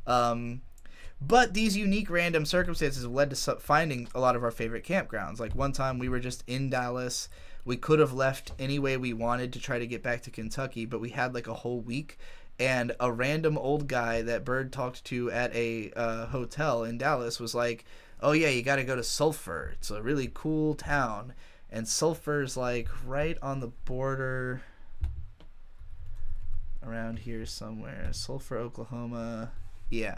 But these unique random circumstances have led to finding a lot of our favorite campgrounds. Like one time we were just in Dallas. We could have left any way we wanted to try to get back to Kentucky, but we had like a whole week. And a random old guy that Bird talked to at a hotel in Dallas was like, oh, yeah, you got to go to Sulphur. It's a really cool town. And Sulphur's like right on the border around here somewhere. Sulphur, Oklahoma. Yeah.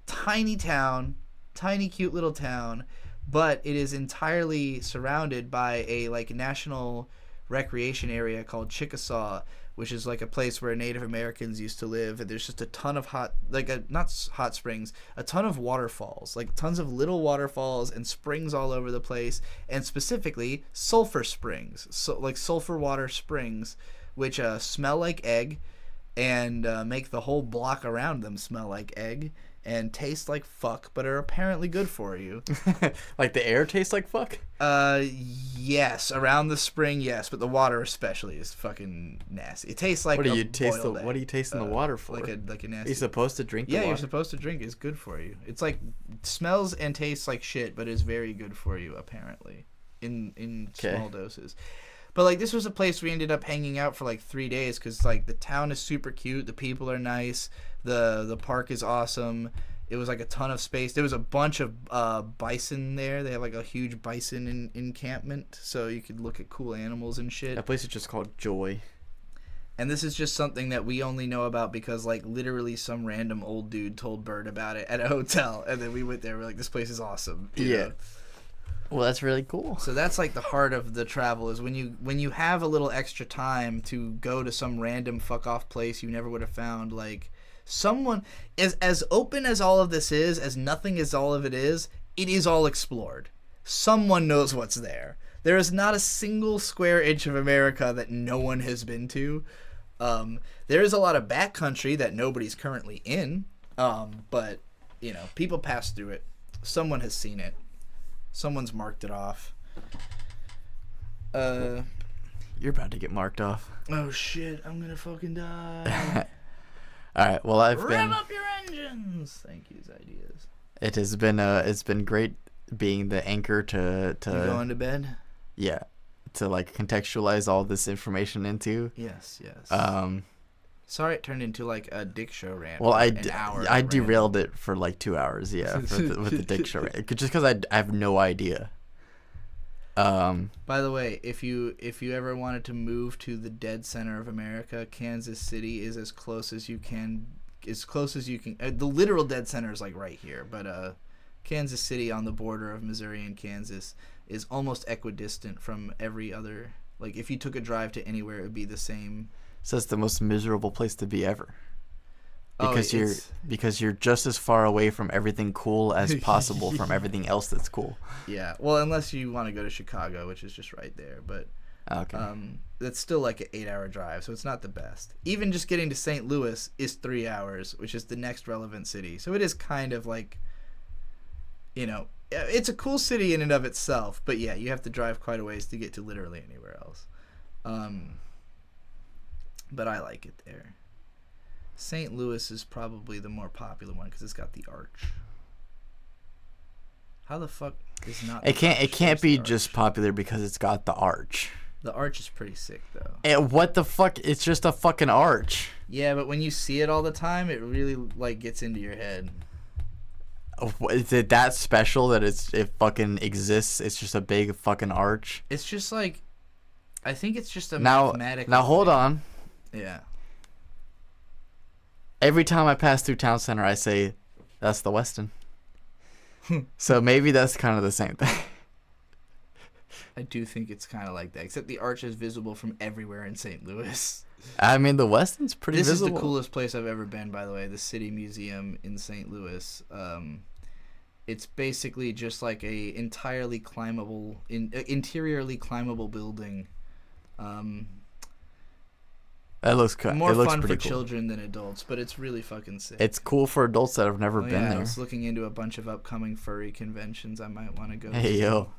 Tiny town. Tiny, cute little town. But it is entirely surrounded by a like national recreation area called Chickasaw, which is like a place where Native Americans used to live, and there's just a ton of not hot springs, a ton of waterfalls, like tons of little waterfalls and springs all over the place, and specifically sulfur springs, so like sulfur water springs, which smell like egg, and make the whole block around them smell like egg, and taste like fuck, but are apparently good for you. Like the air tastes like fuck? Yes. Around the spring, yes, but the water especially is fucking nasty. It tastes like what are you tasting the water for? Like a nasty. You're supposed to drink the water? Yeah, you're supposed to drink. It's good for you. It's like smells and tastes like shit, but is very good for you apparently in small doses. But like this was a place we ended up hanging out for like 3 days because like the town is super cute, the people are nice, the park is awesome. It was like a ton of space. There was a bunch of bison there. They have like a huge bison encampment, so you could look at cool animals and shit. That place is just called Joy. And this is just something that we only know about because like literally some random old dude told Bird about it at a hotel, and then we went there. We're like, this place is awesome. You know? Well, that's really cool. So that's like the heart of the travel is when you have a little extra time to go to some random fuck off place you never would have found. Like someone as open as all of this is, as nothing as all of it is all explored. Someone knows what's there. There is not a single square inch of America that no one has been to. There is a lot of backcountry that nobody's currently in, but you know, people pass through it. Someone has seen it. Someone's marked it off. You're about to get marked off. Oh shit! I'm gonna fucking die. All right. Well, Rev up your engines. Thank you, ideas. It has been it's been great being the anchor to you going to bed. Yeah, to like contextualize all this information into. Yes. Sorry, it turned into like a dick show rant. Well, I derailed it for like 2 hours. Yeah, with the dick show rant, just because I have no idea. By the way, if you ever wanted to move to the dead center of America, Kansas City is as close as you can as close as you can. The literal dead center is like right here, but Kansas City on the border of Missouri and Kansas is almost equidistant from every other. Like if you took a drive to anywhere, it would be the same. So it's the most miserable place to be ever. Oh, Because you're just as far away from everything cool as possible from everything else that's cool. Yeah, well, unless you want to go to Chicago, which is just right there, but that's still like an 8-hour drive, so it's not the best. Even just getting to St. Louis is 3 hours, which is the next relevant city. So it is kind of like, you know, it's a cool city in and of itself, but yeah, you have to drive quite a ways to get to literally anywhere else. But I like it there. St. Louis is probably the more popular one because it's got the arch. How the fuck is not? It can't be just popular because it's got the arch. The arch is pretty sick though. And what the fuck? It's just a fucking arch. Yeah, but when you see it all the time, it really like gets into your head. Is it that special that it fucking exists? It's just a big fucking arch. It's just like, I think it's just a mathematical. Now hold on. Yeah. Every time I pass through town center, I say, "That's the Westin." So maybe that's kind of the same thing. I do think it's kind of like that, except the arch is visible from everywhere in St. Louis. I mean, the Westin's pretty visible. This is the coolest place I've ever been, by the way, the City Museum in St. Louis. It's basically just like a entirely climbable, interiorly climbable building. It looks cool. More it looks fun for pretty cool. children than adults, but it's really fucking sick. It's cool for adults that have never been there. I was looking into a bunch of upcoming furry conventions I might want to go to. Hey, yo.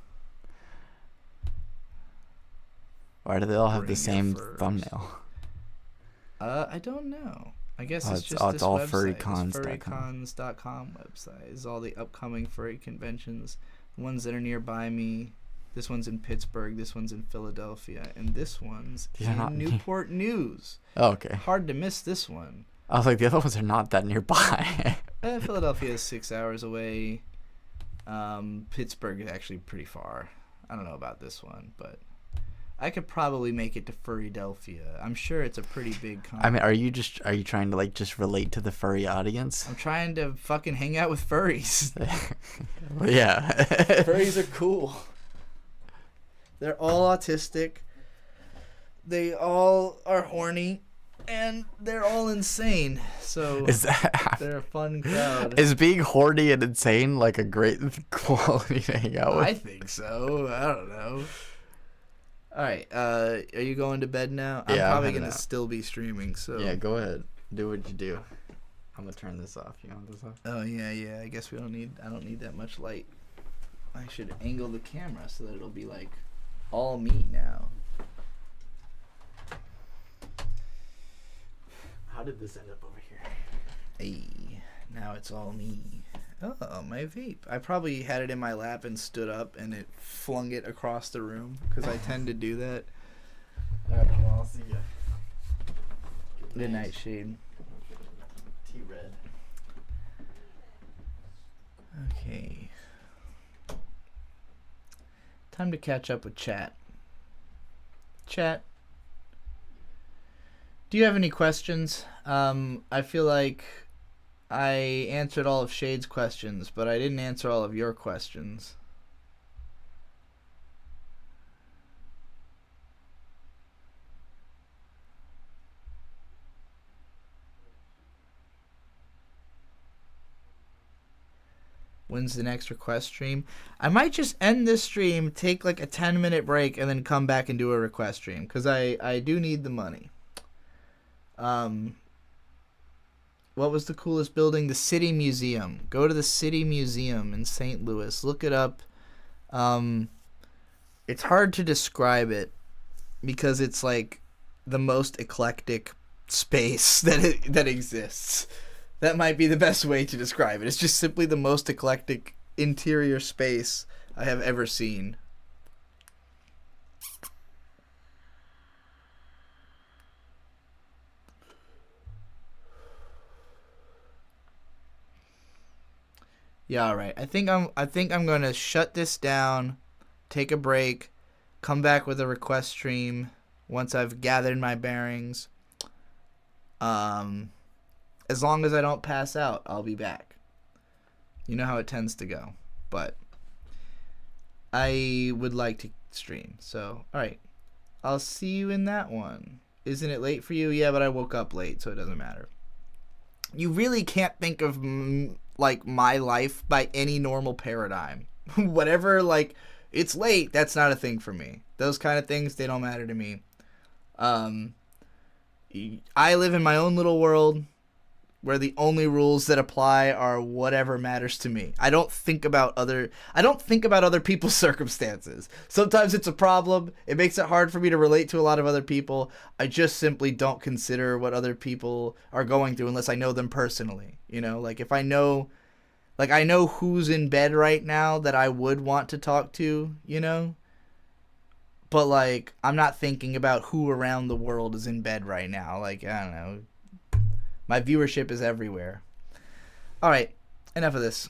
Why do they all have the same thumbnail? I don't know. I guess it's just it's this all website. furrycons.com. Furrycons.com website is all the upcoming furry conventions. The ones that are nearby me. This one's in Pittsburgh. This one's in Philadelphia. And this one's in Newport News. Oh, okay. Hard to miss this one. I was like, the other ones are not that nearby. Philadelphia is 6 hours away. Pittsburgh is actually pretty far. I don't know about this one, but I could probably make it to Furrydelphia. I'm sure it's a pretty big con. I mean, are you trying to like just relate to the furry audience? I'm trying to fucking hang out with furries. Well, yeah. Furries are cool. They're all autistic. They all are horny. And they're all insane. So they're a fun crowd. Is being horny and insane like a great quality to hang out with? I think so. I don't know. Alright, are you going to bed now? I'm probably going to still be streaming, so... Yeah, go ahead. Do what you do. I'm going to turn this off. You want this off? Oh, yeah. I guess I don't need that much light. I should angle the camera so that it'll be, like, all me now. How did this end up over here? Hey, now it's all me. Oh, my vape. I probably had it in my lap and stood up and it flung it across the room because I tend to do that. Alright, well, I'll see ya. Good night, Shade. T-Red. Okay. Time to catch up with chat. Chat. Do you have any questions? I feel like I answered all of Shade's questions, but I didn't answer all of your questions. When's the next request stream? I might just end this stream, take like a 10-minute break, and then come back and do a request stream, because I do need the money. What was the coolest building? The City Museum. Go to the City Museum in St. Louis. Look it up. It's hard to describe it because it's like the most eclectic space that exists. That might be the best way to describe it. It's just simply the most eclectic interior space I have ever seen. Yeah, all right. I think I'm going to shut this down, take a break, come back with a request stream once I've gathered my bearings. And as long as I don't pass out, I'll be back. You know how it tends to go. But I would like to stream. So, alright. I'll see you in that one. Isn't it late for you? Yeah, but I woke up late, so it doesn't matter. You really can't think of, like, my life by any normal paradigm. Whatever, like, it's late, that's not a thing for me. Those kind of things, they don't matter to me. I live in my own little world where the only rules that apply are whatever matters to me. I don't think about other people's circumstances. Sometimes it's a problem. It makes it hard for me to relate to a lot of other people. I just simply don't consider what other people are going through unless I know them personally. You know, like if I know who's in bed right now that I would want to talk to, you know? But like I'm not thinking about who around the world is in bed right now. Like, I don't know. My viewership is everywhere. Alright, enough of this.